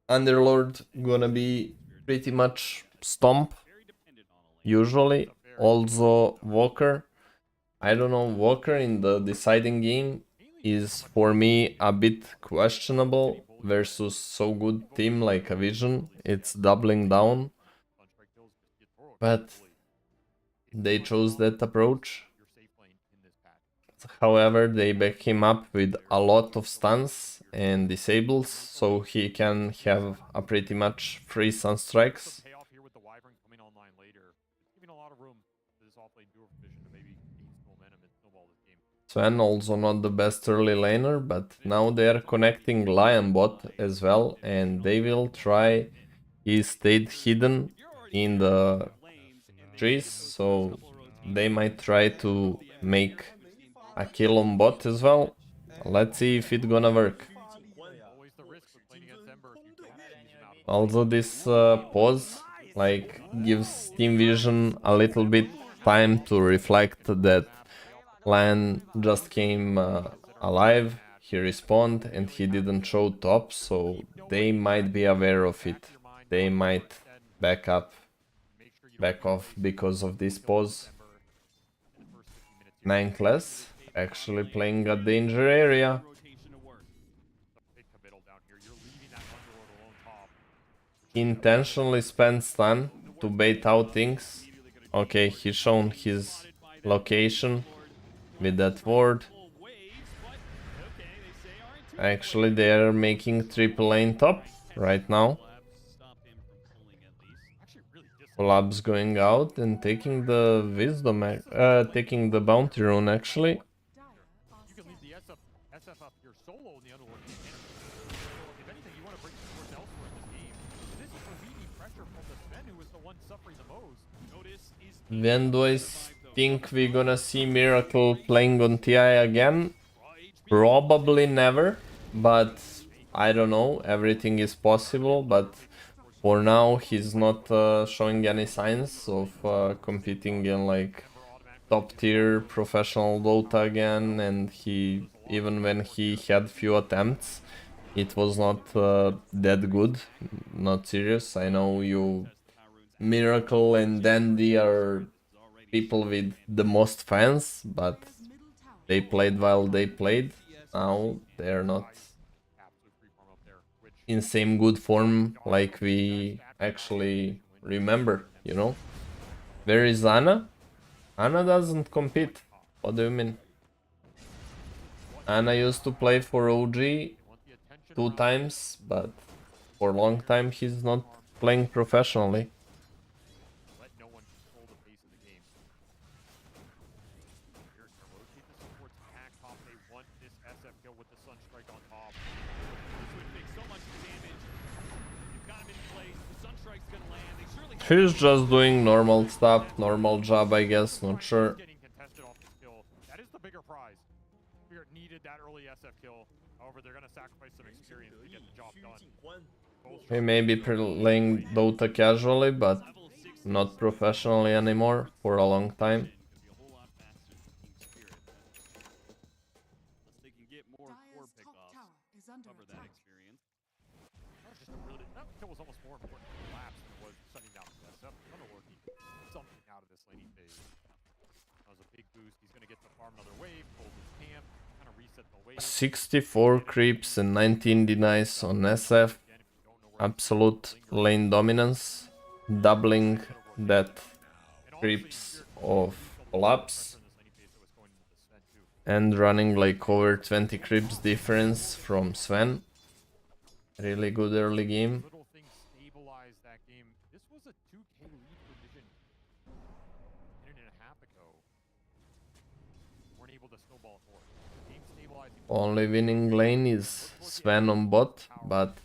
[SPEAKER 3] Underlord gonna be pretty much stomp, usually. Also Walker. I don't know, Walker in the deciding game is for me a bit questionable versus so good team like a Vision. It's doubling down. But they chose that approach. However, they back him up with a lot of stuns and disables, so he can have a pretty much free Sunstrikes. Sven also not the best early laner, but now they are connecting Lion bot as well, and they will try. He stayed hidden in the trees, so they might try to make a kill on bot as well. Let's see if it's gonna work. Also, this pause like gives Team Vision a little bit time to reflect that Lion just came alive, he respawned and he didn't show top, so they might be aware of it. They might back off because of this pause. 9 class, actually playing a danger area. Intentionally spent stun to bait out things. Okay, he's shown his location with that ward. Actually, they are making triple lane top right now. Labs going out and taking the wisdom, taking the bounty rune actually.
[SPEAKER 16] You can leave the SF up here solo in the Underlord. If anything, you want to bring supports elsewhere in this game. And this is relieving pressure from the Sven, who is the one suffering the most. Notice is
[SPEAKER 3] When do I think we're gonna see Miracle playing on TI again? Probably never, but I don't know, everything is possible, but for now he's not showing any signs of competing in like top tier professional Dota again, and he, even when he had few attempts, it was not that good, not serious. I know you, Miracle and Dandy are people with the most fans, but they played while they played. Now they're not in same good form like we actually remember, you know? Where is Ana? Ana doesn't compete. What do you mean? Ana used to play for OG 2 times, but for a long time he's not playing professionally.
[SPEAKER 16] let no one control the pace of the game. Here to rotate the supports back top. They want this SF kill with the Sunstrike on top. This would make so much damage. You've got him in place. The Sunstrike's gonna land. They surely
[SPEAKER 3] He's just doing normal stuff, normal job, I guess, not sure.
[SPEAKER 16] getting contested off this kill. That is the bigger prize. Spirit needed that early SF kill. However, they're gonna sacrifice some experience to get the job done.
[SPEAKER 3] He may be playing Dota casually, but not professionally anymore for a long time.
[SPEAKER 15] They can get more core pickoffs, cover that experience.
[SPEAKER 16] That was just a really, that kill was almost more important for the laps than it was shutting down the SF. Underlord needs something out of this laning phase. That was a big boost. He's gonna get to farm another wave, hold his camp, kind of reset the wave.
[SPEAKER 3] 64 creeps and 19 denies on SF. Absolute lane dominance. Doubling that creeps of collapse. And running like over 20 creeps difference from Sven. Really good early game.
[SPEAKER 16] Little things stabilized that game. This was a 2K lead for Vision a minute and a half ago. Weren't able to snowball it forward. Game stabilizing.
[SPEAKER 3] Only winning lane is Sven on bot, but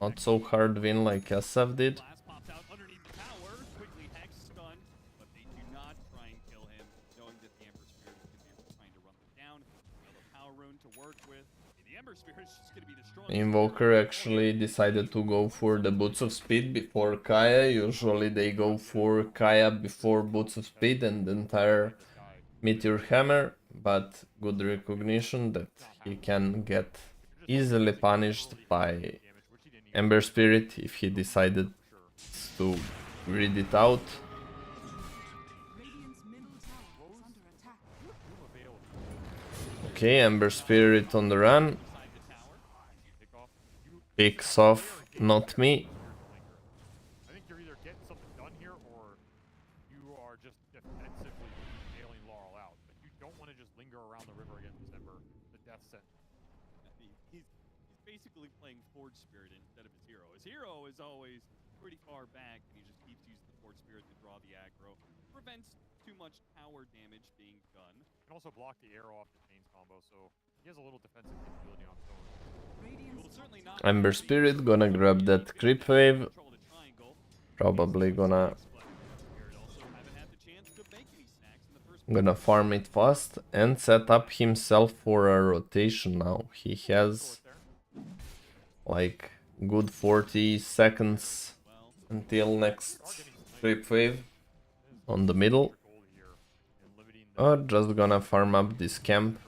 [SPEAKER 3] not so hard win like SF did.
[SPEAKER 15] Blast pops out underneath the tower. Quickly Hex stunned, but they do not try and kill him, knowing that the Ember Spirit is going to be trying to run them down. Another power rune to work with. And the Ember Spirit is just going to be the strongest.
[SPEAKER 3] Invoker actually decided to go for the Boots of Speed before Kaya. Usually they go for Kaya before Boots of Speed and the entire Meteor Hammer, but good recognition that he can get easily punished by Ember Spirit if he decided to read it out. Okay, Ember Spirit on the run. Picks off, not me.
[SPEAKER 16] I think you're either getting something done here or you are just defensively bailing Laurel out. But you don't want to just linger around the river against this Ember, the death sentence.
[SPEAKER 15] He's basically playing Forge Spirit instead of his hero. His hero is always pretty far back, and he just keeps using the Forge Spirit to draw the aggro. Prevents too much tower damage being done.
[SPEAKER 16] Can also block the arrow off the chains combo, so he has a little defensive capability on his own.
[SPEAKER 3] Ember Spirit gonna grab that creep wave. Probably gonna farm it fast and set up himself for a rotation now. He has like good 40 seconds until next creep wave on the middle. Or just gonna farm up this camp.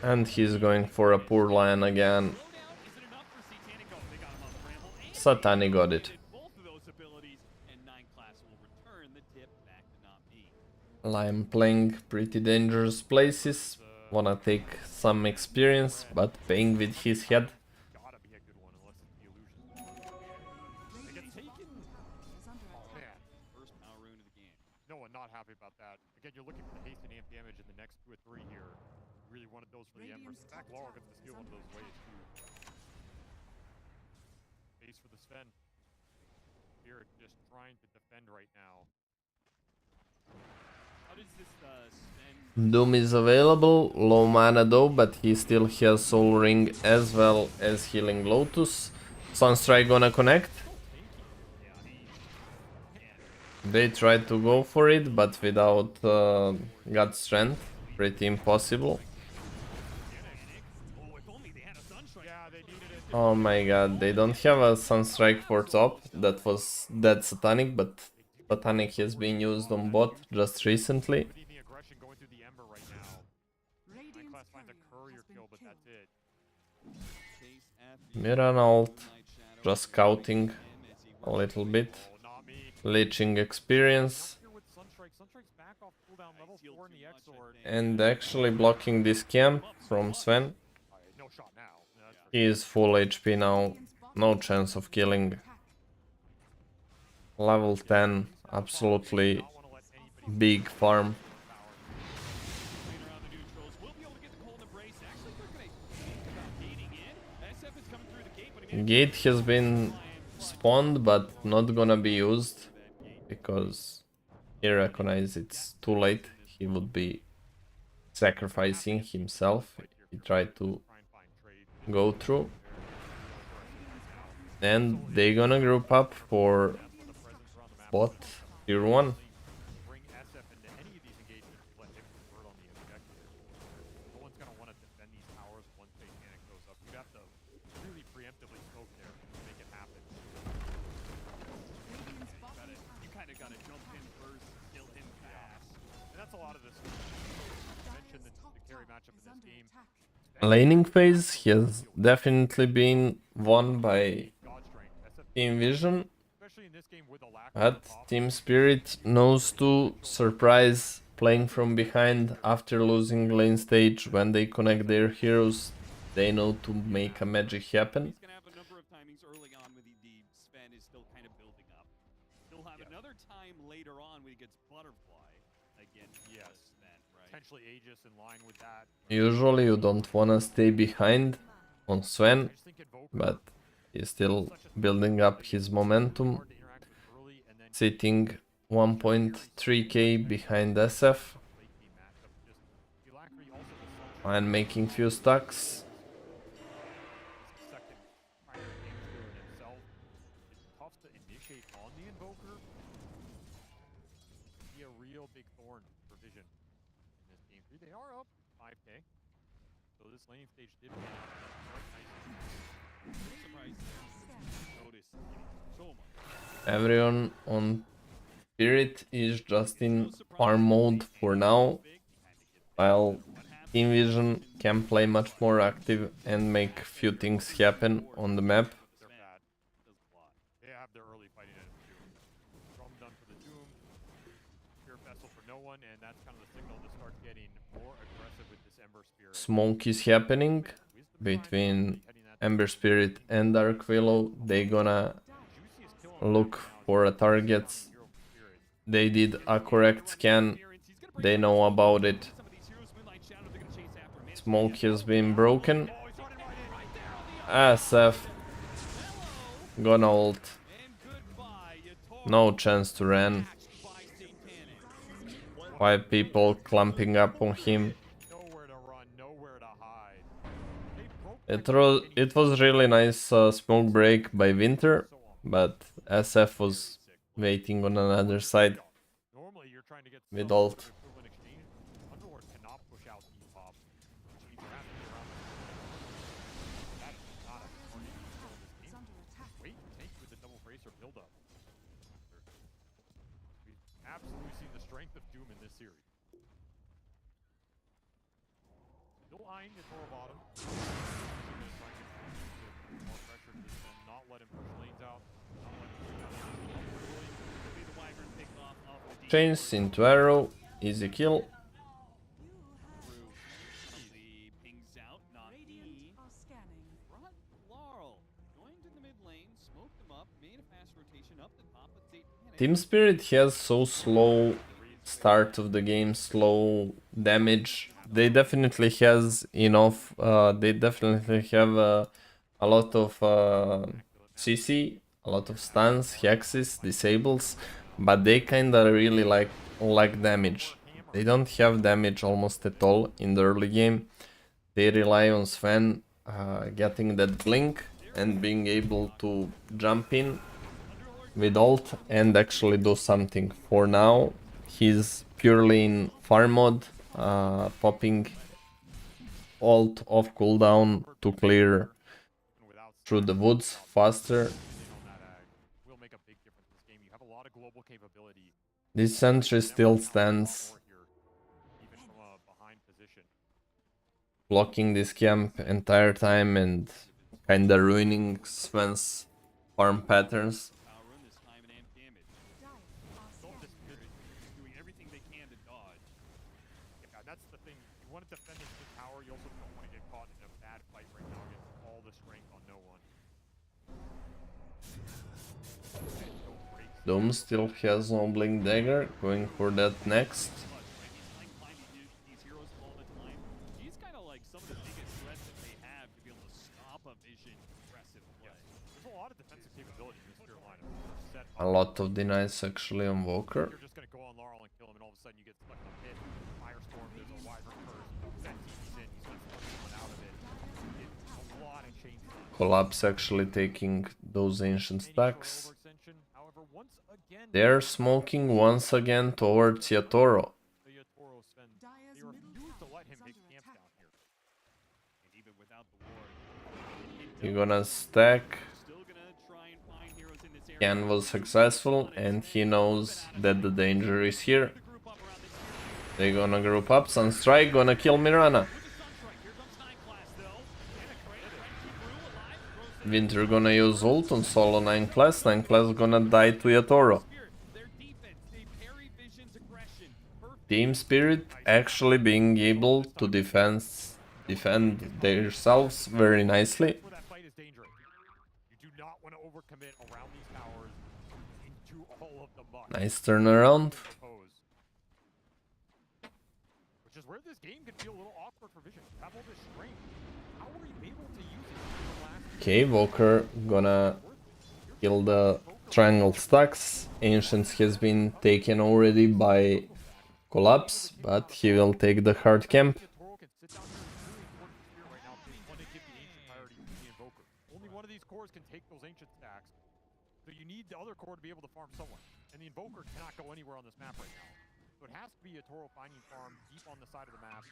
[SPEAKER 3] And he's going for a poor lion again. Satani got it. Lion playing pretty dangerous places. Wanna take some experience, but playing with his head.
[SPEAKER 16] a 3 here. Really wanted those for the Embers. In fact, Laurel gets to steal one of those waves too. Base for the Sven. Spirit just trying to defend right now.
[SPEAKER 15] How does this Sven...
[SPEAKER 3] Doom is available, low mana though, but he still has Soul Ring as well as Healing Lotus. Sunstrike gonna connect. They tried to go for it, but without God Strength. Pretty impossible. Oh my god, they don't have a Sunstrike for top. That was dead Satanic, but Satanic has been used on bot just recently. Miran ult, just scouting a little bit. Leeching experience. And actually blocking this camp from Sven. He is full HP now, no chance of killing. Level 10, absolutely big farm. Gate has been spawned but not gonna be used because he recognizes it's too late. He would be sacrificing himself. He tried to go through. And they gonna group up for bot tier 1. Laning phase has definitely been won by Team Vision, but Team Spirit knows to surprise playing from behind after losing lane stage. When they connect their heroes, they know to make a magic happen.
[SPEAKER 15] He's going to have a number of timings early on when the Sven is still kind of building up. He'll have another time later on when he gets Butterfly against Sven, right?
[SPEAKER 16] Potentially Aegis in line with that.
[SPEAKER 3] Usually you don't wanna stay behind on Sven, but he's still building up his momentum. Sitting 1.3k behind SF. And making few stacks.
[SPEAKER 16] They are up 5k. So this laning stage did quite nicely.
[SPEAKER 3] Everyone on Spirit is just in farm mode for now, while Team Vision can play much more active and make few things happen on the map.
[SPEAKER 16] They have their early fighting in it too. Drum done for the Doom. Spirit Vessel for no one, and that's kind of the signal to start getting more aggressive with this Ember Spirit.
[SPEAKER 3] Smoke is happening between Ember Spirit and Dark Willow. They gonna look for a target. They did a correct scan. They know about it. Smoke has been broken. SF gonna ult. No chance to run. 5 people clumping up on him. It was really nice smoke break by Winter, but SF was waiting on another side with ult.
[SPEAKER 16] Absolutely seen the strength of Doom in this series. Still eyeing his lower bottom. More pressure to not let him push lanes out. Not let him
[SPEAKER 3] Chains into arrow, easy kill. Team Spirit has so slow start of the game, slow damage, they definitely has enough. They definitely have a lot of CC, a lot of stuns, hexes, disables, but they kinda really like damage. They don't have damage almost at all in the early game. They rely on Sven getting that blink and being able to jump in with ult and actually do something. For now, he's purely in farm mode, popping ult off cooldown to clear through the woods faster. This sentry still stands, blocking this camp entire time and kinda ruining Sven's farm patterns. Doom still has no blink dagger, going for that next. A lot of denies actually on Walker. Collapse actually taking those ancient stacks. They're smoking once again towards Yatoro. He's gonna stack. Ken was successful and he knows that the danger is here. They're gonna group up. Sunstrike gonna kill Mirana. Winter gonna use ult on solo 9 class. 9 class gonna die to Yatoro. Team Spirit actually being able to defend themselves very nicely. Nice turnaround. Okay, Walker gonna kill the triangle stacks. Ancients has been taken already by Collapse, but he will take the hard camp.
[SPEAKER 16] Only one of these cores can take those ancient stacks, so you need the other core to be able to farm someone. And the Invoker cannot go anywhere on this map right now. So it has to be a Toro finding farm deep on the side of the map.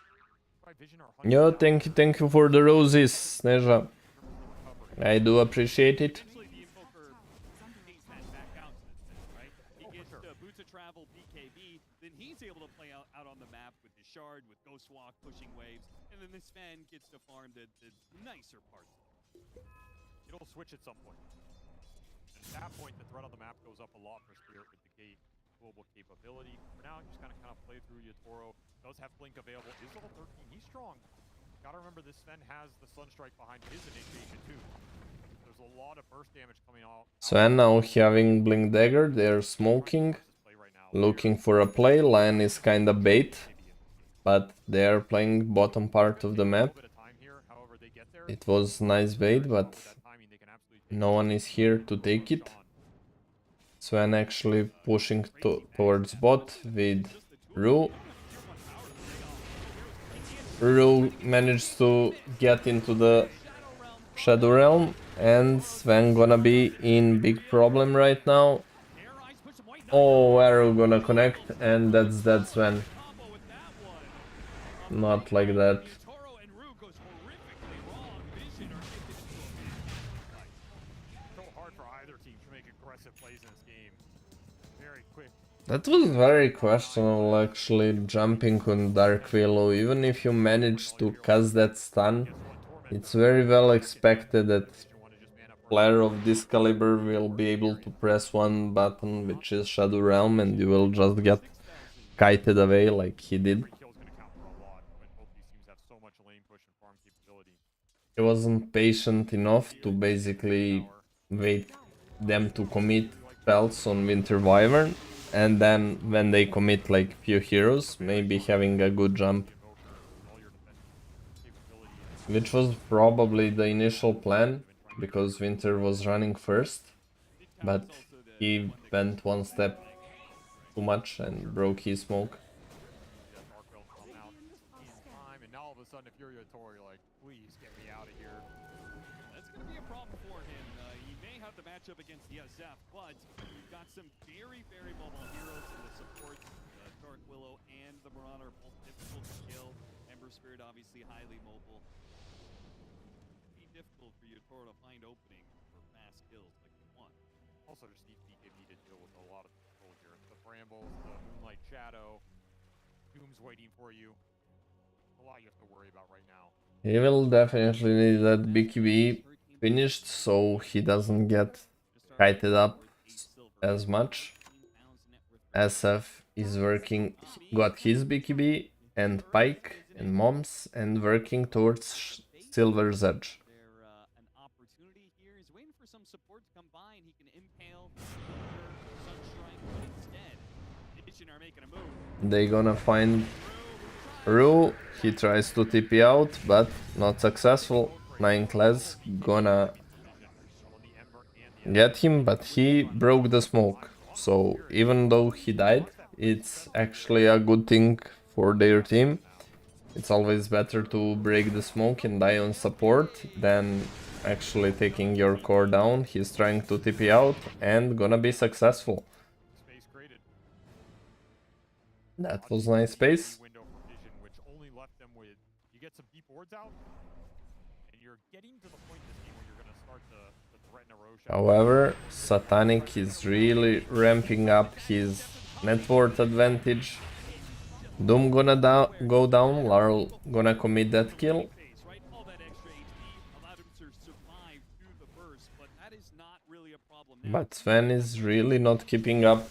[SPEAKER 3] Yo, thank you for the roses, Sneja. I do appreciate it.
[SPEAKER 15] Then he's able to play out on the map with his shard, with Ghost Walk, pushing waves, and then this fan gets to farm the nicer parts.
[SPEAKER 16] It'll switch at some point. And at that point, the threat on the map goes up a lot for Spirit with the gate global capability. For now, just kind of play through Yatoro. Does have Blink available. Is level 13. He's strong. Gotta remember this Sven has the Sunstrike behind his initiation too. There's a lot of burst damage coming out.
[SPEAKER 3] Sven now having Blink Dagger. They're smoking, looking for a play. Lion is kinda bait, but they're playing bottom part of the map. It was nice bait, but no one is here to take it. Sven actually pushing towards bot with Ru. Ru managed to get into the Shadow Realm, and Sven gonna be in big problem right now. Oh, arrow gonna connect, and that's that Sven. Not like that. That was very questionable actually, jumping on Dark Willow. Even if you manage to cast that stun, it's very well expected that player of this caliber will be able to press one button, which is Shadow Realm, and you will just get kited away like he did. He wasn't patient enough to basically wait them to commit spells on Winter Wyvern, and then when they commit like few heroes, maybe having a good jump which was probably the initial plan, because Winter was running first, but he went one step too much and broke his smoke.
[SPEAKER 16] And now all of a sudden, if you're Yatoro, you're like, please get me out of here.
[SPEAKER 15] That's going to be a problem for him. He may have to match up against the SF, but you've got some very, very mobile heroes in the support. Dark Willow and the Marauder both difficult to kill. Ember Spirit obviously highly mobile. Be difficult for Yatoro to find opening for fast kills like you want.
[SPEAKER 16] Also, just need BKB to deal with a lot of control here. The Brambles, the Moonlight Shadow, Doom's waiting for you. A lot you have to worry about right now.
[SPEAKER 3] He will definitely need that BKB finished so he doesn't get kited up as much. SF is working, got his BKB and Pike and Moms and working towards Silver's Edge.
[SPEAKER 15] An opportunity here. He's waiting for some support to come by and he can impale Sunstrike, but instead, Nation are making a move.
[SPEAKER 3] They gonna find Rue. He tries to TP out, but not successful. Nineclaz gonna get him, but he broke the smoke. So even though he died, it's actually a good thing for their team. It's always better to break the smoke and die on support than actually taking your core down. He's trying to TP out and gonna be successful. That was nice space.
[SPEAKER 16] You get some deep wards out, and you're getting to the point in this game where you're going to start to threaten a Roshan.
[SPEAKER 3] However, Satanic is really ramping up his net worth advantage. Doom gonna go down, Larl gonna commit that kill. But Sven is really not keeping up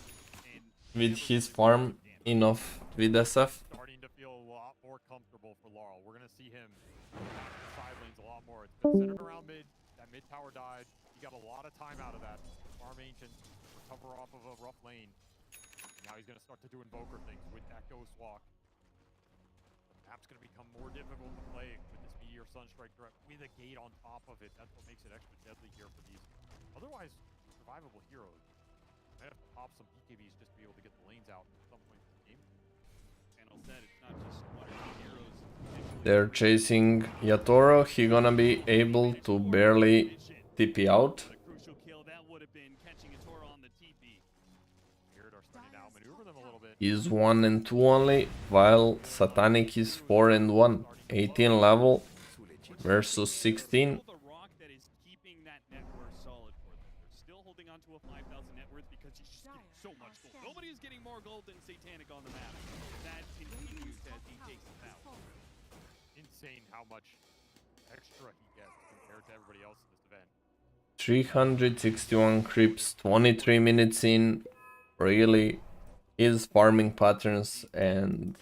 [SPEAKER 3] with his farm enough with SF.
[SPEAKER 16] Starting to feel a lot more comfortable for Laurel. We're going to see him back to the side lanes a lot more. It's been centered around mid. That mid tower died. He got a lot of time out of that. Farm Ancient, recover off of a rough lane. And now he's going to start to do Invoker things with that Ghost Walk. The map's going to become more difficult to play with this Meteor Sunstrike threat with a gate on top of it. That's what makes it extra deadly here for these otherwise survivable heroes. Might have to pop some BKBs just to be able to get the lanes out at some point in the game.
[SPEAKER 3] They're chasing Yatoro. He gonna be able to barely TP out. He's 1 and 2 only, while Satanic is 4 and 1. 18 level versus 16.
[SPEAKER 15] So much gold. Nobody is getting more gold than Satanic on the map. That continues as he takes it out.
[SPEAKER 16] Insane how much extra he gets compared to everybody else in this event.
[SPEAKER 3] 361 creeps, 23 minutes in. Really, his farming patterns and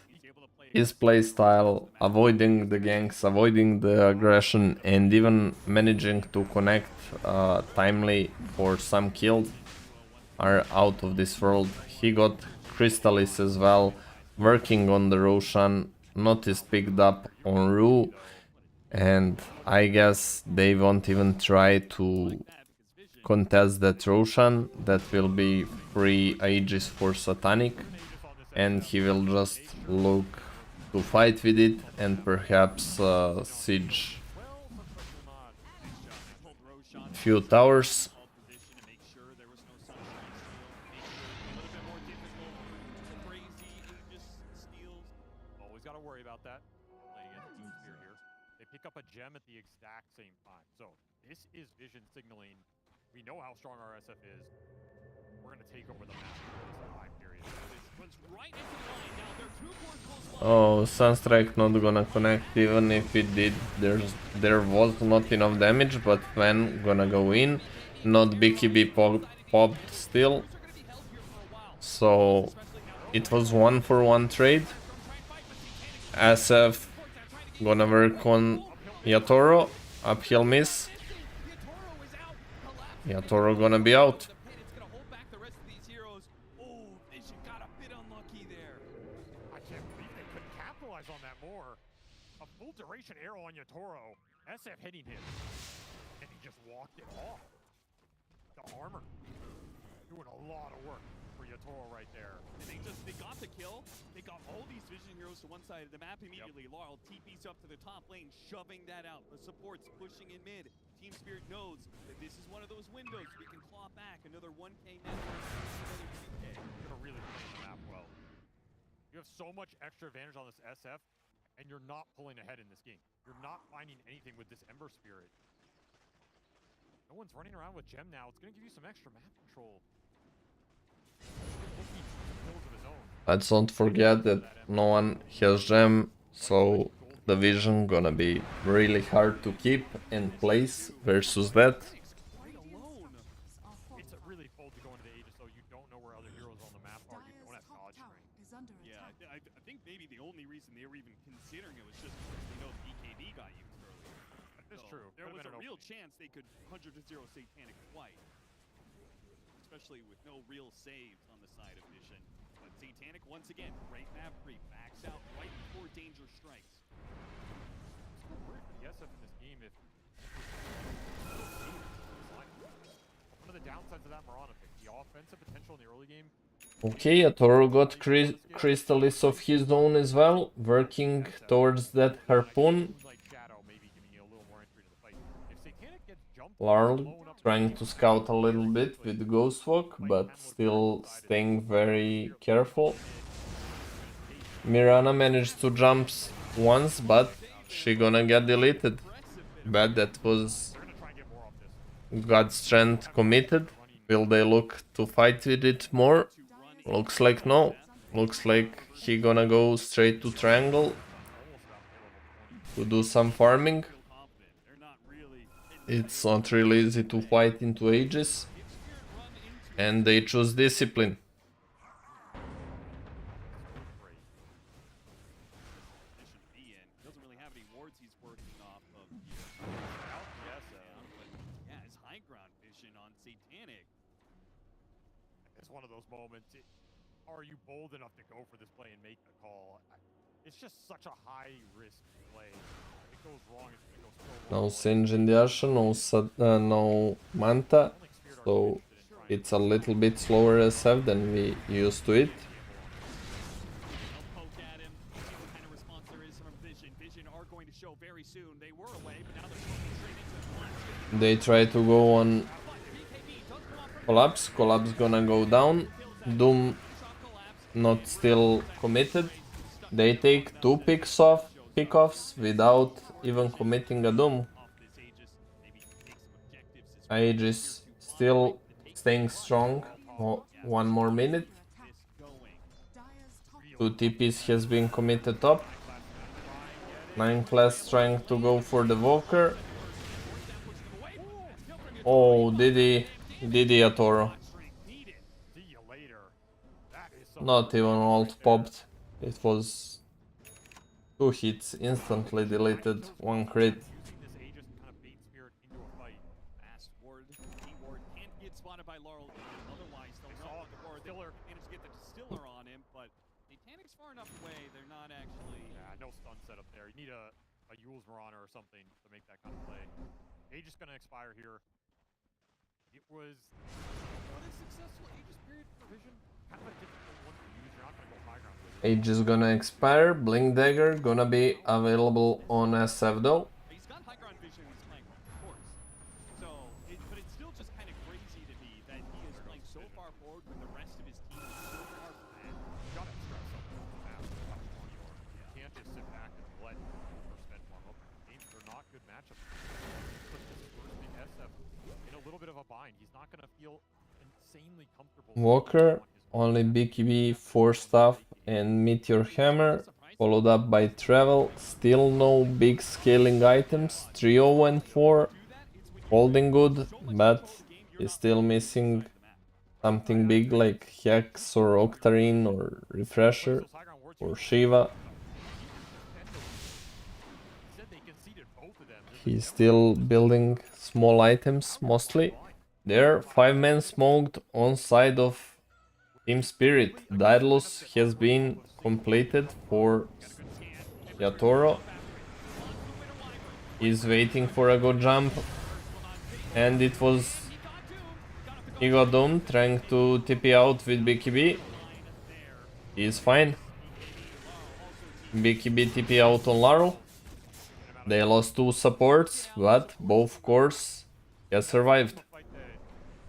[SPEAKER 3] his playstyle, avoiding the ganks, avoiding the aggression, and even managing to connect timely for some kills are out of this world. He got Crystallis as well, working on the Roshan, Notice picked up on Rue, and I guess they won't even try to contest that Roshan. That will be free Aegis for Satanic, and he will just look to fight with it and perhaps siege few towers.
[SPEAKER 16] Up a gem at the exact same time. So this is vision signaling. We know how strong our SF is. We're going to take over the map in this time period.
[SPEAKER 3] Oh, Sunstrike not gonna connect. Even if it did, there was not enough damage, but Sven gonna go in. Not BKB popped still. So it was 1-for-1 trade. SF gonna work on Yatoro, uphill miss. Yatoro gonna be out.
[SPEAKER 16] I can't believe they couldn't capitalize on that more. A full duration arrow on Yatoro. SF hitting him. And he just walked it off. The armor. Doing a lot of work for Yatoro right there.
[SPEAKER 15] And they got the kill. They got all these vision heroes to one side of the map immediately. Yep. Laurel TP's up to the top lane, shoving that out. The support's pushing in mid. Team Spirit knows that this is one of those windows we can claw back another 1K net, another 2K.
[SPEAKER 16] You're gonna really play the map well. You have so much extra advantage on this SF, and you're not pulling ahead in this game. You're not finding anything with this Ember Spirit. No one's running around with Gem now. It's gonna give you some extra map control.
[SPEAKER 3] Let's not forget that no one has Gem, so the vision gonna be really hard to keep in place versus that.
[SPEAKER 16] It's really bold to go into the Aegis, though. You don't know where other heroes on the map are. You don't have dodge strength.
[SPEAKER 15] Yeah, I think maybe the only reason they were even considering it was just because they know the BKB got used earlier.
[SPEAKER 16] That's true.
[SPEAKER 15] There was a real chance they could 100-0 Satanic twice. Especially with no real saves on the side of Vision. But Satanic, once again, great map creep, backs out right before danger strikes.
[SPEAKER 16] It's so weird for the SF in this game if... One of the downsides of that Mirana pick, the offensive potential in the early game.
[SPEAKER 3] Okay, Atoro got Crystallis of his own as well, working towards that Harpoon. Larl trying to scout a little bit with Ghost Walk, but still staying very careful. Mirana managed to jump once, but she gonna get deleted. Bad, that was God Strength committed. Will they look to fight with it more? Looks like no. Looks like he gonna go straight to Triangle to do some farming. It's not really easy to fight into Aegis, and they choose Discipline.
[SPEAKER 16] It's one of those moments. Are you bold enough to go for this play and make the call? It's just such a high risk play. If it goes wrong, it's gonna go so wrong.
[SPEAKER 3] No Singe in the Asha, no Manta, so it's a little bit slower SF than we used to it. They try to go on Collapse. Collapse gonna go down. Doom not still committed. They take two pickoffs without even committing a Doom. Aegis still staying strong. One more minute. Two TPs has been committed up. 9 class trying to go for the Walker. Oh, Didi Atoro. Not even ult popped. It was 2 hits, instantly deleted, 1 crit.
[SPEAKER 16] No stun set up there. You need a Yule's Mirana or something to make that kind of play. Aegis gonna expire here. It was not a successful Aegis period for Vision. Kind of a difficult one to use. You're not gonna go high ground with it.
[SPEAKER 3] Aegis gonna expire. Blink Dagger gonna be available on SF though.
[SPEAKER 15] He's got high ground vision when he's playing, of course. So, but it's still just kind of crazy to me that he is playing so far forward when the rest of his team is so far back.
[SPEAKER 16] You gotta stress something on the map. You can't just sit back and let first men farm up. They're not good matchups. But this first big SF in a little bit of a bind. He's not gonna feel insanely comfortable.
[SPEAKER 3] Walker, only BKB, 4 staff and Meteor Hammer, followed up by Travel. Still no big scaling items. 3-0 and 4, holding good, but he's still missing something big like Hex or Octarine or Refresher or Shiva. He's still building small items mostly. There, 5-man smoked on side of Team Spirit. Daedalus has been completed for Yatoro. He's waiting for a good jump. And it was Ego Doom trying to TP out with BKB. He's fine. BKB TP out on Laurel. They lost 2 supports, but both cores has survived.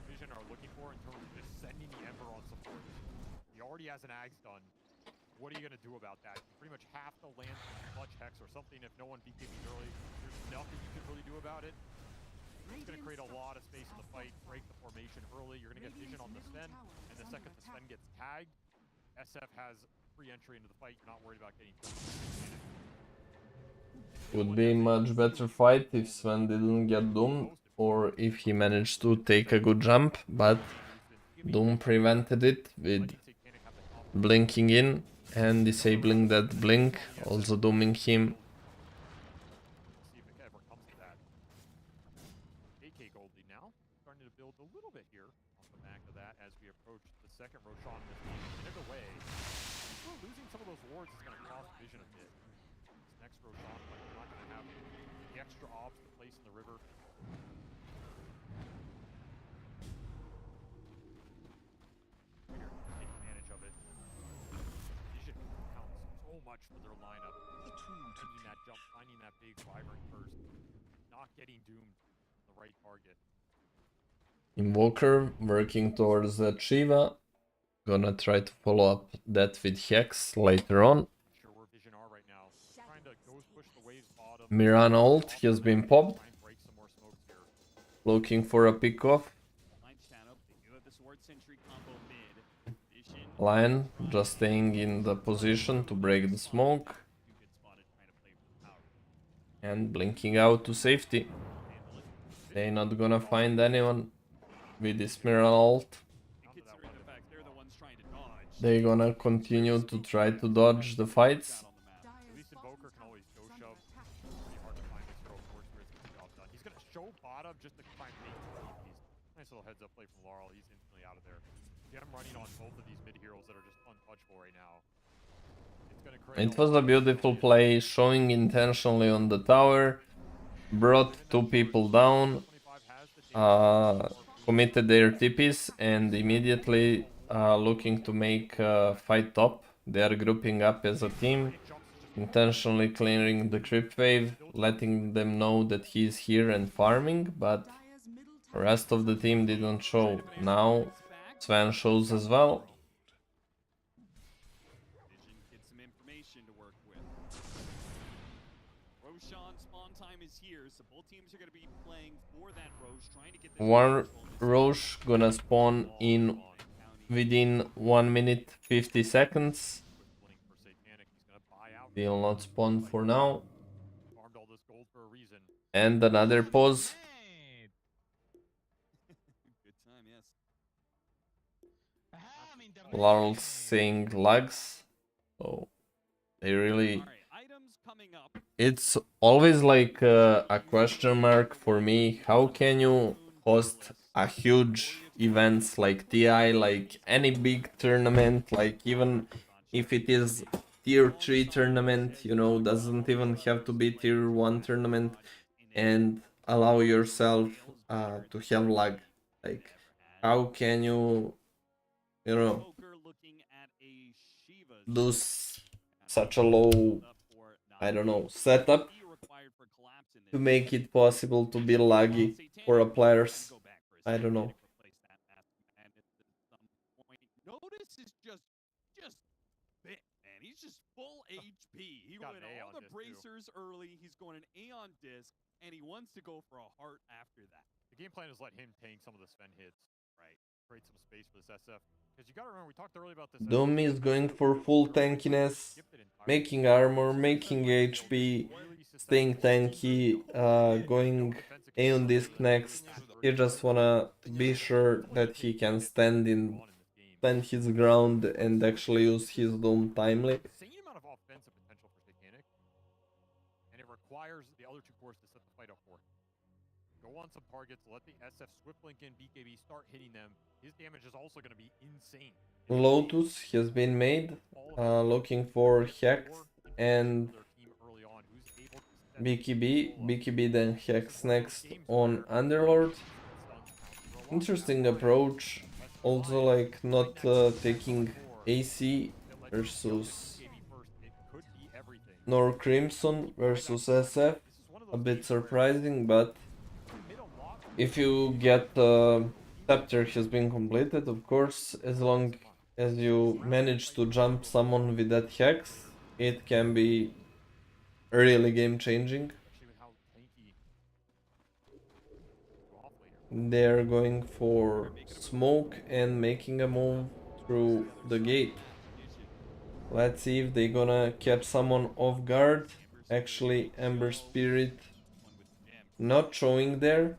[SPEAKER 16] Vision are looking for in terms of just sending the Ember on support. He already has an Ags done. What are you going to do about that? You pretty much have to land some clutch Hex or something if no one BKB'd early. There's nothing you can really do about it. It's going to create a lot of space in the fight, break the formation early. You're going to get vision on the Sven, and the second the Sven gets tagged, SF has free entry into the fight. You're not worried about getting killed.
[SPEAKER 3] Would be much better fight if Sven didn't get doomed or if he managed to take a good jump, but Doom prevented it with blinking in and disabling that blink, also dooming him.
[SPEAKER 16] See if it ever comes to that. AK Goldie now starting to build a little bit here off the back of that as we approach the second Roshan in this game. And either way, we're losing some of those wards is going to cost Vision a bit. This next Roshan, like, we're not going to have the extra obs to place in the river. Take advantage of it. Vision counts so much for their lineup. Finding that jump, finding that big vibrant burst, not getting doomed on the right target.
[SPEAKER 3] Invoker working towards the Shiva. Gonna try to follow up that with Hex later on.
[SPEAKER 16] Sure where Vision are right now. Trying to ghost push the waves bottom.
[SPEAKER 3] Miran ult has been popped. Looking for a pickoff. Lion just staying in the position to break the smoke. And blinking out to safety. They're not gonna find anyone with this Miran ult. They're gonna continue to try to dodge the fights.
[SPEAKER 16] At least Invoker can always go shove. Pretty hard to find this hero, of course, where it's the job done. He's gonna show bottom just to try and make some TPs. Nice little heads up play from Laurel. He's instantly out of there. Get him running on both of these mid heroes that are just untouchable right now. It's gonna create
[SPEAKER 3] It was a beautiful play, showing intentionally on the tower. Brought 2 people down. Committed their TPs and immediately looking to make fight top. They are grouping up as a team, intentionally clearing the creep wave, letting them know that he's here and farming, but the rest of the team didn't show. Now Sven shows as well.
[SPEAKER 15] Vision gets some information to work with. Roshan spawn time is here, so both teams are going to be playing for that Rosh, trying to get this
[SPEAKER 3] One Rosh gonna spawn in within 1 minute 50 seconds. Will not spawn for now. And another pause. Laurel seeing lags. So they really... It's always like a question mark for me. How can you host a huge events like TI, like any big tournament, like even if it is tier 3 tournament, you know, doesn't even have to be tier 1 tournament, and allow yourself to have lag? Like, how can you, you know, do such a low, I don't know, setup to make it possible to be laggy for a players? I don't know.
[SPEAKER 15] Notice is just bit, man. He's just full HP. He went all the bracers early. He's going an Aeon disc, and he wants to go for a heart after that.
[SPEAKER 16] The game plan is let him tank some of the Sven hits, right? Create some space for this SF. Because you gotta remember, we talked earlier about this.
[SPEAKER 3] Doom is going for full tankiness, making armor, making HP, staying tanky, going Aeon disc next. He just wanna be sure that he can stand his ground and actually use his Doom timely.
[SPEAKER 16] Insane amount of offensive potential for Satanic, and it requires the other 2 cores to set the fight up for him. Go on some targets, let the SF Swift Link in BKB start hitting them. His damage is also going to be insane.
[SPEAKER 3] Lotus has been made, looking for Hex, and BKB then Hex next on Underlord. Interesting approach. Also like not taking AC versus nor Crimson versus SF. A bit surprising, but if you get chapter has been completed, of course, as long as you manage to jump someone with that hex, it can be really game changing. They're going for smoke and making a move through the gate. Let's see if they're gonna catch someone off guard. Actually, Ember Spirit not showing there,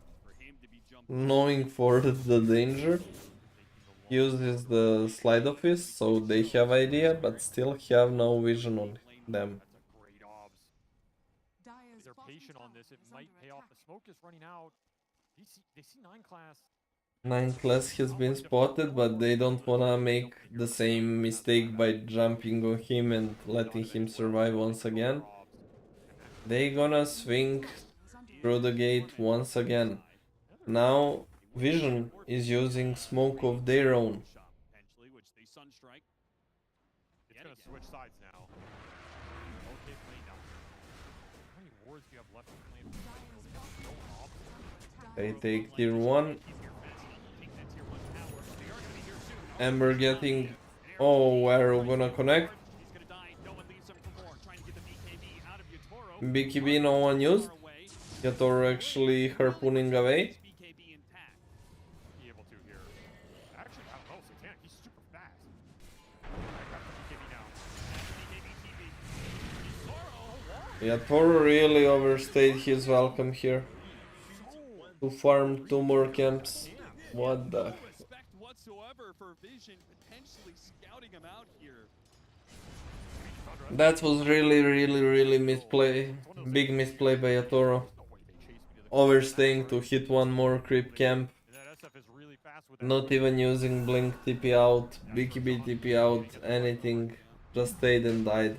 [SPEAKER 3] knowing for the danger. Uses the slide office, so they have idea, but still have no vision on them.
[SPEAKER 16] They're patient on this. It might pay off. The smoke is running out. They see 9 class.
[SPEAKER 3] 9 class has been spotted, but they don't wanna make the same mistake by jumping on him and letting him survive once again. They gonna swing through the gate once again. Now Vision is using smoke of their own.
[SPEAKER 16] It's gonna switch sides now. Okay, play now. How many wards do you have left to play?
[SPEAKER 3] They take tier 1. Ember getting... Oh, Arrow gonna connect. BKB no one used. Yator actually harpooning away. Yator really overstayed his welcome here. To farm 2 more camps. What the... That was really misplay. Big misplay by Yatoro. Overstaying to hit 1 more creep camp. Not even using Blink TP out, BKB TP out, anything. Just stayed and died.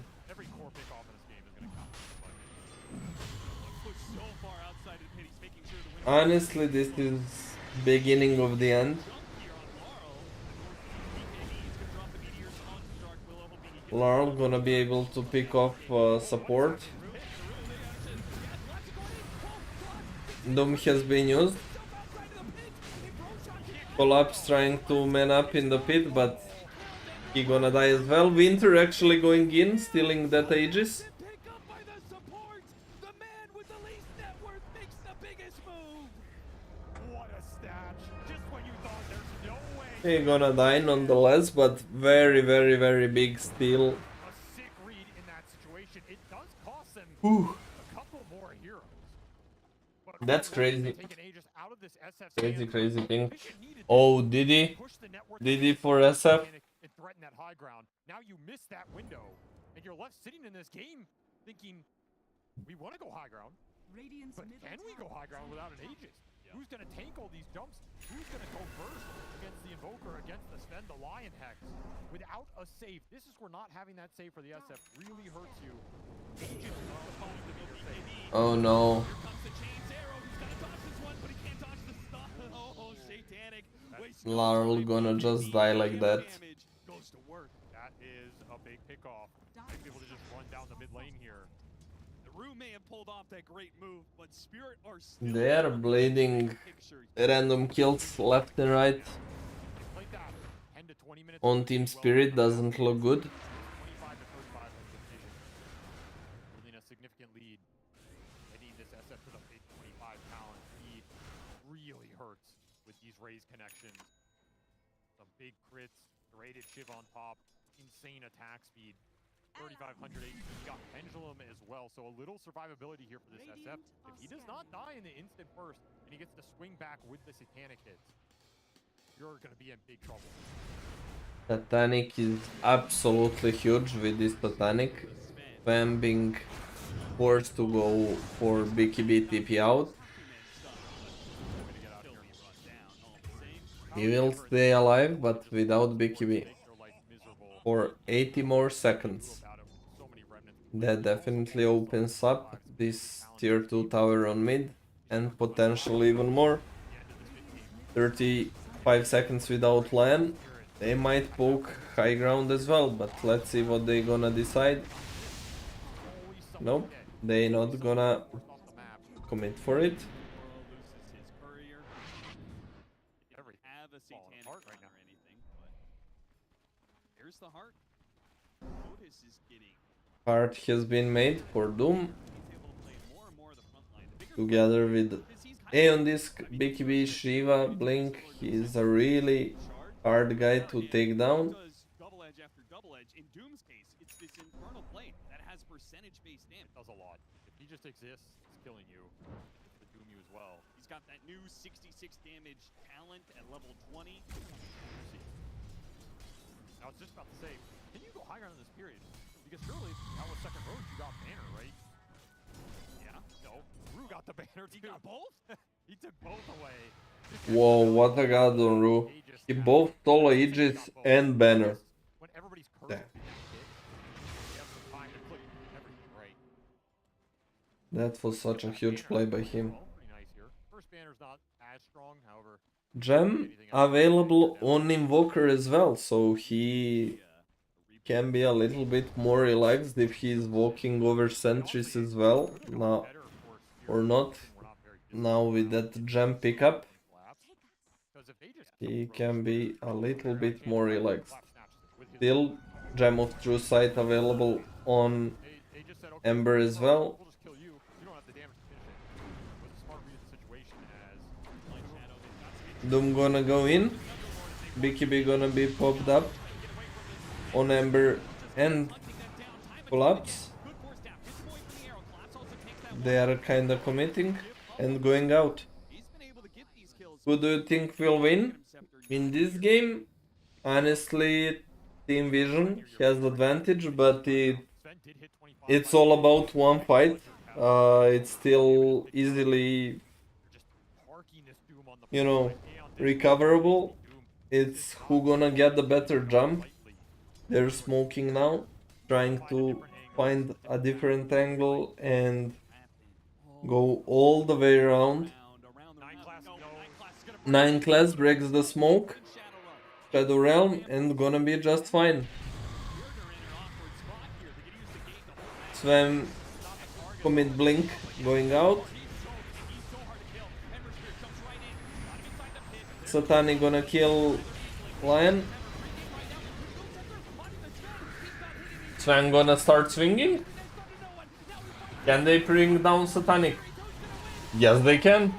[SPEAKER 3] Honestly, this is beginning of the end. Larl gonna be able to pick off support. Doom has been used. Collapse trying to man up in the pit, but he gonna die as well. Winter actually going in, stealing that Aegis. He gonna die nonetheless, but very big steal. Whew. That's crazy. Crazy thing. Oh, Didi for SF.
[SPEAKER 16] Now you miss that window, and you're left sitting in this game thinking, we want to go high ground, but can we go high ground without an Aegis? Who's going to tank all these jumps? Who's going to go first against the Invoker, against the Sven, the Lion Hex? Without a save, this is where not having that save for the SF really hurts you.
[SPEAKER 3] Oh no. Larl gonna just die like that.
[SPEAKER 16] That is a big pickoff. Might be able to just run down the mid lane here.
[SPEAKER 15] The Rue may have pulled off that great move, but Spirit are still...
[SPEAKER 3] They are blading random kills left and right. On Team Spirit doesn't look good.
[SPEAKER 16] Holding a significant lead. Getting this SF to the 25 talent lead really hurts with these raise connections. Some big crits, rated Shiv on top, insane attack speed. 3,500 HP, got Pendulum as well, so a little survivability here for this SF. If he does not die in the instant burst, and he gets to swing back with the Satanic hits, you're going to be in big trouble.
[SPEAKER 3] Satanic is absolutely huge with this Satanic. Fam being forced to go for BKB TP out. He will stay alive, but without BKB. For 80 more seconds. That definitely opens up this tier 2 tower on mid and potentially even more. 35 seconds without land. They might poke high ground as well, but let's see what they gonna decide. Nope, they not gonna commit for it.
[SPEAKER 15] Have a satanic heart right now or anything, but here's the heart. Otis is getting
[SPEAKER 3] Heart has been made for Doom. Together with Aeon Disc, BKB, Shiva, Blink, he's a really hard guy to take down.
[SPEAKER 15] double edge after double edge. In Doom's case, it's this infernal blade that has percentage-based damage.
[SPEAKER 16] Does a lot. If he just exists, he's killing you. It's the Doom you as well.
[SPEAKER 15] He's got that new 66 damage talent at level 20.
[SPEAKER 16] I was just about to say, can you go higher on this period? Because surely that was second road, you got banner, right?
[SPEAKER 15] Yeah.
[SPEAKER 16] No, Rue got the banner too.
[SPEAKER 15] He got both?
[SPEAKER 16] He took both away.
[SPEAKER 3] Whoa, what a god on Ru. He both stole Aegis and banner.
[SPEAKER 16] When everybody's
[SPEAKER 3] Damn.
[SPEAKER 16] cursed, you have some time to click everything right.
[SPEAKER 3] That was such a huge play by him.
[SPEAKER 16] Pretty nice here. First banner's not as strong, however.
[SPEAKER 3] Gem available on Invoker as well, so he can be a little bit more relaxed if he's walking over sentries as well. Now, or not. Now with that gem pickup, he can be a little bit more relaxed. Still, Gem of True Sight available on Ember as well. Doom gonna go in. BKB gonna be popped up on Ember and Collapse. They are kinda committing and going out. Who do you think will win in this game? Honestly, Team Vision has advantage, but it's all about one fight. It's still easily, you know, recoverable. It's who gonna get the better jump. They're smoking now, trying to find a different angle and go all the way around. 9 class breaks the smoke. Shadow Realm and gonna be just fine. Sven commit blink going out. Satanic gonna kill Lion. Sven gonna start swinging. Can they bring down Satanic? Yes, they can.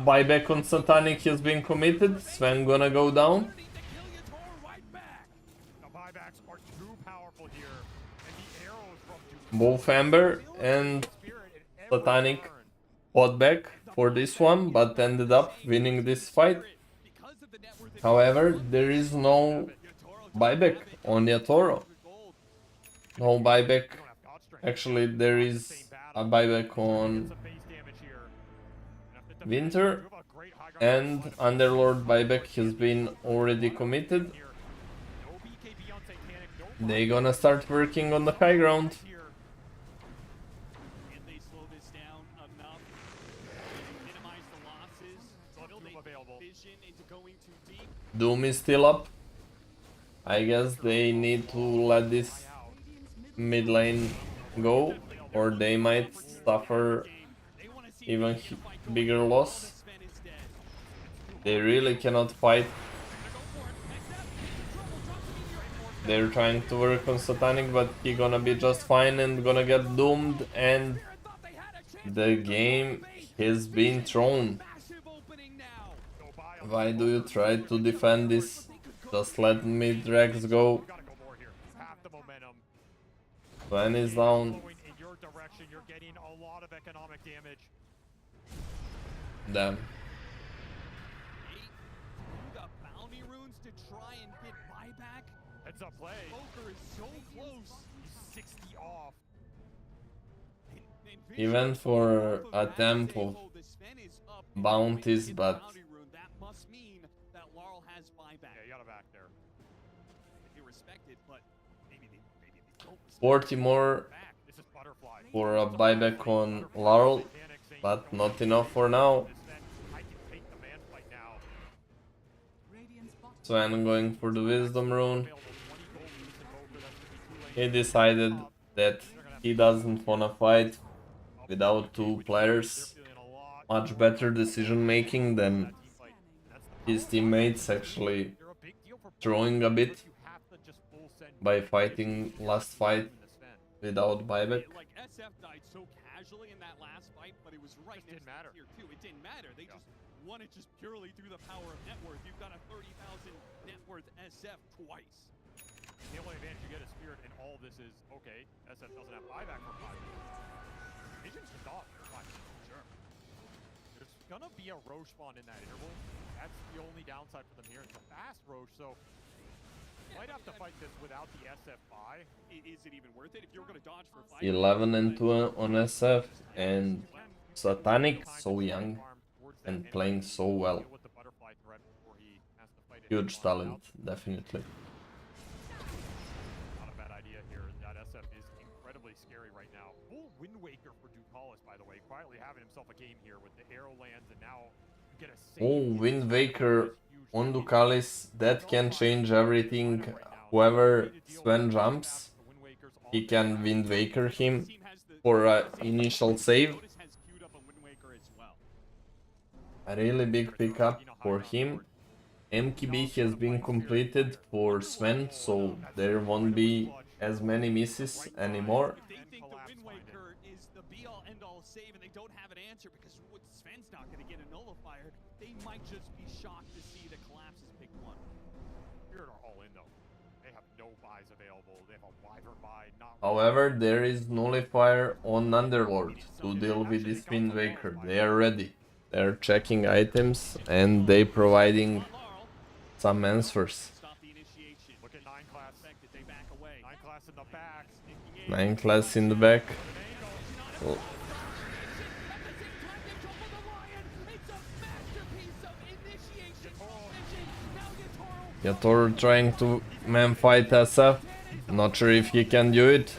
[SPEAKER 3] Buyback on Satanic has been committed. Sven gonna go down. Both Ember and Satanic fought back for this one, but ended up winning this fight. However, there is no buyback on Yatoro. No buyback. Actually, there is a buyback on Winter, and Underlord buyback has been already committed. They gonna start working on the high ground. Doom is still up. I guess they need to let this mid lane go, or they might suffer even bigger loss. They really cannot fight. They're trying to work on Satanic, but he gonna be just fine and gonna get doomed, and the game has been thrown. Why do you try to defend this? Just let mid-Rex go. Sven is down. Damn.
[SPEAKER 16] Heads up play.
[SPEAKER 15] Poker is so close.
[SPEAKER 16] He's 60 off.
[SPEAKER 3] Even for a temp of bounties, but
[SPEAKER 15] That must mean that Laurel has buyback.
[SPEAKER 16] Yeah, you got a back there.
[SPEAKER 15] They respect it, but maybe they
[SPEAKER 3] 40 more for a buyback on Laurel, but not enough for now. Sven going for the Wisdom Rune. He decided that he doesn't wanna fight without two players. Much better decision making than his teammates actually throwing a bit by fighting last fight without buyback.
[SPEAKER 15] Like SF died so casually in that last fight, but it was right next to tier 2. It didn't matter. They just won it just purely through the power of net worth. You've got a 30,000 net worth SF twice.
[SPEAKER 16] The only advantage you get is Spirit, and all this is, okay, SF doesn't have buyback for 5 minutes. Visions can dodge for 5 minutes, sure. There's gonna be a Roche spawn in that interval. That's the only downside for them here. It's a fast Roche, so might have to fight this without the SF buy.
[SPEAKER 15] Is it even worth it if you're gonna dodge for 5?
[SPEAKER 3] 11 and 2 on SF, and Satanic so young and playing so well. Huge talent, definitely.
[SPEAKER 16] Not a bad idea here. That SF is incredibly scary right now. Full Wind Waker for Ducalis, by the way, quietly having himself a game here with the arrow lands, and now you get a save.
[SPEAKER 3] Oh, Wind Waker on Ducalis, that can change everything. Whoever Sven jumps, he can Wind Waker him for an initial save. A really big pickup for him. MKB has been completed for Sven, so there won't be as many misses anymore.
[SPEAKER 15] They think the Wind Waker is the be-all, end-all save, and they don't have an answer because Sven's not going to get a nullifier. They might just be shocked to see the collapses pick one.
[SPEAKER 16] Spirit are all in though. They have no buys available. They have a Wyvern buy.
[SPEAKER 3] However, there is nullifier on Underlord to deal with this Wind Waker. They are ready. They're checking items and they providing some answers.
[SPEAKER 16] Look at 9 class. They back away. 9 class in the back.
[SPEAKER 3] 9 class in the back. Oh. Yatoru trying to man fight SF. Not sure if he can do it.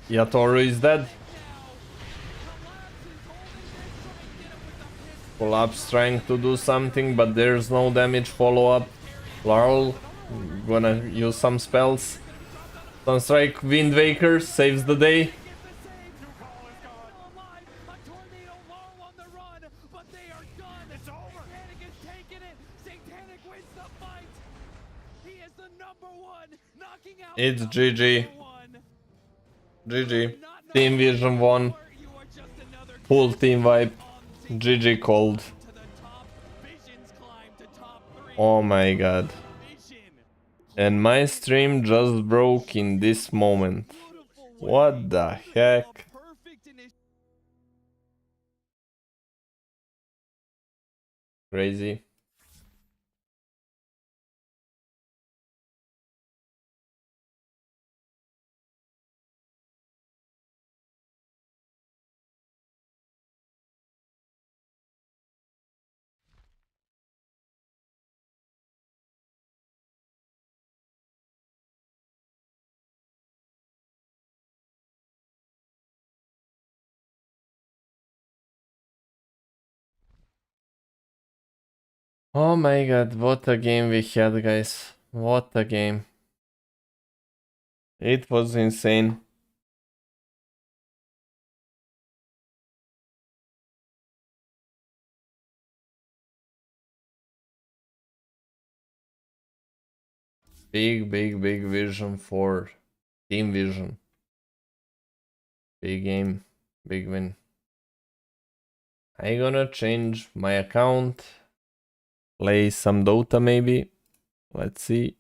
[SPEAKER 3] Yatoru is dead. Collapse trying to do something, but there's no damage follow-up. Laurel gonna use some spells. Sunstrike Wind Waker saves the day. It's GG. GG. Team Vision won. Full team wipe. GG cold. Oh my god. And my stream just broke in this moment. What the heck? Crazy. Oh my god, what a game we had, guys. What a game. It was insane. Big vision for Team Vision. Big game, big win. I'm gonna change my account. Play some Dota maybe. Let's see.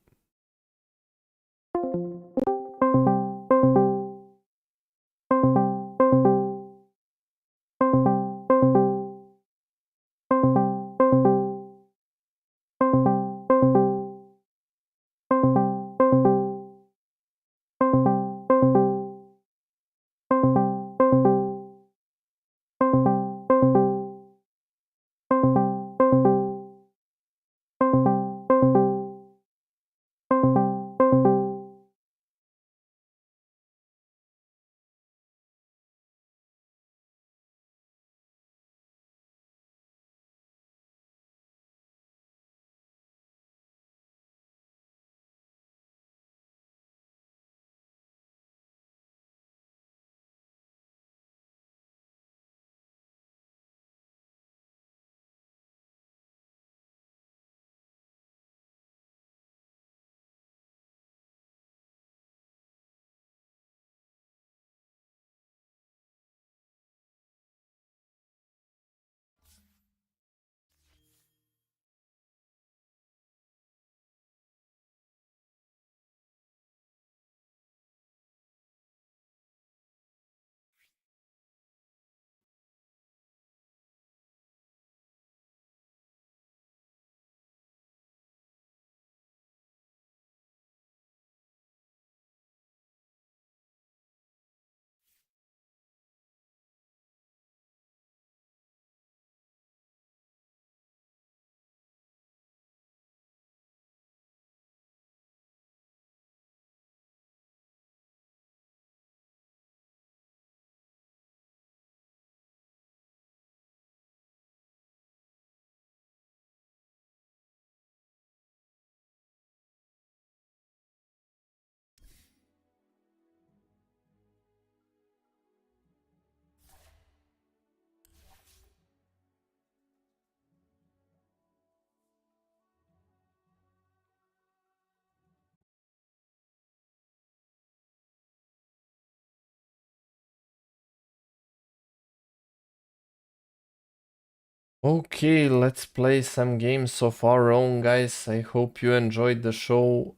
[SPEAKER 3] Okay, let's play some games of our own, guys. I hope you enjoyed the show.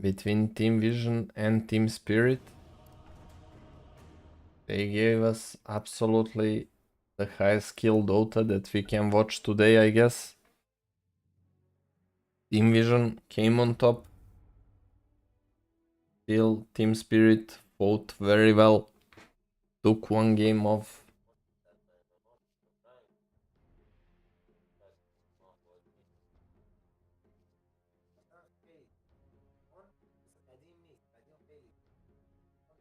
[SPEAKER 3] Between Team Vision and Team Spirit, they gave us absolutely the highest skill Dota that we can watch today, I guess. Team Vision came on top. Still, Team Spirit fought very well. Took one game off.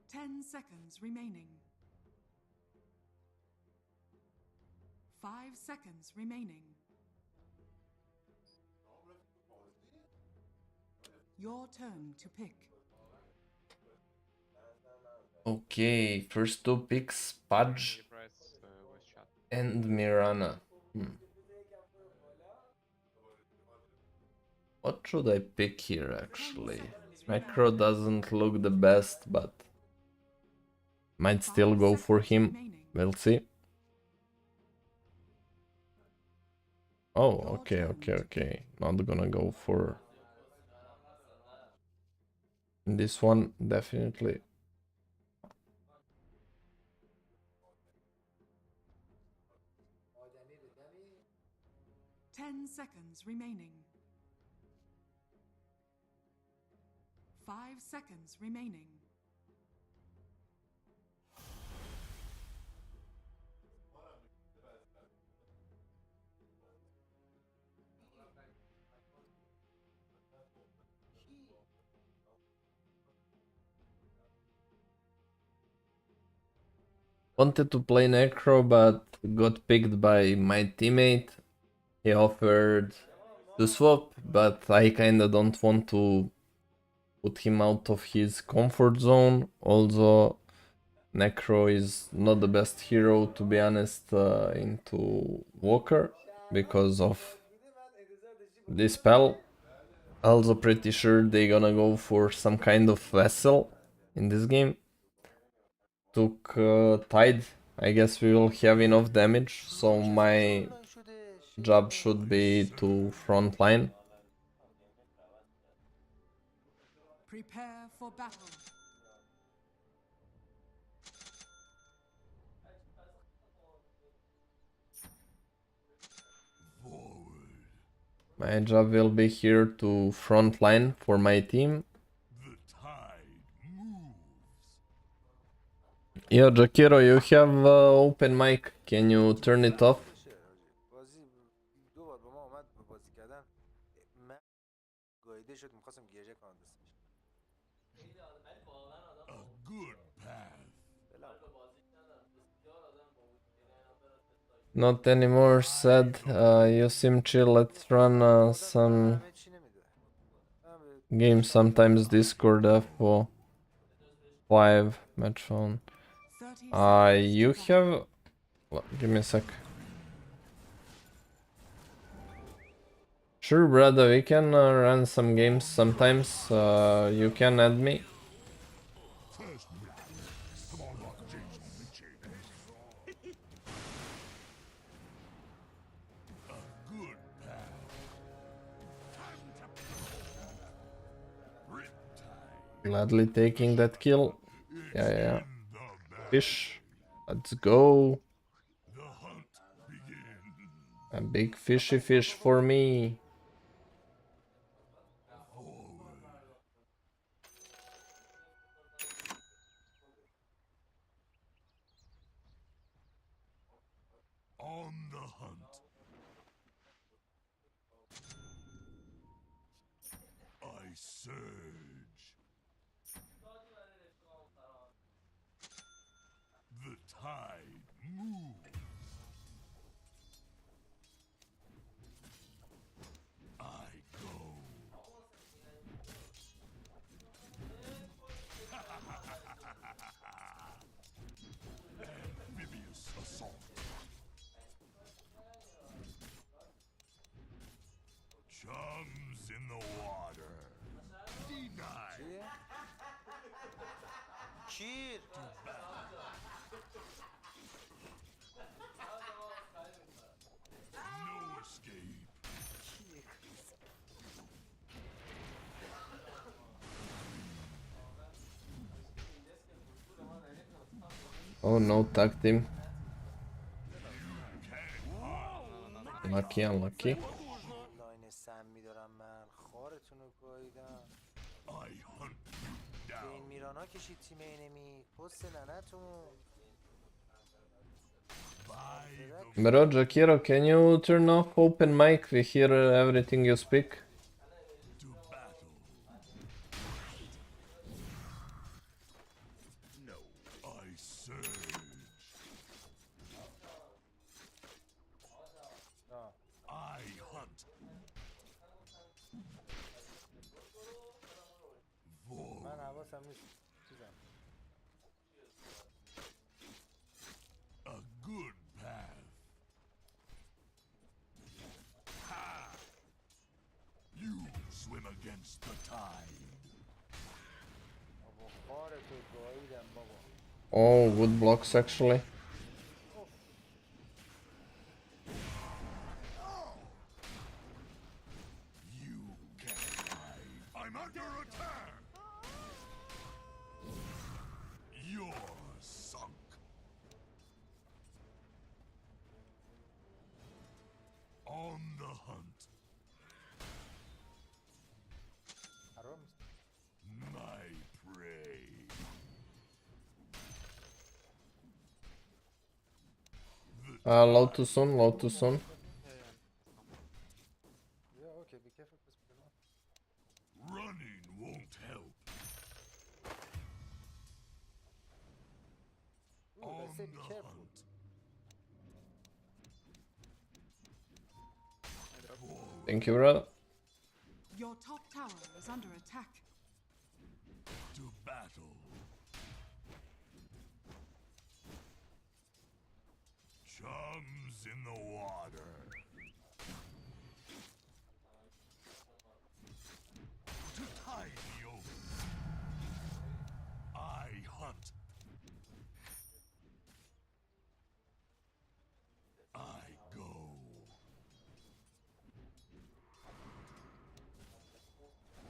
[SPEAKER 19] Ten seconds remaining. 5 seconds remaining. Your turn to pick.
[SPEAKER 3] Okay, first two picks, Pudge and Mirana. What should I pick here actually? Macro doesn't look the best, but might still go for him. We'll see. Oh, okay. Not gonna go for this one, definitely.
[SPEAKER 19] Ten seconds remaining. 5 seconds remaining.
[SPEAKER 3] Wanted to play Necro, but got picked by my teammate. He offered to swap, but I kinda don't want to put him out of his comfort zone. Also, Necro is not the best hero, to be honest, into Walker because of this spell. Also pretty sure they're gonna go for some kind of vessel in this game. Took Tide. I guess we will have enough damage, so my job should be to frontline.
[SPEAKER 19] Prepare for battle.
[SPEAKER 3] My job will be here to frontline for my team. Yo, Jakiro, you have open mic. Can you turn it off? Not anymore, said. You seem chill. Let's run some games. Sometimes Discord for 5 match phone. You have. Well, give me a sec. Sure, brother. We can run some games sometimes. You can add me. Gladly taking that kill. Yeah. Fish. Let's go. A big fishy fish for me.
[SPEAKER 20] On the hunt. I surge. The tide moves. I go. Amphibious assault.
[SPEAKER 21] شیر
[SPEAKER 20] No escape.
[SPEAKER 3] Oh no, tag team. Lucky, unlucky.
[SPEAKER 21] لاین سمی دارم من خارتون رو گاییدم
[SPEAKER 20] I hunt you
[SPEAKER 21] به این
[SPEAKER 20] down.
[SPEAKER 21] میرانا کشید تیم اینمی پست ننتون
[SPEAKER 3] Bro, Jakiro, can you turn off open mic? We hear everything you speak.
[SPEAKER 20] To battle. No, I surge. I hunt.
[SPEAKER 21] من حواسم نیست چیزم
[SPEAKER 20] A good path. Ha! You swim against the tide.
[SPEAKER 21] بابا خارتو گاییدم بابا
[SPEAKER 3] Oh, good blocks actually.
[SPEAKER 20] You can't hide. I'm under attack. You're sunk. On the hunt.
[SPEAKER 21] حرام
[SPEAKER 20] My prey.
[SPEAKER 3] Low too soon, low too soon.
[SPEAKER 21] Yeah, okay, be careful because
[SPEAKER 20] Running won't help.
[SPEAKER 21] Ooh, I say be careful.
[SPEAKER 3] Thank you, brother.
[SPEAKER 19] Your top tower is under attack.
[SPEAKER 20] To battle. Chums in the water. To tide me over. I hunt. I go.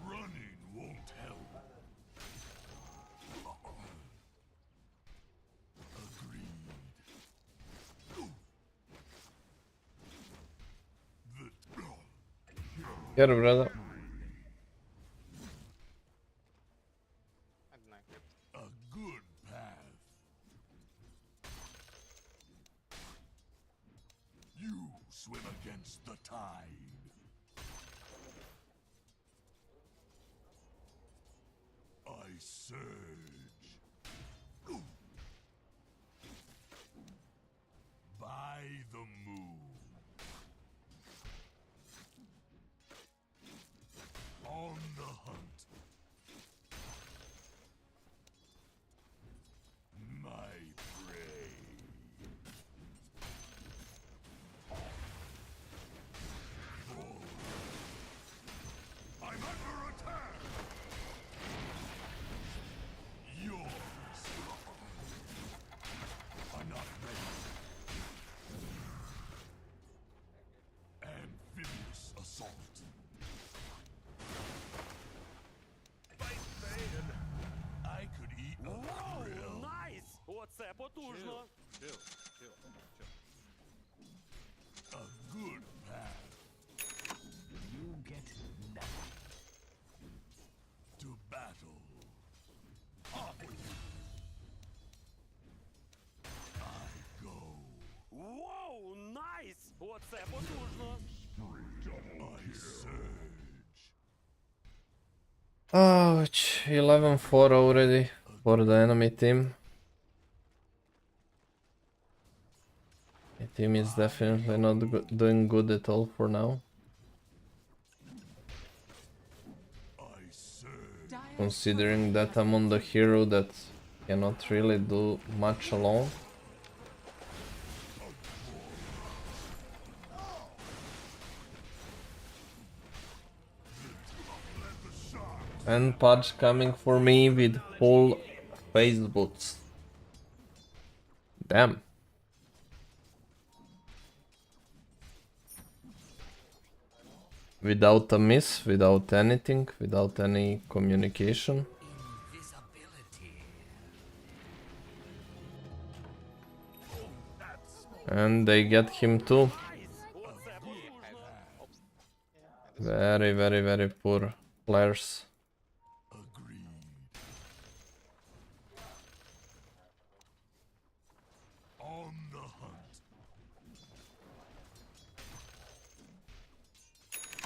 [SPEAKER 20] Running won't help. Agreed.
[SPEAKER 3] Get it, brother.
[SPEAKER 20] A good path. You swim against the tide. I surge. By the moon. On the hunt. My prey. I'm under attack. Yours. I'm not ready. Amphibious assault. I could eat a grill.
[SPEAKER 10] Nice! Оце потужно!
[SPEAKER 20] A good path. You get nothing. To battle. Off with you. I go.
[SPEAKER 10] Воу, найс! Оце потужно!
[SPEAKER 20] I surge.
[SPEAKER 3] Ouch, 11-4 already for the enemy team. The team is definitely not doing good at all for now. Considering that I'm on the hero that cannot really do much alone. And Pudge coming for me with full face boots. Damn. Without a miss, without anything, without any communication. And they get him too. Very, very, very poor players.
[SPEAKER 20] On the hunt.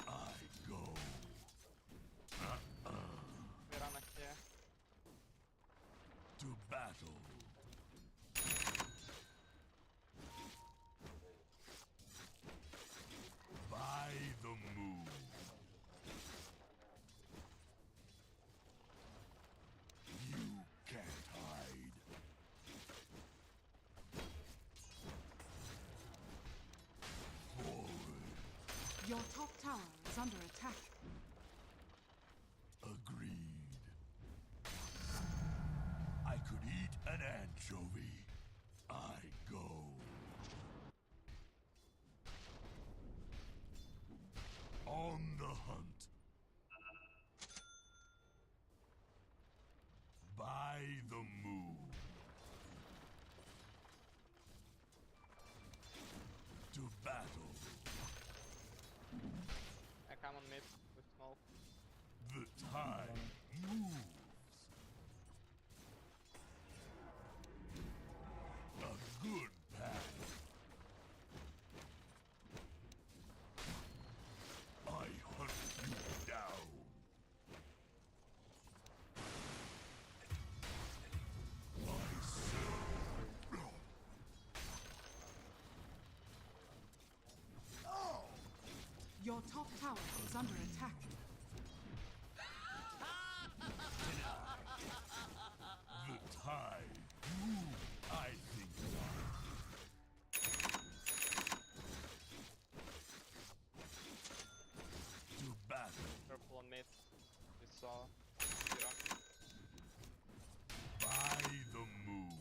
[SPEAKER 20] I go. To battle. By the moon. You can't hide.
[SPEAKER 19] Your top tower is under attack.
[SPEAKER 20] Agreed. I could eat an anchovy. I go. On the hunt. By the moon. To battle.
[SPEAKER 8] I come on mid with smoke.
[SPEAKER 20] The tide moves. A good path. I hunt you down. I serve.
[SPEAKER 19] Your top tower is under attack.
[SPEAKER 20] The tide moves. I think to battle.
[SPEAKER 8] Purple on mid. We saw.
[SPEAKER 20] By the moon.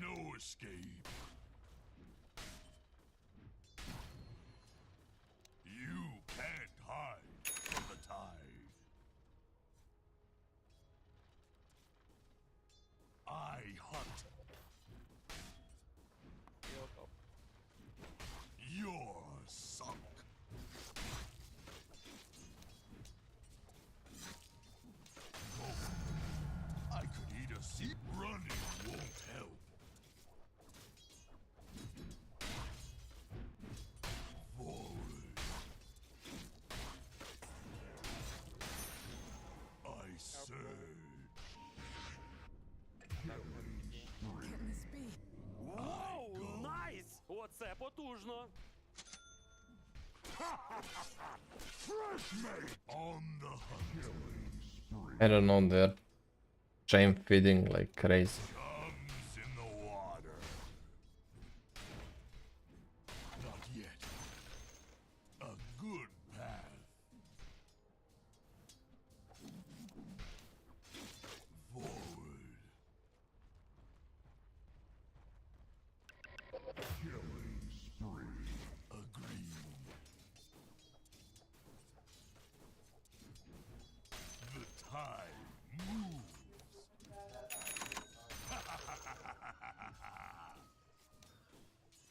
[SPEAKER 20] No escape. You can't hide from the tide. I hunt. You're sunk. I could eat a seat. Running won't help. Forward. I surge.
[SPEAKER 10] Воу, найс! Оце потужно!
[SPEAKER 20] Fresh meat on the hunt.
[SPEAKER 3] I don't know, they're chain feeding like crazy.
[SPEAKER 20] Comes in the water. Not yet. A good path. Forward. Killing spree. Agreed. The tide moves.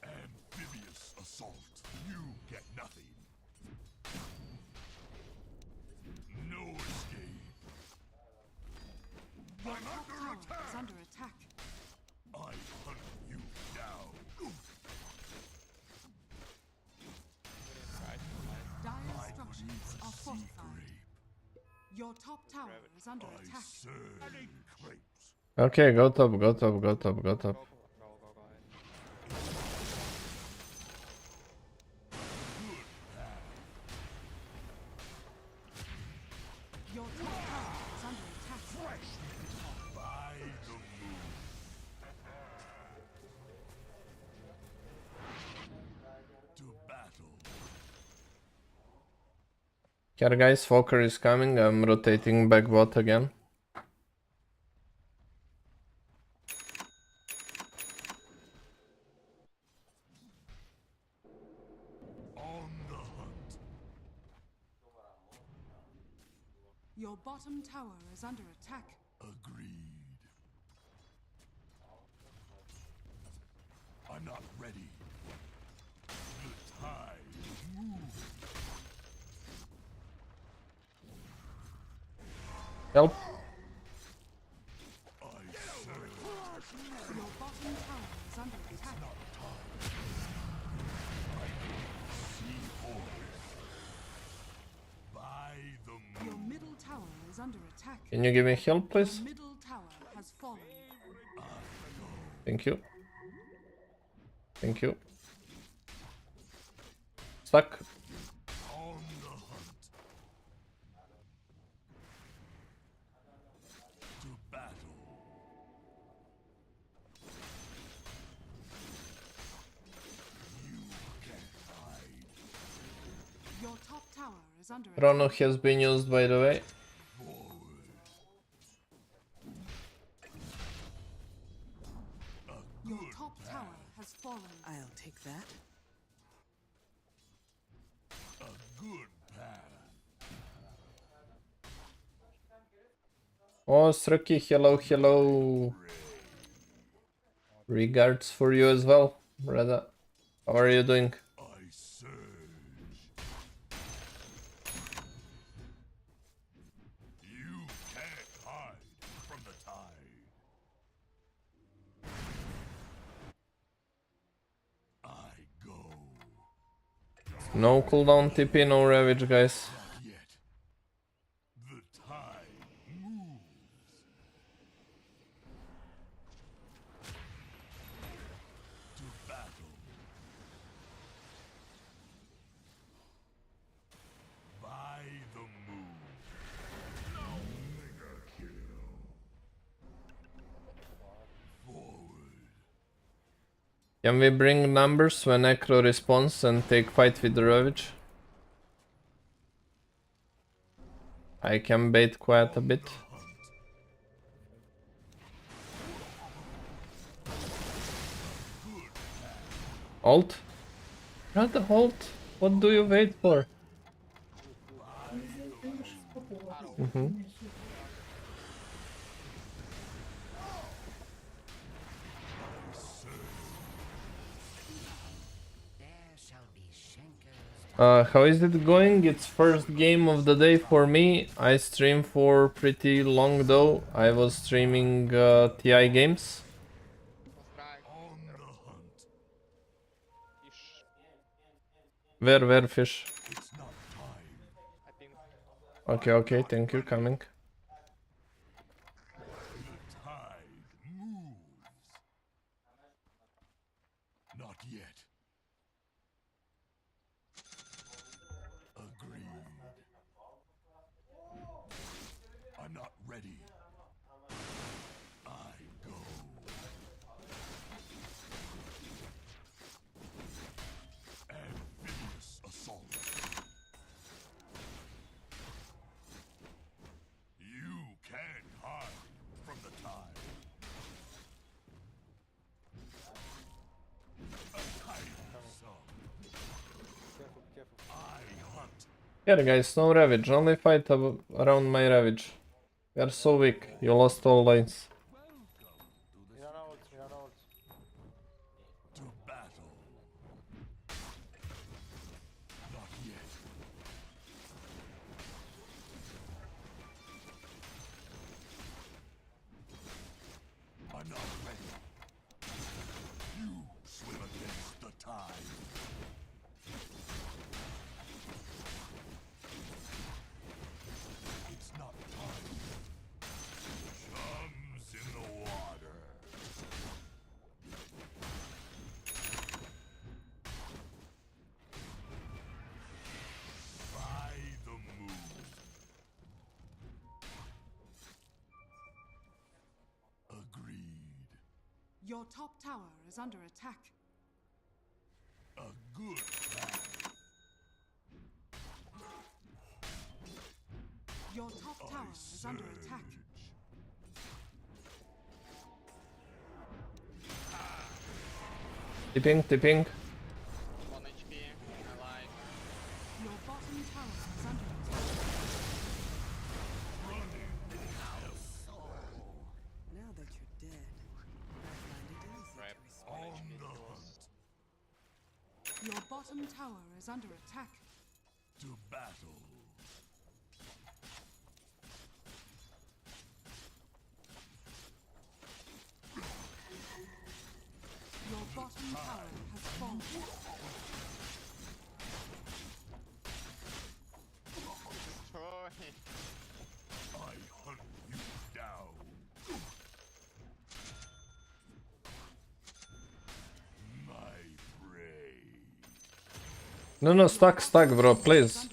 [SPEAKER 20] Amphibious assault. You get nothing. No escape.
[SPEAKER 19] Your
[SPEAKER 20] I'm
[SPEAKER 19] top
[SPEAKER 20] under
[SPEAKER 19] tower
[SPEAKER 20] attack.
[SPEAKER 19] is under attack.
[SPEAKER 20] I hunt you down.
[SPEAKER 19] Dire structures are fortified. Your top tower is under attack.
[SPEAKER 3] Okay, go top, go top, go top, go top.
[SPEAKER 19] Your top tower is under attack.
[SPEAKER 20] By the moon. To battle.
[SPEAKER 3] Here guys, Fokker is coming, I'm rotating back bot again.
[SPEAKER 19] Your bottom tower is under attack.
[SPEAKER 20] Agreed. I'm not ready. The tide moves.
[SPEAKER 3] Help.
[SPEAKER 19] Your bottom tower is under attack. Your middle tower is under attack.
[SPEAKER 3] Can you give me help, please?
[SPEAKER 19] Your middle tower has fallen.
[SPEAKER 3] Thank you. Thank you. Stuck.
[SPEAKER 20] On the hunt. To battle. You can't hide.
[SPEAKER 19] Your top tower is under attack.
[SPEAKER 3] Chrono has been used, by the way.
[SPEAKER 19] Your top tower has fallen.
[SPEAKER 7] I'll take that.
[SPEAKER 20] A good path.
[SPEAKER 3] Oh, Sruki, hello, hello. Regards for you as well, brother. How are you doing?
[SPEAKER 20] I surge. You can't hide from the tide. I go.
[SPEAKER 3] No cooldown TP, no Ravage, guys.
[SPEAKER 20] Not yet. The tide moves. To battle. By the moon. Mega kill. Forward.
[SPEAKER 3] Can we bring numbers when Necro responds and take fight with the Ravage? I can bait quite a bit. Ult? Brother, ult? What do you wait for? How is it going? It's first game of the day for me. I stream for pretty long though. I was streaming TI games. Where fish? Okay, okay, thank you, coming.
[SPEAKER 20] The tide moves. Not yet. Agreed. I'm not ready. I go. Amphibious assault. You can't hide from the tide. A tiny sum. I hunt.
[SPEAKER 3] Here guys, no Ravage, only fight around my Ravage. We are so weak, you lost all lines.
[SPEAKER 20] To battle. Not yet. I'm not ready. You swim against the tide. It's not time. Chums in the water. By the moon. Agreed.
[SPEAKER 19] Your top tower is under attack.
[SPEAKER 20] A good plan.
[SPEAKER 19] Your top tower is under attack.
[SPEAKER 3] Tipping.
[SPEAKER 8] 1 HP, alive.
[SPEAKER 19] Your bottom tower is under attack.
[SPEAKER 7] Now that you're dead, I find it easy
[SPEAKER 8] Right.
[SPEAKER 7] to
[SPEAKER 8] 1
[SPEAKER 7] respect.
[SPEAKER 8] HP he was.
[SPEAKER 19] Your bottom tower is under attack.
[SPEAKER 20] To battle.
[SPEAKER 19] Your bottom tower has fallen.
[SPEAKER 8] Destroy.
[SPEAKER 20] I hunt you down. My prey.
[SPEAKER 3] No, stuck, bro, please.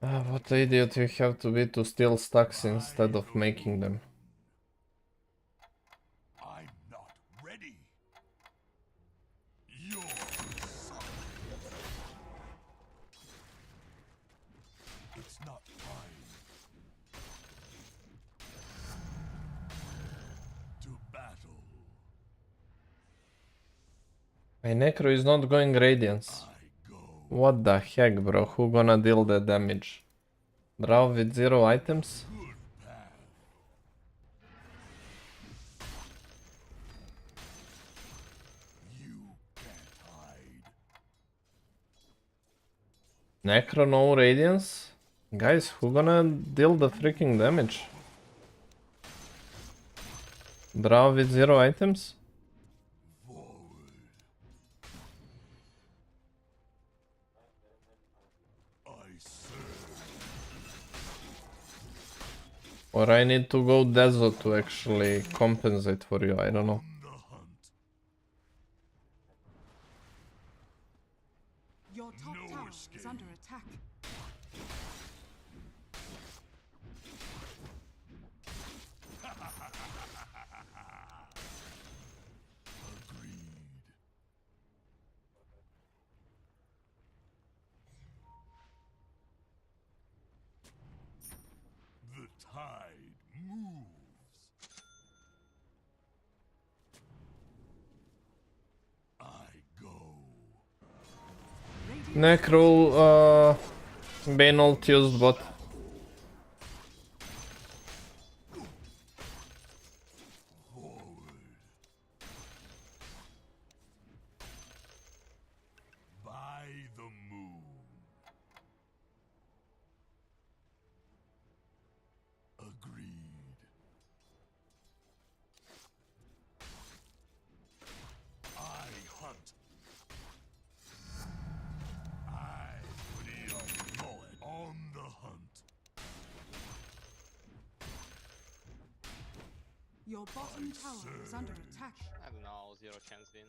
[SPEAKER 3] What idiot you have to be to steal stacks instead of making them.
[SPEAKER 20] I'm not ready. You're sorry. It's not time. To battle.
[SPEAKER 3] My Necro is not going Radiance. What the heck, bro? Who gonna deal the damage? Draw with 0 items? Necro no Radiance? Guys, who gonna deal the freaking damage? Draw with 0 items? Or I need to go desert to actually compensate for you, I don't know.
[SPEAKER 19] Your top tower is under attack.
[SPEAKER 20] The tide moves. I go.
[SPEAKER 3] Necro, Bane ult used bot.
[SPEAKER 20] By the moon. Agreed. I hunt. I would a mullet on the hunt.
[SPEAKER 19] Your bottom tower is under attack.
[SPEAKER 8] I don't know, 0 chance win.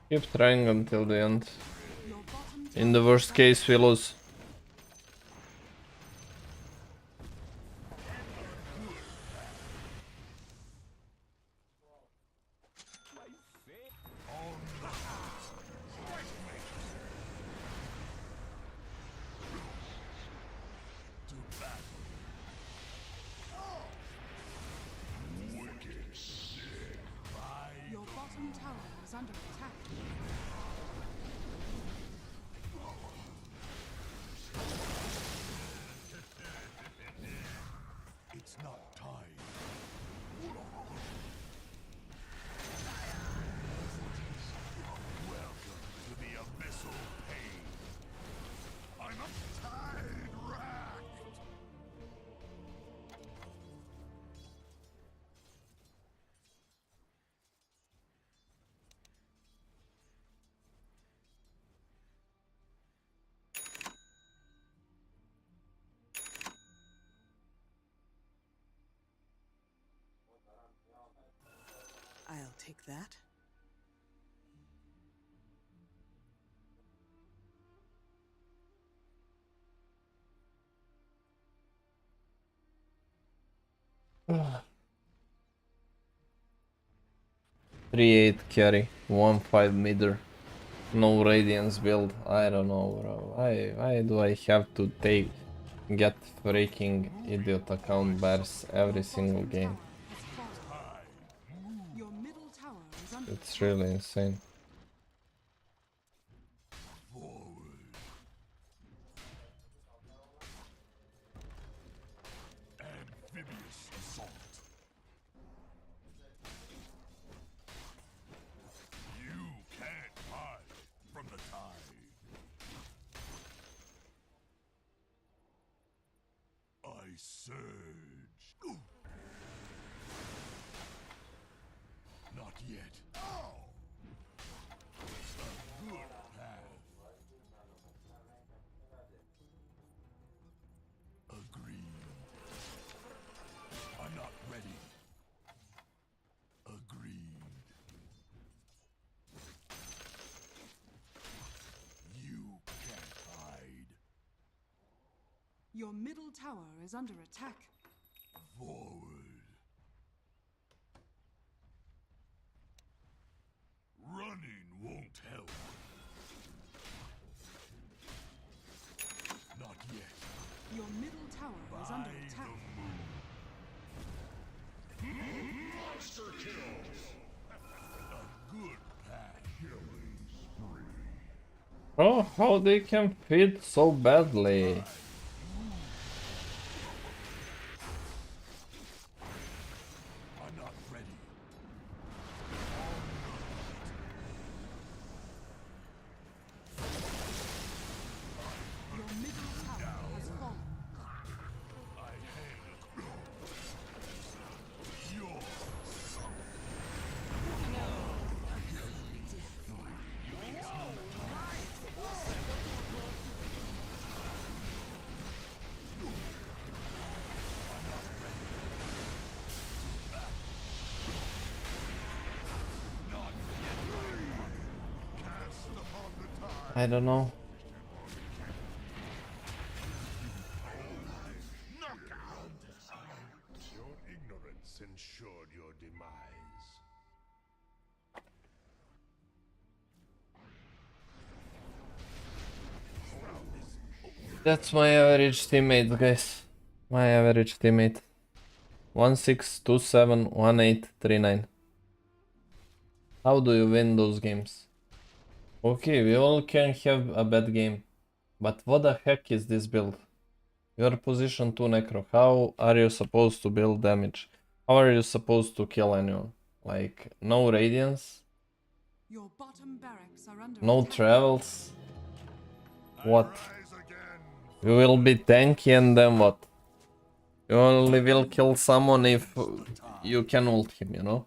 [SPEAKER 3] Keep trying until the end. In the worst case, we lose.
[SPEAKER 19] Your bottom tower is under attack.
[SPEAKER 20] It's not time. Welcome to the abyssal pain. I'm a tide racked.
[SPEAKER 7] I'll take that.
[SPEAKER 3] 3-8 carry, 1-5 midder. No Radiance build. I don't know, bro. Why do I have to get freaking idiot account bears every single game? It's really insane.
[SPEAKER 20] Amphibious assault. You can't hide from the tide. I surge. Ooh. Not yet. Oh! A good path. Agreed. I'm not ready. Agreed. You can't hide.
[SPEAKER 19] Your middle tower is under attack.
[SPEAKER 20] Forward. Running won't help. Not yet.
[SPEAKER 19] Your middle tower is under attack.
[SPEAKER 20] Monster kill. A good path. Killing spree.
[SPEAKER 3] Oh, how they can feed so badly.
[SPEAKER 20] I'm not ready.
[SPEAKER 19] Your middle tower has fallen.
[SPEAKER 20] I hail. You're
[SPEAKER 3] I don't know.
[SPEAKER 20] knockout. Your ignorance ensured your demise.
[SPEAKER 3] That's my average teammate, guys. My average teammate. 1627 1839. How do you win those games? Okay, we all can have a bad game. But what the heck is this build? Your position 2 necro. How are you supposed to build damage? How are you supposed to kill anyone? Like, no radiance?
[SPEAKER 19] Your bottom barracks are under
[SPEAKER 3] No
[SPEAKER 19] attack.
[SPEAKER 3] travels? What? You will be tanky and then what? You only will kill someone if you can ult him, you know?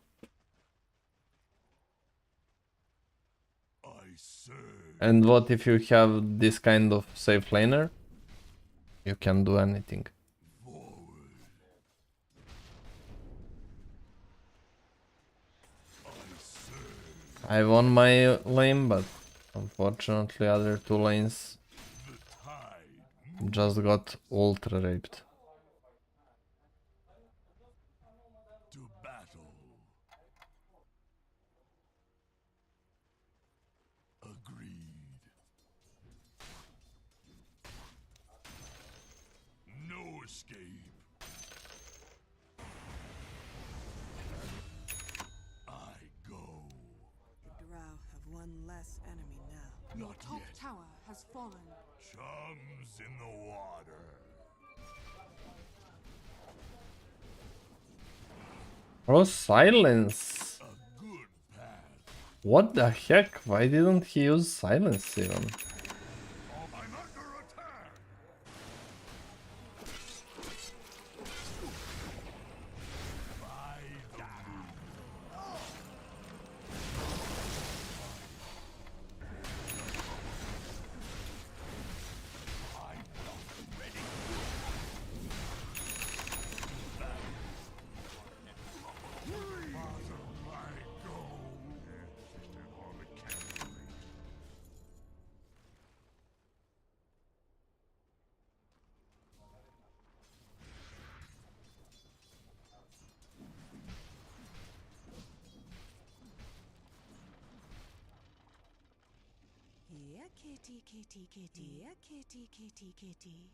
[SPEAKER 3] And what if you have this kind of safe laner? You can do anything. I won my lane, but unfortunately other two lanes just got ultra raped.
[SPEAKER 20] To battle. Agreed. No escape. I go.
[SPEAKER 7] The Drow have one less enemy now.
[SPEAKER 19] Your
[SPEAKER 20] Not
[SPEAKER 19] top
[SPEAKER 20] yet.
[SPEAKER 19] tower has fallen.
[SPEAKER 20] Chums in the water.
[SPEAKER 3] Oh, silence!
[SPEAKER 20] A good path.
[SPEAKER 3] What the heck? Why didn't he use silence even?
[SPEAKER 20] I'm under attack. By the moon. I'm not ready.
[SPEAKER 19] kitty, kitty, kitty. Dear kitty, kitty, kitty.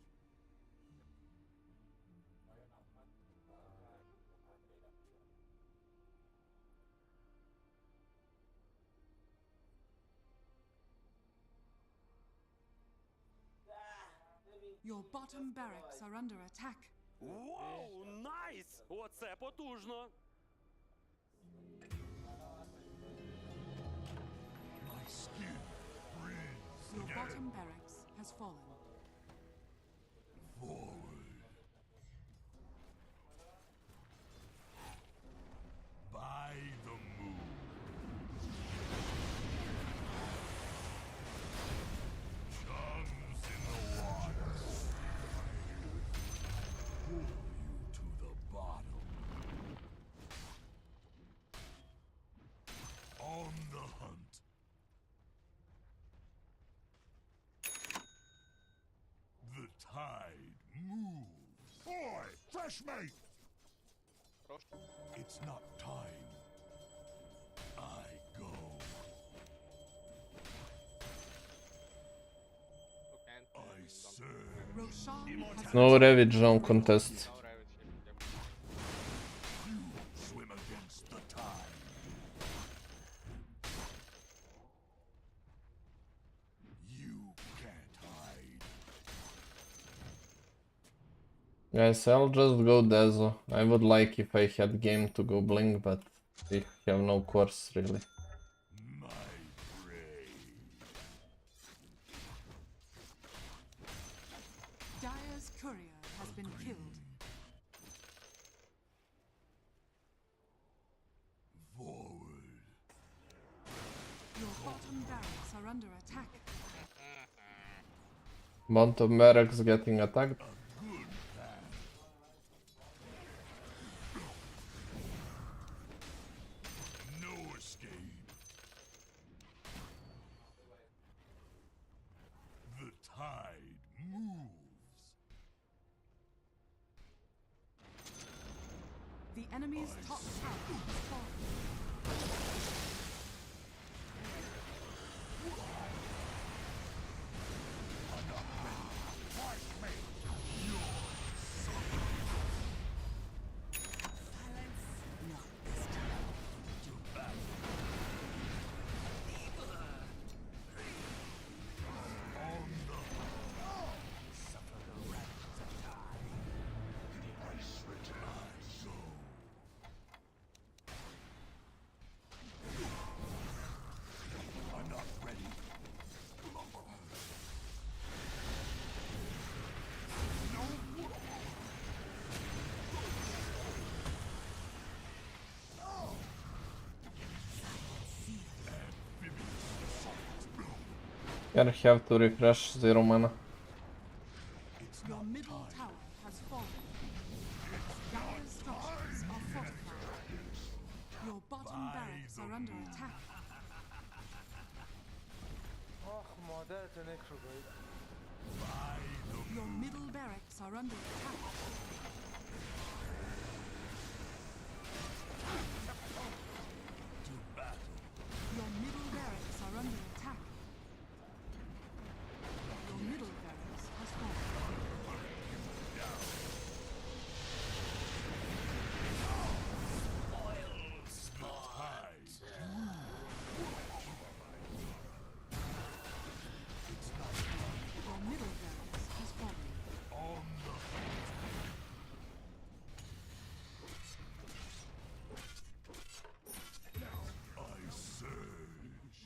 [SPEAKER 19] Your bottom barracks are under attack.
[SPEAKER 4] Wow, nice! Оце потужно!
[SPEAKER 20] My skin breathes
[SPEAKER 19] Your
[SPEAKER 20] again.
[SPEAKER 19] bottom barracks has fallen.
[SPEAKER 20] Forward. By the moon. Chums in the water. Pull you to the bottom. On the hunt. The tide moves. Boy, fresh mate! It's not time. I go. I serve.
[SPEAKER 19] Roshan has
[SPEAKER 3] No Ravage Zone contest.
[SPEAKER 20] You swim against the tide. You can't hide.
[SPEAKER 3] Guys, I'll just go Dezo. I would like if I had game to go Blink, but we have no course really.
[SPEAKER 20] My prey.
[SPEAKER 19] Dire's courier has been killed.
[SPEAKER 20] Forward.
[SPEAKER 19] Your bottom barracks are under attack.
[SPEAKER 3] Bottom barracks getting attacked.
[SPEAKER 20] Good path. No escape. The tide moves.
[SPEAKER 19] The enemy's top tower has fallen.
[SPEAKER 20] I'm not ready.
[SPEAKER 3] Gonna have to refresh 0 mana.
[SPEAKER 19] Your middle tower has fallen. Dire's structures are fortified. Your bottom barracks are under attack.
[SPEAKER 21] آخ مادرتو نکرو باید.
[SPEAKER 19] Your middle barracks are under attack. Your middle barracks are under attack. Your middle barracks has fallen. Your middle barracks has fallen.
[SPEAKER 20] I surge.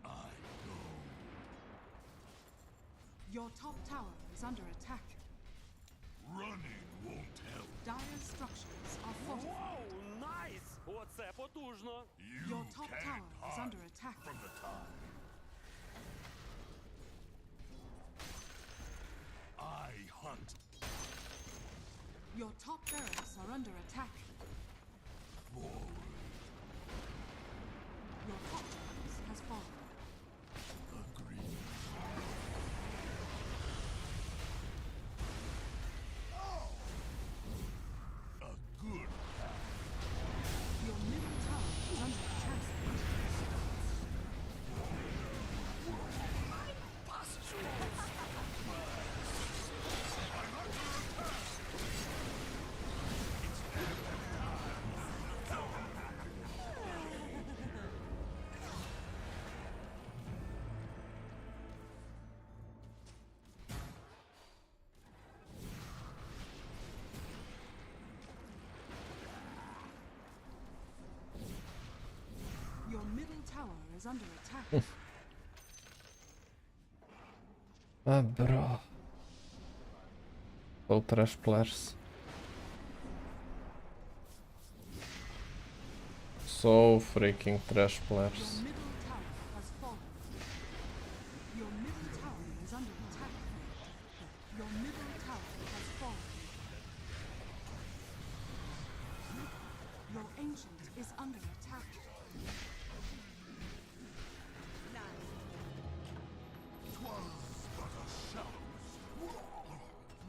[SPEAKER 20] I go.
[SPEAKER 19] Your top tower is under attack.
[SPEAKER 20] Running won't help.
[SPEAKER 19] Dire's structures are fortified.
[SPEAKER 4] Wow, nice! Оце потужно!
[SPEAKER 19] Your top tower is under attack.
[SPEAKER 20] From the tide. I hunt.
[SPEAKER 19] Your top barracks are under attack.
[SPEAKER 20] Forward.
[SPEAKER 19] Your top barracks has fallen.
[SPEAKER 20] Agreed. A good path.
[SPEAKER 19] Your middle tower is under attack. tower is under attack.
[SPEAKER 3] Ah, bro. So trash players. So freaking trash players.
[SPEAKER 19] Your middle tower has fallen. Your middle tower is under attack. Your middle tower has fallen. Your ancient is under attack.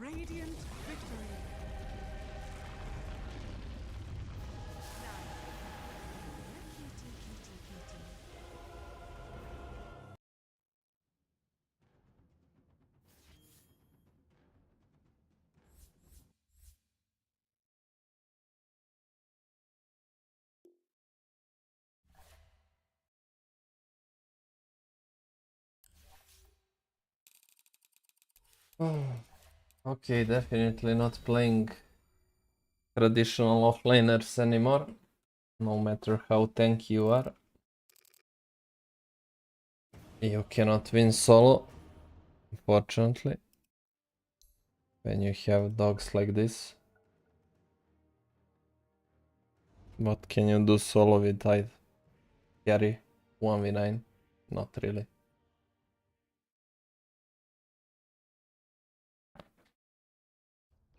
[SPEAKER 19] Radiant victory.
[SPEAKER 3] Okay, definitely not playing traditional offlaners anymore. No matter how tanky you are. You cannot win solo, unfortunately. When you have dogs like this. What can you do solo with Tide? Carry 1v9? Not really.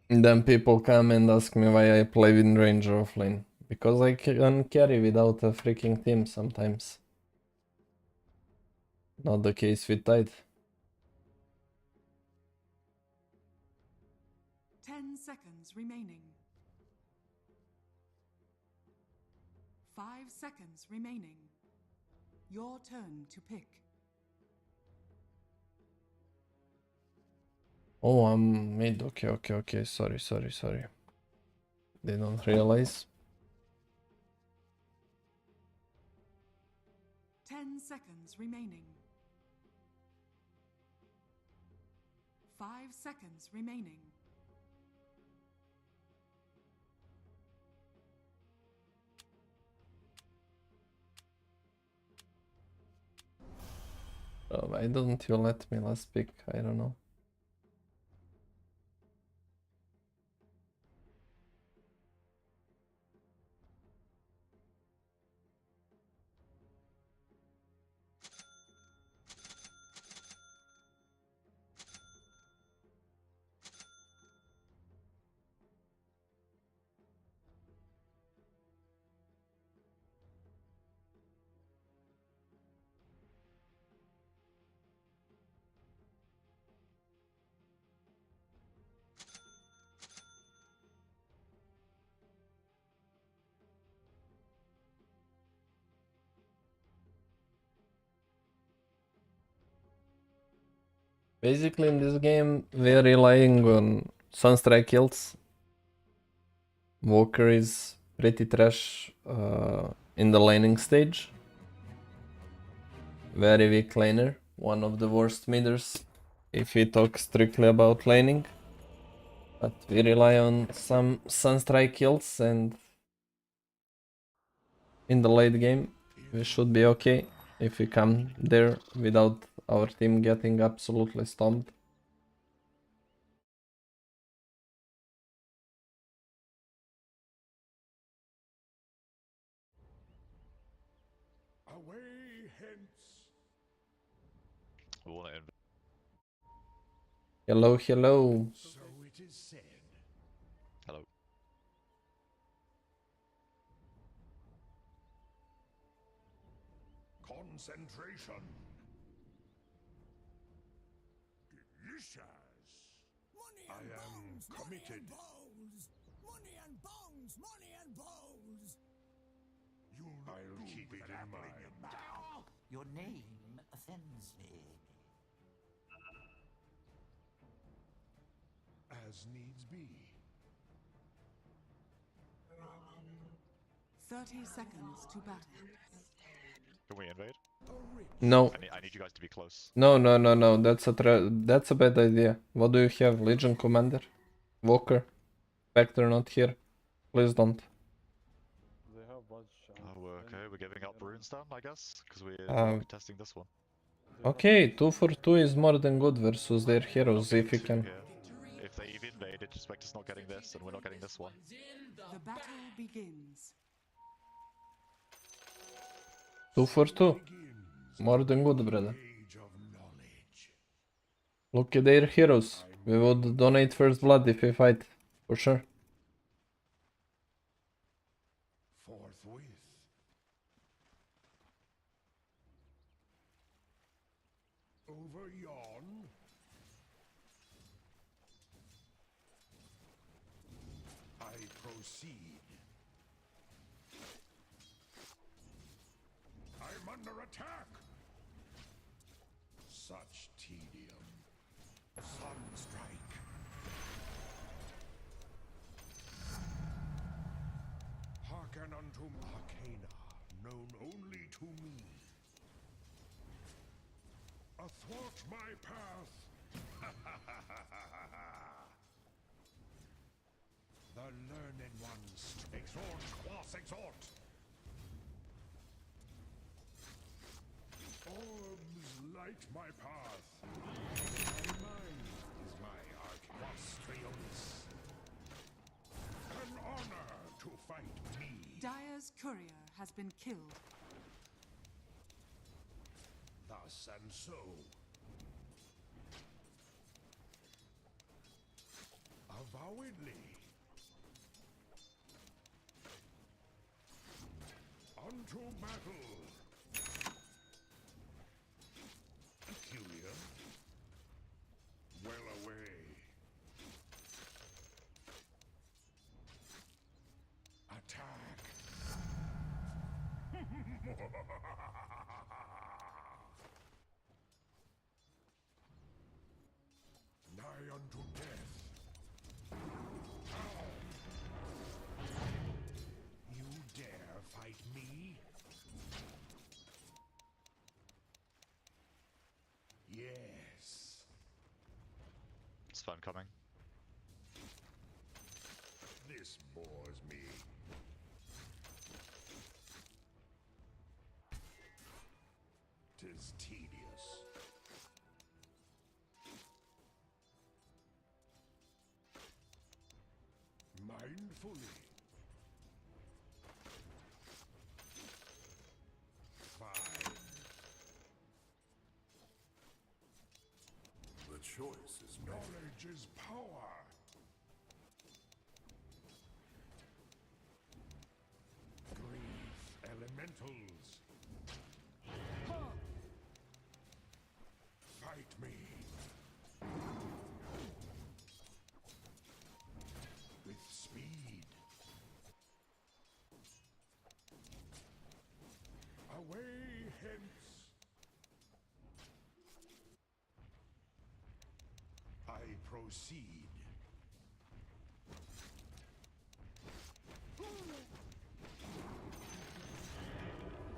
[SPEAKER 3] And then people come and ask me why I play with Ranger offlane. Because I can carry without a freaking team sometimes. Not the case with Tide.
[SPEAKER 19] 10 seconds remaining. 5 seconds remaining. Your turn to pick.
[SPEAKER 3] Oh, I'm mid. Okay. Sorry. Didn't realize.
[SPEAKER 19] 10 seconds remaining. 5 seconds remaining.
[SPEAKER 3] Why don't you let me last pick? I don't know. Basically in this game we are relying on Sunstrike kills. Walker is pretty trash in the laning stage. Very weak laner, one of the worst miders if we talk strictly about laning. But we rely on some Sunstrike kills and in the late game we should be okay if we come there without our team getting absolutely stomped.
[SPEAKER 20] Away hence.
[SPEAKER 3] Hello.
[SPEAKER 20] So it is said.
[SPEAKER 6] Hello.
[SPEAKER 20] Concentration. Delicious. I am committed.
[SPEAKER 22] Money and bones, money and bones.
[SPEAKER 20] I'll keep it in mind.
[SPEAKER 22] Your name offends me.
[SPEAKER 20] As needs be.
[SPEAKER 19] 30 seconds to battle.
[SPEAKER 6] Can we invade?
[SPEAKER 3] No.
[SPEAKER 6] I need you guys to be close.
[SPEAKER 3] No. That's a bad idea. What do you have? Legion Commander? Walker? Spectre not here. Please don't.
[SPEAKER 6] Oh, okay, we're giving up runes then, I guess, because we're
[SPEAKER 3] Uh,
[SPEAKER 6] not contesting this one.
[SPEAKER 3] Okay, 2 for 2 is more than good versus their heroes if you
[SPEAKER 6] Two
[SPEAKER 3] can.
[SPEAKER 6] here. If they even invade, it expect us not getting this, and we're not getting this one.
[SPEAKER 19] The battle begins.
[SPEAKER 3] 2 for 2. More than good, brother. Look at their heroes. We would donate first blood if we fight, for sure.
[SPEAKER 20] Forthwith. Over yon. I proceed. I'm under attack. Such tedium. Sunstrike. Hearken unto arcana, known only to me. Athwart my path. The learned ones exhort, quas exhort. Orbs light my path. My mind is my arch quas trionis. An honor to fight me.
[SPEAKER 19] Dire's courier has been killed.
[SPEAKER 20] Thus and so. Avowedly. Unto battle. Peculiar. Well away. Attack. Nigh unto death. Ow. You dare fight me? Yes.
[SPEAKER 6] It's fun coming.
[SPEAKER 20] This bores me. Tis tedious. Mindfully. Fine. The choice is knowledge is power. Grief elementals. Fight me. With speed. Away hence. I proceed.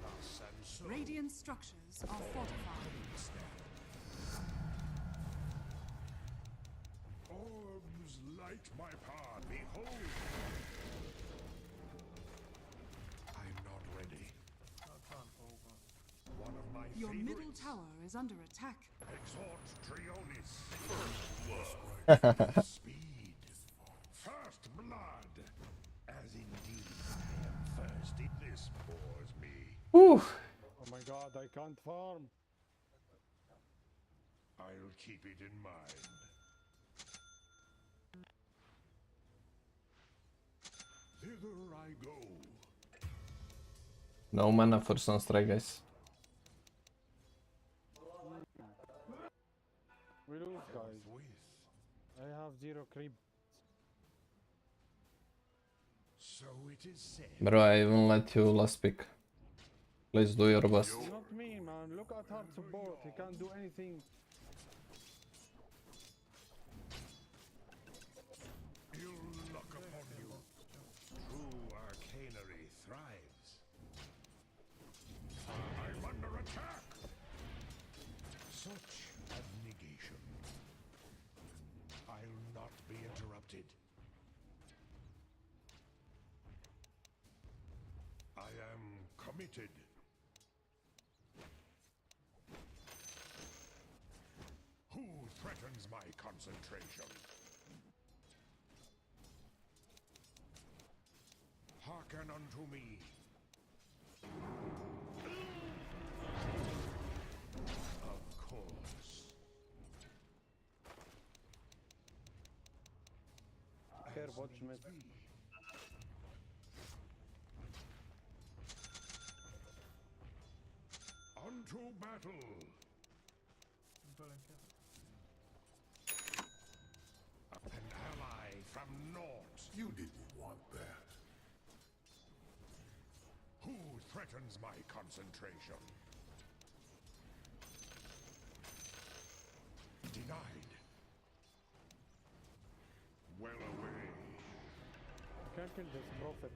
[SPEAKER 20] Thus and so.
[SPEAKER 19] Radiant structures are fortified.
[SPEAKER 20] Orbs light my path. Behold. I'm not ready. One of my
[SPEAKER 19] Your
[SPEAKER 20] favorites.
[SPEAKER 19] middle tower is under attack.
[SPEAKER 20] Exhort Trionis. First blood. Speed. First blood. As indeed I am first. This bores me.
[SPEAKER 3] Whew.
[SPEAKER 2] Oh my god, I can't farm.
[SPEAKER 20] I'll keep it in mind. Thither I go.
[SPEAKER 3] No mana for Sunstrike, guys.
[SPEAKER 2] We lose, guys. I have 0 creep.
[SPEAKER 20] So it is said.
[SPEAKER 3] Bro, I even let you last pick. Please do your best.
[SPEAKER 2] Not me, man. Look at our support. He can't do anything.
[SPEAKER 20] Ill luck upon you. True arcanery thrives. I'm under attack. Such abnegation. I'll not be interrupted. I am committed. committed. Who threatens my concentration? Hearken unto me. Of course.
[SPEAKER 2] Care, watch mid.
[SPEAKER 20] Unto battle. An ally from North. You didn't want that. Who threatens my concentration? Denied. Well away.
[SPEAKER 2] Can't kill this prophet.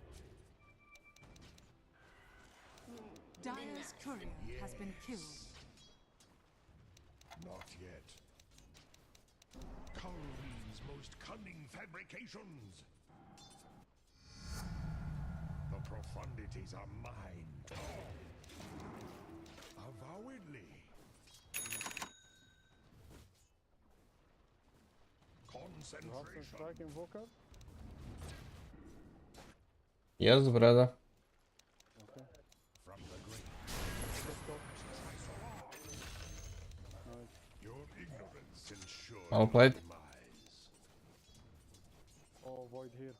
[SPEAKER 19] Dire's courier has been killed.
[SPEAKER 20] Not yet. Calvin's most cunning fabrications. The profundities are mine. Avowedly. Concentration.
[SPEAKER 2] Strike invoker.
[SPEAKER 3] Yes, brother.
[SPEAKER 2] Okay.
[SPEAKER 20] From the great. Your ignorance ensures
[SPEAKER 3] Well played.
[SPEAKER 20] demise.
[SPEAKER 2] Oh, void here.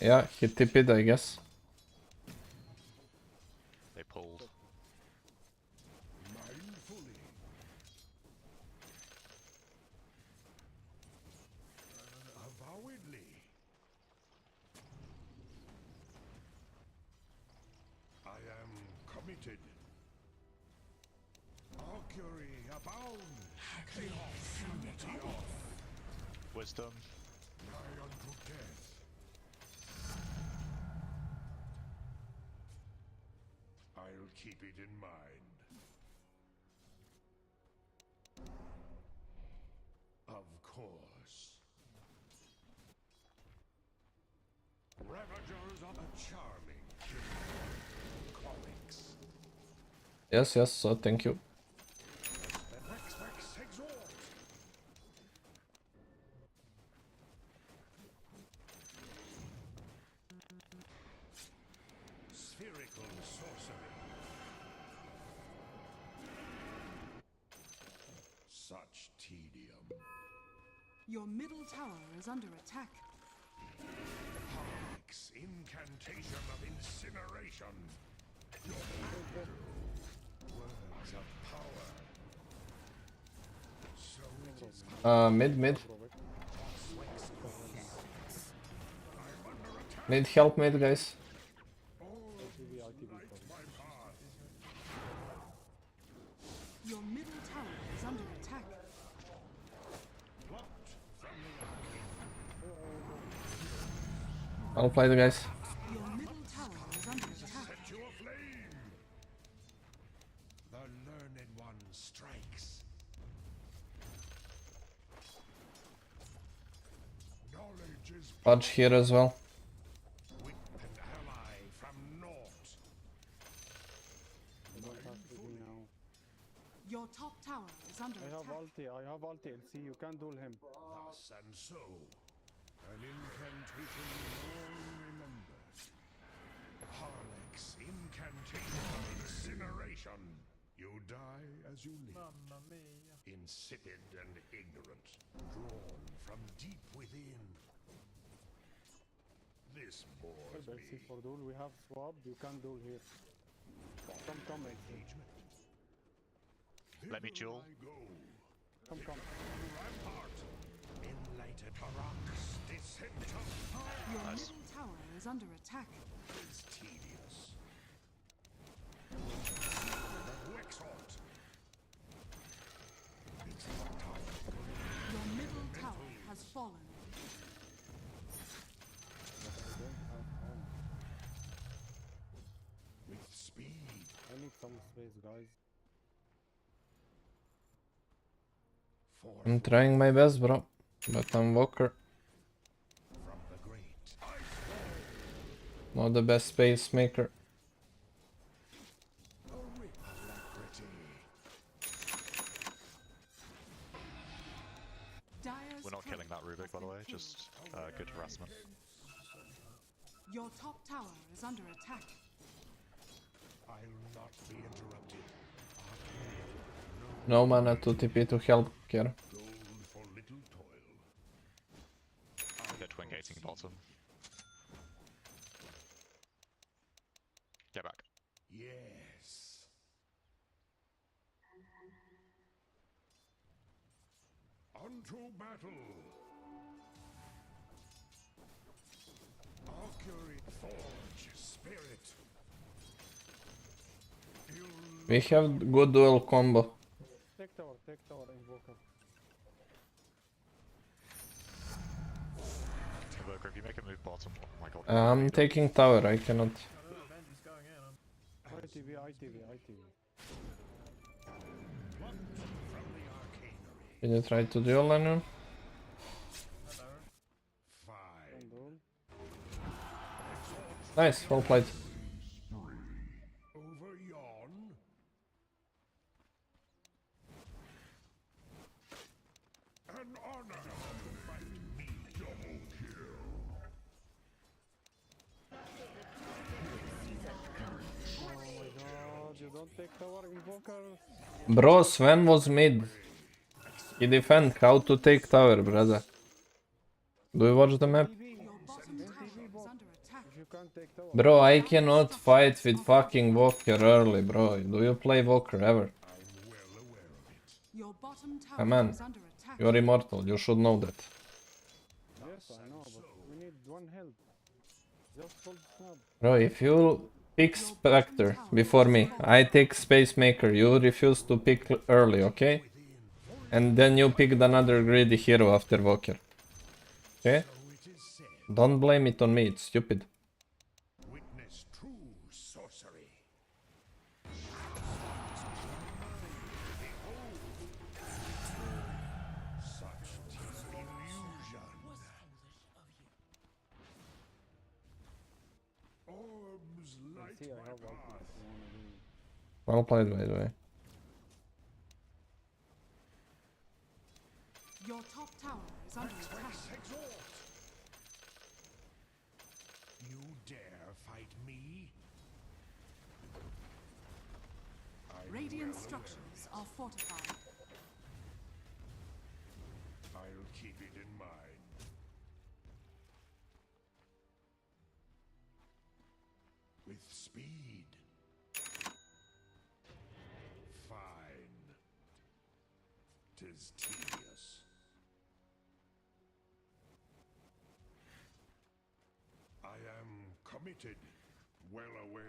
[SPEAKER 3] Yeah, he TP'd, I guess.
[SPEAKER 6] They pulled.
[SPEAKER 20] Mindfully. Avowedly. I am committed. Augury abound. Chaos unity off.
[SPEAKER 6] Wisdom.
[SPEAKER 20] Nigh unto death. I'll keep it in mind. Of course. Ravagers of a charming comics.
[SPEAKER 3] Yes, yes, so thank you.
[SPEAKER 20] Vex, vex, exhort. Spherical sorcery. Such tedium.
[SPEAKER 19] Your middle tower is under attack.
[SPEAKER 20] Harmix, incantation of incineration. Words of power. So it is.
[SPEAKER 3] Mid. Need help, mid, guys.
[SPEAKER 19] Your middle tower is under attack.
[SPEAKER 3] I'll play the guys.
[SPEAKER 19] Your middle tower is under attack.
[SPEAKER 20] Set you aflame. The learned one strikes. Knowledge is
[SPEAKER 3] Fudge here as well.
[SPEAKER 20] with an ally from North.
[SPEAKER 19] Your top tower is under
[SPEAKER 2] I have
[SPEAKER 19] attack.
[SPEAKER 2] ulti, LC, you can duel him.
[SPEAKER 20] Thus and so, an incantation long remembered. Harlex, incantation of incineration. You die as you live.
[SPEAKER 2] Mamma mia.
[SPEAKER 20] Insipid and ignorant, drawn from deep within. This bores
[SPEAKER 2] LC
[SPEAKER 20] me.
[SPEAKER 2] for duel, we have swap, you can duel here. Come, LC.
[SPEAKER 6] Let me duel.
[SPEAKER 2] Come.
[SPEAKER 20] Rampart, enlightened Harax, descent of fire.
[SPEAKER 19] Your middle tower is under attack.
[SPEAKER 20] Is tedious. Wexhort. It's not time.
[SPEAKER 19] Your middle tower has fallen.
[SPEAKER 20] With speed.
[SPEAKER 2] I need some space, guys.
[SPEAKER 3] I'm trying my best, bro. But I'm Walker.
[SPEAKER 20] From the great.
[SPEAKER 3] Not the best space maker.
[SPEAKER 6] We're not killing that Rubik, by the way, just good harassment.
[SPEAKER 19] Your top tower is under attack.
[SPEAKER 20] I'll not be interrupted.
[SPEAKER 3] No mana to TP to help here.
[SPEAKER 20] Gold for little toil.
[SPEAKER 6] They're twin gating bottom. Get back.
[SPEAKER 20] Yes. Unto battle. Accurate forge, spirit.
[SPEAKER 3] We have good duel combo.
[SPEAKER 2] Take tower, Invoker.
[SPEAKER 6] Invoker, if you make a move bottom, oh my god.
[SPEAKER 3] I'm taking tower, I cannot.
[SPEAKER 2] ITV, ITV.
[SPEAKER 3] Can you try to duel anyone? Nice, well played.
[SPEAKER 20] Over yon. An honor to fight me. Double kill.
[SPEAKER 2] Oh my god, you don't take tower, Invoker.
[SPEAKER 3] Bro, Sven was mid. He defend how to take tower, brother. Do you watch the map? Bro, I cannot fight with fucking Walker early, bro. Do you play Walker ever?
[SPEAKER 19] Your bottom tower
[SPEAKER 3] Come on.
[SPEAKER 19] is under attack.
[SPEAKER 3] You're immortal, you should know that.
[SPEAKER 2] Yes, I know, but we need one help. Just hold snap.
[SPEAKER 3] Bro, if you pick Spectre before me, I take Space Maker, you refuse to pick early, okay? And then you picked another greedy hero after Walker. Okay? Don't blame it on me, it's stupid.
[SPEAKER 20] Witness true sorcery. Such illusion. Orbs light
[SPEAKER 2] See, I
[SPEAKER 20] my
[SPEAKER 2] have ulti
[SPEAKER 20] path.
[SPEAKER 2] if you wanna do.
[SPEAKER 3] Well played, by the way.
[SPEAKER 19] Your top tower is under attack.
[SPEAKER 20] Exalt. You dare fight me?
[SPEAKER 19] Radiant structures are fortified.
[SPEAKER 20] I'll keep it in mind. With speed. Fine. 'Tis tedious. I am committed, well away.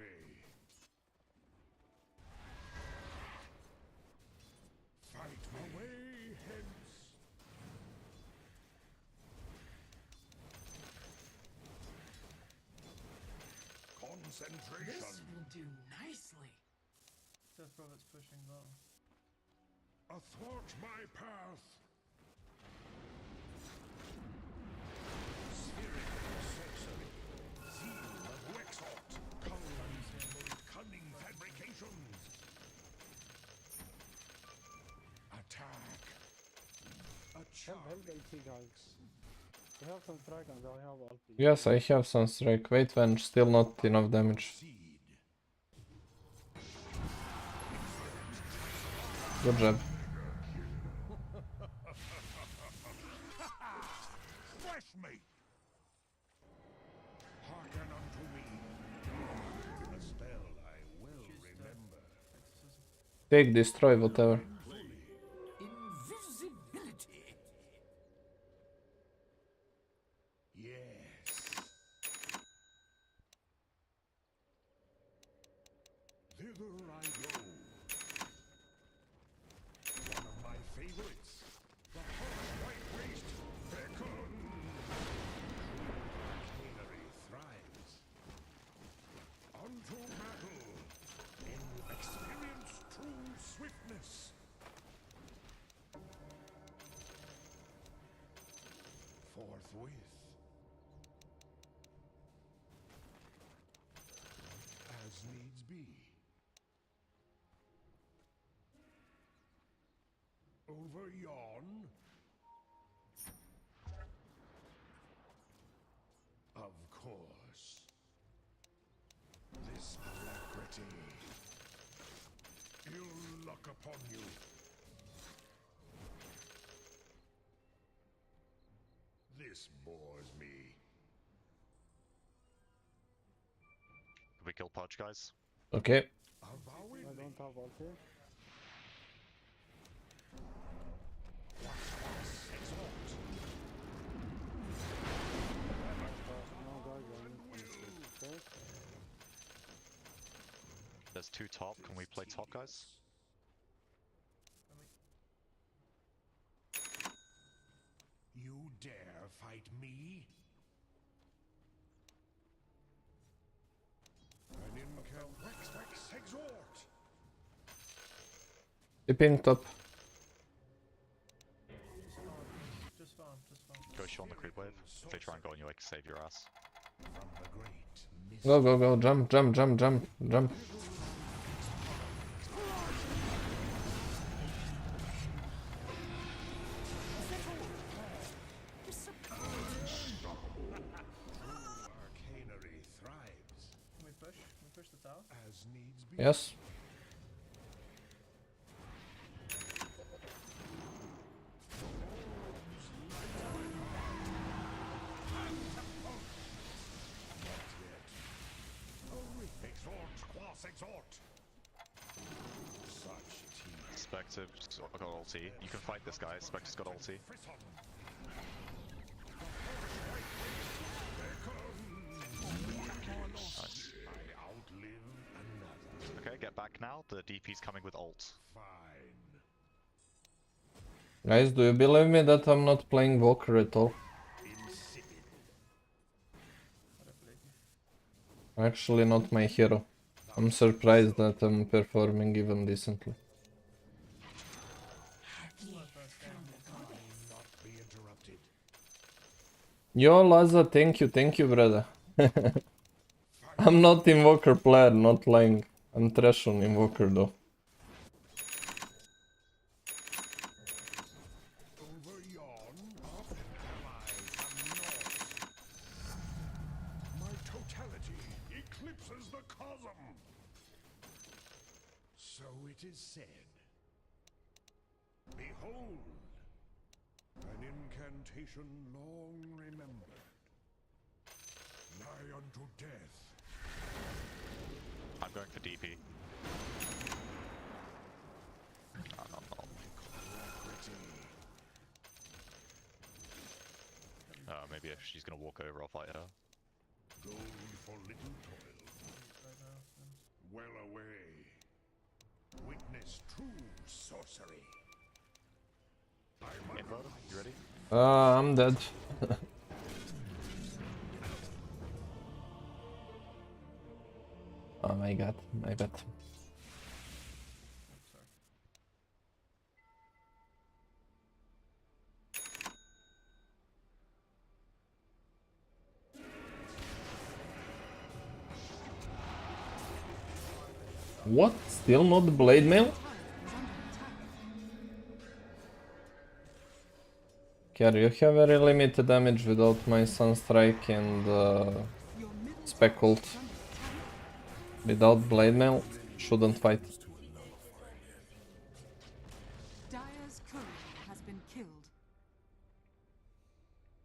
[SPEAKER 20] Fight away hence. Concentration.
[SPEAKER 22] This will do nicely.
[SPEAKER 1] Death Prophet's pushing low.
[SPEAKER 20] Athwart my path. Spirit of sorcery. Zeal of exalt. Cunning fabrications. Attack.
[SPEAKER 2] Help LT guys. We have some strike and I have ulti.
[SPEAKER 3] Yes, I have some strike. Wait, when still not enough damage. Good job.
[SPEAKER 20] Fresh meat. Hearken unto me. A spell I will remember.
[SPEAKER 3] Take, destroy, whatever.
[SPEAKER 22] Invisibility.
[SPEAKER 20] Yes. Thither I go. One of my favorites. The harsh white waste beckons. Machinery thrives. Unto battle. Experience true swiftness. Forthwith. As needs be. Over yon. course. This alacrity. Ill luck upon you. This bores me.
[SPEAKER 6] Can we kill Pudge, guys?
[SPEAKER 3] Okay.
[SPEAKER 2] I don't have ulti.
[SPEAKER 6] There's two top. Can we play top, guys?
[SPEAKER 20] You dare fight me? An incantation exhort.
[SPEAKER 3] Tipping top.
[SPEAKER 1] Just farm.
[SPEAKER 6] Go show on the creep wave. If they try and go on you, like, save your ass.
[SPEAKER 3] Go, go, go. Jump, jump, jump, jump, jump.
[SPEAKER 20] Arcanery thrives.
[SPEAKER 1] Can we push? Can we push the tower?
[SPEAKER 20] As needs be.
[SPEAKER 3] Yes.
[SPEAKER 20] Exhort. Such
[SPEAKER 6] Spectre's got ulti. You can fight this guy. Spectre's got ulti. Nice. Okay, get back now. The DP's coming with ult.
[SPEAKER 3] Guys, do you believe me that I'm not playing Walker at all? Actually not my hero. I'm surprised that I'm performing even decently. Yo, Laza, thank you, brother. I'm not Invoker player, not lying. I'm trash on Invoker though.
[SPEAKER 20] My totality eclipses the cosm. So it is said. Behold, an incantation long remembered, nigh unto death.
[SPEAKER 6] I'm going for DP. Maybe if she's gonna walk over, I'll fight her.
[SPEAKER 20] Gold for little toil. Well away. Witness true sorcery.
[SPEAKER 6] Invo, you ready?
[SPEAKER 3] I'm dead. Oh my god, my bad. What? Still not the blade mail? Care, you have very limited damage without my Sunstrike and Spec ult. Without blade mail, shouldn't fight.
[SPEAKER 19] Dire's courier has been killed.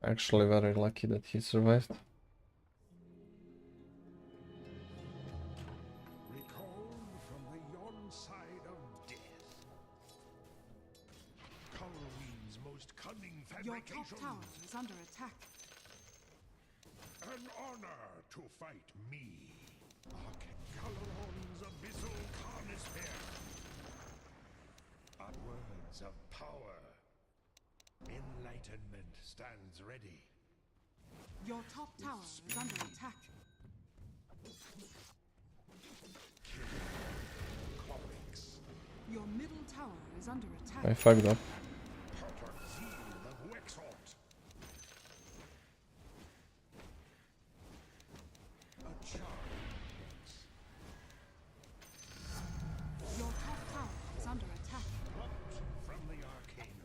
[SPEAKER 3] Actually very lucky that he survived.
[SPEAKER 19] Your top tower is under attack.
[SPEAKER 20] An honor to fight me, Archgaleron's abyssal carnisphere. At words of power, enlightenment stands ready.
[SPEAKER 19] Your top tower is under attack. Your middle tower is under attack.
[SPEAKER 3] I fucked up.
[SPEAKER 19] Your top tower is under attack.
[SPEAKER 20] From the arcane.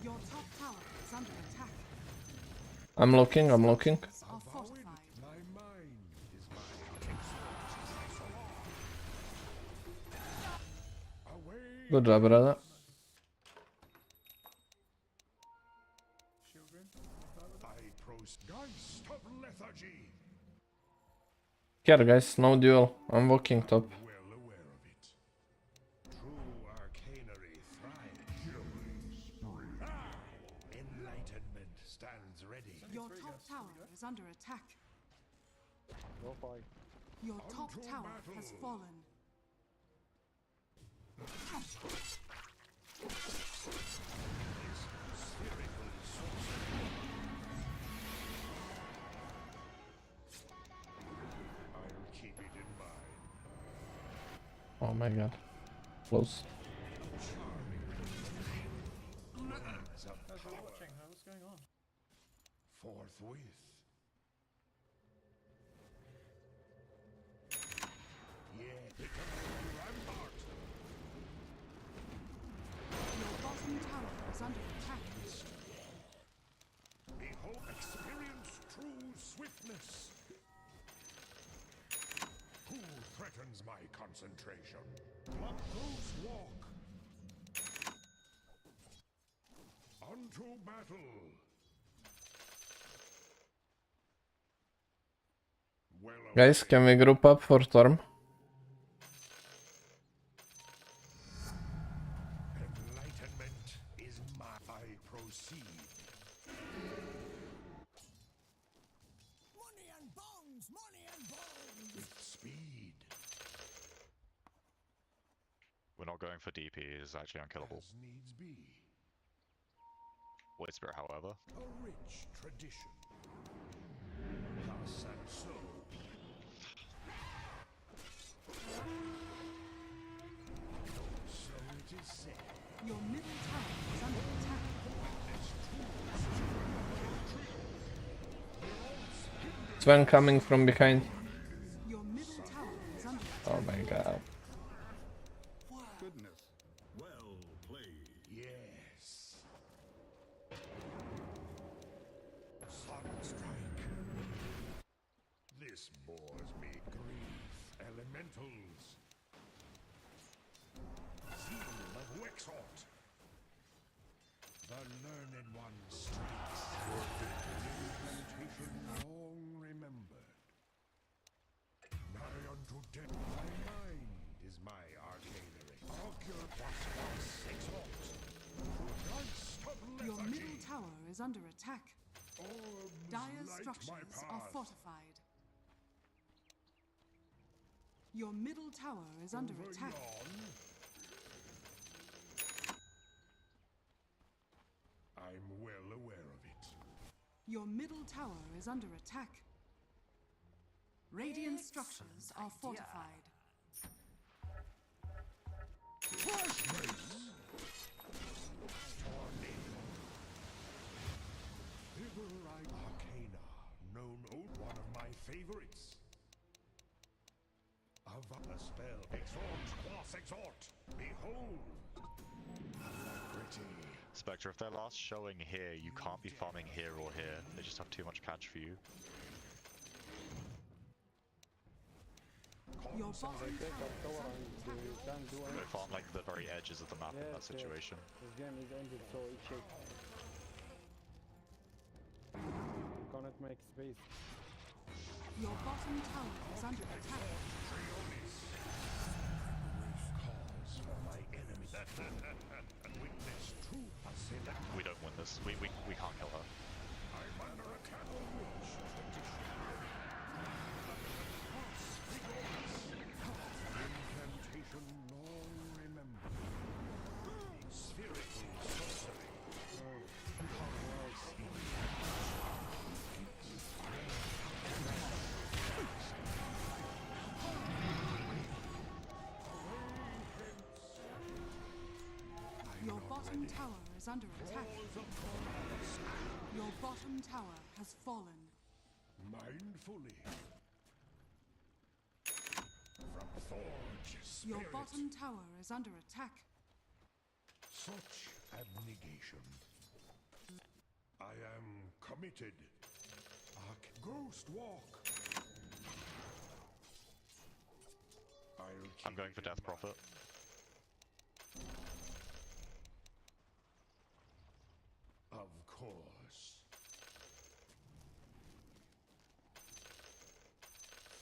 [SPEAKER 19] Your top
[SPEAKER 3] I'm looking.
[SPEAKER 19] Are fortified.
[SPEAKER 20] My mind is my away.
[SPEAKER 3] Good job, brother.
[SPEAKER 1] Shield ring.
[SPEAKER 20] Geist of lethargy.
[SPEAKER 3] Here, guys, no duel. I'm walking top.
[SPEAKER 20] Well aware of it. True arcanery thrives. Enlightenment stands ready.
[SPEAKER 19] Your top tower is under attack.
[SPEAKER 2] Go fight.
[SPEAKER 19] Your top
[SPEAKER 20] Unto
[SPEAKER 19] tower
[SPEAKER 20] battle.
[SPEAKER 19] has fallen.
[SPEAKER 20] Spherical sorcery. I'll keep it in mind.
[SPEAKER 3] Oh my god. Close.
[SPEAKER 20] Winds of
[SPEAKER 1] Guys, we're
[SPEAKER 20] power.
[SPEAKER 1] watching. What's going on?
[SPEAKER 20] Forthwith. Yeah, become a rampart.
[SPEAKER 19] Your bottom tower is under attack.
[SPEAKER 20] Behold, experience true swiftness. Who threatens my concentration? Let those walk. Unto battle. Well,
[SPEAKER 3] Guys, can we group up for Storm?
[SPEAKER 20] enlightenment is my. I proceed.
[SPEAKER 22] Money and bones, money and bones.
[SPEAKER 20] With speed.
[SPEAKER 6] We're not going for DP, it's actually unkillable.
[SPEAKER 20] As needs be.
[SPEAKER 6] Void Spirit, however.
[SPEAKER 20] A rich tradition. Thus and so. So it is said.
[SPEAKER 19] Your middle tower is under attack.
[SPEAKER 3] Sven coming from behind.
[SPEAKER 19] Your middle tower is under attack.
[SPEAKER 3] Oh my god.
[SPEAKER 20] Goodness. Well played. Yes. Sunstrike. This bores me grief. Elementals. Seal of Wexhort. The learned one strikes. Incantation long remembered. Nigh unto death. My mind is my arcanery. Augur plus exalt. Geist of
[SPEAKER 19] Your
[SPEAKER 20] lethargy.
[SPEAKER 19] middle tower is under attack.
[SPEAKER 20] Orbs
[SPEAKER 19] Dire
[SPEAKER 20] light my
[SPEAKER 19] structures are
[SPEAKER 20] path.
[SPEAKER 19] fortified. Your middle tower is under
[SPEAKER 20] Over
[SPEAKER 19] attack.
[SPEAKER 20] yon. I'm well aware of it.
[SPEAKER 19] Your middle tower is under attack. Radiant structures are fortified.
[SPEAKER 20] Riverite Arcana, known old one of my favorites. A spell, exhort, quas exhort. Behold, alacrity.
[SPEAKER 6] Spectre, if they're last showing here, you can't be farming here or here. They just have too much catch for you.
[SPEAKER 19] Your
[SPEAKER 2] They
[SPEAKER 19] bottom
[SPEAKER 2] take
[SPEAKER 19] tower
[SPEAKER 2] up tower
[SPEAKER 19] is
[SPEAKER 2] and
[SPEAKER 19] under
[SPEAKER 2] they
[SPEAKER 19] attack.
[SPEAKER 2] can't do
[SPEAKER 6] They
[SPEAKER 2] anything.
[SPEAKER 6] farm like the very edges of the map in that
[SPEAKER 2] Yes,
[SPEAKER 6] situation.
[SPEAKER 2] This game is ended, so it shakes. You cannot make space.
[SPEAKER 19] Your bottom tower is under attack.
[SPEAKER 20] Cause for my enemy. Witness true ascendant.
[SPEAKER 6] We don't win this. We can't kill her.
[SPEAKER 20] I'm under attack of rich tradition. Incantation long remembered. Spherical sorcery.
[SPEAKER 19] Your bottom tower is under attack. Your bottom tower has fallen.
[SPEAKER 20] Mindfully. From Forge
[SPEAKER 19] Your
[SPEAKER 20] Spirit.
[SPEAKER 19] bottom tower is under attack.
[SPEAKER 20] Such abnegation. I am committed. Ghost walk.
[SPEAKER 6] I'm going for Death Prophet.
[SPEAKER 20] Of course.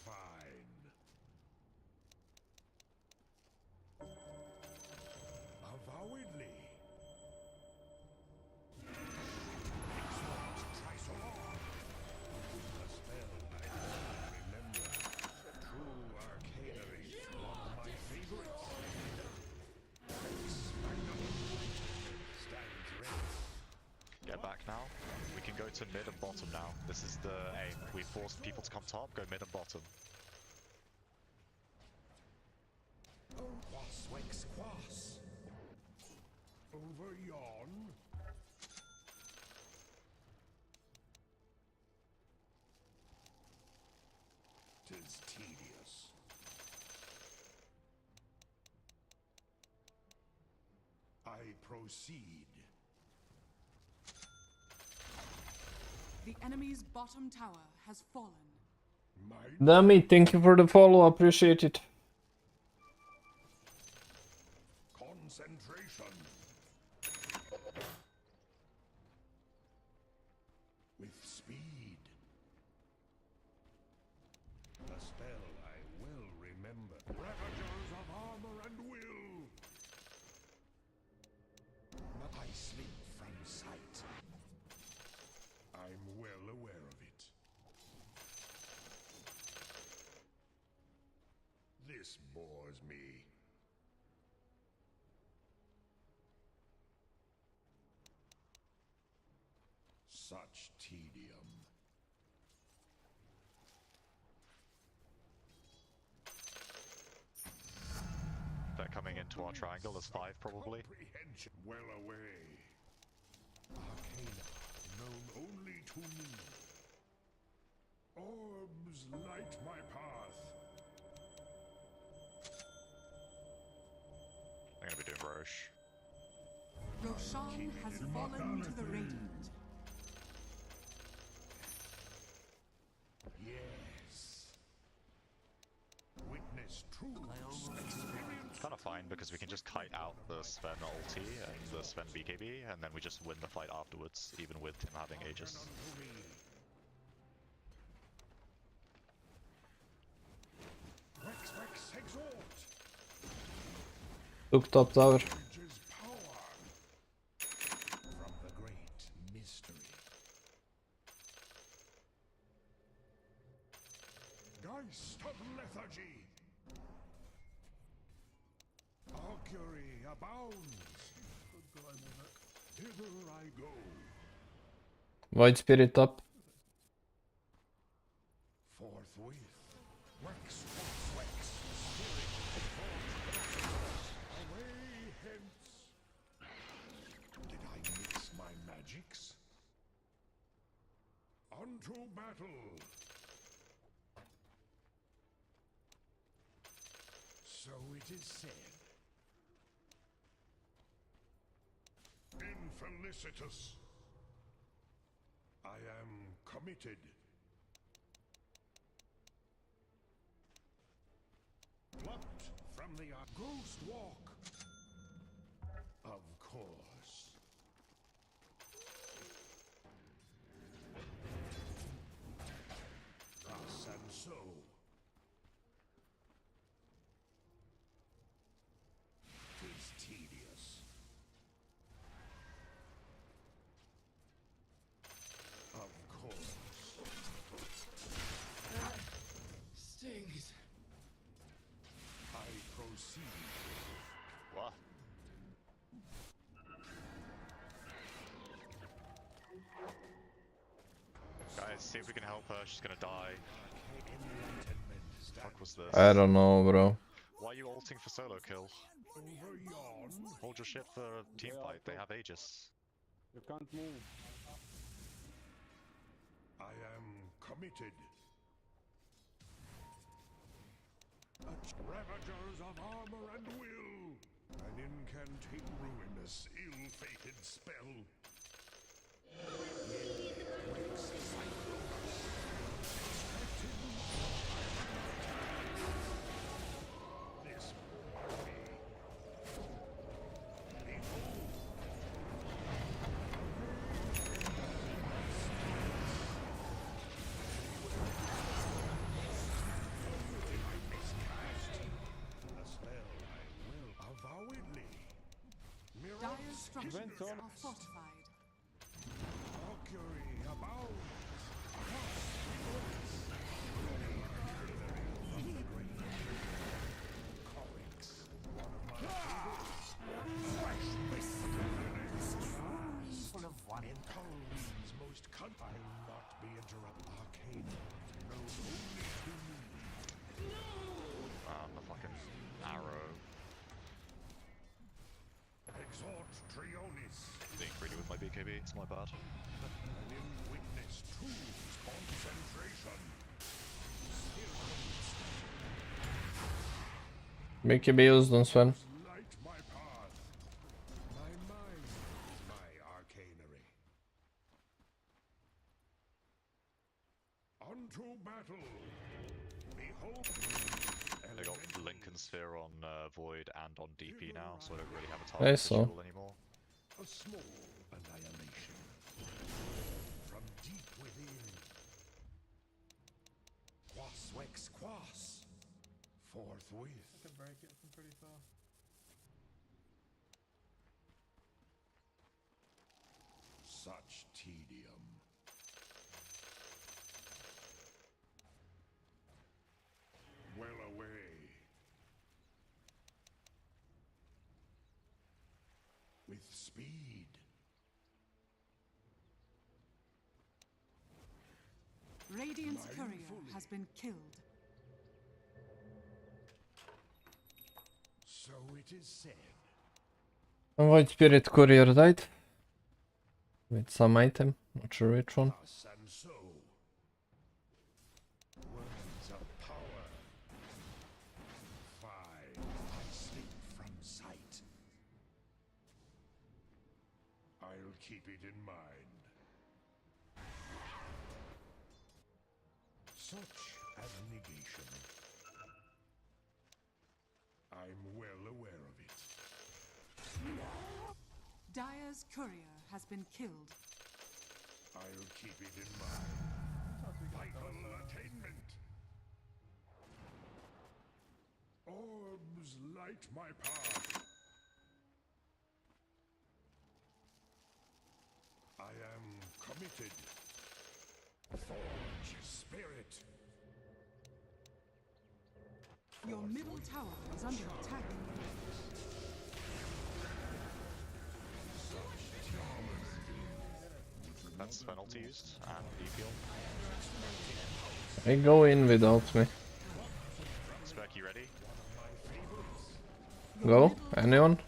[SPEAKER 20] Fine. Avowedly. Try so long. A spell I remember. True arcanery. One of my favorites. Stands ready.
[SPEAKER 6] Get back now. We can go to mid and bottom now. This is the aim. We force people to come top, go mid and bottom.
[SPEAKER 20] Quas wex quas. Over yon. Tis tedious. I proceed.
[SPEAKER 19] The enemy's bottom tower has fallen.
[SPEAKER 3] Dummy, thank you for the follow, appreciate it.
[SPEAKER 20] Concentration. With speed. A spell I will remember. Ravagers of armor and will. I sleep from sight. I'm well aware of it. This bores me. Such tedium.
[SPEAKER 6] They're coming into our triangle. There's 5 probably.
[SPEAKER 20] Comprehension well away. Arcana known only to me. Orbs light my path.
[SPEAKER 6] I'm gonna be doing Roche.
[SPEAKER 19] Roshan has fallen to the Radiant.
[SPEAKER 20] Yes. Witness true experience.
[SPEAKER 6] Kind of fine because we can just kite out the Sven ulti and the Sven BKB, and then we just win the fight afterwards, even with him having Aegis.
[SPEAKER 20] Rex Rex exalt.
[SPEAKER 3] Took top tower.
[SPEAKER 20] Bridges power. From the great mystery. Geist of lethargy. Augury abounds. Hither I go.
[SPEAKER 3] White spirit up.
[SPEAKER 20] Forthwith. Wax, wax, spirit, forth. Away hence. Did I mix my magics? Unto battle. So it is said. Infelicitous. I am committed. Plucked from the ghost walk. Of course. Thus and so. Tis tedious. Of course.
[SPEAKER 5] Stings.
[SPEAKER 20] I proceed.
[SPEAKER 6] What? Guys, see if we can help her. She's gonna die. Fuck was this?
[SPEAKER 3] I don't know, bro.
[SPEAKER 6] Why are you ulting for solo kill?
[SPEAKER 20] Over yon.
[SPEAKER 6] Hold your shit for team fight. They have Aegis.
[SPEAKER 2] You can't move.
[SPEAKER 20] I am committed. Ravagers of armor and will. An incantate ruinous, ill-fated spell.
[SPEAKER 19] Dire's structures are fortified.
[SPEAKER 20] Mercury abounds.
[SPEAKER 21] Full of one.
[SPEAKER 20] In Coleen's most I'll not be interrupted. Arcane known only to me.
[SPEAKER 6] The fucking arrow.
[SPEAKER 20] Exhort Trionis.
[SPEAKER 6] Being greedy with my BKB, it's my bad.
[SPEAKER 20] And in witness Truth's concentration.
[SPEAKER 3] Mycket bios Sven.
[SPEAKER 20] Light my path. My mind is my arcanery. Unto battle. Behold.
[SPEAKER 6] They got Lincoln Sphere on Void and on DP now, so I don't really have a target
[SPEAKER 3] Nice,
[SPEAKER 6] to duel anymore.
[SPEAKER 20] A small annihilation. From deep within. Quas vex quas. Forthwith.
[SPEAKER 1] I can break it from pretty far.
[SPEAKER 20] Such tedium. Well away. With speed.
[SPEAKER 19] Radiant's courier has been killed.
[SPEAKER 20] So it is said.
[SPEAKER 3] Void Spirit Courier died. With some item, not sure which one.
[SPEAKER 20] Thus and so. Words of power. Five. I slip from sight. I'll keep it in mind. Such abnegation. I'm well aware of it.
[SPEAKER 19] Dire's courier has been killed.
[SPEAKER 20] I'll keep it in mind. Vital attainment. Orbs light my path. I am committed. Forge spirit.
[SPEAKER 19] Your middle tower is under attack.
[SPEAKER 6] That's penalty used, and DPL.
[SPEAKER 3] They go in without me.
[SPEAKER 6] Spec, you ready?
[SPEAKER 3] Go, anyone?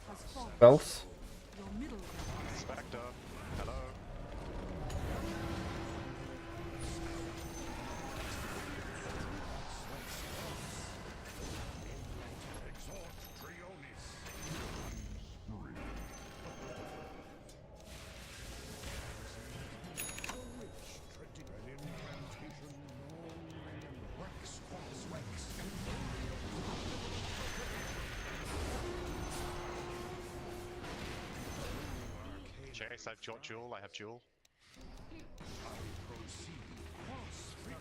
[SPEAKER 3] Spells?
[SPEAKER 6] Spectre, hello.
[SPEAKER 20] Exhort Trionis. An incantation long remembered. Wax, quas, wax.
[SPEAKER 6] Chase, I've got Jewel, I have Jewel.
[SPEAKER 20] I proceed. Quas, freedom.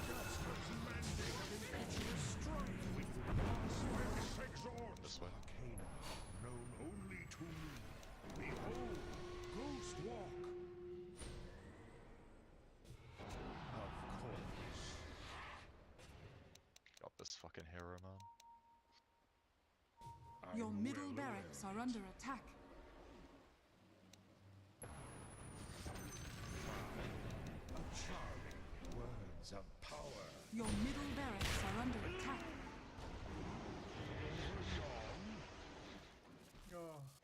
[SPEAKER 20] Master's mandate of impetuous strife with quas, vex, exhort.
[SPEAKER 6] This way.
[SPEAKER 20] Arcana, known only to me. Behold, ghost walk. Of course.
[SPEAKER 6] Got this fucking hero, man.
[SPEAKER 19] Your
[SPEAKER 20] I'm
[SPEAKER 19] middle
[SPEAKER 20] well
[SPEAKER 19] barracks
[SPEAKER 20] aware
[SPEAKER 19] are under attack.
[SPEAKER 20] Charming words of power.
[SPEAKER 19] Your middle barracks are under attack.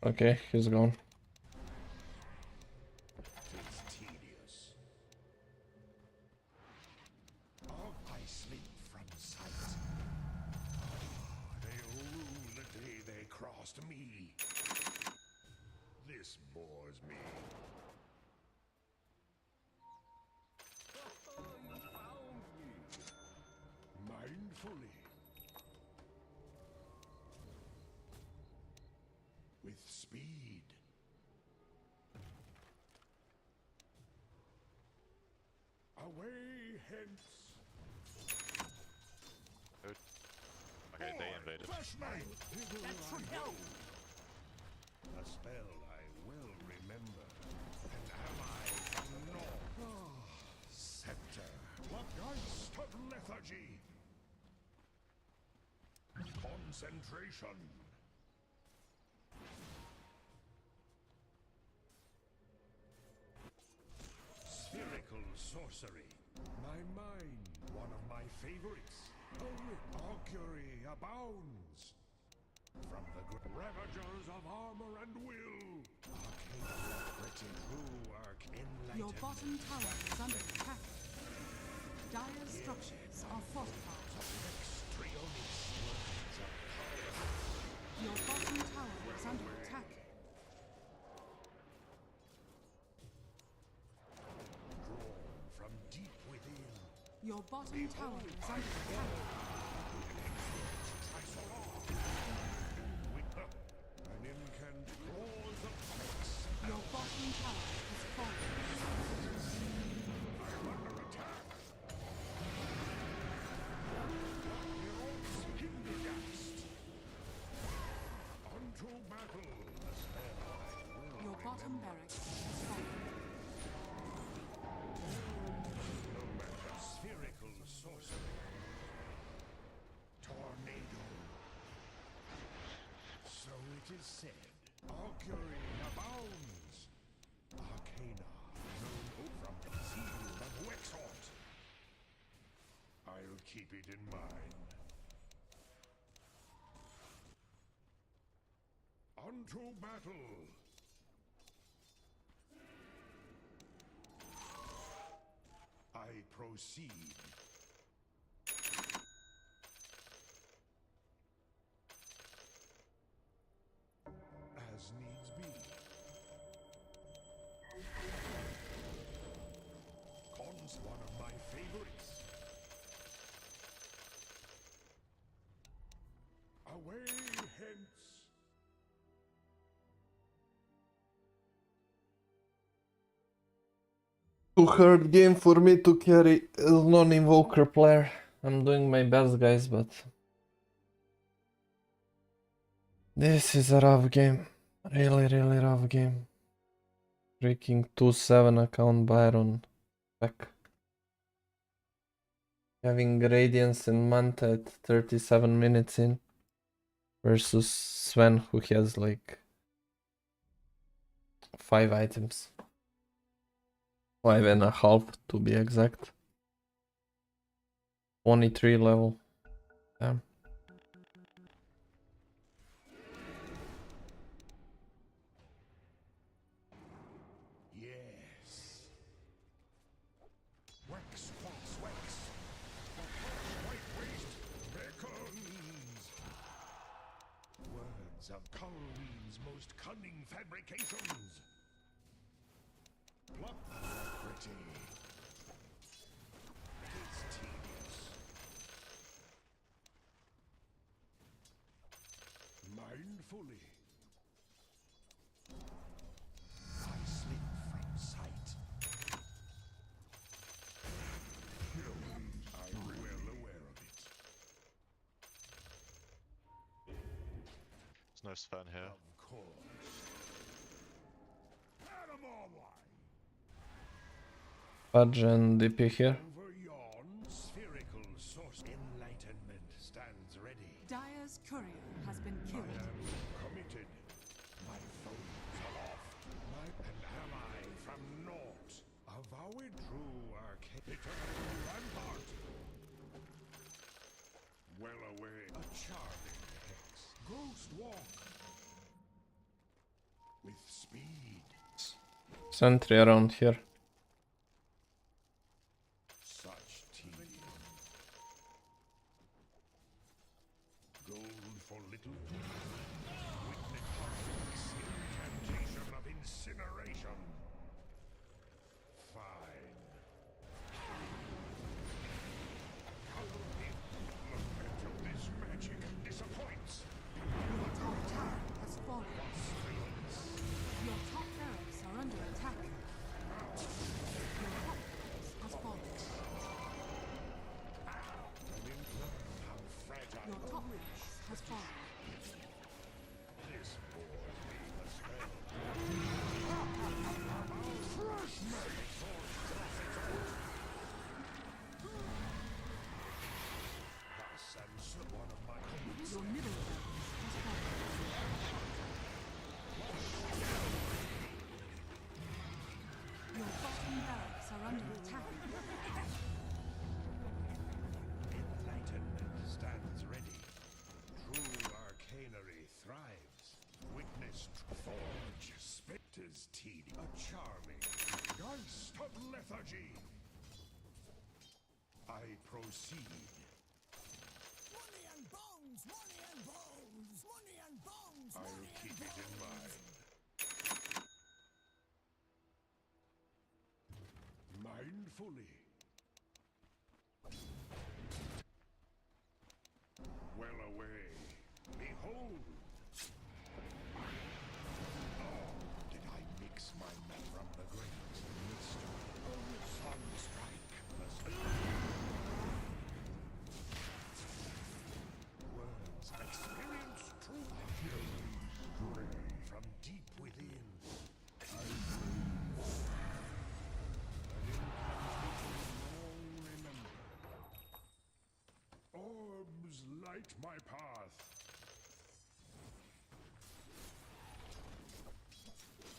[SPEAKER 3] Okay, he's gone.
[SPEAKER 20] Tis tedious. I sleep from sight. They'll rue the day they crossed me. This bores me. with speed. Away hence.
[SPEAKER 6] Good. Okay, they invaded.
[SPEAKER 20] That should help. A spell I will remember. And am I from north? Scepter. Geist of lethargy. Concentration. Spherical sorcery. My mind, one of my favorites. Augury abounds. From the ravagers of armor and will. Arcane true enlightenment.
[SPEAKER 19] Your bottom tower is under attack. Dire structures are fortified. Your bottom tower is under attack.
[SPEAKER 20] From deep within.
[SPEAKER 19] Your bottom tower is under attack.
[SPEAKER 20] An incant claws of X.
[SPEAKER 19] Your bottom tower is falling.
[SPEAKER 20] I'm under attack. Unto battle.
[SPEAKER 19] Your bottom barracks has fallen.
[SPEAKER 20] Spherical sorcery. Tornado. So it is said. Augury abounds. Arcana. Known from the field of Wexhort. I'll keep it in mind. Unto battle. I proceed. As needs be. Con's one of my favorites. Away hence.
[SPEAKER 3] Too hard game for me to carry as non-invoker player. I'm doing my best, guys, but this is a rough game. Really rough game. Breaking 2-7 account Byron back. Having Radiance and Manta at 37 minutes in versus Sven, who has like 5 items. 5.5 to be exact. 23 level. Damn.
[SPEAKER 20] Yes. Wax. The white waste beckons. Words of Colween's most cunning fabrications. Pluck pretty. It is tedious. Mindfully. I slip from sight. I'm well aware of it.
[SPEAKER 6] There's no Sven here.
[SPEAKER 20] Of course. Animal wine.
[SPEAKER 3] Fudge and DP here.
[SPEAKER 20] Over yon spherical source enlightenment stands ready.
[SPEAKER 19] Dire's courier has been
[SPEAKER 20] I
[SPEAKER 19] killed.
[SPEAKER 20] am committed. My foes aloft. My an ally from naught. Avowed true arcane. Eternal rampart. Well away. A charming hex. Ghost walk. With speed.
[SPEAKER 3] Sentry around here.
[SPEAKER 20] Such tedium. Gold for little. Witness incantation of incineration. Fine. How the implement of this magic disappoints.
[SPEAKER 19] Your top tower has fallen. Fortress has fallen.
[SPEAKER 20] This bores me a spell. Fresh mate! Thus and so one of my
[SPEAKER 19] Your middle barracks has fallen. Your bottom barracks are under attack.
[SPEAKER 20] enlightenment stands ready. True arcanery thrives. Witness forge spectre's tedium. A charming geist of lethargy. I proceed.
[SPEAKER 22] Money and bones, money and bones, money and bones,
[SPEAKER 20] I'll
[SPEAKER 22] money and
[SPEAKER 20] keep it in mind. Mindfully. Well away. Behold. Oh, did I mix my map from the great mystery? Sunstrike. Words experience truth. From deep within. I orbs light my path.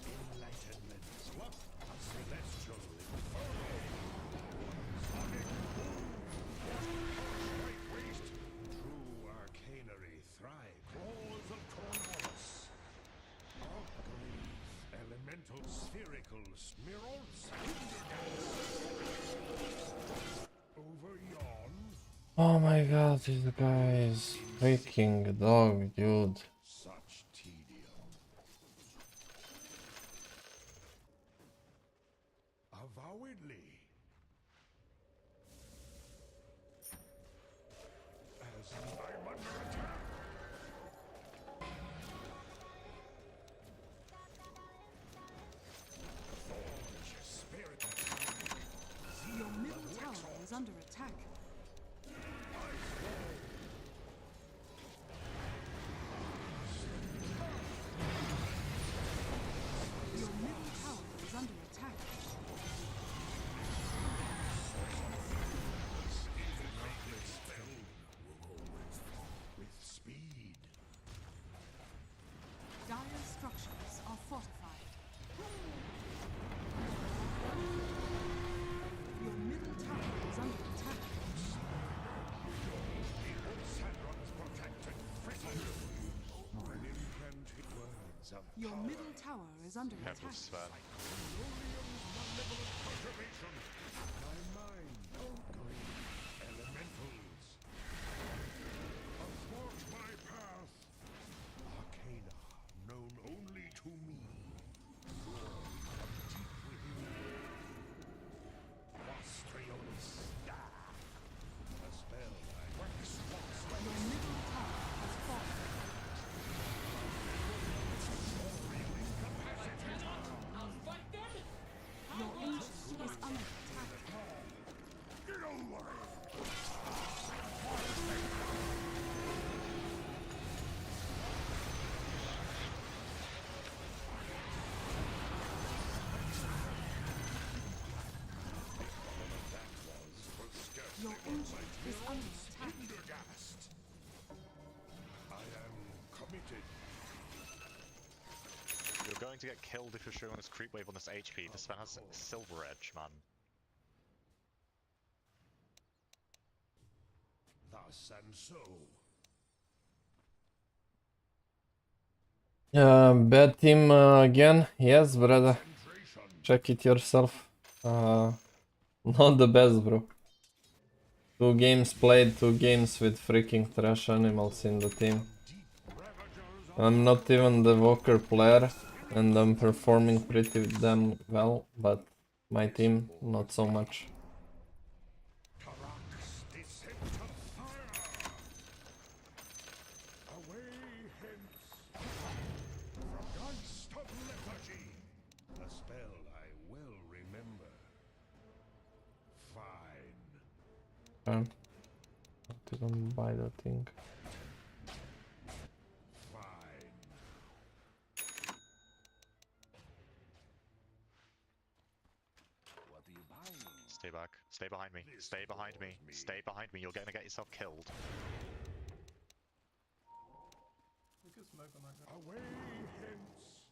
[SPEAKER 20] Enlightenment. What? A celestial inferno. Sonic boom. Right waste. True arcanery thrive. Claws of Cornwallis. Archive. Elemental spherical smirals. Over yon.
[SPEAKER 3] Oh my god, this guy is freaking dog, dude.
[SPEAKER 20] Such tedium. Avowedly. As I'm under attack. Forge spirit attack.
[SPEAKER 19] Your middle tower is under attack. Your middle tower is under attack.
[SPEAKER 20] With speed.
[SPEAKER 19] Dire structures are fortified. Your middle tower is under attack. Your middle tower is under
[SPEAKER 6] Careful,
[SPEAKER 19] attack.
[SPEAKER 6] Sven.
[SPEAKER 20] My mind, elementals. Athwart my path. Arcana, known only to me. Drawn from deep within. Vastrionis. A spell I wax lost.
[SPEAKER 19] Your middle tower has fallen. Your ancient is under attack.
[SPEAKER 20] Get away!
[SPEAKER 19] Your ancient is under attack.
[SPEAKER 20] Undergast. I am committed.
[SPEAKER 6] You're going to get killed if you're showing this creep wave on this HP. This Sven has silver edge, man.
[SPEAKER 20] Thus and so.
[SPEAKER 3] Bad team again? Yes, brother. Check it yourself. Not the best, bro. 2 games played, 2 games with freaking trash animals in the team. I'm not even the Walker player, and I'm performing pretty damn well, but my team, not so much.
[SPEAKER 20] Away hence. From geist of lethargy. A spell I well remember. Fine.
[SPEAKER 3] Didn't buy the thing.
[SPEAKER 6] Stay back. Stay behind me. Stay behind me. Stay behind me. You're gonna get yourself killed.
[SPEAKER 1] We could smoke on that guy.
[SPEAKER 20] Away hence.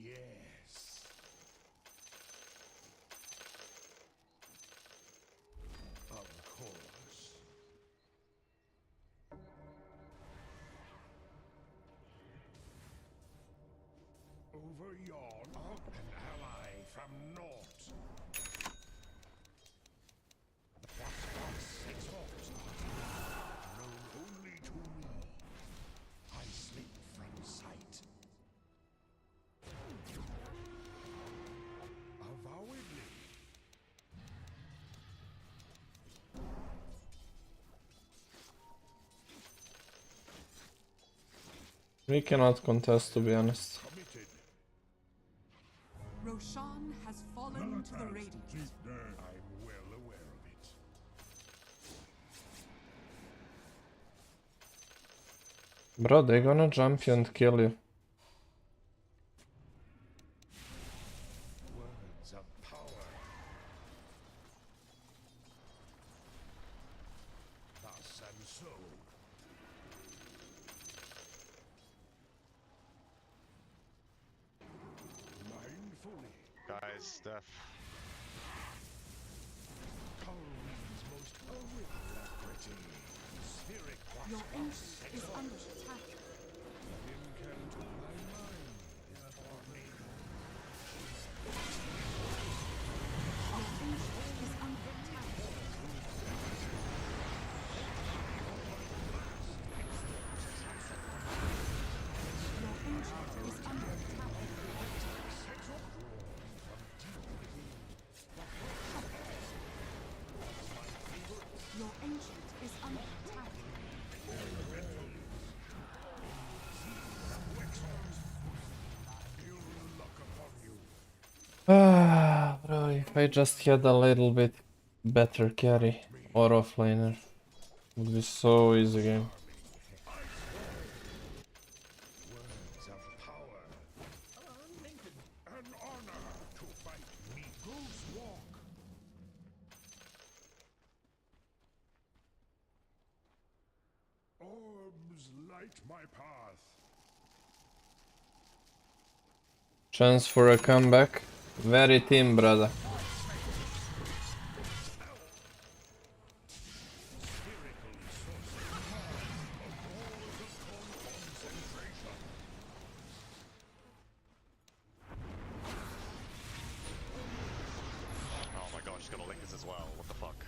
[SPEAKER 20] Yes. Of course. Over yon, an ally from North. What it ought, known only to me. I slip from sight. Avowedly.
[SPEAKER 3] We cannot contest, to be honest.
[SPEAKER 19] Roshan has fallen to the Radiant.
[SPEAKER 20] I'm well aware of it.
[SPEAKER 3] Bro, they're gonna jump you and kill you.
[SPEAKER 20] Words of power. Thus and so. Mindfully.
[SPEAKER 6] Guys, Def.
[SPEAKER 20] Calm's most horrific alacrity. Spheric
[SPEAKER 19] Your
[SPEAKER 20] wasp
[SPEAKER 19] ancient is under attack.
[SPEAKER 20] Incant my mind. For me.
[SPEAKER 19] Your ancient is under attack. Your ancient is under attack. Your ancient is under attack.
[SPEAKER 3] Ah, bro, if I just had a little bit better carry or offlaner, it would be so easy game.
[SPEAKER 20] Words of power. An honor to fight me. Goose walk. Orbs light my path.
[SPEAKER 3] Chance for a comeback. Very team, brother.
[SPEAKER 6] Oh my gosh, she's got a Linkers as well. What the fuck?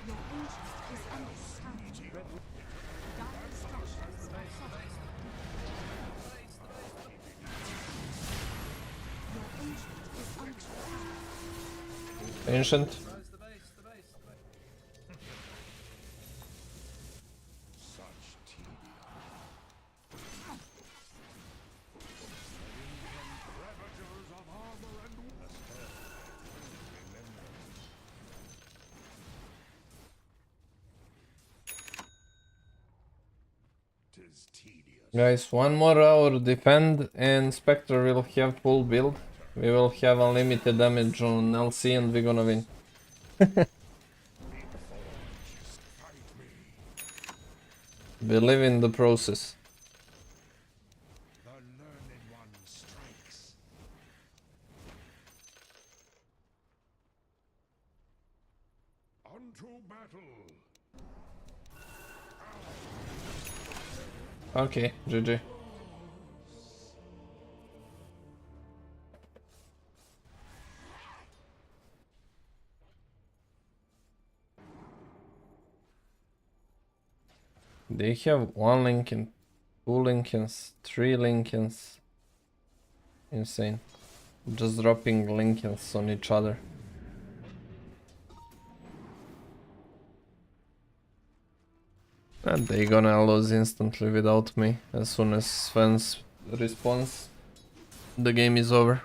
[SPEAKER 19] Your ancient is under attack. Dire structures are fortified. Your ancient is under attack.
[SPEAKER 3] Ancient.
[SPEAKER 1] The base, the base, the base.
[SPEAKER 20] Such tedium. Ravagers of armor and remember. 'Tis tedious.
[SPEAKER 3] Guys, one more hour defend and Spectre will have full build. We will have unlimited damage on LC and we're gonna win. Believe in the process.
[SPEAKER 20] The learned one strikes. Unto battle.
[SPEAKER 3] Okay, GG. They have one Lincoln, two Lincolns, three Lincolns. Insane. Just dropping Lincolns on each other. And they gonna lose instantly without me. As soon as Sven's responds, the game is over.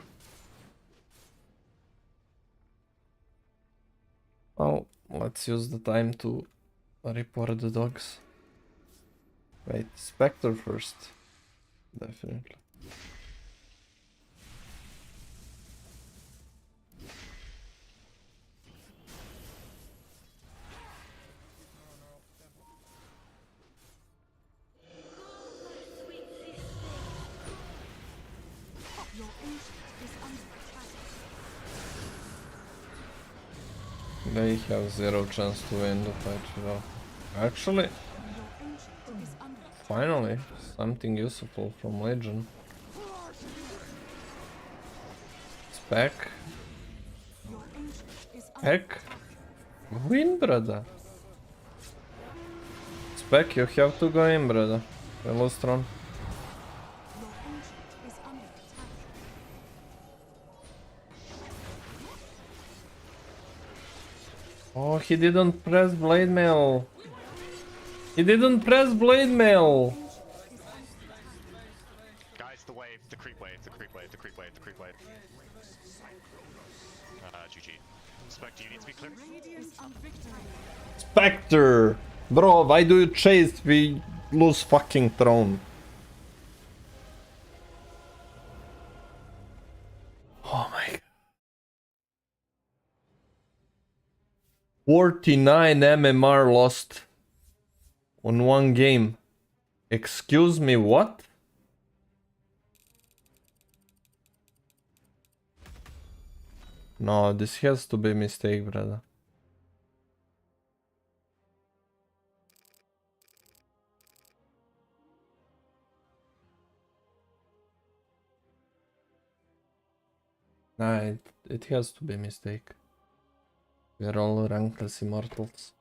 [SPEAKER 3] Well, let's use the time to report the dogs. Wait, Spectre first. Definitely. They have zero chance to win the fight without. Actually, finally, something useful from Legend. Spec. Spec. Win, brother. Spec, you have to go in, brother. Illustron. Oh, he didn't press blade mail. He didn't press blade mail.
[SPEAKER 6] Guys, the wave, the creep wave, the creep wave, the creep wave, the creep wave. GG. Spec, do you need to be clear?
[SPEAKER 3] Spectre! Bro, why do you chase? We lose fucking throne. Oh my god. 49 MMR lost on one game. Excuse me, what? No, this has to be a mistake, brother. Nah, it has to be a mistake. We're all rankless immortals.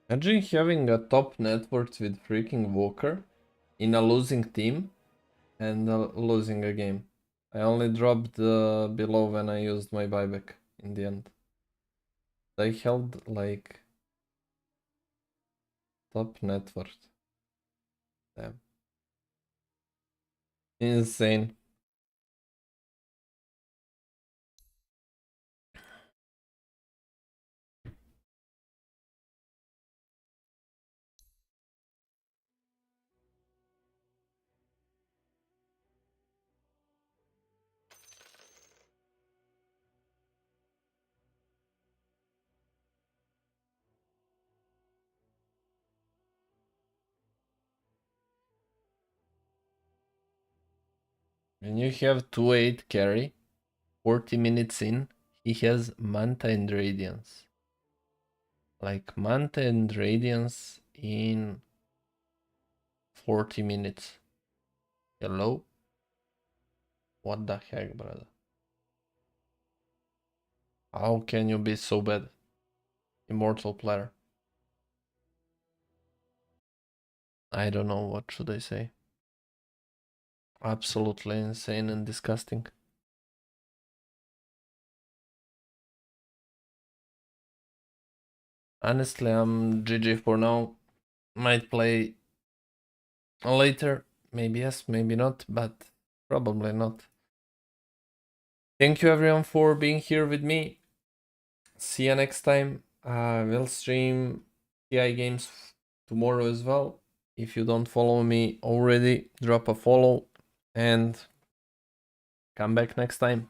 [SPEAKER 3] Imagine having a top net worth with freaking Walker in a losing team and losing a game. I only dropped below when I used my buyback in the end. They held like top net worth. Damn. Insane. When you have 2-8 carry, 40 minutes in, he has Manta and Radiance. Like Manta and Radiance in 40 minutes. Hello? What the heck, brother? How can you be so bad? Immortal player. I don't know, what should I say? Absolutely insane and disgusting. Honestly, I'm GG for now. Might play later. Maybe yes, maybe not, but probably not. Thank you everyone for being here with me. See you next time. We'll stream TI games tomorrow as well. If you don't follow me already, drop a follow and come back next time.